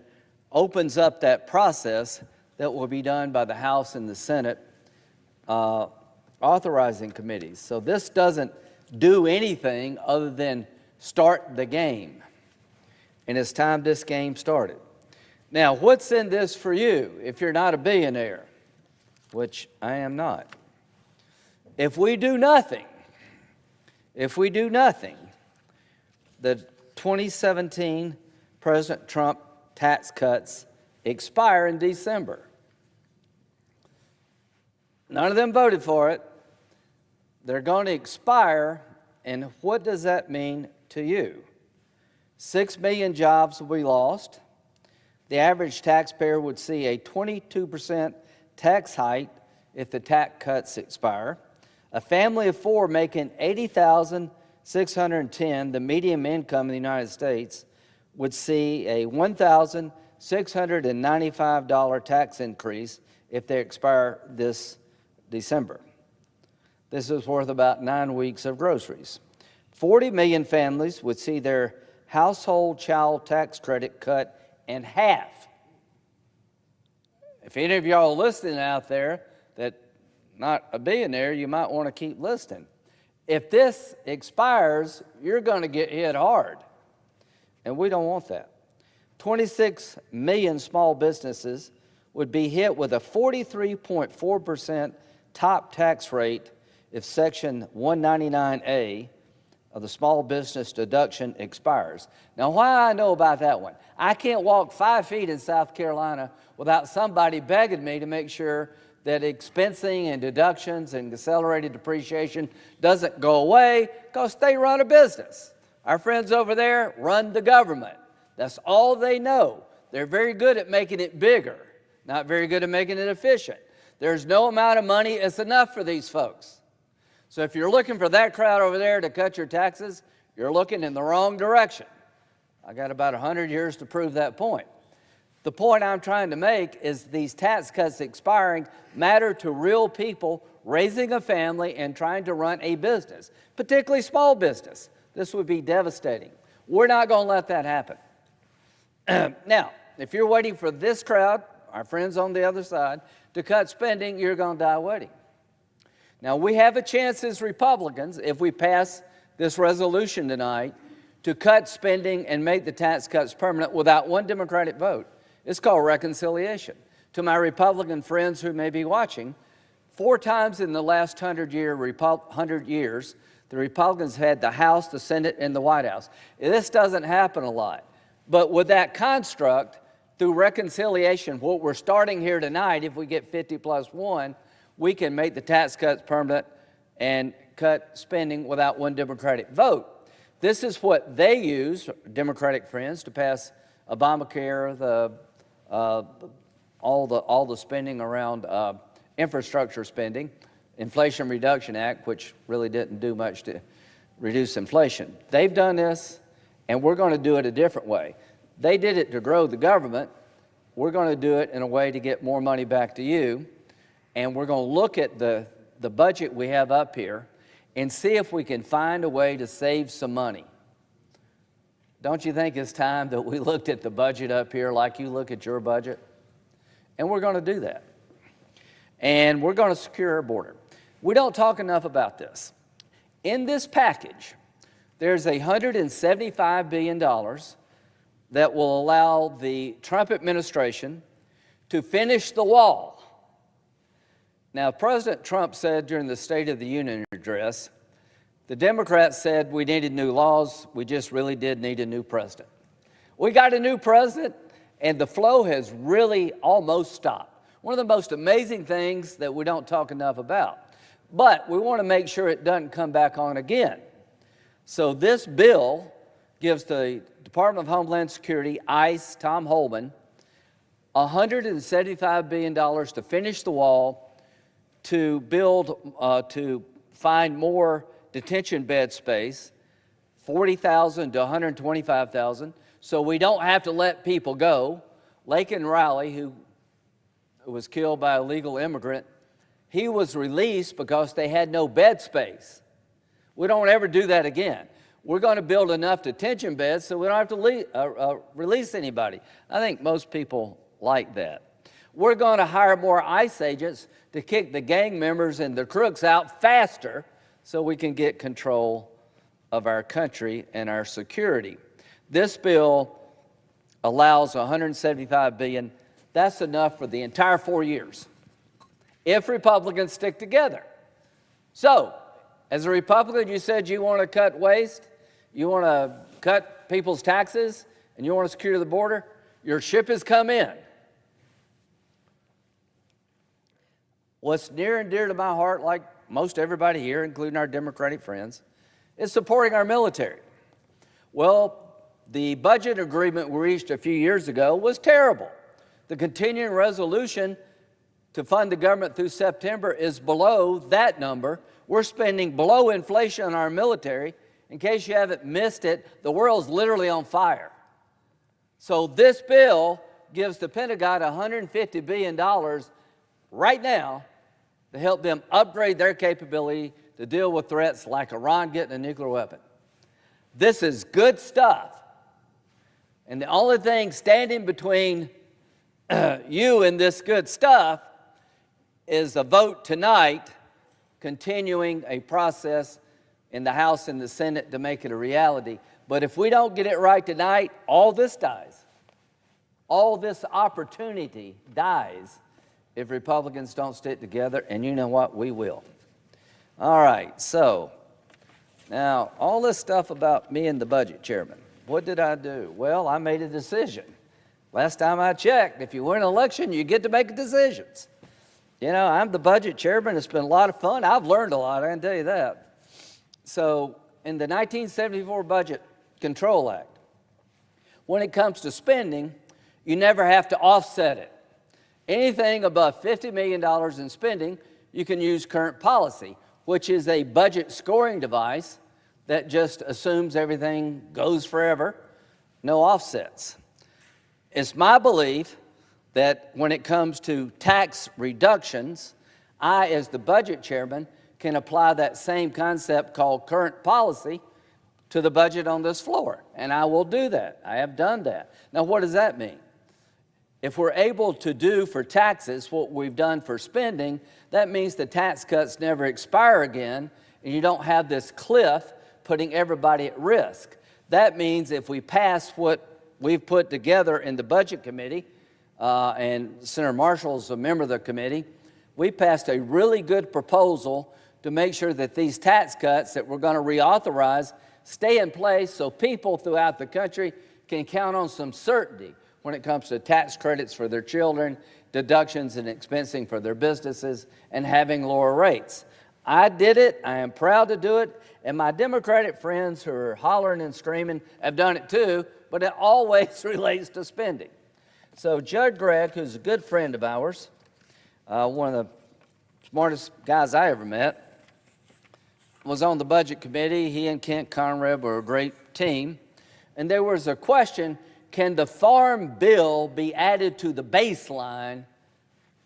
opens up that process that will be done by the House and the Senate authorizing committees. So this doesn't do anything other than start the game. And it's time this game started. Now, what's in this for you if you're not a billionaire, which I am not? If we do nothing, the 2017 President Trump tax cuts expire in December. None of them voted for it. They're going to expire, and what does that mean to you? 6 million jobs will be lost. The average taxpayer would see a 22% tax hike if the tax cuts expire. A family of four making $80,610, the median income in the United States, would see a $1,695 tax increase if they expire this December. This is worth about 9 weeks of groceries. 40 million families would see their household child tax credit cut in half. If any of y'all listening out there that not a billionaire, you might want to keep listening. If this expires, you're going to get hit hard, and we don't want that. 26 million small businesses would be hit with a 43.4% top tax rate if Section 199A of the small business deduction expires. Now, why I know about that one? I can't walk 5 feet in South Carolina without somebody begging me to make sure that expensing and deductions and accelerated depreciation doesn't go away because they run a business. Our friends over there run the government. That's all they know. They're very good at making it bigger, not very good at making it efficient. There's no amount of money that's enough for these folks. So if you're looking for that crowd over there to cut your taxes, you're looking in the wrong direction. I got about 100 years to prove that point. The point I'm trying to make is these tax cuts expiring matter to real people raising a family and trying to run a business, particularly small business. This would be devastating. We're not going to let that happen. Now, if you're waiting for this crowd, our friends on the other side, to cut spending, you're going to die waiting. Now, we have a chance as Republicans, if we pass this resolution tonight, to cut spending and make the tax cuts permanent without one Democratic vote. It's called reconciliation. To my Republican friends who may be watching, 4 times in the last 100 years, the Republicans had the House, the Senate, and the White House. This doesn't happen a lot. But with that construct, through reconciliation, what we're starting here tonight, if we get 50 plus 1, we can make the tax cuts permanent and cut spending without one Democratic vote. This is what they use, Democratic friends, to pass Obamacare, all the spending around infrastructure spending, Inflation Reduction Act, which really didn't do much to reduce inflation. They've done this, and we're going to do it a different way. They did it to grow the government. We're going to do it in a way to get more money back to you. And we're going to look at the budget we have up here and see if we can find a way to save some money. Don't you think it's time that we looked at the budget up here like you look at your budget? And we're going to do that. And we're going to secure our border. We don't talk enough about this. In this package, there's $175 billion that will allow the Trump administration to finish the wall. Now, President Trump said during the State of the Union address, the Democrats said we needed new laws, we just really did need a new president. We got a new president, and the flow has really almost stopped. One of the most amazing things that we don't talk enough about. But we want to make sure it doesn't come back on again. So this bill gives the Department of Homeland Security, ICE, Tom Homan, $175 billion to finish the wall, to build, to find more detention bed space, 40,000 to 125,000, so we don't have to let people go. Laken Riley, who was killed by a legal immigrant, he was released because they had no bed space. We don't ever do that again. We're going to build enough detention beds so we don't have to release anybody. I think most people like that. We're going to hire more ICE agents to kick the gang members and the crooks out faster so we can get control of our country and our security. This bill allows $175 billion. That's enough for the entire 4 years, if Republicans stick together. So, as a Republican, you said you want to cut waste, you want to cut people's taxes, and you want to secure the border. Your ship has come in. What's near and dear to my heart, like most everybody here, including our Democratic friends, is supporting our military. Well, the budget agreement we reached a few years ago was terrible. The continuing resolution to fund the government through September is below that number. We're spending below inflation on our military. In case you haven't missed it, the world's literally on fire. So this bill gives the Pentagon $150 billion right now to help them upgrade their capability to deal with threats like Iran getting a nuclear weapon. This is good stuff. And the only thing standing between you and this good stuff is a vote tonight continuing a process in the House and the Senate to make it a reality. But if we don't get it right tonight, all this dies. All this opportunity dies if Republicans don't stick together, and you know what? We will. All right, so now all this stuff about me and the budget chairman. What did I do? Well, I made a decision. Last time I checked, if you win an election, you get to make decisions. You know, I'm the budget chairman. It's been a lot of fun. I've learned a lot, I can tell you that. So in the 1974 Budget Control Act, when it comes to spending, you never have to offset it. Anything above $50 million in spending, you can use current policy, which is a budget scoring device that just assumes everything goes forever, no offsets. It's my belief that when it comes to tax reductions, I, as the budget chairman, can apply that same concept called current policy to the budget on this floor, and I will do that. I have done that. Now, what does that mean? If we're able to do for taxes what we've done for spending, that means the tax cuts never expire again, and you don't have this cliff putting everybody at risk. That means if we pass what we've put together in the Budget Committee, and Senator Marshall's a member of the committee, we passed a really good proposal to make sure that these tax cuts that we're going to reauthorize stay in place so people throughout the country can count on some certainty when it comes to tax credits for their children, deductions and expensing for their businesses, and having lower rates. I did it, I am proud to do it, and my Democratic friends who are hollering and screaming have done it too, but it always relates to spending. So Judge Gregg, who's a good friend of ours, one of the smartest guys I ever met, was on the Budget Committee. He and Kent Conrad were a great team. And there was a question, can the Farm Bill be added to the baseline?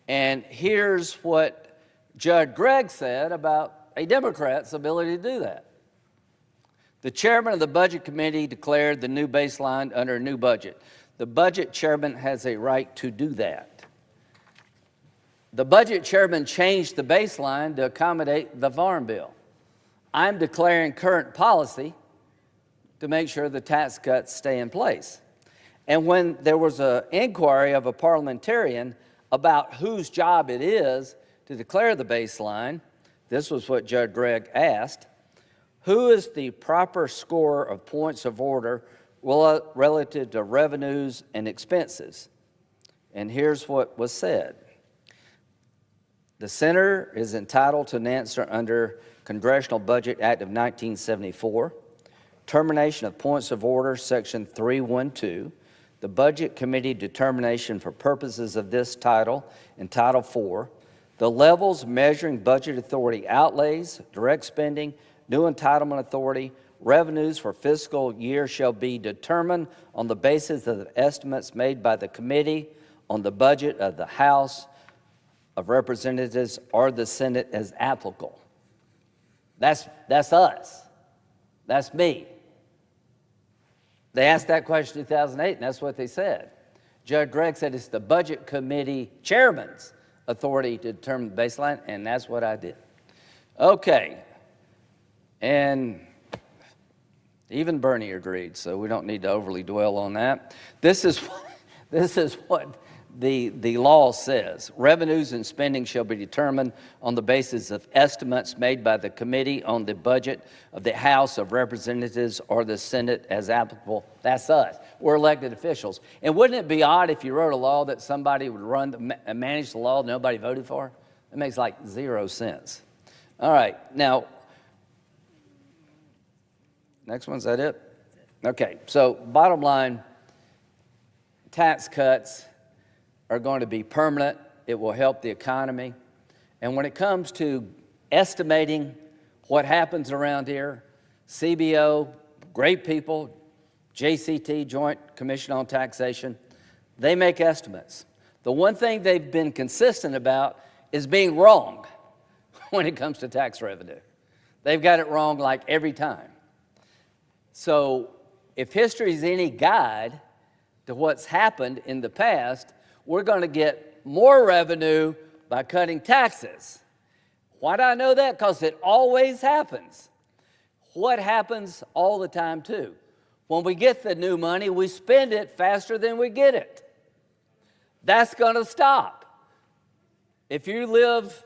And here's what Judge Gregg said about a Democrat's ability to do that. The chairman of the Budget Committee declared the new baseline under a new budget. The budget chairman has a right to do that. The budget chairman changed the baseline to accommodate the Farm Bill. I'm declaring current policy to make sure the tax cuts stay in place. And when there was an inquiry of a parliamentarian about whose job it is to declare the baseline, this was what Judge Gregg asked: who is the proper scorer of points of order relative to revenues and expenses? And here's what was said. The senator is entitled to an answer under Congressional Budget Act of 1974, termination of points of order, Section 312. the Budget Committee determination for purposes of this title and Title IV, the levels measuring budget authority outlays, direct spending, new entitlement authority, revenues for fiscal year shall be determined on the basis of the estimates made by the committee on the budget of the House of Representatives or the Senate as applicable. That's us. That's me. They asked that question in 2008, and that's what they said. Judge Gregg said it's the Budget Committee chairman's authority to determine the baseline, and that's what I did. Okay. And even Bernie agreed, so we don't need to overly dwell on that. This is what the law says. Revenues and spending shall be determined on the basis of estimates made by the committee on the budget of the House of Representatives or the Senate as applicable. That's us. We're elected officials. And wouldn't it be odd if you wrote a law that somebody would run and manage the law nobody voted for? It makes like 0 sense. All right, now, next one, is that it? Okay, so bottom line, tax cuts are going to be permanent. It will help the economy. And when it comes to estimating what happens around here, CBO, great people, JCT, Joint Commission on Taxation, they make estimates. The one thing they've been consistent about is being wrong when it comes to tax revenue. They've got it wrong like every time. So if history is any guide to what's happened in the past, we're going to get more revenue by cutting taxes. Why do I know that? Because it always happens. What happens all the time too? When we get the new money, we spend it faster than we get it. That's going to stop. If you live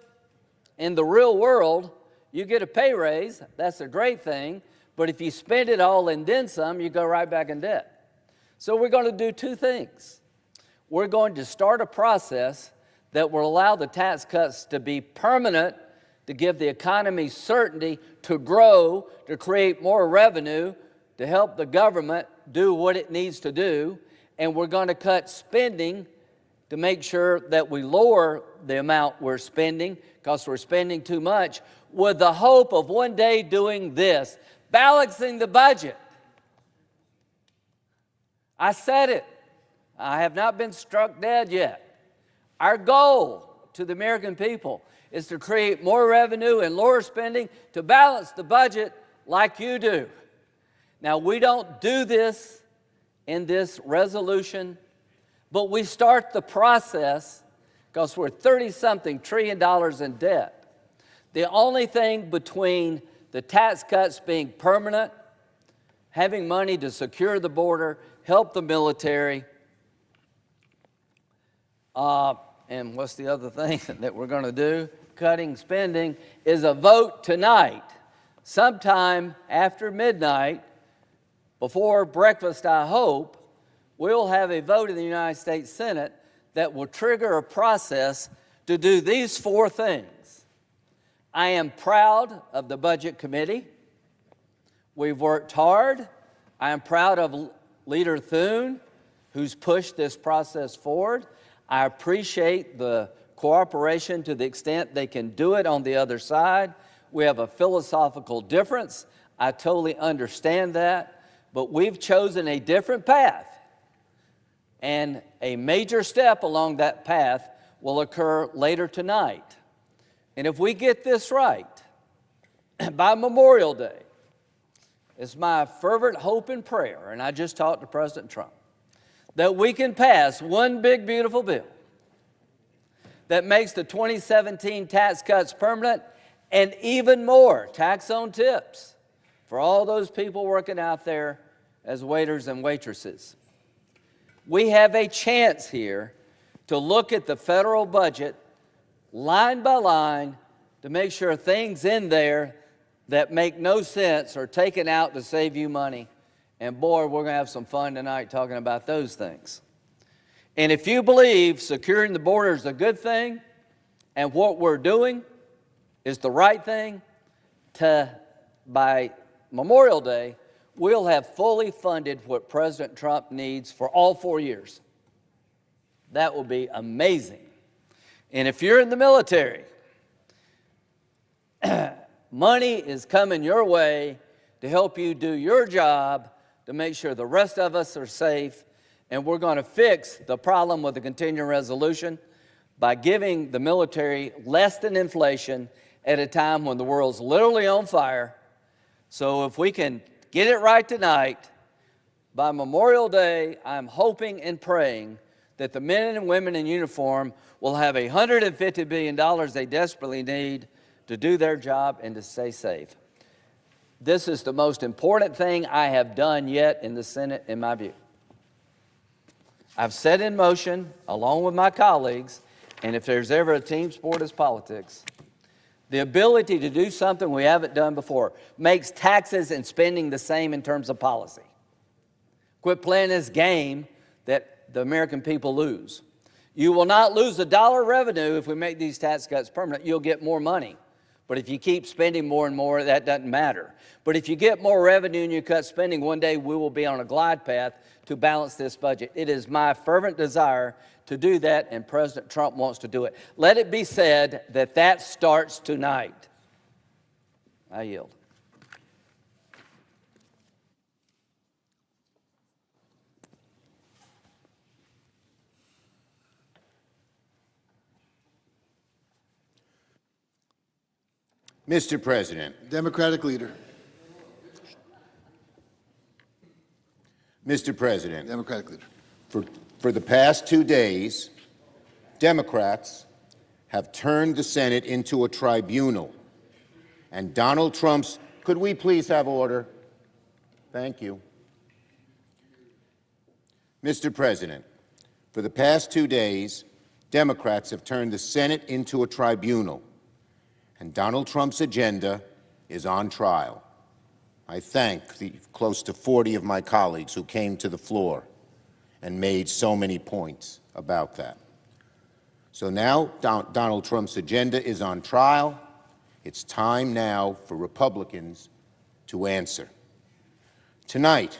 in the real world, you get a pay raise. That's a great thing. But if you spend it all and then some, you go right back in debt. So we're going to do two things. We're going to start a process that will allow the tax cuts to be permanent, to give the economy certainty to grow, to create more revenue, to help the government do what it needs to do. And we're going to cut spending to make sure that we lower the amount we're spending because we're spending too much, with the hope of one day doing this, balancing the budget. I said it. I have not been struck dead yet. Our goal to the American people is to create more revenue and lower spending to balance the budget like you do. Now, we don't do this in this resolution, but we start the process because we're $30-something trillion in debt. The only thing between the tax cuts being permanent, having money to secure the border, help the military, and what's the other thing that we're going to do? Cutting spending is a vote tonight, sometime after midnight, before breakfast, I hope, we'll have a vote in the United States Senate that will trigger a process to do these four things. I am proud of the Budget Committee. We've worked hard. I am proud of Leader Thune, who's pushed this process forward. I appreciate the cooperation to the extent they can do it on the other side. We have a philosophical difference. I totally understand that, but we've chosen a different path. And a major step along that path will occur later tonight. And if we get this right, by Memorial Day, it's my fervent hope and prayer, and I just talked to President Trump, that we can pass one big, beautiful bill that makes the 2017 tax cuts permanent and even more tax on tips for all those people working out there as waiters and waitresses. We have a chance here to look at the federal budget line by line to make sure things in there that make no sense are taken out to save you money. And boy, we're going to have some fun tonight talking about those things. And if you believe securing the border is a good thing and what we're doing is the right thing, by Memorial Day, we'll have fully funded what President Trump needs for all 4 years. That will be amazing. And if you're in the military, money is coming your way to help you do your job, to make sure the rest of us are safe, and we're going to fix the problem with the continuing resolution by giving the military less than inflation at a time when the world's literally on fire. So if we can get it right tonight, by Memorial Day, I'm hoping and praying that the men and women in uniform will have $150 billion they desperately need to do their job and to stay safe. This is the most important thing I have done yet in the Senate, in my view. I've set in motion, along with my colleagues, and if there's ever a team sport, it's politics, the ability to do something we haven't done before, makes taxes and spending the same in terms of policy. Quit playing this game that the American people lose. You will not lose $1 revenue if we make these tax cuts permanent. You'll get more money. But if you keep spending more and more, that doesn't matter. But if you get more revenue and you cut spending, one day we will be on a glide path to balance this budget. It is my fervent desire to do that, and President Trump wants to do it. Let it be said that that starts tonight. I yield. Mr. President. Democratic leader. Mr. President. Democratic leader. For the past 2 days, Democrats have turned the Senate into a tribunal. And Donald Trump's, could we please have order? Thank you. Mr. President, for the past 2 days, Democrats have turned the Senate into a tribunal. And Donald Trump's agenda is on trial. I thank the close to 40 of my colleagues who came to the floor and made so many points about that. So now Donald Trump's agenda is on trial. It's time now for Republicans to answer. Tonight,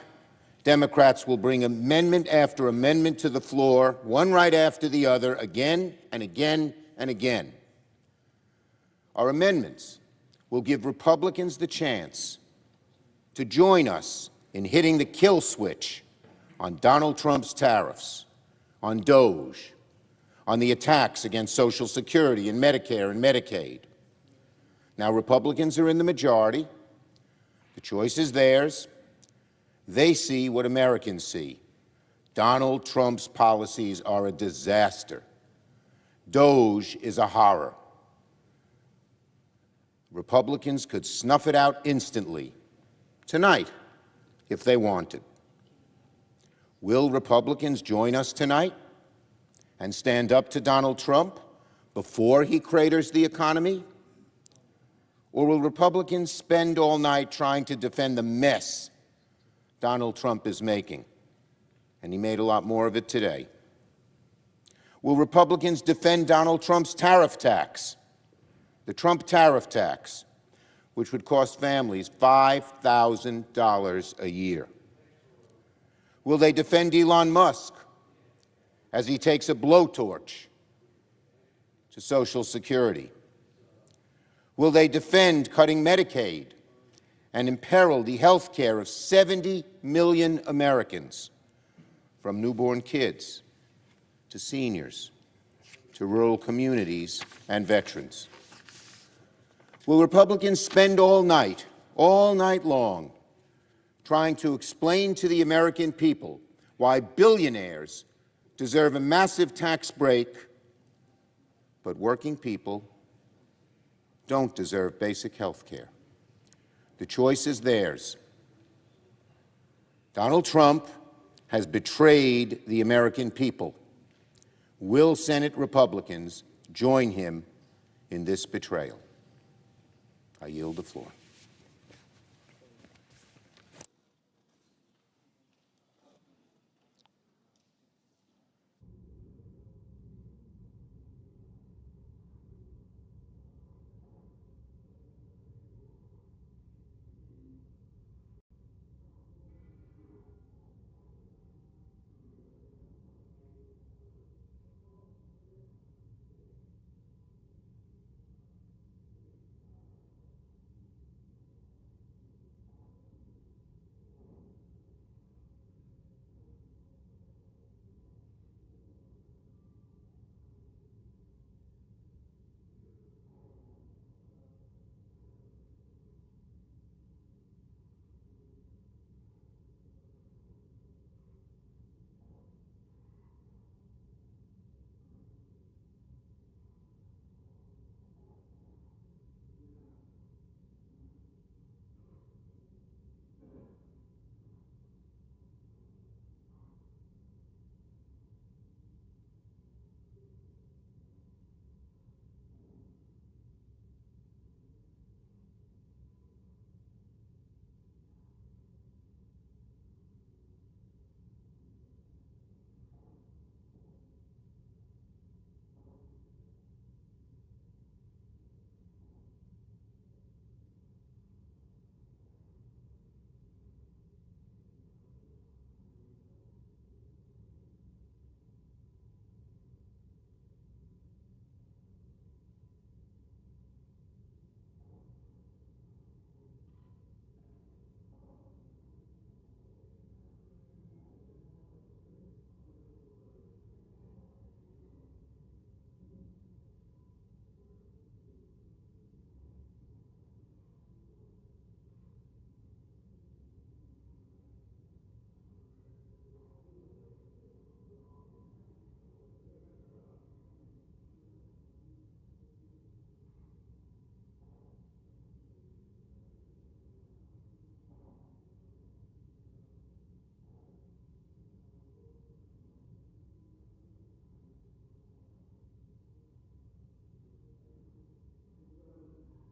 Democrats will bring amendment after amendment to the floor, one right after the other, again and again and again. Our amendments will give Republicans the chance to join us in hitting the kill switch on Donald Trump's tariffs, on DOGE, on the attacks against Social Security and Medicare and Medicaid. Now, Republicans are in the majority. The choice is theirs. They see what Americans see. Donald Trump's policies are a disaster. DOGE is a horror. Republicans could snuff it out instantly, tonight, if they wanted. Will Republicans join us tonight and stand up to Donald Trump before he craters the economy? Or will Republicans spend all night trying to defend the mess Donald Trump is making? And he made a lot more of it today. Will Republicans defend Donald Trump's tariff tax? The Trump tariff tax, which would cost families $5,000 a year. Will they defend Elon Musk as he takes a blowtorch to Social Security? Will they defend cutting Medicaid and imperil the health care of 70 million Americans, from newborn kids to seniors to rural communities and veterans? Will Republicans spend all night long, trying to explain to the American people why billionaires deserve a massive tax break, but working people don't deserve basic health care? The choice is theirs. Donald Trump has betrayed the American people. Will Senate Republicans join him in this betrayal? I yield the floor.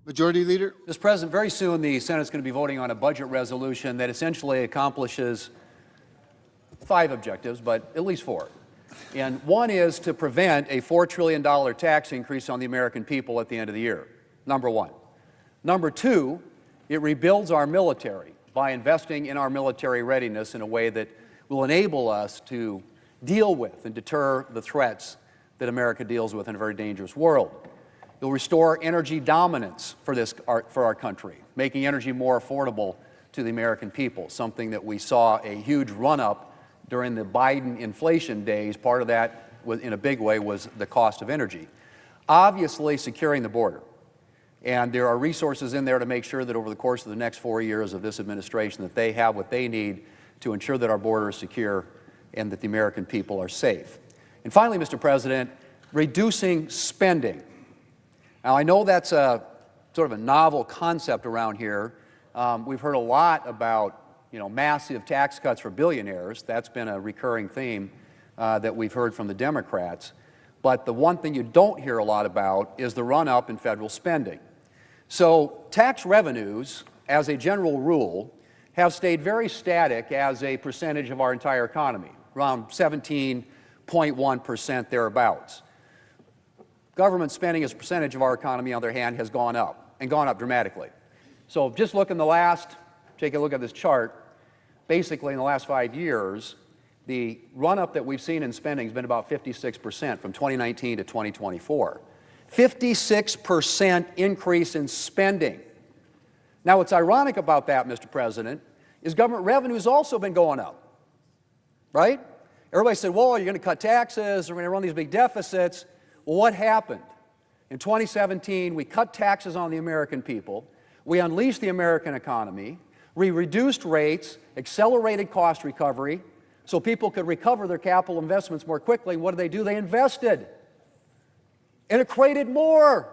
Majority Leader. Mr. President, very soon the Senate's going to be voting on a budget resolution that essentially accomplishes 5 objectives, but at least 4. And one is to prevent a $4 trillion tax increase on the American people at the end of the year, number 1. Number 2, it rebuilds our military by investing in our military readiness in a way that will enable us to deal with and deter the threats that America deals with in a very dangerous world. It will restore energy dominance for our country, making energy more affordable to the American people, something that we saw a huge run-up during the Biden inflation days. Part of that, in a big way, was the cost of energy. Obviously, securing the border. And there are resources in there to make sure that over the course of the next 4 years of this administration that they have what they need to ensure that our border is secure and that the American people are safe. And finally, Mr. President, reducing spending. Now, I know that's a sort of a novel concept around here. We've heard a lot about, massive tax cuts for billionaires. That's been a recurring theme that we've heard from the Democrats. But the one thing you don't hear a lot about is the run-up in federal spending. So tax revenues, as a general rule, have stayed very static as a percentage of our entire economy, around 17.1% thereabouts. Government spending as a percentage of our economy, on the other hand, has gone up, and gone up dramatically. So just take a look at this chart. Basically, in the last 5 years, the run-up that we've seen in spending has been about 56% from 2019 to 2024. 56% increase in spending. Now, what's ironic about that, Mr. President, is government revenue has also been going up, right? Everybody said, well, you're going to cut taxes, we're going to run these big deficits. Well, what happened? In 2017, we cut taxes on the American people, we unleashed the American economy, we reduced rates, accelerated cost recovery, so people could recover their capital investments more quickly. What did they do? They invested. And it created more,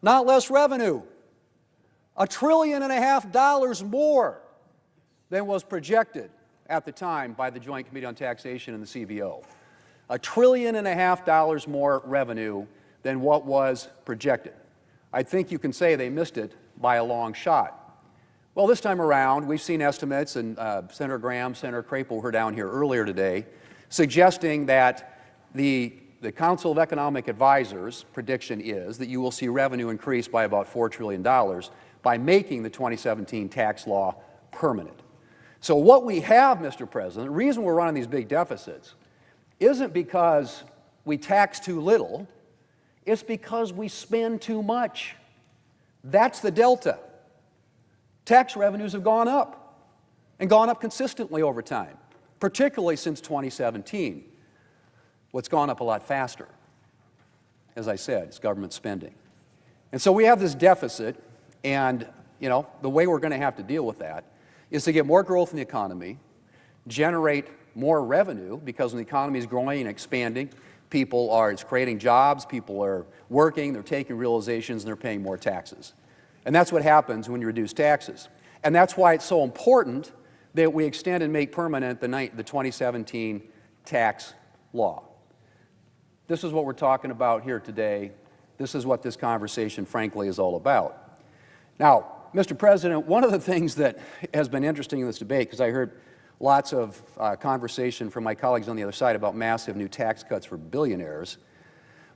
not less revenue. $1.5 trillion more than was projected at the time by the Joint Committee on Taxation and the CBO. $1.5 trillion more revenue than what was projected. I think you can say they missed it by a long shot. Well, this time around, we've seen estimates, and Senator Graham, Senator Crapo were down here earlier today, suggesting that the Council of Economic Advisors' prediction is that you will see revenue increase by about $4 trillion by making the 2017 tax law permanent. So what we have, Mr. President, the reason we're running these big deficits isn't because we tax too little, it's because we spend too much. That's the delta. Tax revenues have gone up, and gone up consistently over time, particularly since 2017. What's gone up a lot faster, as I said, is government spending. And so we have this deficit, and the way we're going to have to deal with that is to get more growth in the economy, generate more revenue, because when the economy is growing and expanding, it's creating jobs, people are working, they're taking realizations, and they're paying more taxes. And that's what happens when you reduce taxes. And that's why it's so important that we extend and make permanent the 2017 tax law. This is what we're talking about here today. This is what this conversation, frankly, is all about. Now, Mr. President, one of the things that has been interesting in this debate, because I heard lots of conversation from my colleagues on the other side about massive new tax cuts for billionaires.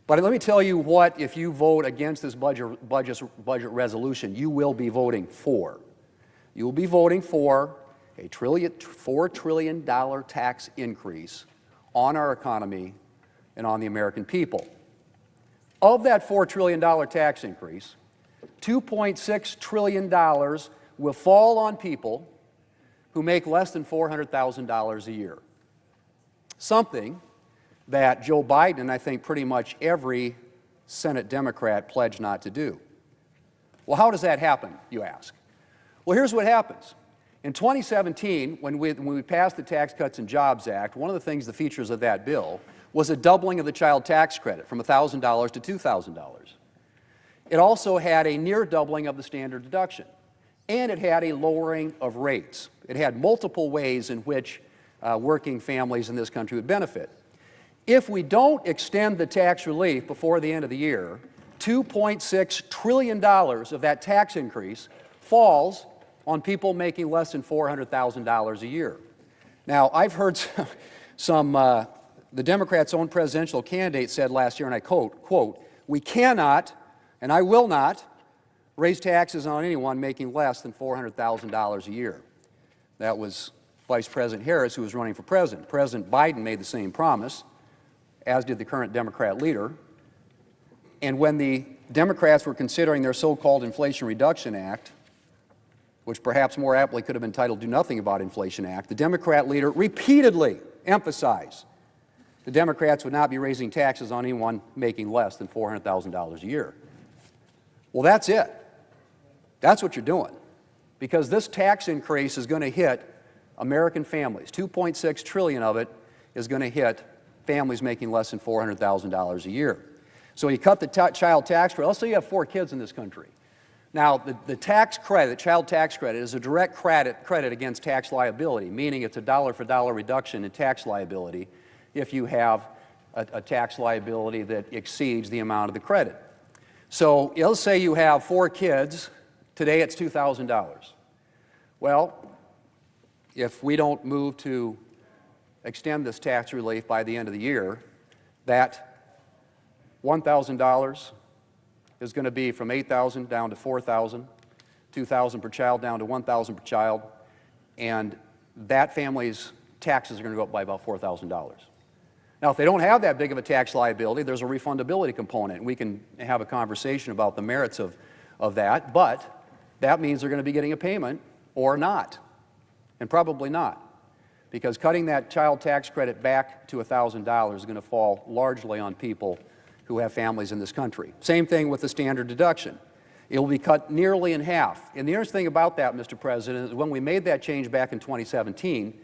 But let me tell you what, if you vote against this budget resolution, you will be voting for. You will be voting for a $4 trillion tax increase on our economy and on the American people. Of that $4 trillion tax increase, $2.6 trillion will fall on people who make less than $400,000 a year. Something that Joe Biden and I think pretty much every Senate Democrat pledged not to do. Well, how does that happen, you ask? Well, here's what happens. In 2017, when we passed the Tax Cuts and Jobs Act, one of the things, the features of that bill, was a doubling of the child tax credit from $1,000 to $2,000. It also had a near doubling of the standard deduction, and it had a lowering of rates. It had multiple ways in which working families in this country would benefit. If we don't extend the tax relief before the end of the year, $2.6 trillion of that tax increase falls on people making less than $400,000 a year. Now, I've heard the Democrats' own presidential candidate said last year, and I quote, "We cannot, and I will not, raise taxes on anyone making less than $400,000 a year." That was Vice President Harris, who was running for president. President Biden made the same promise, as did the current Democrat leader. And when the Democrats were considering their so-called Inflation Reduction Act, which perhaps more aptly could have been titled Do Nothing About Inflation Act, the Democrat leader repeatedly emphasized the Democrats would not be raising taxes on anyone making less than $400,000 a year. Well, that's it. That's what you're doing. Because this tax increase is going to hit American families. $2.6 trillion of it is going to hit families making less than $400,000 a year. So you cut the child tax credit. Let's say you have 4 kids in this country. Now, the tax credit, the child tax credit, is a direct credit against tax liability, meaning it's a dollar-for-dollar reduction in tax liability if you have a tax liability that exceeds the amount of the credit. So let's say you have 4 kids. Today it's $2,000. Well, if we don't move to extend this tax relief by the end of the year, that $1,000 is going to be from $8,000 down to $4,000, $2,000 per child down to $1,000 per child, and that family's taxes are going to go up by about $4,000. Now, if they don't have that big of a tax liability, there's a refundability component, and we can have a conversation about the merits of that, but that means they're going to be getting a payment or not, and probably not, because cutting that child tax credit back to $1,000 is going to fall largely on people who have families in this country. Same thing with the standard deduction. It will be cut nearly in half. And the interesting thing about that, Mr. President, is when we made that change back in 2017,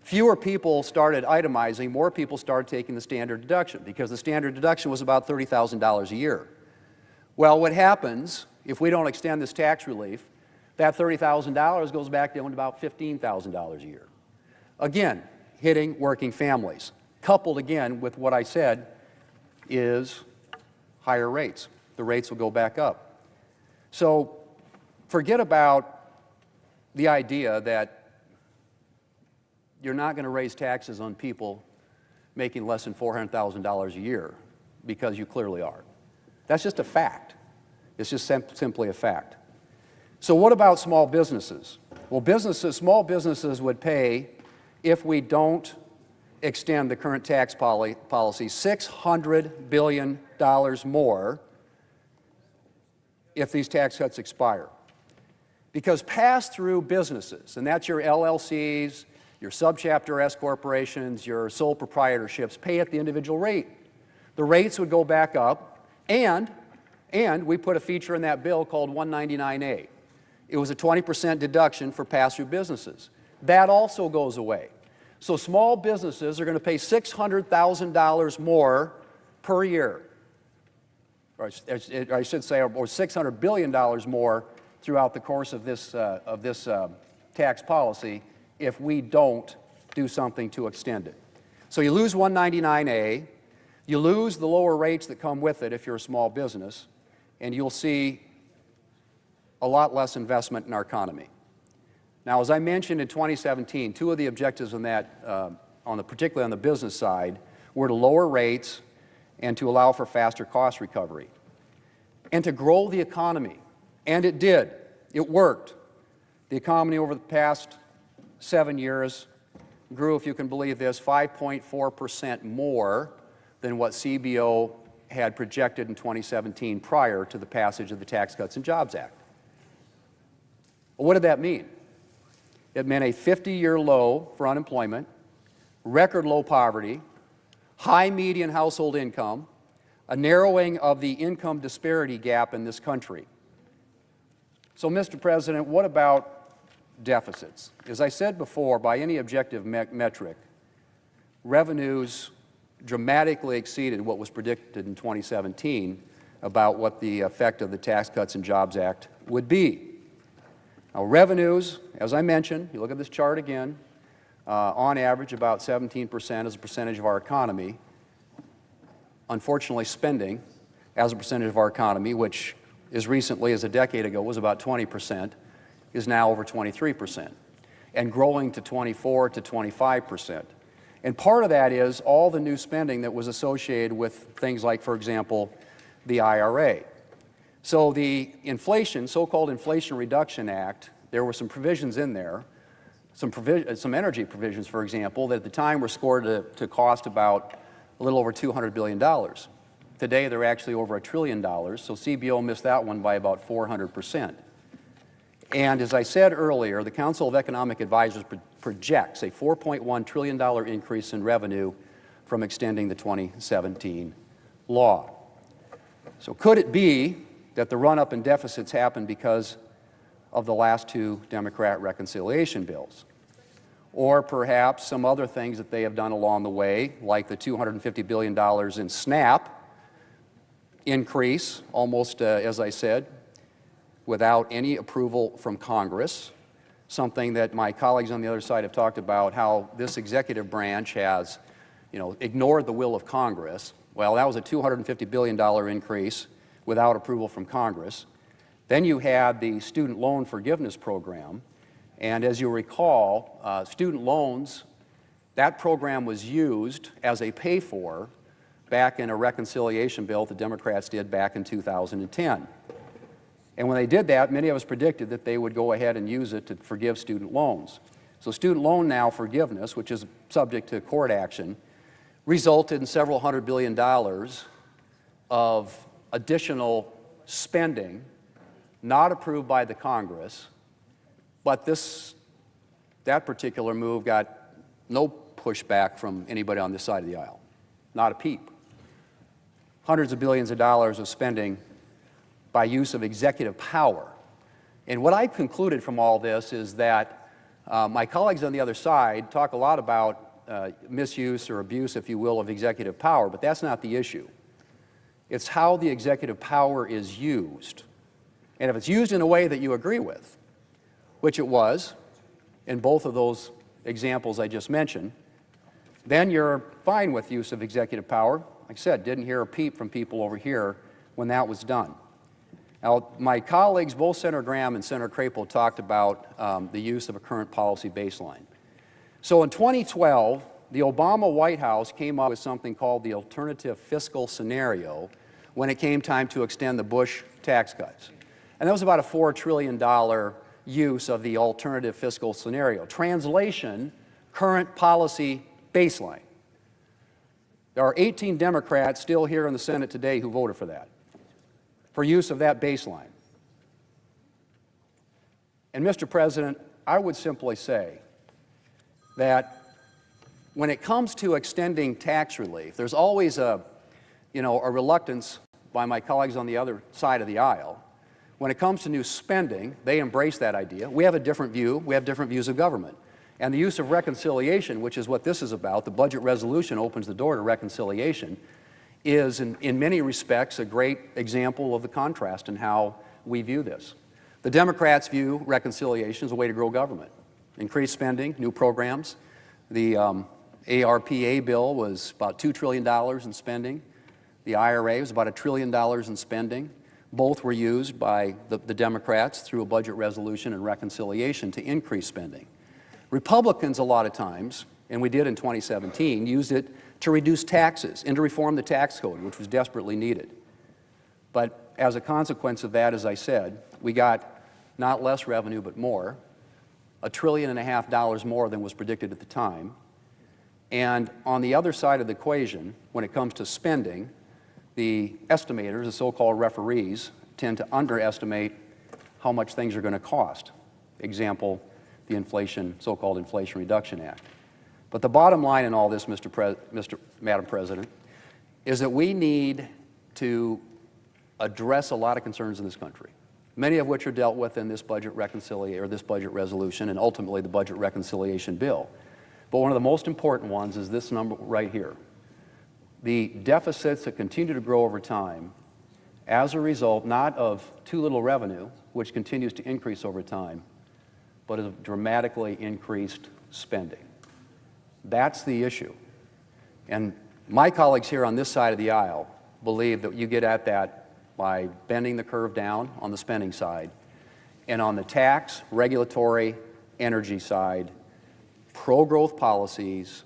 fewer people started itemizing, more people started taking the standard deduction because the standard deduction was about $30,000 a year. Well, what happens if we don't extend this tax relief, that $30,000 goes back down to about $15,000 a year. Again, hitting working families, coupled again with what I said is higher rates. The rates will go back up. So forget about the idea that you're not going to raise taxes on people making less than $400,000 a year, because you clearly are. That's just a fact. It's just simply a fact. So what about small businesses? Well, small businesses would pay, if we don't extend the current tax policy, $600 billion more if these tax cuts expire. Because pass-through businesses, and that's your LLCs, your subchapter S corporations, your sole proprietorships, pay at the individual rate. The rates would go back up, and we put a feature in that bill called 199A. It was a 20% deduction for pass-through businesses. That also goes away. So small businesses are going to pay $600,000 more per year, or I should say, or $600 billion more throughout the course of this tax policy if we don't do something to extend it. So you lose 199A, you lose the lower rates that come with it if you're a small business, and you'll see a lot less investment in our economy. Now, as I mentioned in 2017, 2 of the objectives on that, particularly on the business side, were to lower rates and to allow for faster cost recovery and to grow the economy. And it did. It worked. The economy over the past 7 years grew, if you can believe this, 5.4% more than what CBO had projected in 2017 prior to the passage of the Tax Cuts and Jobs Act. Well, what did that mean? It meant a 50-year low for unemployment, record low poverty, high median household income, a narrowing of the income disparity gap in this country. So, Mr. President, what about deficits? As I said before, by any objective metric, revenues dramatically exceeded what was predicted in 2017 about what the effect of the Tax Cuts and Jobs Act would be. Now, revenues, as I mentioned, you look at this chart again, on average about 17% as a percentage of our economy. Unfortunately, spending as a percentage of our economy, which as recently as a decade ago was about 20%, is now over 23%, and growing to 24 to 25%. And part of that is all the new spending that was associated with things like, for example, the IRA. So the inflation, so-called Inflation Reduction Act, there were some provisions in there, some energy provisions, for example, that at the time were scored to cost about a little over $200 billion. Today, they're actually over $1 trillion, so CBO missed that one by about 400%. And as I said earlier, the Council of Economic Advisors projects a $4.1 trillion increase in revenue from extending the 2017 law. So could it be that the run-up in deficits happened because of the last two Democrat reconciliation bills? Or perhaps some other things that they have done along the way, like the $250 billion in SNAP increase, almost, as I said, without any approval from Congress, something that my colleagues on the other side have talked about, how this executive branch has, ignored the will of Congress. Well, that was a $250 billion increase without approval from Congress. Then you had the student loan forgiveness program, and as you recall, student loans, that program was used as a pay-for back in a reconciliation bill the Democrats did back in 2010. And when they did that, many of us predicted that they would go ahead and use it to forgive student loans. So student loan now forgiveness, which is subject to court action, resulted in several $100 billion of additional spending not approved by the Congress, but that particular move got no pushback from anybody on this side of the aisle, not a peep. Hundreds of billions of dollars of spending by use of executive power. And what I've concluded from all this is that my colleagues on the other side talk a lot about misuse or abuse, if you will, of executive power, but that's not the issue. It's how the executive power is used. And if it's used in a way that you agree with, which it was in both of those examples I just mentioned, then you're fine with use of executive power. Like I said, didn't hear a peep from people over here when that was done. Now, my colleagues, both Senator Graham and Senator Crapo, talked about the use of a current policy baseline. So in 2012, the Obama White House came up with something called the alternative fiscal scenario when it came time to extend the Bush tax cuts. And that was about a $4 trillion use of the alternative fiscal scenario. Translation, current policy baseline. There are 18 Democrats still here in the Senate today who voted for that, for use of that baseline. And Mr. President, I would simply say that when it comes to extending tax relief, there's always a reluctance by my colleagues on the other side of the aisle. When it comes to new spending, they embrace that idea. We have a different view. We have different views of government. And the use of reconciliation, which is what this is about, the budget resolution opens the door to reconciliation, is in many respects a great example of the contrast in how we view this. The Democrats view reconciliation as a way to grow government, increase spending, new programs. The ARPA bill was about $2 trillion in spending. The IRA was about $1 trillion in spending. Both were used by the Democrats through a budget resolution and reconciliation to increase spending. Republicans, a lot of times, and we did in 2017, used it to reduce taxes and to reform the tax code, which was desperately needed. But as a consequence of that, as I said, we got not less revenue but more, $1.5 trillion more than was predicted at the time. And on the other side of the equation, when it comes to spending, the estimators, the so-called referees, tend to underestimate how much things are going to cost. Example, the so-called Inflation Reduction Act. But the bottom line in all this, Madam President, is that we need to address a lot of concerns in this country, many of which are dealt with in this budget resolution and ultimately the budget reconciliation bill. But one of the most important ones is this number right here. The deficits that continue to grow over time as a result not of too little revenue, which continues to increase over time, but of dramatically increased spending. That's the issue. And my colleagues here on this side of the aisle believe that you get at that by bending the curve down on the spending side, and on the tax, regulatory, energy side, pro-growth policies,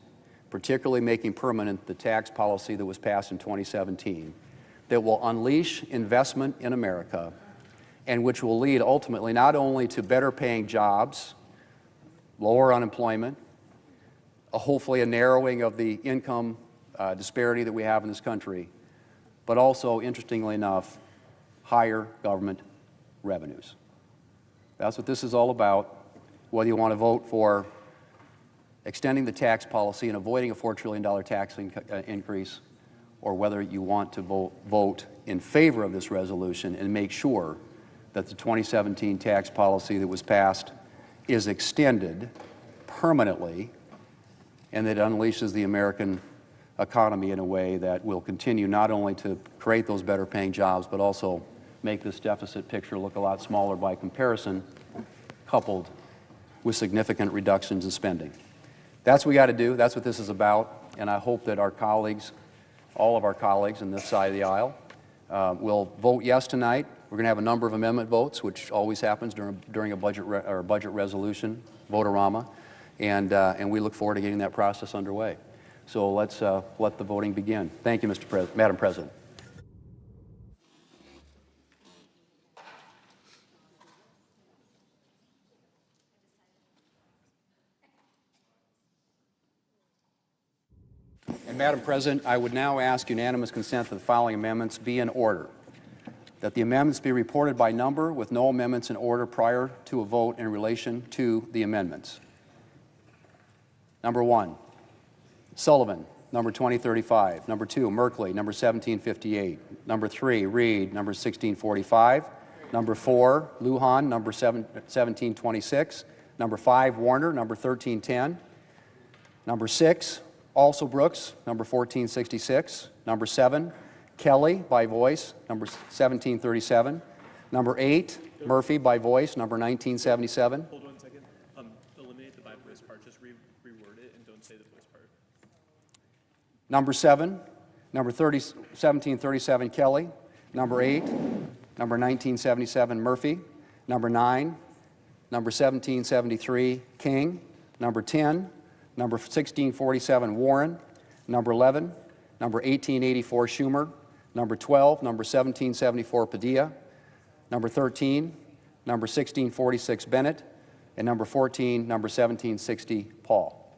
particularly making permanent the tax policy that was passed in 2017, that will unleash investment in America and which will lead ultimately not only to better paying jobs, lower unemployment, hopefully a narrowing of the income disparity that we have in this country, but also, interestingly enough, higher government revenues. That's what this is all about, whether you want to vote for extending the tax policy and avoiding a $4 trillion tax increase, or whether you want to vote in favor of this resolution and make sure that the 2017 tax policy that was passed is extended permanently and that it unleashes the American economy in a way that will continue not only to create those better paying jobs, but also make this deficit picture look a lot smaller by comparison, coupled with significant reductions in spending. That's what we got to do. That's what this is about. And I hope that our colleagues, all of our colleagues on this side of the aisle, will vote yes tonight. We're going to have a number of amendment votes, which always happens during a budget resolution, vote-a-rama, and we look forward to getting that process underway. So let's let the voting begin. Thank you, Madam President. And Madam President, I would now ask unanimous consent that the following amendments be in order. That the amendments be reported by number with no amendments in order prior to a vote in relation to the amendments. Number 1, Sullivan, number 2035. Number 2, Merkley, number 1758. Number 3, Reed, number 1645. Number 4, Lujan, number 1726. Number 5, Warner, number 1310. Number 6, also Brooks, number 1466. Number 7, Kelly by voice, number 1737. Number 8, Murphy by voice, number 1977. Hold 1 second. Eliminate the by voice part. Just reword it and don't say the voice part. Number 7, number 1737 Kelly. Number 8, number 1977 Murphy. Number 9, number 1773 King. Number 10, number 1647 Warren. Number 11, number 1884 Schumer. Number 12, number 1774 Padilla. Number 13, number 1646 Bennett. And number 14, number 1760 Paul.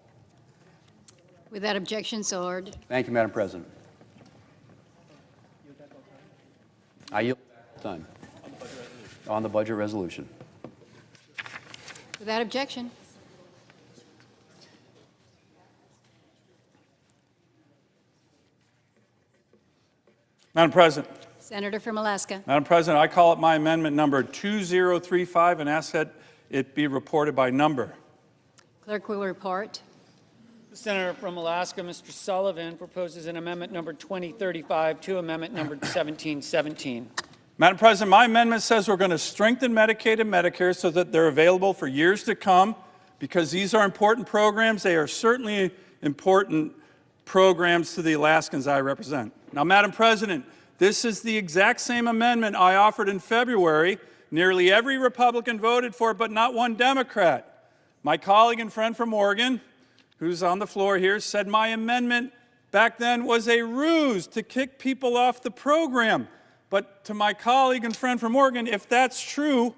Without objection, so ordered. Thank you, Madam President. I yield time on the budget resolution. Without objection. Madam President. Senator from Alaska. Madam President, I call up my amendment number 2035 and ask that it be reported by number. Clerk will report. The senator from Alaska, Mr. Sullivan, proposes an amendment number 2035 to amendment number 1717. Madam President, my amendment says we're going to strengthen Medicaid and Medicare so that they're available for years to come, because these are important programs. They are certainly important programs to the Alaskans I represent. Now, Madam President, this is the exact same amendment I offered in February. Nearly every Republican voted for it, but not one Democrat. My colleague and friend from Oregon, who's on the floor here, said my amendment back then was a ruse to kick people off the program. But to my colleague and friend from Oregon, if that's true,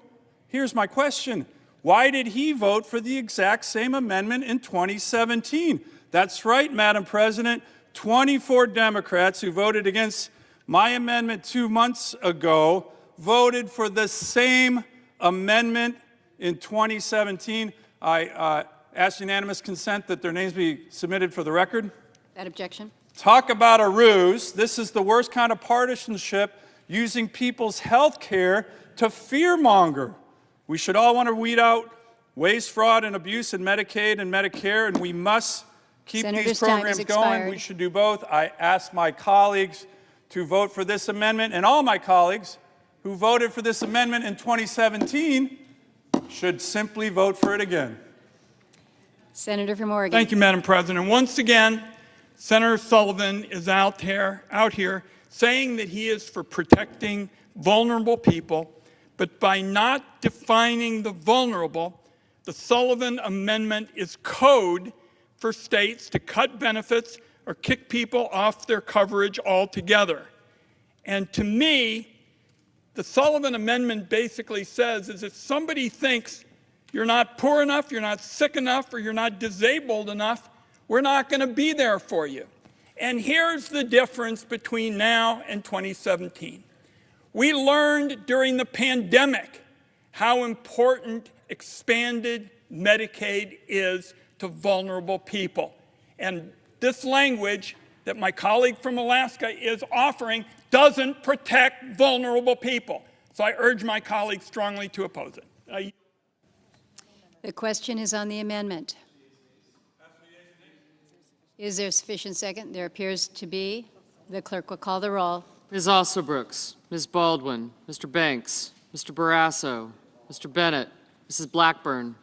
here's my question. Why did he vote for the exact same amendment in 2017? That's right, Madam President. 24 Democrats who voted against my amendment 2 months ago voted for the same amendment in 2017. I ask unanimous consent that their names be submitted for the record. Without objection. Talk about a ruse. This is the worst kind of partisanship, using people's health care to fearmonger. We should all want to weed out waste, fraud, and abuse in Medicaid and Medicare, and we must keep these programs going. We should do both. I ask my colleagues to vote for this amendment, and all my colleagues who voted for this amendment in 2017 should simply vote for it again. Senator from Oregon. Thank you, Madam President. Once again, Senator Sullivan is out here saying that he is for protecting vulnerable people, but by not defining the vulnerable, the Sullivan Amendment is code for states to cut benefits or kick people off their coverage altogether. And to me, the Sullivan Amendment basically says is if somebody thinks you're not poor enough, you're not sick enough, or you're not disabled enough, we're not going to be there for you. And here's the difference between now and 2017. We learned during the pandemic how important expanded Medicaid is to vulnerable people. And this language that my colleague from Alaska is offering doesn't protect vulnerable people. So I urge my colleagues strongly to oppose it. The question is on the amendment. Is there sufficient second? There appears to be. The clerk will call the roll. Ms. Ossobrooks, Ms. Baldwin, Mr. Banks, Mr. Barrasso, Mr. Bennett, Mrs. Blackburn,